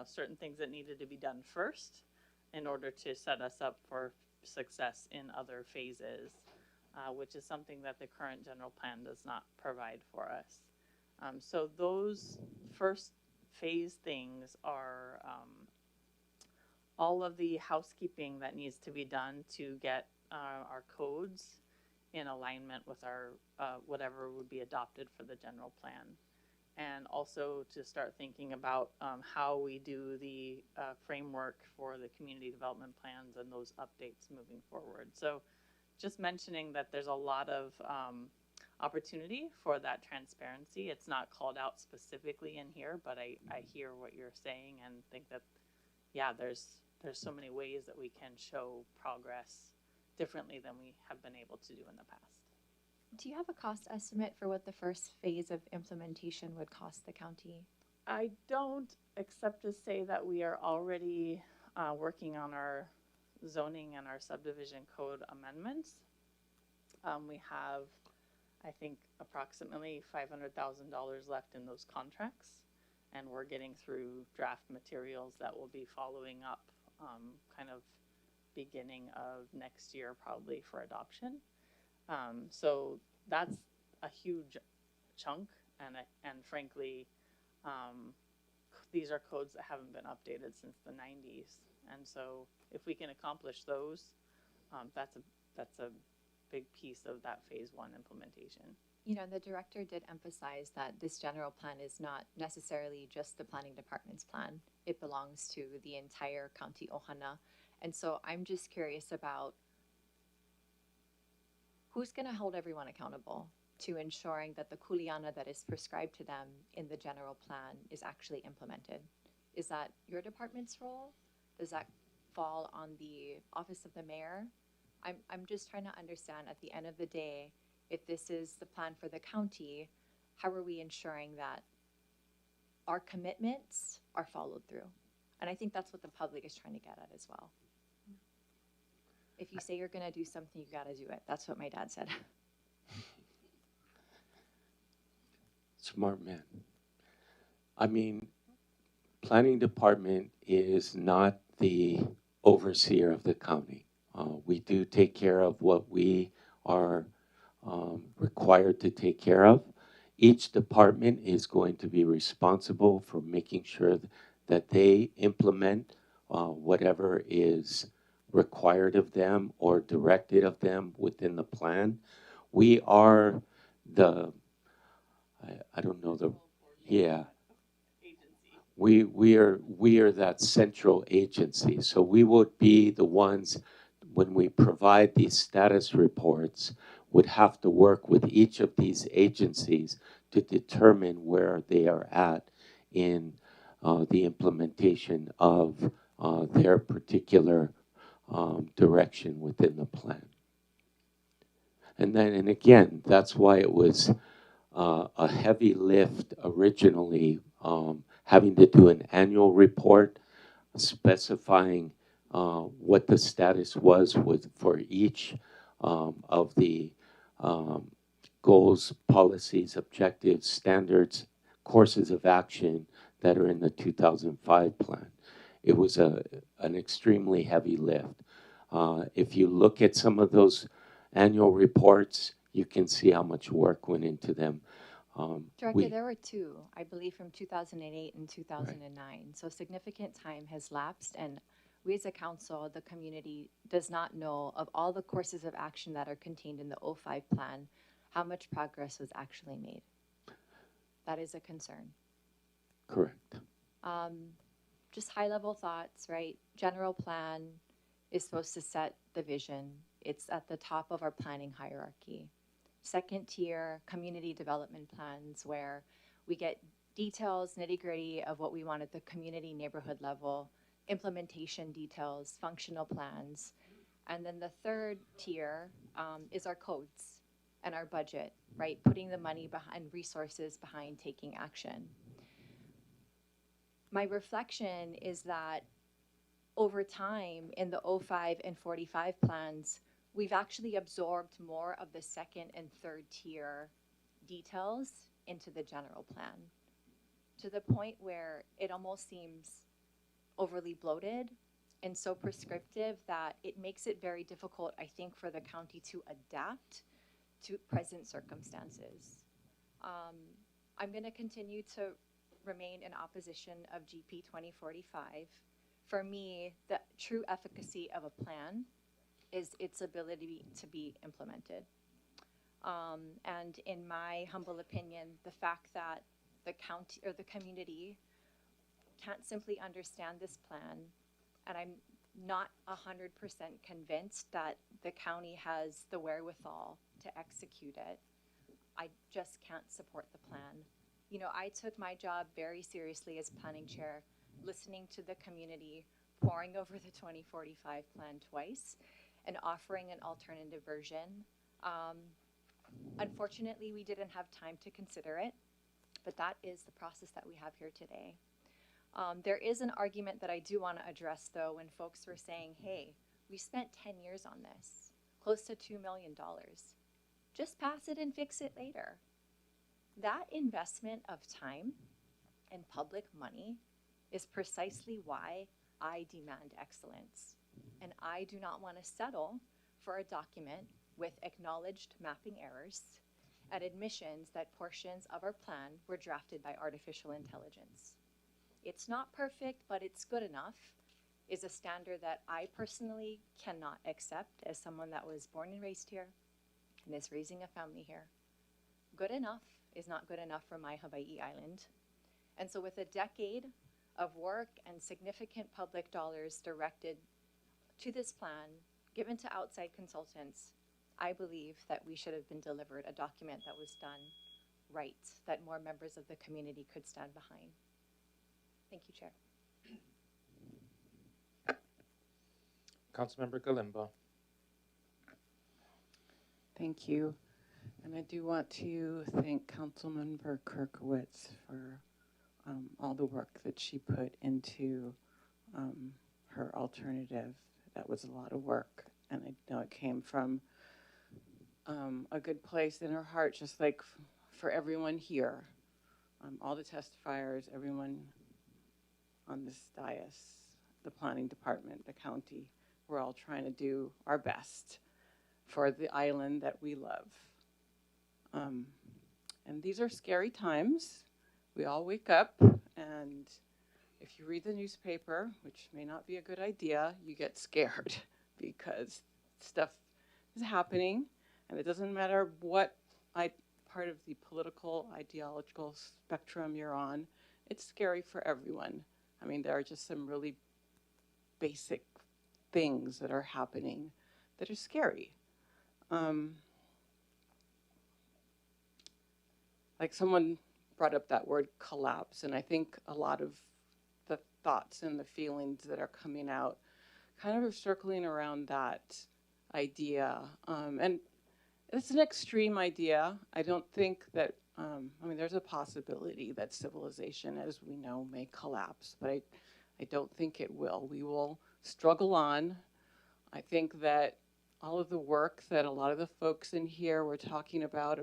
certain things that needed to be done first in order to set us up for success in other phases, which is something that the current general plan does not provide for us. So those first phase things are all of the housekeeping that needs to be done to get our codes in alignment with our whatever would be adopted for the general plan. And also to start thinking about how we do the framework for the community development plans and those updates moving forward. So just mentioning that there's a lot of opportunity for that transparency. It's not called out specifically in here, but I hear what you're saying and think that, yeah, there's so many ways that we can show progress differently than we have been able to do in the past. Do you have a cost estimate for what the first phase of implementation would cost the county? I don't, except to say that we are already working on our zoning and our subdivision code amendments. We have, I think, approximately $500,000 left in those contracts, and we're getting through draft materials that will be following up kind of beginning of next year, probably, for adoption. So that's a huge chunk, and frankly, these are codes that haven't been updated since the 90s. And so if we can accomplish those, that's a big piece of that phase 1 implementation. You know, the director did emphasize that this general plan is not necessarily just the planning department's plan. It belongs to the entire county Ohana. And so I'm just curious about who's going to hold everyone accountable to ensuring that the kuleana that is prescribed to them in the general plan is actually implemented. Is that your department's role? Does that fall on the office of the mayor? I'm just trying to understand, at the end of the day, if this is the plan for the county, how are we ensuring that our commitments are followed through? And I think that's what the public is trying to get at as well. If you say you're going to do something, you got to do it. That's what my dad said. Smart man. I mean, planning department is not the overseer of the county. We do take care of what we are required to take care of. Each department is going to be responsible for making sure that they implement whatever is required of them or directed of them within the plan. We are the, I don't know the, yeah. We are that central agency. So we would be the ones, when we provide these status reports, would have to work with each of these agencies to determine where they are at in the implementation of their particular direction within the plan. And again, that's why it was a heavy lift originally, having to do an annual report specifying what the status was for each of the goals, policies, objectives, standards, courses of action that are in the 2005 plan. It was an extremely heavy lift. If you look at some of those annual reports, you can see how much work went into them. Director, there were two, I believe, from 2008 and 2009. Right. So significant time has lapsed, and we as a council, the community, does not know of all the courses of action that are contained in the 05 plan, how much progress was actually made. That is a concern. Correct. Just high-level thoughts, right? General plan is supposed to set the vision. It's at the top of our planning hierarchy. Second tier, community development plans, where we get details, nitty-gritty of what we want at the community neighborhood level, implementation details, functional plans. And then the third tier is our codes. and our budget, right? Putting the money behind, resources behind taking action. My reflection is that over time in the 05 and 45 plans, we've actually absorbed more of the second and third tier details into the general plan, to the point where it almost seems overly bloated and so prescriptive that it makes it very difficult, I think, for the county to adapt to present circumstances. I'm going to continue to remain in opposition of GP 2045. For me, the true efficacy of a plan is its ability to be implemented. And in my humble opinion, the fact that the county or the community can't simply understand this plan, and I'm not 100% convinced that the county has the wherewithal to execute it, I just can't support the plan. You know, I took my job very seriously as planning chair, listening to the community, poring over the 2045 plan twice, and offering an alternative version. Unfortunately, we didn't have time to consider it, but that is the process that we have here today. There is an argument that I do want to address, though, when folks were saying, hey, we spent 10 years on this, close to $2 million. Just pass it and fix it later. That investment of time and public money is precisely why I demand excellence. And I do not want to settle for a document with acknowledged mapping errors and admissions that portions of our plan were drafted by artificial intelligence. It's not perfect, but it's good enough is a standard that I personally cannot accept as someone that was born and raised here and is raising a family here. Good enough is not good enough for my Hawaii island. And so with a decade of work and significant public dollars directed to this plan, given to outside consultants, I believe that we should have been delivered a document that was done right, that more members of the community could stand behind. Thank you, Chair. Councilmember Galimba. Thank you. And I do want to thank Councilmember Kirkowitz for all the work that she put into her alternative. That was a lot of work, and I know it came from a good place in her heart, just like for everyone here, all the testifiers, everyone on this dais, the planning department, the county. We're all trying to do our best for the island that we love. And these are scary times. We all wake up, and if you read the newspaper, which may not be a good idea, you get scared because stuff is happening, and it doesn't matter what part of the political, ideological spectrum you're on, it's scary for everyone. I mean, there are just some really basic things that are happening that are scary. Like someone brought up that word collapse, and I think a lot of the thoughts and the feelings that are coming out kind of are circling around that idea. And it's an extreme idea. I don't think that, I mean, there's a possibility that civilization, as we know, may collapse, but I don't think it will. We will struggle on. I think that all of the work that a lot of the folks in here were talking about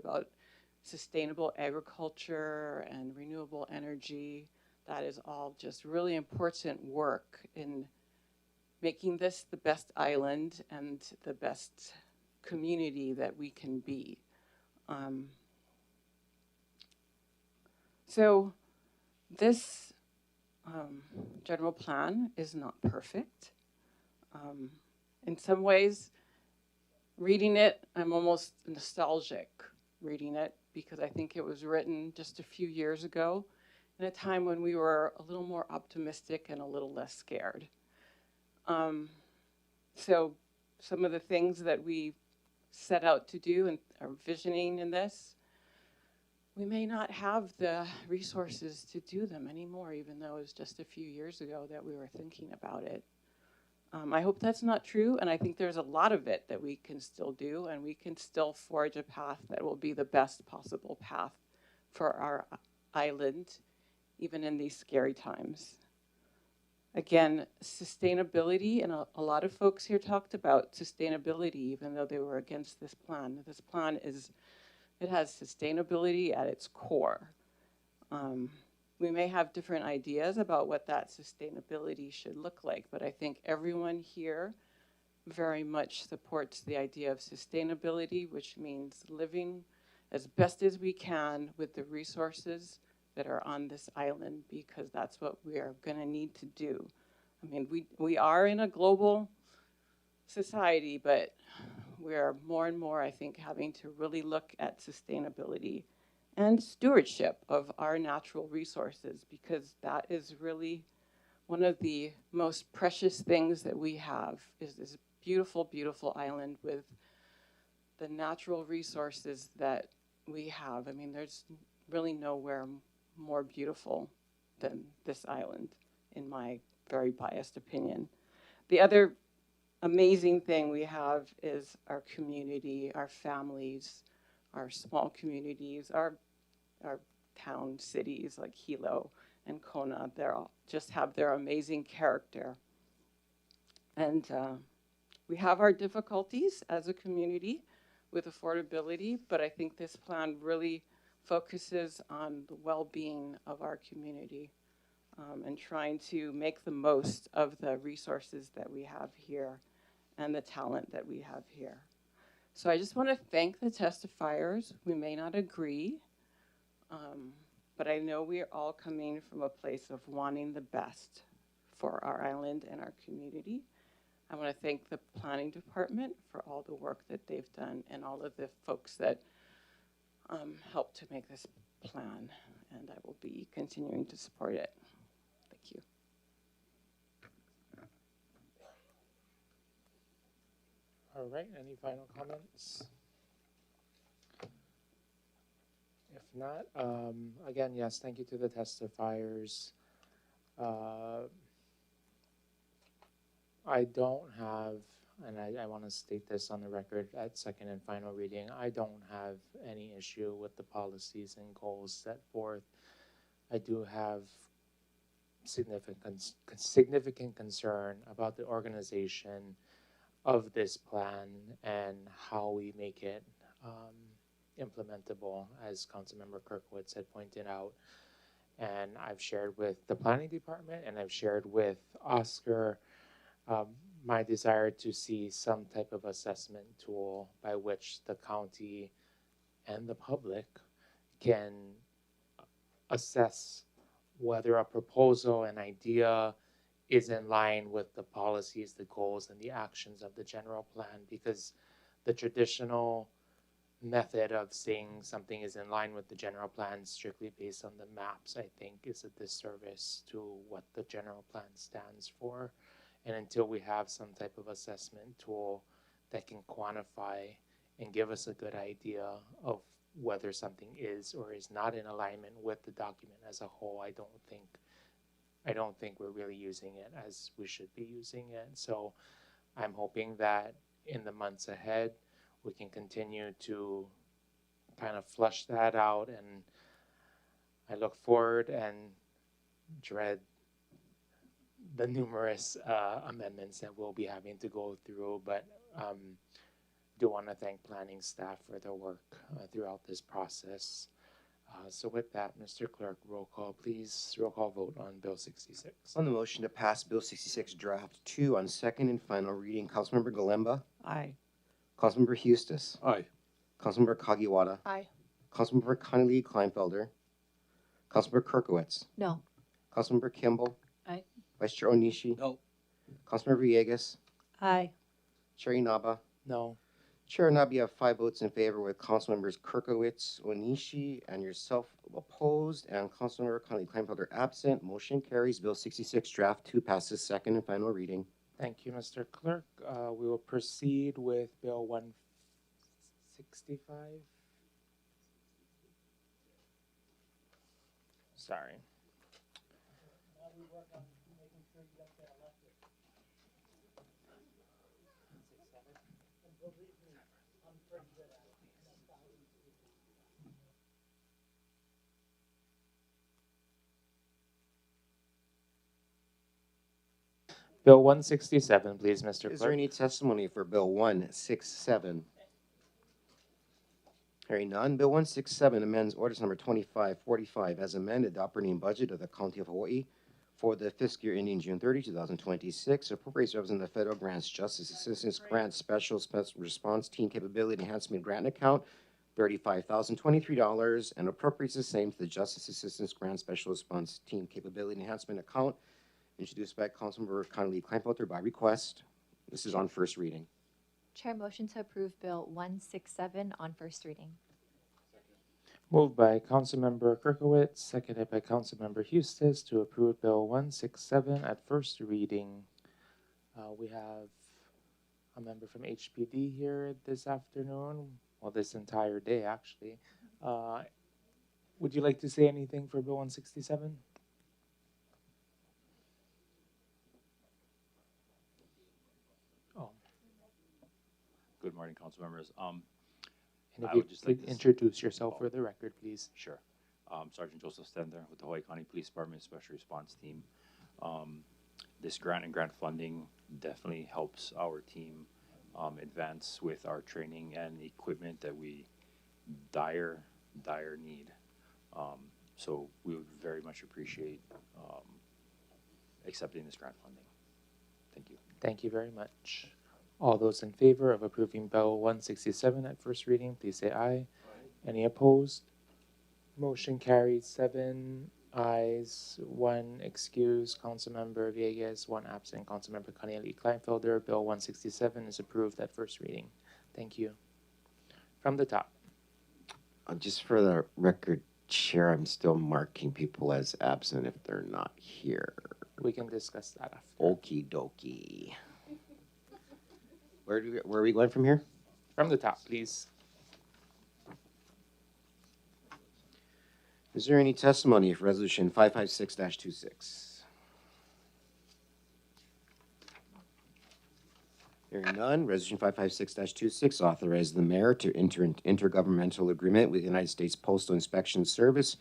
sustainable agriculture and renewable energy, that is all just really important work in making this the best island and the best community that we can be. So this general plan is not perfect. In some ways, reading it, I'm almost nostalgic reading it because I think it was written just a few years ago in a time when we were a little more optimistic and a little less scared. So some of the things that we set out to do and are visioning in this, we may not have the resources to do them anymore, even though it was just a few years ago that we were thinking about it. I hope that's not true, and I think there's a lot of it that we can still do, and we can still forge a path that will be the best possible path for our island, even in these scary times. Again, sustainability, and a lot of folks here talked about sustainability, even though they were against this plan. This plan it has sustainability at its core. We may have different ideas about what that sustainability should look like, but I think everyone here very much supports the idea of sustainability, which means living as best as we can with the resources that are on this island, because that's what we are going to need to do. I mean, we are in a global society, but we are more and more, I think, having to really look at sustainability and stewardship of our natural resources, because that is really one of the most precious things that we have, is this beautiful, beautiful island with the natural resources that we have. I mean, there's really nowhere more beautiful than this island, in my very biased opinion. The other amazing thing we have is our community, our families, our small communities, our town cities like Hilo and Kona. They all just have their amazing character. And we have our difficulties as a community with affordability, but I think this plan really focuses on the well-being of our community, and trying to make the most of the resources that we have here and the talent that we have here. So I just want to thank the testifiers. We may not agree, but I know we are all coming from a place of wanting the best for our island and our community. I want to thank the planning department for all the work that they've done, and all of the folks that helped to make this plan, and I will be continuing to support it. Thank you. All right, any final comments? If not, again, yes, thank you to the testifiers. I don't have, and I want to state this on the record at second and final reading, I don't have any issue with the policies and goals set forth. I do have significant concern about the organization of this plan and how we make it implementable, as Councilmember Kirkowitz had pointed out. And I've shared with the planning department, and I've shared with Oscar my desire to see some type of assessment tool by which the county and the public can assess whether a proposal, an idea, is in line with the policies, the goals, and the actions of the general plan, because the traditional method of saying something is in line with the general plan strictly based on the maps, I think, is a disservice to what the general plan stands for. And until we have some type of assessment tool that can quantify and give us a good idea of whether something is or is not in alignment with the document as a whole, I don't think we're really using it as we should be using it. So I'm hoping that in the months ahead, we can continue to kind of flush that out, and I look forward and dread the numerous amendments that we'll be having to go through, but do want to thank planning staff for their work throughout this process. So with that, Mr. Clerk, roll call, please. Roll call vote on Bill 66. On the motion to pass Bill 66 Draft 2 on second and final reading, Councilmember Galemba. Aye. Councilmember Hustis. Aye. Councilmember Kagiwara. Aye. Councilmember Connolly Kleinfelder. Councilmember Kirkowitz. No. Councilmember Kimball. Aye. Vice Chair Onishi. No. Councilmember Villegas. Aye. Chair Inaba. No. Chair Inaba, you have 5 votes in favor, with Councilmembers Kirkowitz, Onishi, and yourself opposed, and Councilmember Connolly Kleinfelder absent. Motion carries. Bill 66 Draft 2 passes second and final reading. Thank you, Mr. Clerk. We will proceed with Bill 165. Sorry. Bill 167, please, Mr. Clerk. Is there any testimony for Bill 167? Hearing none, Bill 167 amends orders number 2545 as amended the operating budget of the County of Hawaii for the fiscal year ending June 30, 2026. Appropriates represent the federal grants justice assistance grant special response team capability enhancement grant account $35,023 and appropriates the same to the justice assistance grant special response team capability enhancement account introduced by Councilmember Connolly Kleinfelter by request. This is on first reading. Chair, motion to approve Bill 167 on first reading. Moved by Councilmember Kirkowitz, seconded by Councilmember Hustis to approve Bill 167 at first reading. We have a member from HPD here this afternoon, well, this entire day, actually. Would you like to say anything for Bill 167? Good morning, council members. And if I you would just like could to introduce yourself for the record, please. Sure. Sergeant Joseph Stender with the Hawaii County Police Department Special Response Team. This grant and grant funding definitely helps our team advance with our training and equipment that we dire need. So we would very much appreciate accepting this grant funding. Thank you. Thank you very much. All those in favor of approving Bill 167 at first reading, please say aye. Aye. Any opposed? Motion carries 7 ayes, 1 excused, Councilmember Villegas, 1 absent, Councilmember Connolly Kleinfelder. Bill 167 is approved at first reading. Thank you. From the top. Just for the record, Chair, I'm still marking people as absent if they're not here. We can discuss that after. Okie dokie. Where are we going from here? From the top, please. Is there any testimony for Resolution 556-26? Hearing none, Resolution 556-26 authorizes the mayor to enter an intergovernmental agreement with the United States Postal Inspection Service,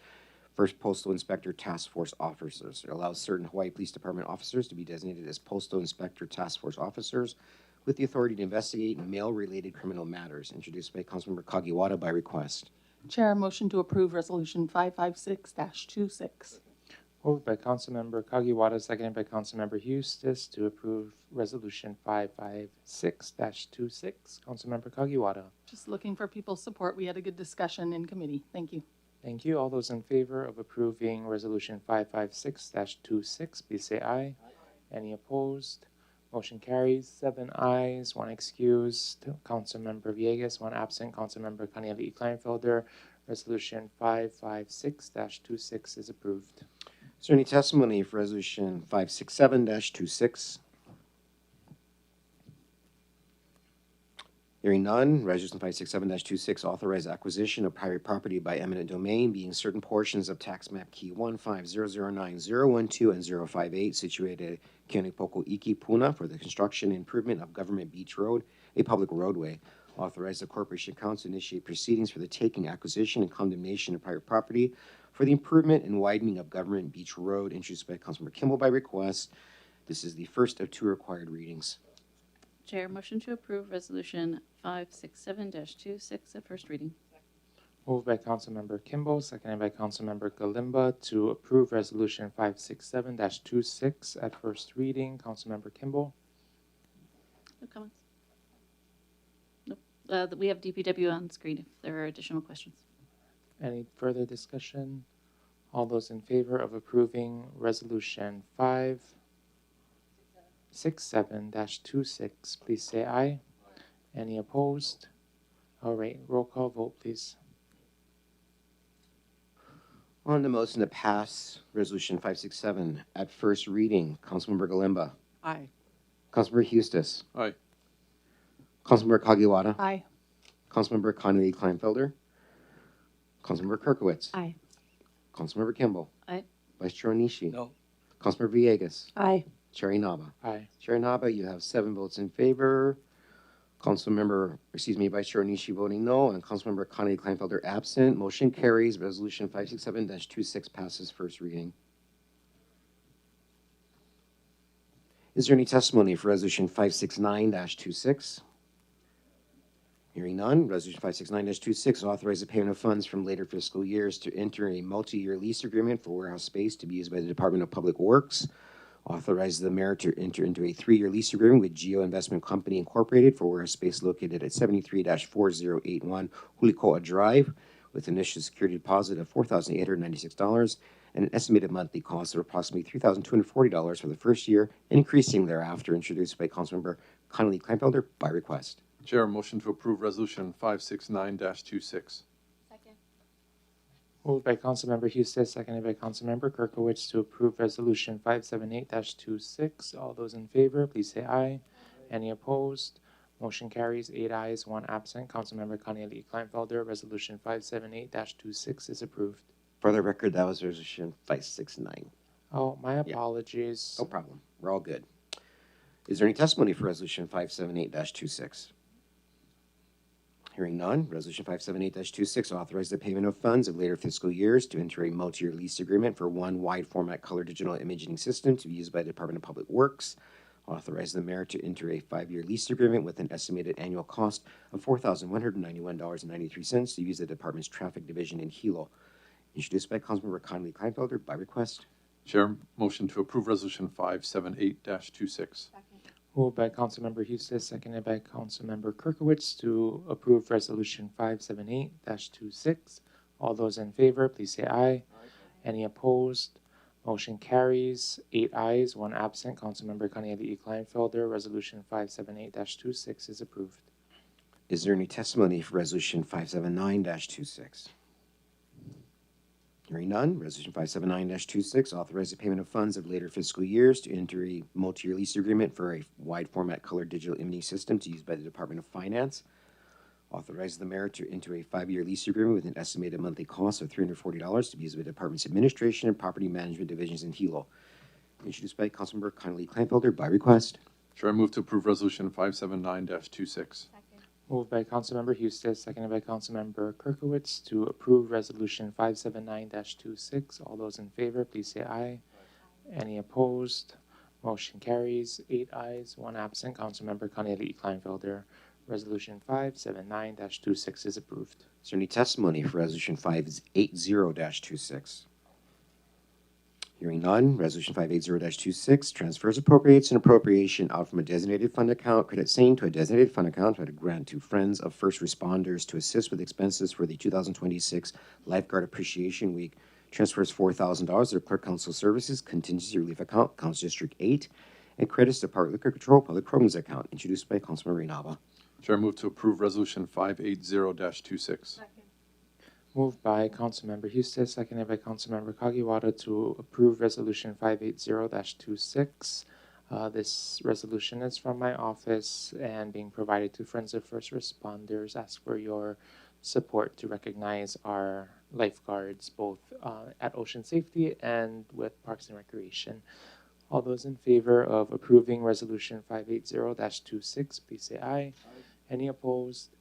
First Postal Inspector Task Force Officers. It allows certain Hawaii Police Department officers to be designated as Postal Inspector Task Force Officers with the authority to investigate mail-related criminal matters, introduced by Councilmember Kagiwara by request. Chair, motion to approve Resolution 556-26. Moved by Councilmember Kagiwara, seconded by Councilmember Hustis to approve Resolution 556-26. Councilmember Kagiwara. Just looking for people's support. We had a good discussion in committee. Thank you. Thank you. All those in favor of approving Resolution 556-26, please say aye. Aye. Any opposed? Motion carries 7 ayes, 1 excused, Councilmember Villegas, 1 absent, Councilmember Connolly Kleinfelder. Resolution 556-26 is approved. Is there any testimony for Resolution 567-26? Hearing none, Resolution 567-26 authorizes acquisition of private property by eminent domain, being certain portions of tax map key 15009-012 and 058 situated at Keonepoko Iki Puna for the construction and improvement of Government Beach Road, a public roadway. Authorize the Corporation Council to initiate proceedings for the taking, acquisition, and condemnation of private property for the improvement and widening of Government Beach Road, introduced by Councilmember Kimball by request. This is the first of 2 required readings. Chair, motion to approve Resolution 567-26 at first reading. Moved by Councilmember Kimball, seconded by Councilmember Galimba to approve Resolution 567-26 at first reading. Councilmember Kimball. No comments. Nope. We have DPW on screen if there are additional questions. Any further discussion? All those in favor of approving Resolution 567-26, please say aye. Any opposed? All right, roll call vote, please. On the motion to pass Resolution 567 at first reading, Councilmember Galimba. Aye. Councilmember Hustis. Aye. Councilmember Kagiwara. Aye. Councilmember Connolly Kleinfelder. Councilmember Kirkowitz. Aye. Councilmember Kimball. Aye. Vice Chair Onishi. No. Councilmember Villegas. Aye. Chair Inaba. Aye. Chair Inaba, you have 7 votes in favor, Vice Chair Onishi voting no, and Councilmember Connie Kleinfelder absent. Motion carries. Resolution 567-26 passes first reading. Is there any testimony for Resolution 569-26? Hearing none, Resolution 569-26 authorize the payment of funds from later fiscal years to enter a multi-year lease agreement for warehouse space to be used by the Department of Public Works. Authorize the mayor to enter into a 3-year lease agreement with Geo Investment Company Incorporated for warehouse space located at 73-4081 Hulikoa Drive with initial security deposit of $4,896 and an estimated monthly cost of approximately $3,240 for the first year, increasing thereafter, introduced by Councilmember Connolly Kleinfelder by request. Chair, motion to approve Resolution 569-26. Moved by Councilmember Husted, seconded by Councilmember Kirkowicz to approve Resolution 578-26. All those in favor, please say aye. Any opposed? Motion carries. 8 ayes, 1 absent. Councilmember Connie Kleinfelder, Resolution 578-26 is approved. For the record, that was Resolution 569. Oh, my apologies. No problem. We're all good. Is there any testimony for Resolution 578-26? Hearing none, Resolution 578-26 authorize the payment of funds of later fiscal years to enter a multi-year lease agreement for one wide format color digital imaging system to be used by the Department of Public Works. Authorize the mayor to enter a 5-year lease agreement with an estimated annual cost of $4,191.93 to use the department's traffic division in Hilo. Introduced by Councilmember Conley Kleinfelder by request. Chair, motion to approve Resolution 578-26. Moved by Councilmember Husted, seconded by Councilmember Kirkowicz to approve Resolution 578-26. All those in favor, please say aye. Any opposed? Motion carries. 8 ayes, 1 absent. Councilmember Connie Kleinfelder, Resolution 578-26 is approved. Is there any testimony for Resolution 579-26? Hearing none, Resolution 579-26 authorize the payment of funds of later fiscal years to enter a multi-year lease agreement for a wide format color digital imaging system to be used by the Department of Finance. Authorize the mayor to enter a 5-year lease agreement with an estimated monthly cost of $340 to be used by the department's administration and property management divisions in Hilo. Introduced by Councilmember Conley Kleinfelder by request. Chair, I move to approve Resolution 579-26. Moved by Councilmember Husted, seconded by Councilmember Kirkowicz to approve Resolution 579-26. All those in favor, please say aye. Any opposed? Motion carries. 8 ayes, 1 absent. Councilmember Connie Kleinfelder, Resolution 579-26 is approved. Is there any testimony for Resolution 580-26? Hearing none, Resolution 580-26 transfers appropriates an appropriation out from a designated fund account, credit same to a designated fund account to a grant to Friends of First Responders to assist with expenses for the 2026 Lifeguard Appreciation Week. Transfers $4,000 to the Clerk Council Services Contingency Relief Account, Council District 8, and credits to Park Liquor Control Public Programs Account, introduced by Councilmember Inaba. Chair, I move to approve Resolution 580-26. Moved by Councilmember Husted, seconded by Councilmember Kagiwara to approve Resolution 580-26. This resolution is from my office and being provided to Friends of First Responders. Ask for your support to recognize our lifeguards, both at Ocean Safety and with Parks and Recreation. All those in favor of approving Resolution 580-26, please say aye. Any opposed?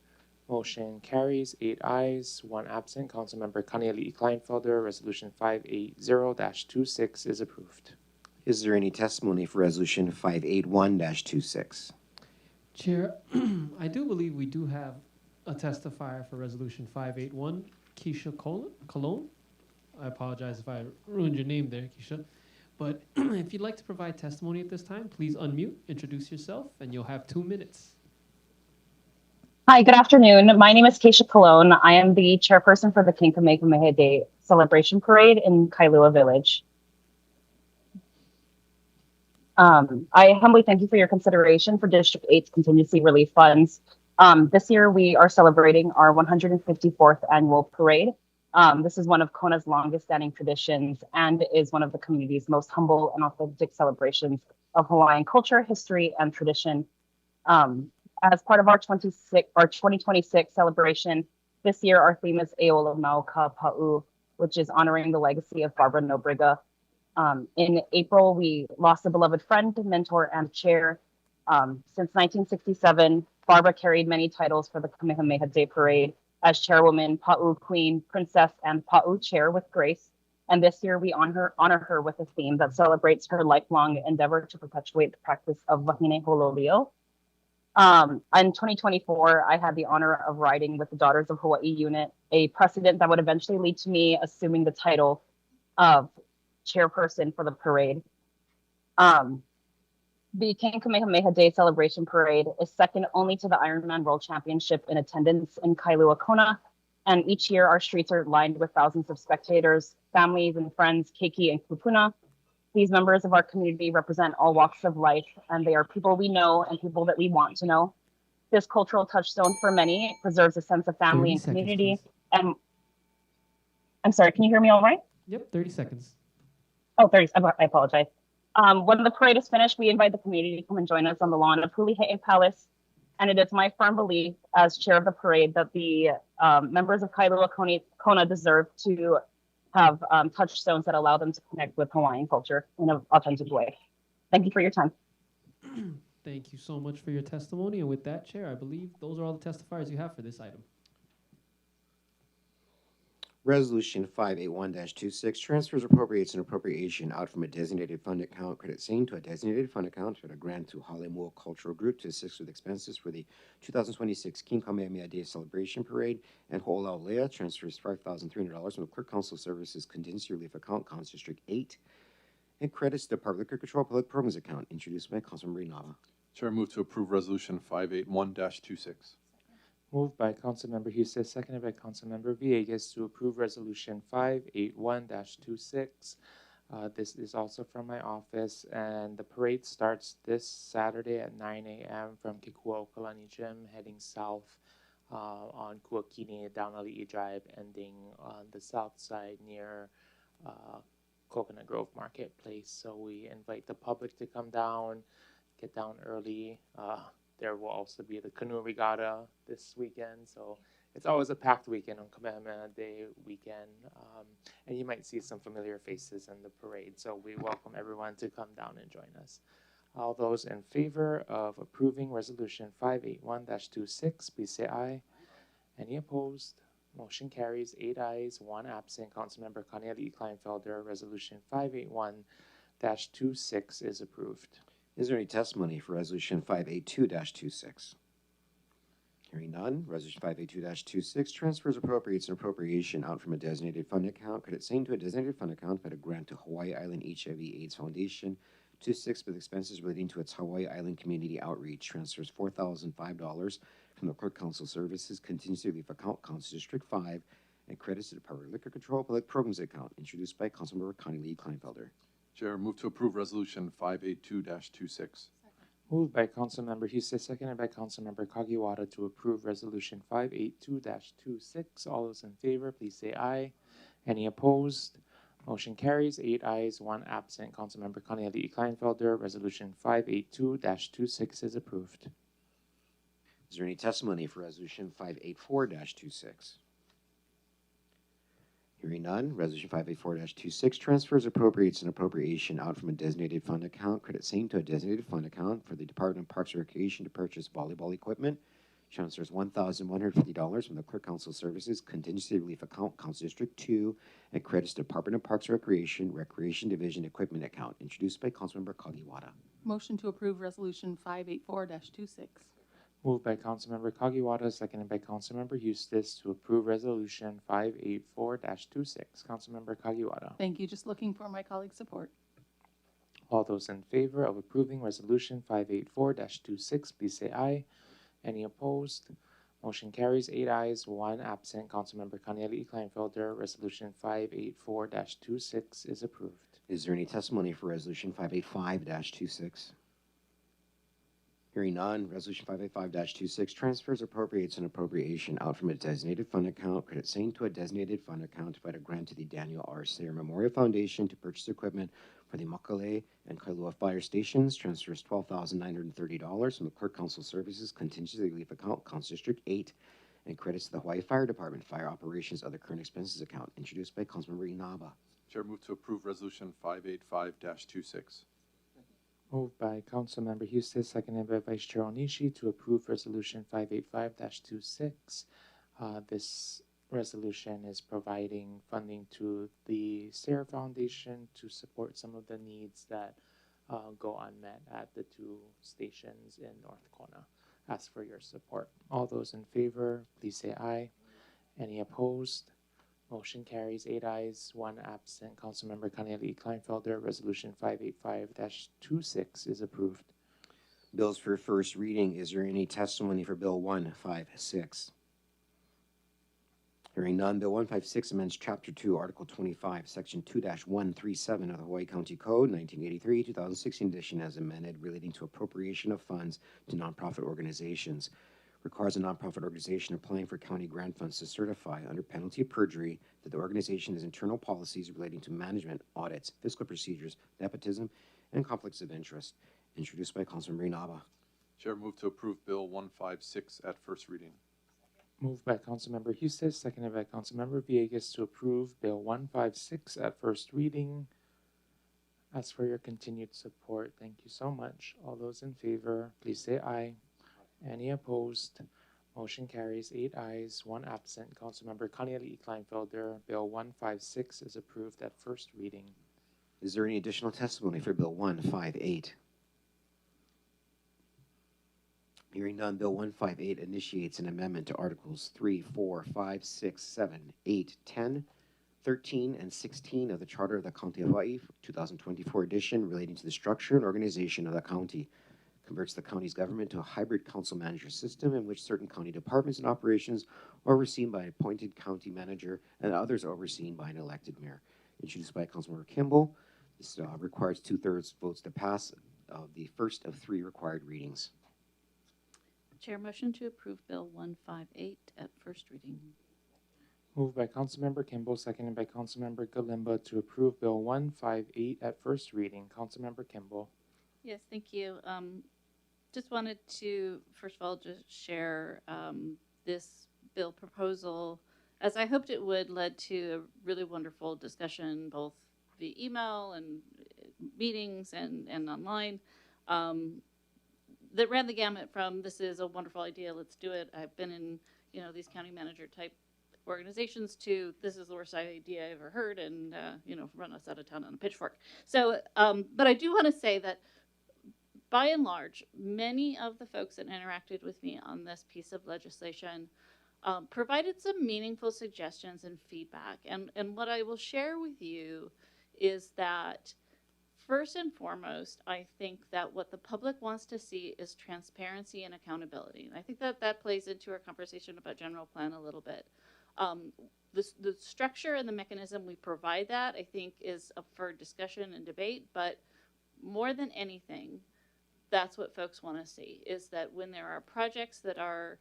Motion carries. 8 ayes, 1 absent. Councilmember Connie Kleinfelder, Resolution 580-26 is approved. Is there any testimony for Resolution 581-26? Chair, I do believe we do have a testifier for Resolution 581, Keisha Cologne. I apologize if I ruined your name there, Keisha. But if you'd like to provide testimony at this time, please unmute, introduce yourself, and you'll have 2 minutes. Hi, good afternoon. My name is Keisha Cologne. I am the chairperson for the Kinkameikameha Day Celebration Parade in Kailua Village. I humbly thank you for your consideration for District 8's contingency relief funds. This year, we are celebrating our 154th annual parade. This is one of Kona's longest standing traditions and is one of the community's most humble and authentic celebrations of Hawaiian culture, history, and tradition. As part of our 2026 celebration, this year our theme is Eola Nauka Pa'u, which is honoring the legacy of Barbara Nobriga. In April, we lost a beloved friend, mentor, and chair Since 1967, Barbara carried many titles for the Kamehameha Day Parade as chairwoman, Pa'u Queen, Princess, and Pa'u Chair with Grace. And this year we honor her with a theme that celebrates her lifelong endeavor to perpetuate the practice of wahine hololio. In 2024, I had the honor of riding with the Daughters of Hawaii unit, a precedent that would eventually lead to me assuming the title of chairperson for the parade. The King Kamehameha Day Celebration Parade is second only to the Ironman World Championship in attendance in Kailua Kona, and each year our streets are lined with thousands of spectators, families and friends, keiki and kupuna. These members of our community represent all walks of life, and they are people we know and people that we want to know. This cultural touchstone for many preserves a sense of family 30 and seconds, community. please. And I'm sorry, can you hear me all right? Yep, 30 seconds. Oh, 30, I apologize. When the parade is finished, we invite the community to come and join us on the lawn of Hulihe'e Palace. And it is my firm belief as chair of the parade that the members of Kailua Kona deserve to have touchstones that allow them to connect with Hawaiian culture in an authentic way. Thank you for your time. Thank you so much for your testimony. And with that, Chair, I believe those are all the testifiers you have for this item. Resolution 581-26 transfers, appropriates, and appropriation out from a designated fund account, credit same to a designated fund account for a grant to Halemua Cultural Group to assist with expenses for the 2026 King Kamehameha Day Celebration Parade, and Ho'olaulea transfers $5,300 from the Clerk Council Services Contingency Relief Account, Council District 8, and credits the Department of Liquor Control Public Programs Account, introduced by Councilmember Inaba. Chair, move to approve Resolution 581-26. Moved by Councilmember Hughes, seconded by Councilmember Villegas to approve Resolution 581-26. This is also from my office, and the parade starts this Saturday at 9 a.m. from Kekuaokalani Gym, heading south on Kuakini down Ali'i Drive, ending on the south side near Coconut Grove Marketplace. So we invite the public to come down, get down early. There will also be the canoe regatta this weekend, so it's always a packed weekend on Kamehameha Day weekend, and you might see some familiar faces in the parade, so we welcome everyone to come down and join us. All those in favor of approving Resolution 581-26, please say aye. Any opposed? Motion carries, 8 ayes, 1 absent. Councilmember Kaneali'i Kleinfelder, Resolution 581-26 is approved. Is there any testimony for Resolution 582-26? Hearing none, Resolution 582-26 transfers, appropriates, and appropriation out from a designated fund account, credit same to a designated fund account for a grant to Hawaii Island HIV/AIDS Foundation to assist with expenses relating to its Hawaii Island community outreach. Transfers $4,005 from the Clerk Council Services Contingency Relief Account, Council District 5, and credits to the Department of Liquor Control Public Programs Account, introduced by Councilmember Kaneali'i Kleinfelder. Chair, move to approve Resolution 582-26. Moved by Councilmember Hughes, seconded by Councilmember Kagiwara to approve Resolution 582-26. All those in favor, please say aye. Any opposed? Motion carries, 8 ayes, 1 absent. Councilmember Kaneali'i Kleinfelder, Resolution 582-26 is approved. Is there any testimony for Resolution 584-26? Hearing none, Resolution 584-26 transfers, appropriates, and appropriation out from a designated fund account, credit same to a designated fund account for the Department of Parks and Recreation to purchase volleyball equipment. Transfers $1,150 from the Clerk Council Services Contingency Relief Account, Council District 2, and credits to Department of Parks and Recreation, Recreation Division Equipment Account, introduced by Councilmember Kagiwara. Motion to approve Resolution 584-26. Moved by Councilmember Kagiwara, seconded by Councilmember Eustace to approve Resolution 584-26. Councilmember Kagiwara. Thank you. Just looking for my colleague's support. All those in favor of approving Resolution 584-26, please say aye. Any opposed? Motion carries, 8 ayes, 1 absent. Councilmember Kaneali'i Kleinfelder, Resolution 584-26 is approved. Is there any testimony for Resolution 585-26? Hearing none, Resolution 585-26 transfers, appropriates, and appropriation out from a designated fund account, credit same to a designated fund account to provide a grant to the Daniel R. Sayer Memorial Foundation to purchase equipment for the Makale and Kailua fire stations. Transfers $12,930 from the Clerk Council Services Contingency Relief Account, Council District 8, and credits to the Hawaii Fire Department Fire Operations Other Current Expenses Account, introduced by Councilmember Inaba. Chair, move to approve Resolution 585-26. Moved by Councilmember Houston, seconded by Vice Chair Onishi to approve Resolution 585-26. This resolution is providing funding to the Sarah Foundation to support some of the needs that go unmet at the two stations in North Kona. Ask for your support. All those in favor, please say aye. Any opposed? Motion carries 8 ayes, 1 absent. Councilmember Kaniali Kleinfelder, Resolution 585-26 is approved. Bills for first reading. Is there any testimony for Bill 156? Hearing none, Bill 156 amends Chapter 2, Article 25, Section 2-137 of the Hawaii County Code, 1983, 2016 edition as amended, relating to appropriation of funds to nonprofit organizations. Requires a nonprofit organization applying for county grant funds to certify, under penalty of perjury, that the organization has internal policies relating to management, audits, fiscal procedures, nepotism, and conflicts of interest. Introduced by Councilmember Inaba. Chair, move to approve Bill 156 at first reading. Moved by Councilmember Houston, seconded by Councilmember Villegas to approve Bill 156 at first reading. Ask for your continued support. Thank you so much. All those in favor, please say aye. Any opposed? Motion carries 8 ayes, 1 absent. Councilmember Kaniali Kleinfelder, Bill 156 is approved at first reading. Is there any additional testimony for Bill 158? Hearing none, Bill 158 initiates an amendment to Articles 3, 4, 5, 6, 7, 8, 10, 13, and 16 of the Charter of the County of Hawaii, 2024 edition, relating to the structure and organization of the county. Converts the county's government to a hybrid council manager system in which certain county departments and operations are overseen by an appointed county manager and others are overseen by an elected mayor. Introduced by Councilmember Kimball. This requires 2/3 votes to pass the first of 3 required readings. Chair, motion to approve Bill 158 at first reading. Moved by Councilmember Kimball, seconded by Councilmember Galimba to approve Bill 158 at first reading. Councilmember Kimball. Yes, thank you. Just wanted to, first of all, just share this bill proposal, as I hoped it would, led to a really wonderful discussion, both via email and meetings and online, that ran the gamut from this is a wonderful idea, let's do it. I've been in, these county manager type organizations to this is the worst idea I ever heard and, run us out of town on a pitchfork. So, but I do want to say that by and large, many of the folks that interacted with me on this piece of legislation provided some meaningful suggestions and feedback. And what I will share with you is that first and foremost, I think that what the public wants to see is transparency and accountability. And I think that that plays into our conversation about general plan a little bit. The structure and the mechanism we provide that, I think, is up for discussion and debate. But more than anything, that's what folks want to see, is that when there are projects that are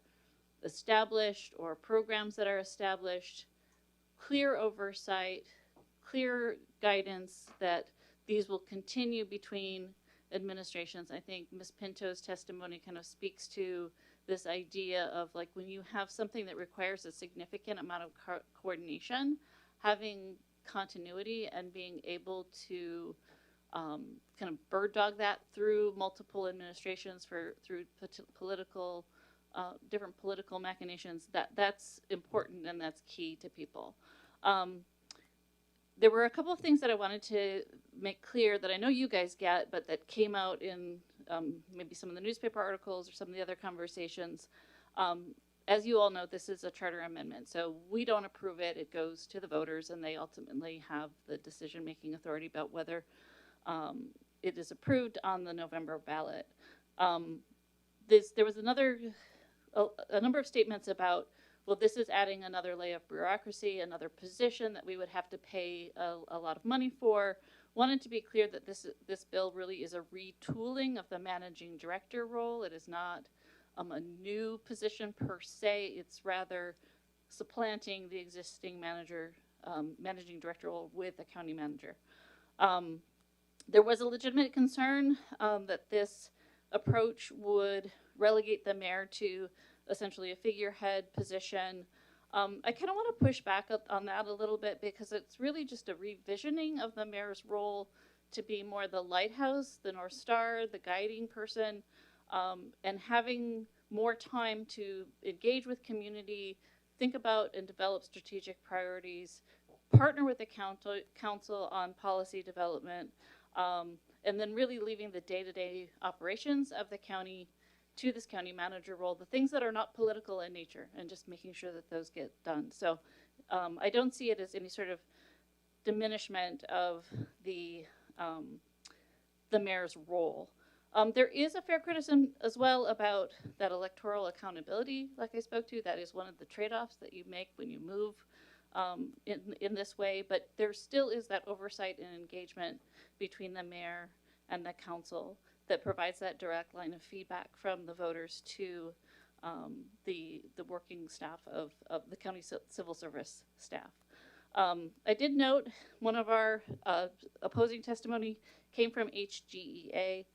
established or programs that are established, clear oversight, clear guidance that these will continue between administrations. I think Ms. Pinto's testimony kind of speaks to this idea of like when you have something that requires a significant amount of coordination, having continuity and being able to kind of bird dog that through multiple administrations through political different political machinations, that's important and that's key to people. There were a couple of things that I wanted to make clear that I know you guys get, but that came out in maybe some of the newspaper articles or some of the other conversations. As you all know, this is a charter amendment, so we don't approve it. It goes to the voters, and they ultimately have the decision-making authority about whether it is approved on the November ballot. There was a number of statements about, well, this is adding another layer of bureaucracy, another position that we would have to pay a lot of money for. Wanted to be clear that this bill really is a retooling of the managing director role. It is not a new position per se. It's rather supplanting the existing managing director role with a county manager. There was a legitimate concern that this approach would relegate the mayor to essentially a figurehead position. I kind of want to push back on that a little bit because it's really just a revisioning of the mayor's role to be more the lighthouse, the North Star, the guiding person, and having more time to engage with community, think about and develop strategic priorities, partner with the council on policy development, and then really leaving the day-to-day operations of the county to this county manager role, the things that are not political in nature, and just making sure that those get done. So I don't see it as any sort of diminishment of the mayor's role. There is a fair criticism as well about that electoral accountability, like I spoke to. That is one of the trade-offs that you make when you move in this way, but there still is that oversight and engagement between the mayor and the council that provides that direct line of feedback from the voters to the working staff of the county civil service staff. I did note one of our opposing testimony came from HGEA.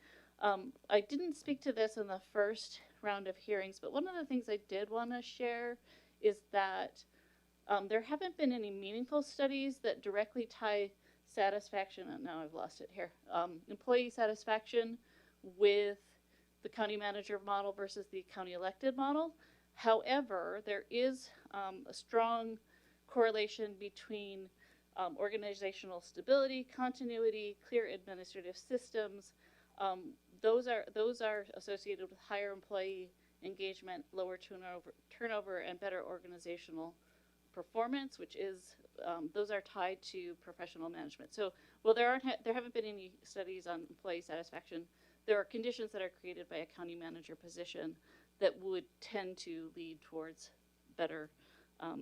I didn't speak to this in the first round of hearings, but one of the things I did want to share is that there haven't been any meaningful studies that directly tie satisfaction, and now I've lost it here, employee satisfaction with the county manager model versus the county elected model. However, there is a strong correlation between organizational stability, continuity, clear administrative systems. Those are associated with higher employee engagement, lower turnover, and better organizational performance, which is those are tied to professional management. So, well, there haven't been any studies on employee satisfaction. There are conditions that are created by a county manager position that would tend to lead towards better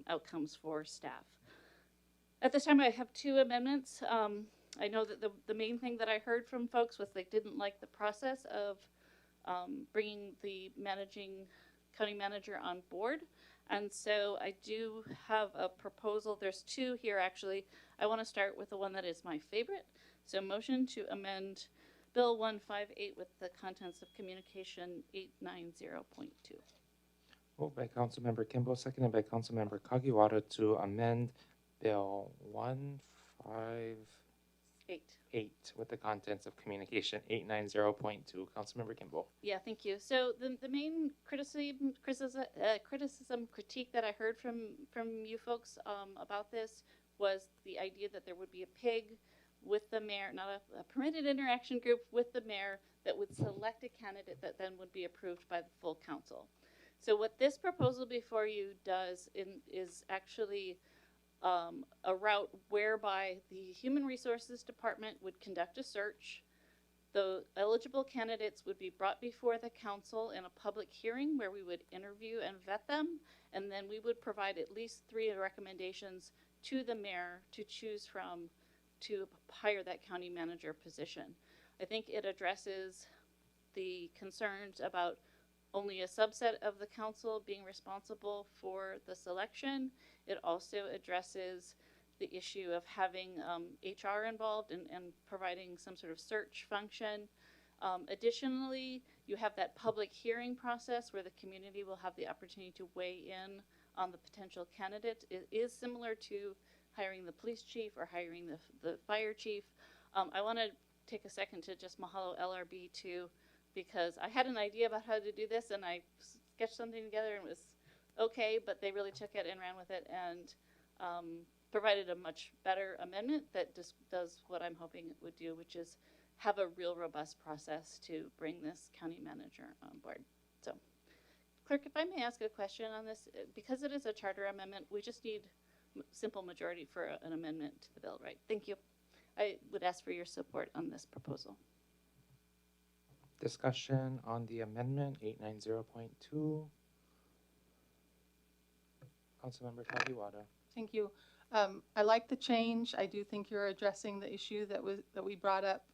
outcomes for staff. At this time, I have two amendments. I know that the main thing that I heard from folks was they didn't like the process of bringing the county manager on board. And so I do have a proposal. There's two here, actually. I want to start with the one that is my favorite. So motion to amend Bill 158 with the contents of communication 890.2. Moved by Councilmember Kimball, seconded by Councilmember Kagiwara to amend Bill 158 with the contents of communication 890.2. Councilmember Kimball. Yeah, thank you. So the main criticism, critique that I heard from you folks about this was the idea that there would be a PIG with the mayor, not a permitted interaction group with the mayor that would select a candidate that then would be approved by the full council. So what this proposal before you does is actually a route whereby the Human Resources Department would conduct a search. The eligible candidates would be brought before the council in a public hearing where we would interview and vet them, and then we would provide at least 3 recommendations to the mayor to choose from to hire that county manager position. I think it addresses the concerns about only a subset of the council being responsible for the selection. It also addresses the issue of having HR involved and providing some sort of search function. Additionally, you have that public hearing process where the community will have the opportunity to weigh in on the potential candidate. It is similar to hiring the police chief or hiring the fire chief. I want to take a second to just mahalo LRB too, because I had an idea about how to do this and I sketched something together and it was okay, but they really took it and ran with it and provided a much better amendment that just does what I'm hoping it would do, which is have a real robust process to bring this county manager on board. So, Clerk, if I may ask a question on this, because it is a charter amendment, we just need simple majority for an amendment to the bill, right? Thank you. I would ask for your support on this proposal. Discussion on the amendment 890.2. Councilmember Kagiwara. Thank you. I like the change. I do think you're addressing the issue that we brought up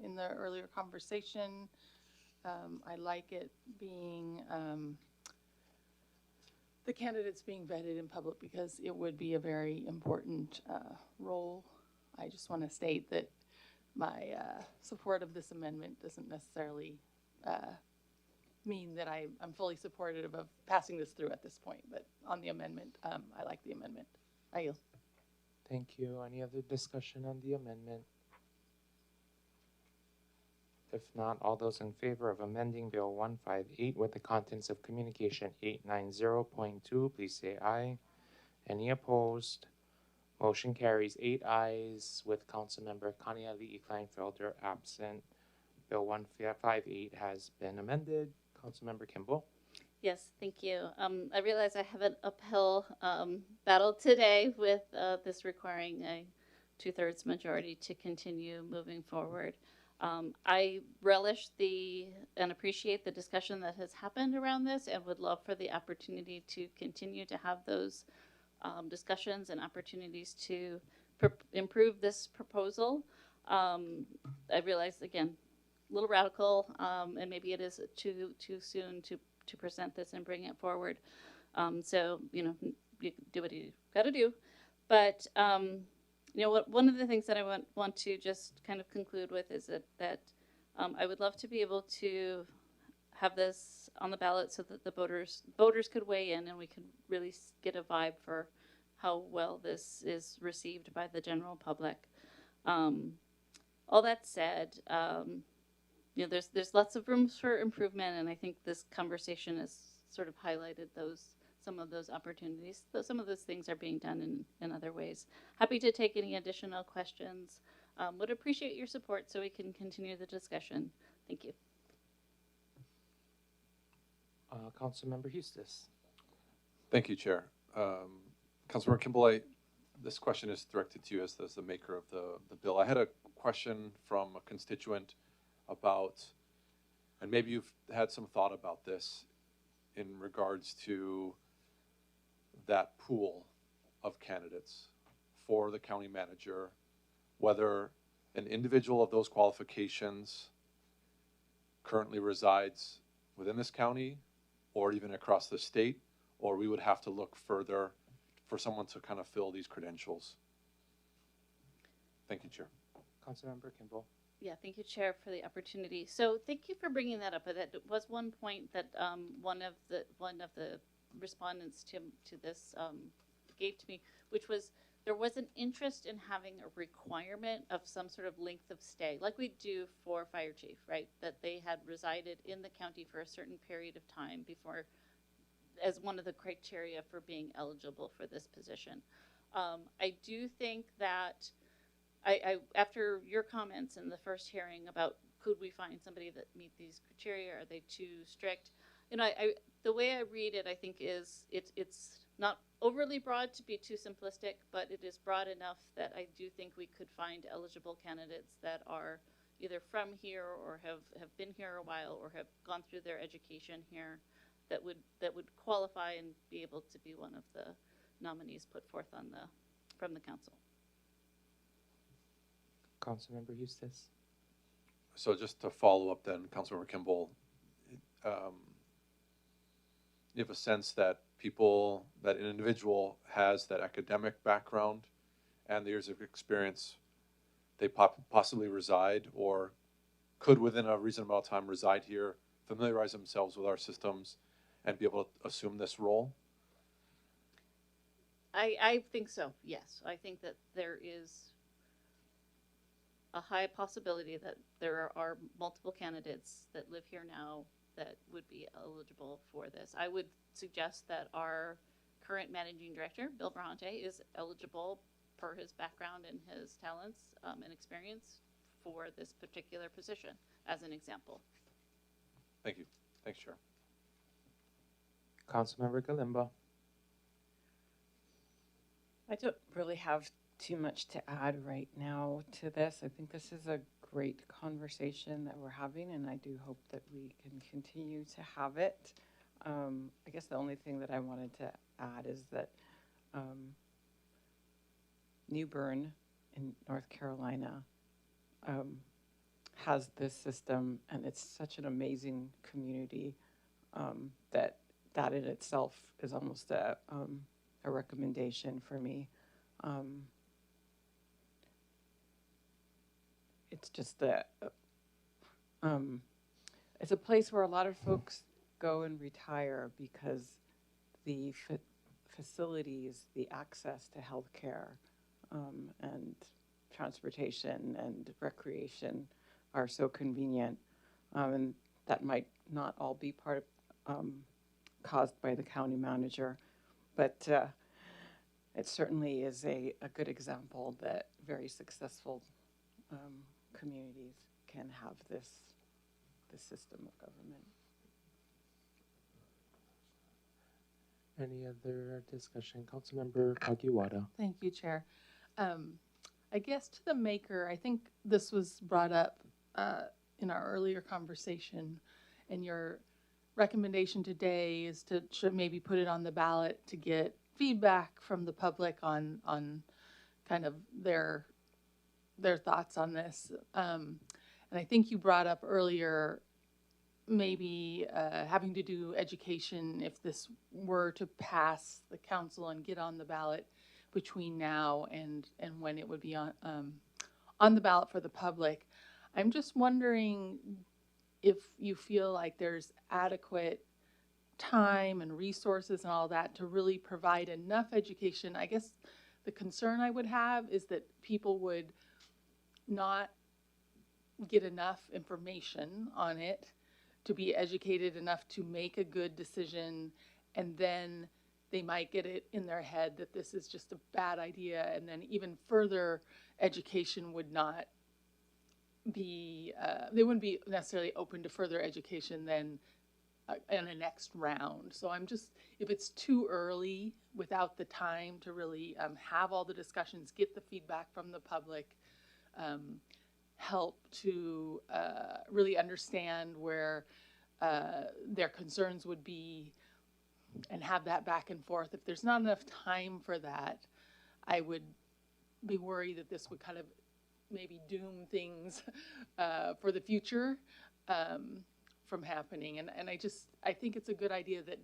in the earlier conversation. I like it being the candidates being vetted in public because it would be a very important role. I just want to state that my support of this amendment doesn't necessarily mean that I'm fully supportive of passing this through at this point, but on the amendment, I like the amendment. I yield. Thank you. Any other discussion on the amendment? If not, all those in favor of amending Bill 158 with the contents of Communication 890.2, please say aye. Any opposed? Motion carries 8 ayes with Councilmember Kaniali'i Kleinfelder absent. Bill 158 has been amended. Councilmember Kimball. Yes, thank you. I realize I have an uphill battle today with this requiring a 2/3 majority to continue moving forward. I relish and appreciate the discussion that has happened around this and would love for the opportunity to continue to have those discussions and opportunities to improve this proposal. I realize, again, a little radical, and maybe it is too soon to present this and bring it forward. So, you do what you got to do. But, one of the things that I want to just kind of conclude with is that I would love to be able to have this on the ballot so that the voters could weigh in and we could really get a vibe for how well this is received by the general public. All that said, there's lots of room for improvement, and I think this conversation has sort of highlighted some of those opportunities. Though some of those things are being done in other ways. Happy to take any additional questions. Would appreciate your support so we can continue the discussion. Thank you. Councilmember Eustis. Thank you, Chair. Councilmember Kimball, this question is directed to you as the maker of the bill. I had a question from a constituent about, and maybe you've had some thought about this in regards to that pool of candidates for the county manager, whether an individual of those qualifications currently resides within this county or even across the state, or we would have to look further for someone to kind of fill these credentials. Thank you, Chair. Councilmember Kimball. Yeah, thank you, Chair, for the opportunity. So thank you for bringing that up. That was one point that one of the respondents to this gave to me, which was there was an interest in having a requirement of some sort of length of stay, like we do for fire chief, right? That they had resided in the county for a certain period of time before, as one of the criteria for being eligible for this position. I do think that I after your comments in the first hearing about could we find somebody that meet these criteria, are they too strict? The way I read it, I think is it's not overly broad to be too simplistic, but it is broad enough that I do think we could find eligible candidates that are either from here or have been here a while or have gone through their education here that would qualify and be able to be one of the nominees put forth from the council. Councilmember Eustis. So just to follow up then, Councilmember Kimball, you have a sense that that an individual has that academic background and the years of experience, they possibly reside or could within a reasonable amount of time reside here, familiarize themselves with our systems, and be able to assume this role? I think so, yes. I think that there is a high possibility that there are multiple candidates that live here now that would be eligible for this. I would suggest that our current managing director, Bill Brahante, is eligible per his background and his talents and experience for this particular position, as an example. Thank you. Thanks, Chair. Councilmember Galimba. I don't really have too much to add right now to this. I think this is a great conversation that we're having, and I do hope that we can continue to have it. I guess the only thing that I wanted to add is that New Bern in North Carolina has this system, and it's such an amazing community that in itself is almost a recommendation for me. It's just that it's a place where a lot of folks go and retire because the facilities, the access to healthcare and transportation and recreation are so convenient. And that might not all be part of, caused by the county manager, but it certainly is a good example that very successful communities can have this system of government. Any other discussion? Councilmember Kagiwara. Thank you, Chair. I guess to the maker, I think this was brought up in our earlier conversation, and your recommendation today is to maybe put it on the ballot to get feedback from the public on kind of their thoughts on this. And I think you brought up earlier maybe having to do education if this were to pass the council and get on the ballot between now and when it would be on the ballot for the public. I'm just wondering if you feel like there's adequate time and resources and all that to really provide enough education. I guess the concern I would have is that people would not get enough information on it to be educated enough to make a good decision, and then they might get it in their head that this is just a bad idea, and then even further education would not be, they wouldn't be necessarily open to further education then in the next round. So I'm just, if it's too early without the time to really have all the discussions, get the feedback from the public, help to really understand where their concerns would be and have that back and forth. If there's not enough time for that, I would be worried that this would kind of maybe doom things for the future from happening. And I think it's a good idea that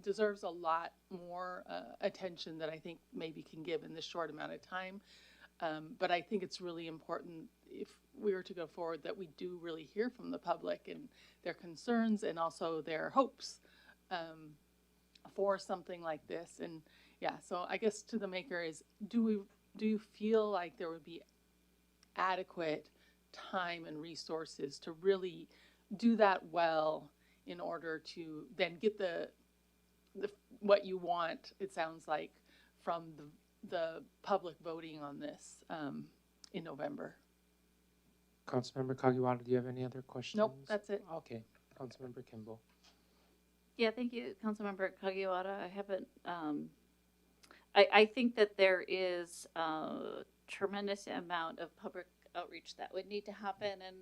deserves a lot more attention that I think maybe can give in this short amount of time. But I think it's really important, if we were to go forward, that we do really hear from the public and their concerns and also their hopes for something like this. And yeah, so I guess to the maker is, do you feel like there would be adequate time and resources to really do that well in order to then get the what you want, it sounds like, from the public voting on this in November? Councilmember Kagiwara, do you have any other questions? Nope, that's it. Okay. Councilmember Kimball. Yeah, thank you, Councilmember Kagiwara. I haven't, I think that there is a tremendous amount of public outreach that would need to happen, and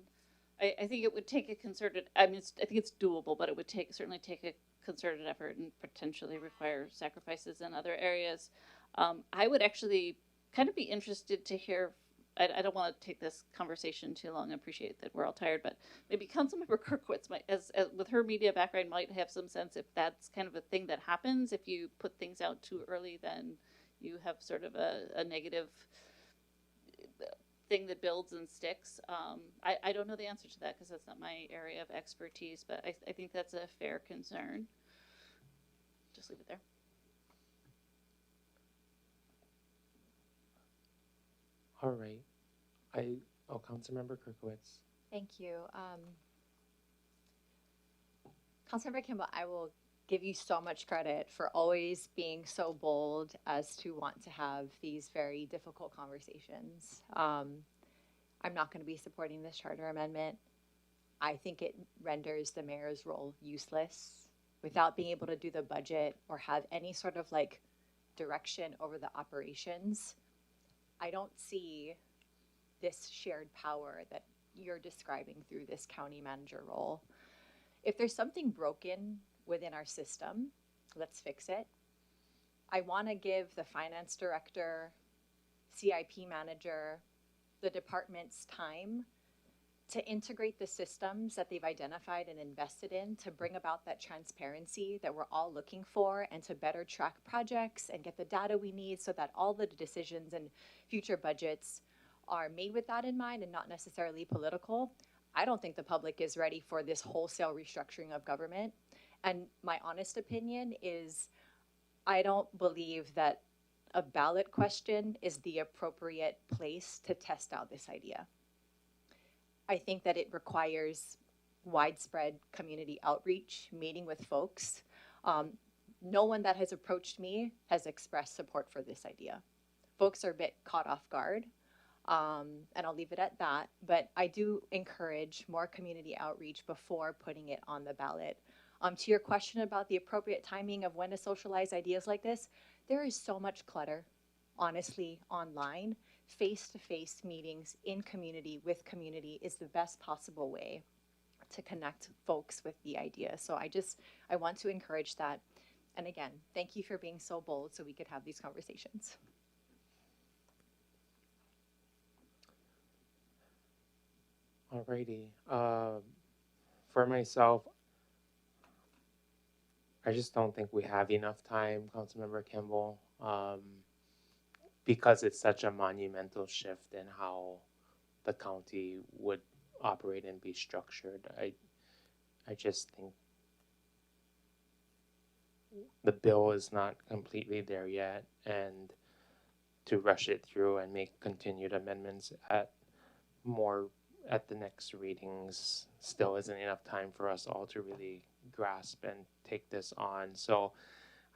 I think it would take a concerted, I think it's doable, but it would certainly take a concerted effort and potentially require sacrifices in other areas. I would actually kind of be interested to hear, I don't want to take this conversation too long. I appreciate that we're all tired, but maybe Councilmember Kirkowitz might, as with her media background, might have some sense if that's kind of a thing that happens. If you put things out too early, then you have sort of a negative thing that builds and sticks. I don't know the answer to that because that's not my area of expertise, but I think that's a fair concern. Just leave it there. All right. Councilmember Kirkowitz. Thank you. Councilmember Kimball, I will give you so much credit for always being so bold as to want to have these very difficult conversations. I'm not going to be supporting this charter amendment. I think it renders the mayor's role useless without being able to do the budget or have any sort of like direction over the operations. I don't see this shared power that you're describing through this county manager role. If there's something broken within our system, let's fix it. I want to give the finance director, CIP manager, the departments time to integrate the systems that they've identified and invested in to bring about that transparency that we're all looking for, and to better track projects and get the data we need so that all the decisions and future budgets are made with that in mind and not necessarily political. I don't think the public is ready for this wholesale restructuring of government. And my honest opinion is I don't believe that a ballot question is the appropriate place to test out this idea. I think that it requires widespread community outreach, meeting with folks. No one that has approached me has expressed support for this idea. Folks are a bit caught off guard, and I'll leave it at that. But I do encourage more community outreach before putting it on the ballot. To your question about the appropriate timing of when to socialize ideas like this, there is so much clutter, honestly, online. Face-to-face meetings in community with community is the best possible way to connect folks with the idea. So I want to encourage that. And again, thank you for being so bold so we could have these conversations. Alrighty. For myself, I just don't think we have enough time, Councilmember Kimball, because it's such a monumental shift in how the county would operate and be structured. I just think the bill is not completely there yet, and to rush it through and make continued amendments at the next readings still isn't enough time for us all to really grasp and take this on. So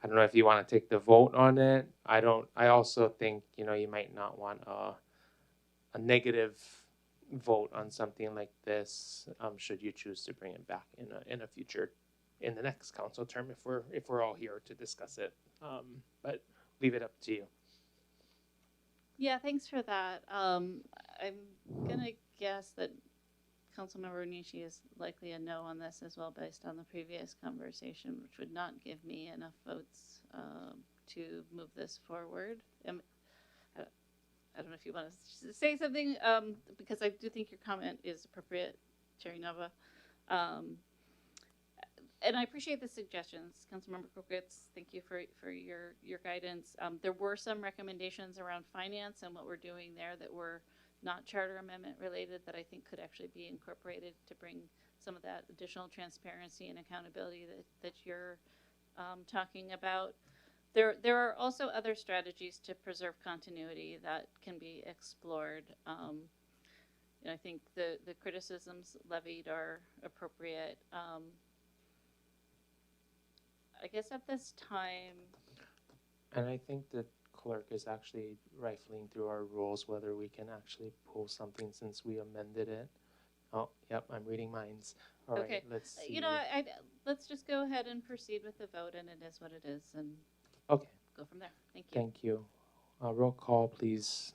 I don't know if you want to take the vote on it. I also think, you might not want a negative vote on something like this, should you choose to bring it back in the next council term if we're all here to discuss it. But leave it up to you. Yeah, thanks for that. I'm gonna guess that Councilmember Nishi is likely a no on this as well, based on the previous conversation, which would not give me enough votes to move this forward. I don't know if you want to say something, because I do think your comment is appropriate, Chair Nava. And I appreciate the suggestions, Councilmember Crockwitz. Thank you for your guidance. There were some recommendations around finance and what we're doing there that were not charter amendment related that I think could actually be incorporated to bring some of that additional transparency and accountability that you're talking about. There are also other strategies to preserve continuity that can be explored. I think the criticisms levied are appropriate. I guess at this time. And I think the clerk is actually rifling through our rules whether we can actually pull something since we amended it. Oh, yep, I'm reading minds. All okay. Right, let's see. Let's just go ahead and proceed with the vote, and it is what it is, and okay, go from there. Thank you. Thank you. Roll call, please.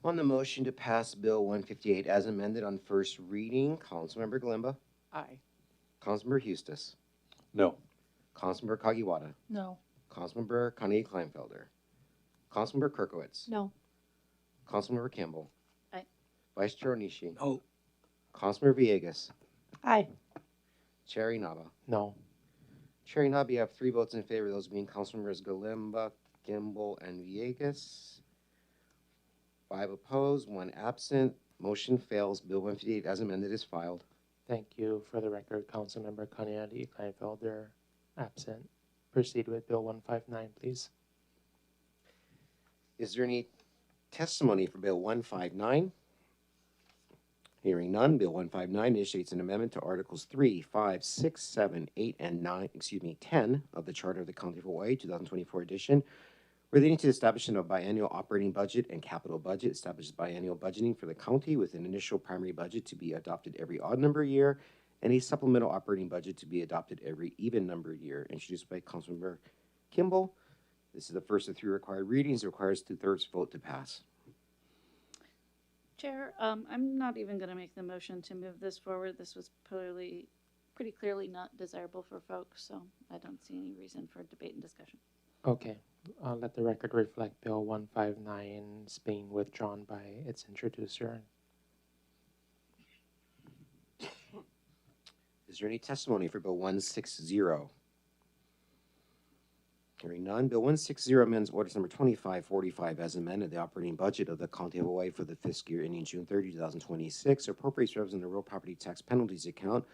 On the motion to pass Bill 158 as amended on first reading, Councilmember Galimba. Aye. Councilmember Eustis. No. Councilmember Kagiwara. No. Councilmember Kanye Kleinfelder. Councilmember Kirkowitz. No. Councilmember Campbell. Aye. Vice Chair Onishi. No. Councilmember Villegas. Aye. Chair Inaba. No. Chair Inaba, you have 3 votes in favor, those being Councilmembers Galimba, Gimbel, and Villegas. 5 opposed, 1 absent. Motion fails. Bill 158 as amended is filed. Thank you. For the record, Councilmember Kanye Kleinfelder absent. Proceed with Bill 159, please. Is there any testimony for Bill 159? Hearing none, Bill 159 initiates an amendment to Articles 3, 5, 6, 7, 8, and 10 of the Charter of the County of Hawaii, 2024 edition, relating to the establishment of biannual operating budget and capital budget, establishes biannual budgeting for the county with an initial primary budget to be adopted every odd number year and a supplemental operating budget to be adopted every even number year, introduced by Councilmember Kimball. This is the first of 3 required readings. It requires 2/3 vote to pass. Chair, I'm not even going to make the motion to move this forward. This was pretty clearly not desirable for folks, so I don't see any reason for debate and discussion. Okay. Let the record reflect Bill 159 is being withdrawn by its introducer. Is there any testimony for Bill 160? Hearing none, Bill 160 amends Ordinance Number 2545 as amended the operating budget of the County of Hawaii for the fiscal year ending June 30, 2026, appropriates revenues in the real property tax penalties account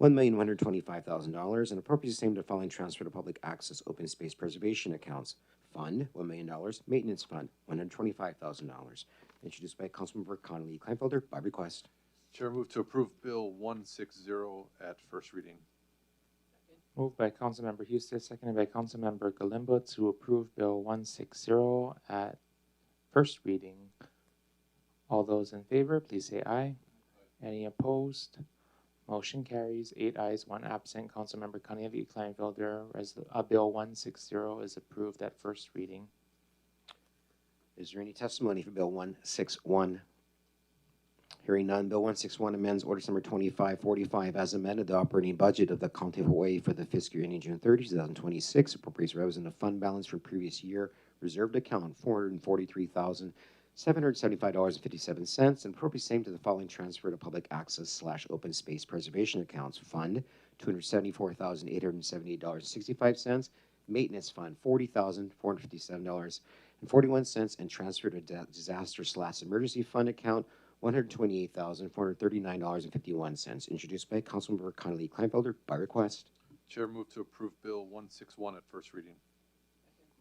$1,125,000 and appropriates the same to the following transfer to public access open space preservation accounts. Fund, $1 million. Maintenance fund, $125,000. introduced by Councilmember Connolly Kleinfelder by request. Chair, move to approve Bill 160 at first reading. Moved by Councilmember Houston, seconded by Councilmember Galimba to approve Bill 160 at first reading. All those in favor, please say aye. Any opposed? Motion carries. 8 ayes, 1 absent. Councilmember Connolly Kleinfelder, Bill 160 is approved at first reading. Is there any testimony for Bill 161? Hearing none, Bill 161 amends orders number 2545 as amended the operating budget of the County of Hawaii for the fiscal year ending June 30, 2026, appropriates revenues in the fund balance for previous year, reserved account $443,775.57, and appropriates same to the following transfer to public access / open space preservation accounts: Fund $274,878.65, Maintenance Fund $40,457.41, and transfer to disaster / emergency fund account $128,439.51. Introduced by Councilmember Connolly Kleinfelder by request. Chair, move to approve Bill 161 at first reading.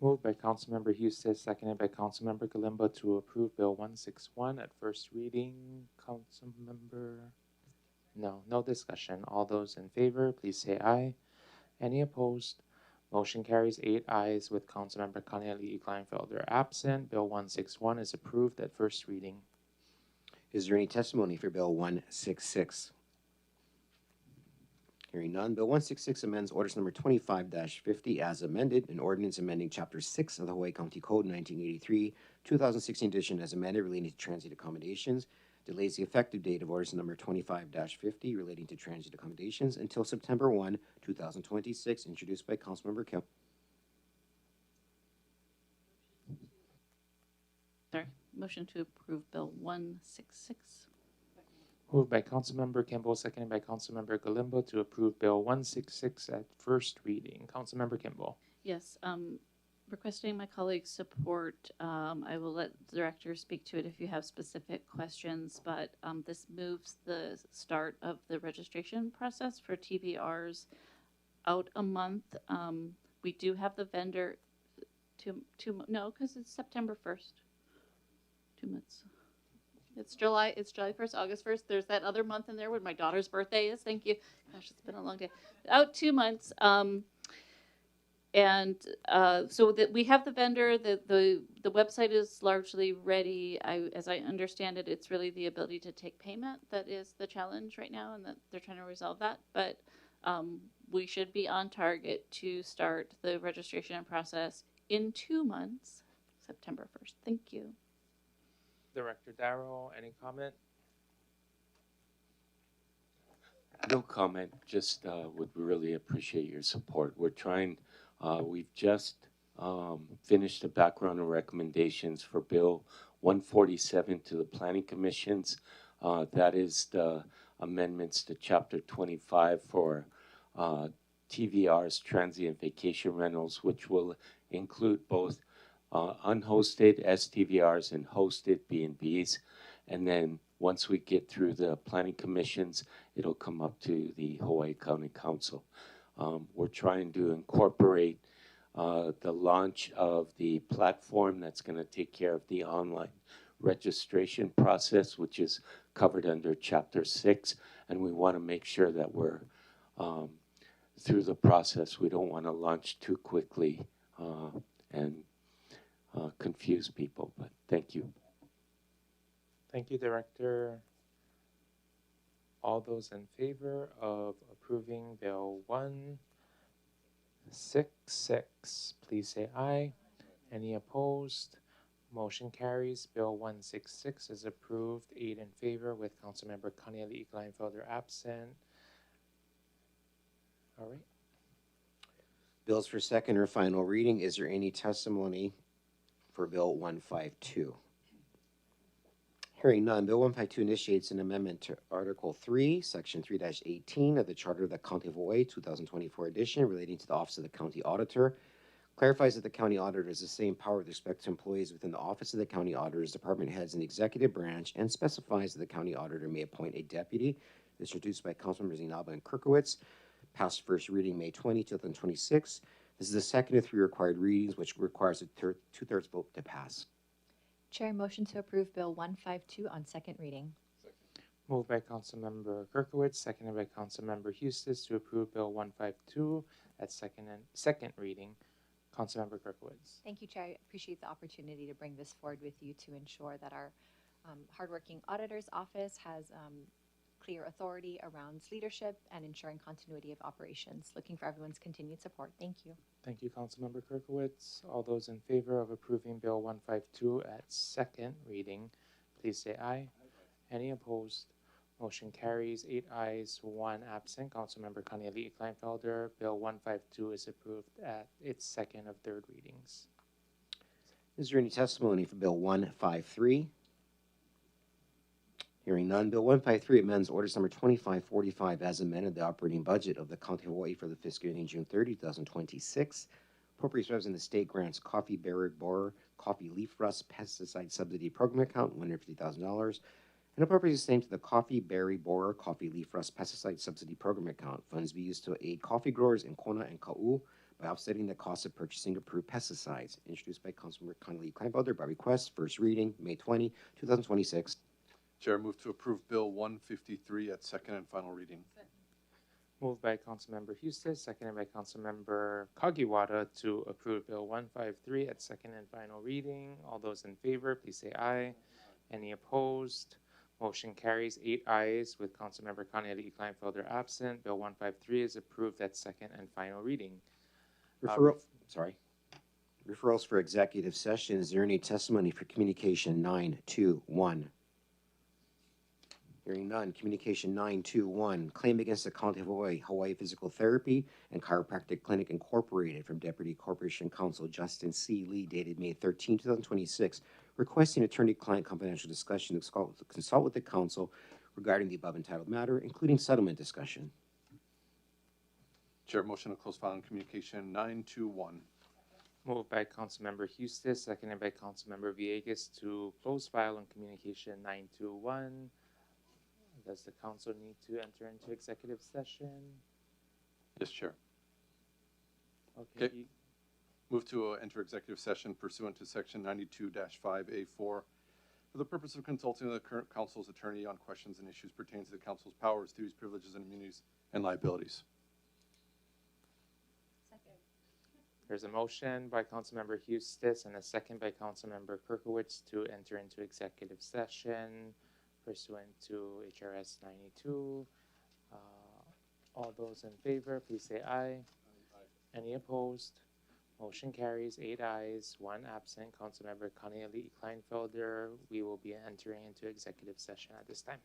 Moved by Councilmember Houston, seconded by Councilmember Galimba to approve Bill 161 at first reading. Councilmember? No discussion. All those in favor, please say aye. Any opposed? Motion carries. 8 ayes with Councilmember Connolly Kleinfelder absent. Bill 161 is approved at first reading. Is there any testimony for Bill 166? Hearing none, Bill 166 amends orders number 25-50 as amended, an ordinance amending Chapter 6 of the Hawaii County Code 1983, 2016 edition as amended relating to transit accommodations, delays the effective date of orders number 25-50 relating to transit accommodations until September 1, 2026, introduced by Councilmember Kim. Sorry. Motion to approve Bill 166. Moved by Councilmember Kimball, seconded by Councilmember Galimba to approve Bill 166 at first reading. Councilmember Kimball. Yes, requesting my colleagues' support. I will let the director speak to it if you have specific questions, but this moves the start of the registration process for TVRs out a month. We do have the vendor because it's September 1st. 2 months. It's July 1st, August 1st. There's that other month in there when my daughter's birthday is. Thank you. Gosh, it's been a long day. Out 2 months. So that we have the vendor, the website is largely ready. As I understand it, it's really the ability to take payment that is the challenge right now, and that they're trying to resolve that. But we should be on target to start the registration process in 2 months, September 1st. Thank you. Director Darrow, any comment? No comment, just would really appreciate your support. We're trying, we've just finished the background and recommendations for Bill 147 to the Planning Commissions. That is the amendments to Chapter 25 for TVRs, transient vacation rentals, which will include both unhosted STVRs and hosted B&Bs. And then once we get through the planning commissions, it'll come up to the Hawaii County Council. We're trying to incorporate the launch of the platform that's going to take care of the online registration process, which is covered under Chapter 6. And we want to make sure that we're through the process. We don't want to launch too quickly and confuse people, but thank you. Thank you, Director. All those in favor of approving Bill 166, please say aye. Any opposed? Motion carries. Bill 166 is approved. 8 in favor with Councilmember Connolly Kleinfelder absent. All right. Bills for second or final reading. Is there any testimony for Bill 152? Hearing none, Bill 152 initiates an amendment to Article 3, Section 3-18 of the Charter of the County of Hawaii, 2024 edition, relating to the Office of the County Auditor. Clarifies that the County Auditor has the same power with respect to employees within the Office of the County Auditor's department heads and executive branch, and specifies that the County Auditor may appoint a deputy. This is introduced by Councilmembers Inaba and Kirkowitz. Passed first reading May 20, 2026. This is the second of 3 required readings, which requires a two-thirds vote to pass. Chair, motion to approve Bill 152 on second reading. Moved by Councilmember Kirkowitz, seconded by Councilmember Hustis to approve Bill 152 at second reading. Councilmember Kirkowitz. Thank you, Chair. I appreciate the opportunity to bring this forward with you to ensure that our hardworking auditor's office has clear authority around leadership and ensuring continuity of operations. Looking for everyone's continued support. Thank you. Thank you, Councilmember Kirkowitz. All those in favor of approving Bill 152 at second reading, please say aye. Any opposed? Motion carries. 8 ayes, 1 absent. Councilmember Kaniali'i Kleinfelder. Bill 152 is approved at its second of third readings. Is there any testimony for Bill 153? Hearing none, Bill 153 amends orders number 2545 as amended the operating budget of the County of Hawaii for the fiscal year ending June 30, 2026. Appropriates revenues in the state grants coffee berry borer, coffee leaf rust pesticide subsidy program account $150,000, and appropriates the same to the coffee berry borer, coffee leaf rust pesticide subsidy program account. Funds be used to aid coffee growers in Kona and Ka'u by offsetting the cost of purchasing approved pesticides. Introduced by Councilmember Kaniali'i Kleinfelder by request. First reading, May 20, 2026. Chair, move to approve Bill 153 at second and final reading. Moved by Councilmember Hustis, seconded by Councilmember Kagiwara to approve Bill 153 at second and final reading. All those in favor, please say aye. Any opposed? Motion carries. 8 ayes with Councilmember Kaniali'i Kleinfelder absent. Bill 153 is approved at second and final reading. Referrals for executive session. Is there any testimony for communication 921? Hearing none. Communication 921. Claim against the County of Hawaii, Hawaii Physical Therapy and Chiropractic Clinic Incorporated from Deputy Corporation Counsel Justin C. Lee, dated May 13, 2026, requesting attorney-client confidential discussion to consult with the council regarding the above entitled matter, including settlement discussion. Chair, motion to close file on communication 921. Moved by Councilmember Hustis, seconded by Councilmember Villegas to close file on communication 921. Does the council need to enter into executive session? Yes, Chair. Okay. Move to enter executive session pursuant to section 92-5A4 for the purpose of consulting with the current council's attorney on questions and issues pertaining to the council's powers, duties, privileges, and immunities and liabilities. Second. There's a motion by Councilmember Hustis and a second by Councilmember Kirkowitz to enter into executive session pursuant to HRS 92. All those in favor, please say aye. Any opposed? Motion carries. 8 ayes, 1 absent. Councilmember Kaniali'i Kleinfelder. We will be entering into executive session at this time.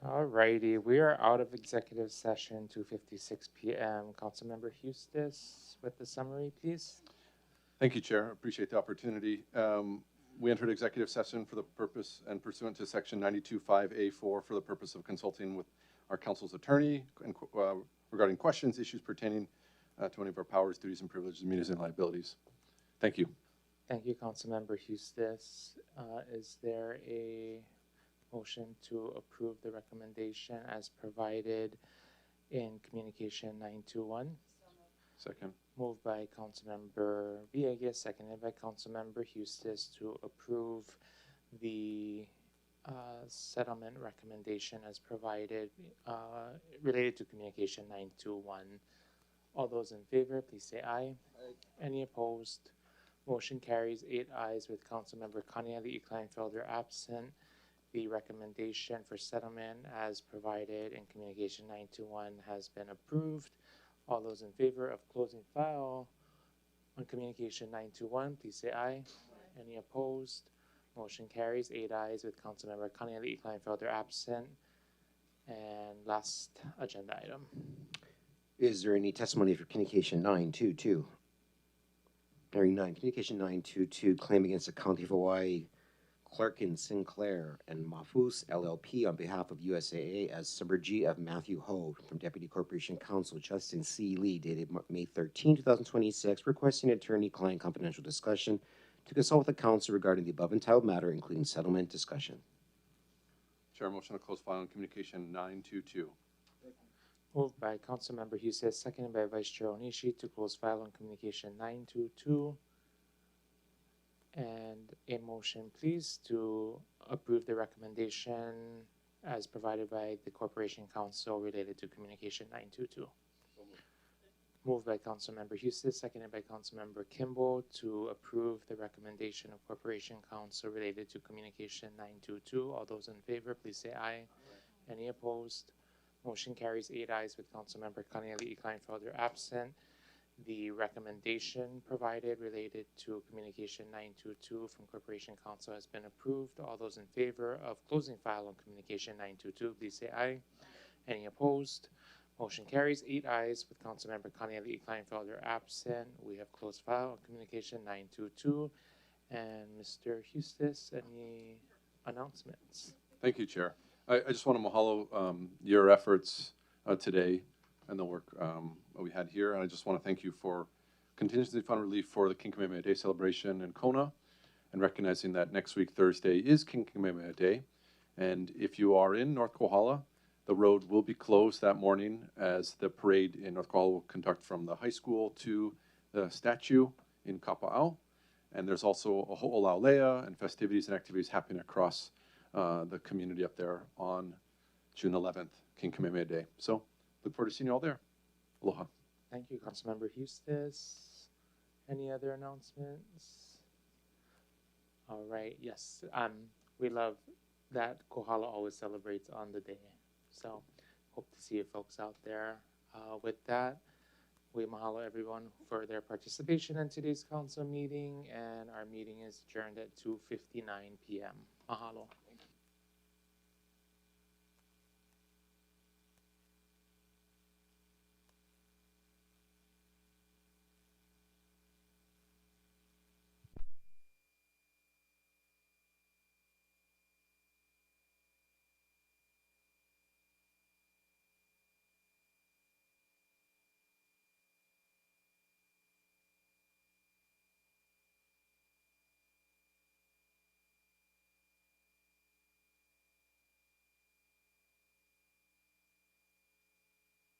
Alrighty, we are out of executive session, 2:56 p.m. Councilmember Hustis with the summary, please. Thank you, Chair. Appreciate the opportunity. We entered executive session for the purpose and pursuant to section 92.5A4 for the purpose of consulting with our council's attorney and, regarding questions, issues pertaining to any of our powers, duties, and privileges, immunities, and liabilities. Thank you. Thank you, Councilmember Hustis. Is there a motion to approve the recommendation as provided in Communication 921? Second. Moved by Councilmember Villegas, seconded by Councilmember Hustis to approve the settlement recommendation as provided related to Communication 921. All those in favor, please say aye. Any opposed? Motion carries 8 ayes with Councilmember Kaniali Kleinfelder absent. The recommendation for settlement as provided in Communication 921 has been approved. All those in favor of closing file on Communication 921, please say aye. Any opposed? Motion carries 8 ayes with Councilmember Kaniali Kleinfelder absent. And last agenda item. Is there any testimony for Communication 922? Hearing none. Communication 922, claim against the County of Hawaii, Clark and Sinclair and Mafus LLP on behalf of USAA as subrogee of Matthew Ho from Deputy Corporation Counsel Justin C. Lee, dated May 13, 2026, requesting attorney-client confidential discussion to consult with the counsel regarding the above entitled matter, including settlement discussion. Chair, motion to close file on Communication 922. Moved by Councilmember Hustis, seconded by Vice Chair Onishi to close file on Communication 922. And a motion, please, to approve the recommendation as provided by the Corporation Counsel related to Communication 922. Moved by Councilmember Hustis, seconded by Councilmember Kimball to approve the recommendation of Corporation Counsel related to Communication 922. All those in favor, please say aye. Any opposed? Motion carries 8 ayes with Councilmember Kaniali Kleinfelder absent. The recommendation provided related to Communication 922 from Corporation Counsel has been approved. All those in favor of closing file on Communication 922, please say aye. Any opposed? Motion carries 8 ayes with Councilmember Kaniali Kleinfelder absent. We have closed file on Communication 922. And Mr. Hustis, any announcements? Thank you, Chair. I just want to mahalo your efforts today and the work we had here. And I just want to thank you for contingency fund relief for the King Kamehameha Day celebration in Kona, and recognizing that next week, Thursday, is King Kamehameha Day. And if you are in North Kohala, the road will be closed that morning as the parade in North Kohala will conduct from the high school to the statue in Kapa'au. And there's also a ho'olaulea and festivities and activities happening across the community up there on June 11th, King Kamehameha Day. So look forward to seeing you all there. Aloha. Thank you, Councilmember Hustis. Any other announcements? All right, yes. We love that Kohala always celebrates on the day. So hope to see you folks out there. With that, we mahalo everyone for their participation in today's council meeting, and our meeting is adjourned at 2:59 p.m. Mahalo.